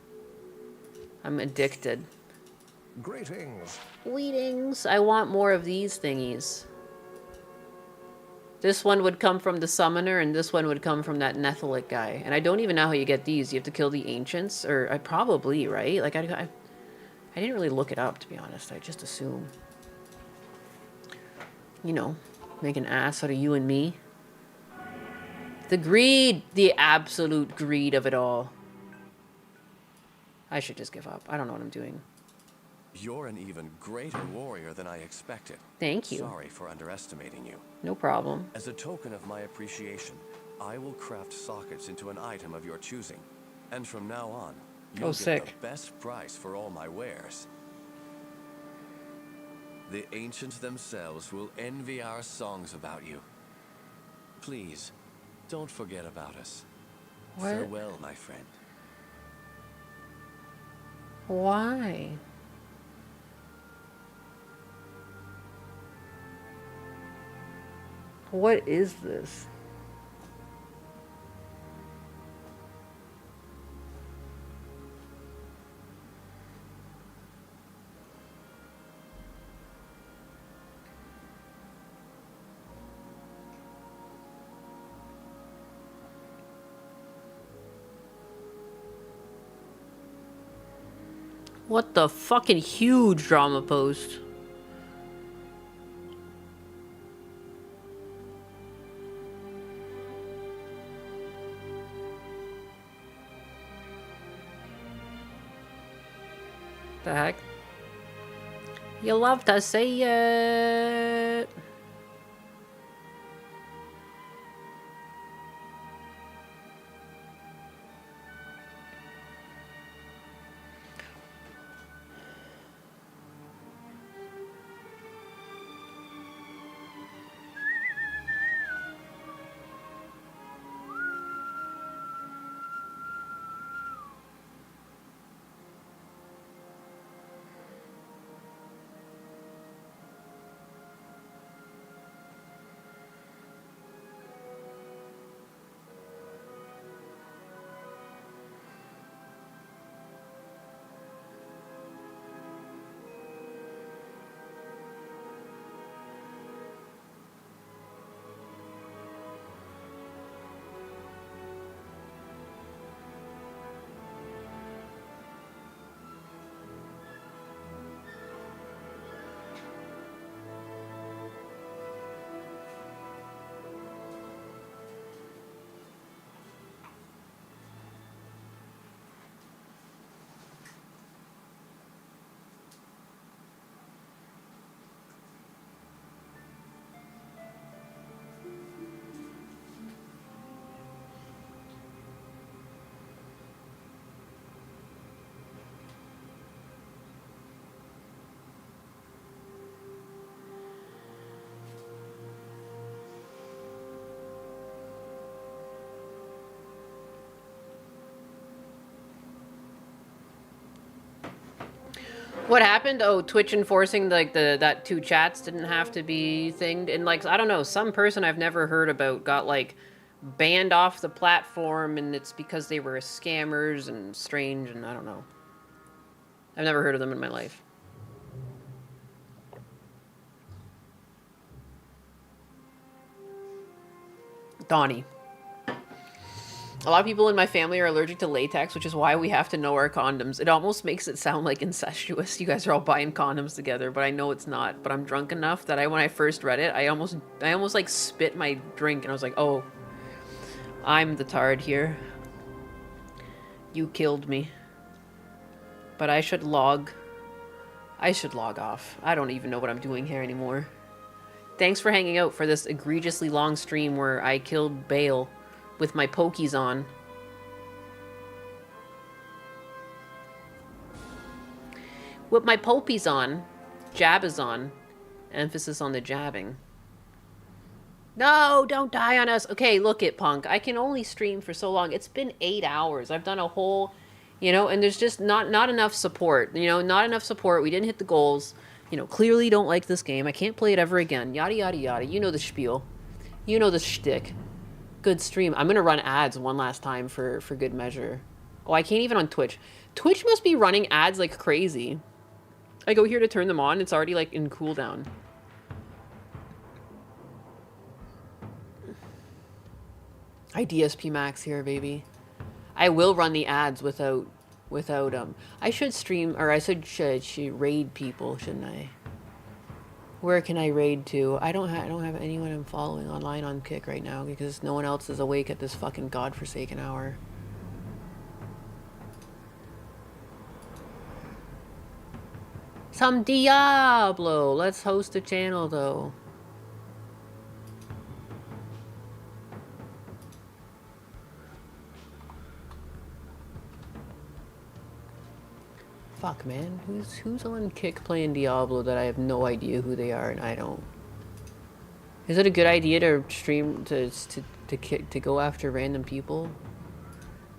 I'm addicted. Greetings. Greetings. I want more of these thingies. This one would come from the summoner, and this one would come from that Nephilic guy. And I don't even know how you get these. You have to kill the ancients, or I probably, right? Like I didn't really look it up, to be honest. I just assume. You know, make an ass out of you and me. The greed, the absolute greed of it all. I should just give up. I don't know what I'm doing. You're an even greater warrior than I expected. Thank you. Sorry for underestimating you. No problem. As a token of my appreciation, I will craft sockets into an item of your choosing. And from now on, you'll get the best price for all my wares. The ancients themselves will envy our songs about you. Please, don't forget about us. What? Farewell, my friend. Why? What is this? What the fucking huge drama post? The heck? You love to see it. What happened? Oh, Twitch enforcing like that 2 chats didn't have to be thinged, and like I don't know, some person I've never heard about got like banned off the platform, and it's because they were scammers and strange, and I don't know. I've never heard of them in my life. Donnie. A lot of people in my family are allergic to latex, which is why we have to know our condoms. It almost makes it sound like incestuous. You guys are all buying condoms together, but I know it's not. But I'm drunk enough that when I first read it, I almost like spit my drink, and I was like, oh, I'm the tard here. You killed me. But I should log off. I don't even know what I'm doing here anymore. Thanks for hanging out for this egregiously long stream where I killed Bale with my pokies on. With my pokies on, stabbazon, emphasis on the jabbing. No, don't die on us. Okay, look it, Punk. I can only stream for so long. It's been 8 hours. I've done a whole, you know, and there's just not enough support. You know, not enough support. We didn't hit the goals. You know, clearly don't like this game. I can't play it ever again. Yada, yada, yada. You know the spiel. You know the shtick. Good stream. I'm going to run ads one last time for good measure. Oh, I can't even on Twitch. Twitch must be running ads like crazy. I go here to turn them on. It's already like in cooldown. DSP Max here, baby. I will run the ads without I should stream, or I should raid people, shouldn't I? Where can I raid to? I don't have anyone I'm following online on Kick right now because no one else is awake at this fucking godforsaken hour. Some Diablo. Let's host a channel though. Fuck, man. Who's on Kick playing Diablo that I have no idea who they are and I don't? Is it a good idea to stream to go after random people?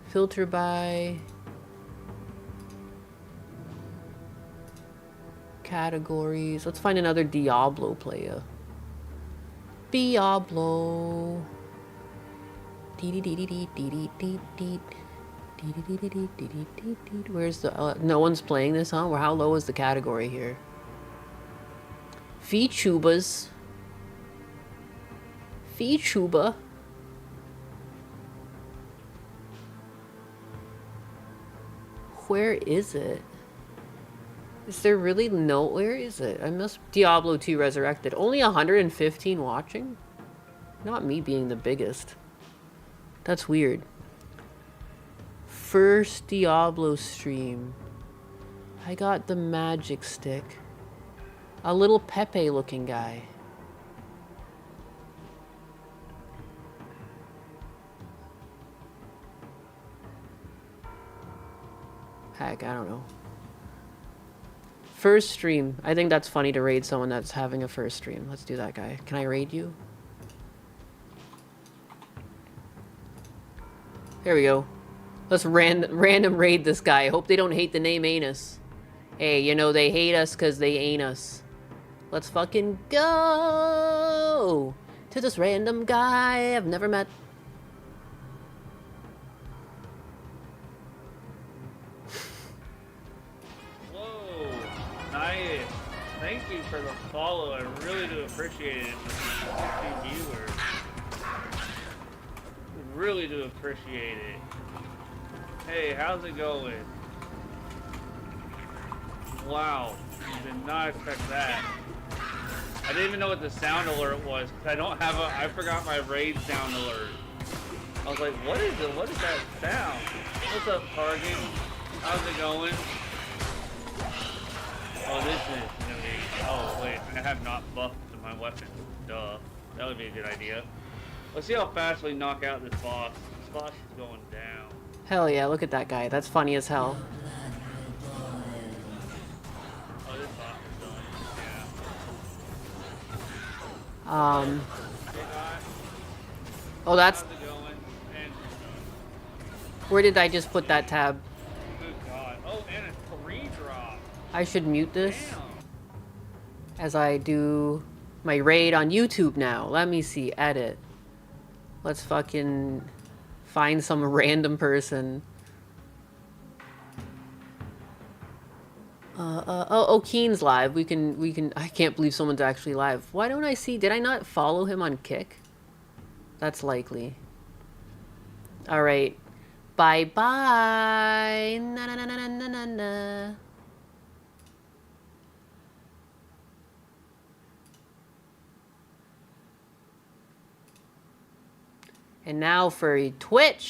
Filter by categories. Let's find another Diablo player. Diablo. Where's the... no one's playing this, huh? How low is the category here? VTubers. VTuber. Where is it? Is there really no... where is it? I must... Diablo 2 Resurrected. Only 115 watching? Not me being the biggest. That's weird. First Diablo stream. I got the magic stick. A little Pepe looking guy. Heck, I don't know. First stream. I think that's funny to raid someone that's having a first stream. Let's do that, guy. Can I raid you? There we go. Let's random raid this guy. I hope they don't hate the name Anus. Hey, you know, they hate us because they ain't us. Let's fucking go to this random guy I've never met. Whoa, nice. Thank you for the follow. I really do appreciate it. 50 viewers. Really do appreciate it. Hey, how's it going? Wow, did not expect that. I didn't even know what the sound alert was because I don't have I forgot my raid sound alert. I was like, what is it? What is that sound? What's up, Target? How's it going? Oh, this is gonna be. Oh wait, I have not buffed my weapon. Duh, that would be a good idea. Let's see how fast we knock out this boss. This boss is going down. Hell yeah, look at that guy. That's funny as hell. Oh, this boss is done. Yeah. Oh, that's... where did I just put that tab? Good God. Oh, and a 3 drop. I should mute this as I do my raid on YouTube now. Let me see. Edit. Let's fucking find some random person. Oh, Keen's live. We can, I can't believe someone's actually live. Why don't I see, did I not follow him on Kick? That's likely. All right. Bye-bye. Na na na na na na na. And now for Twitch.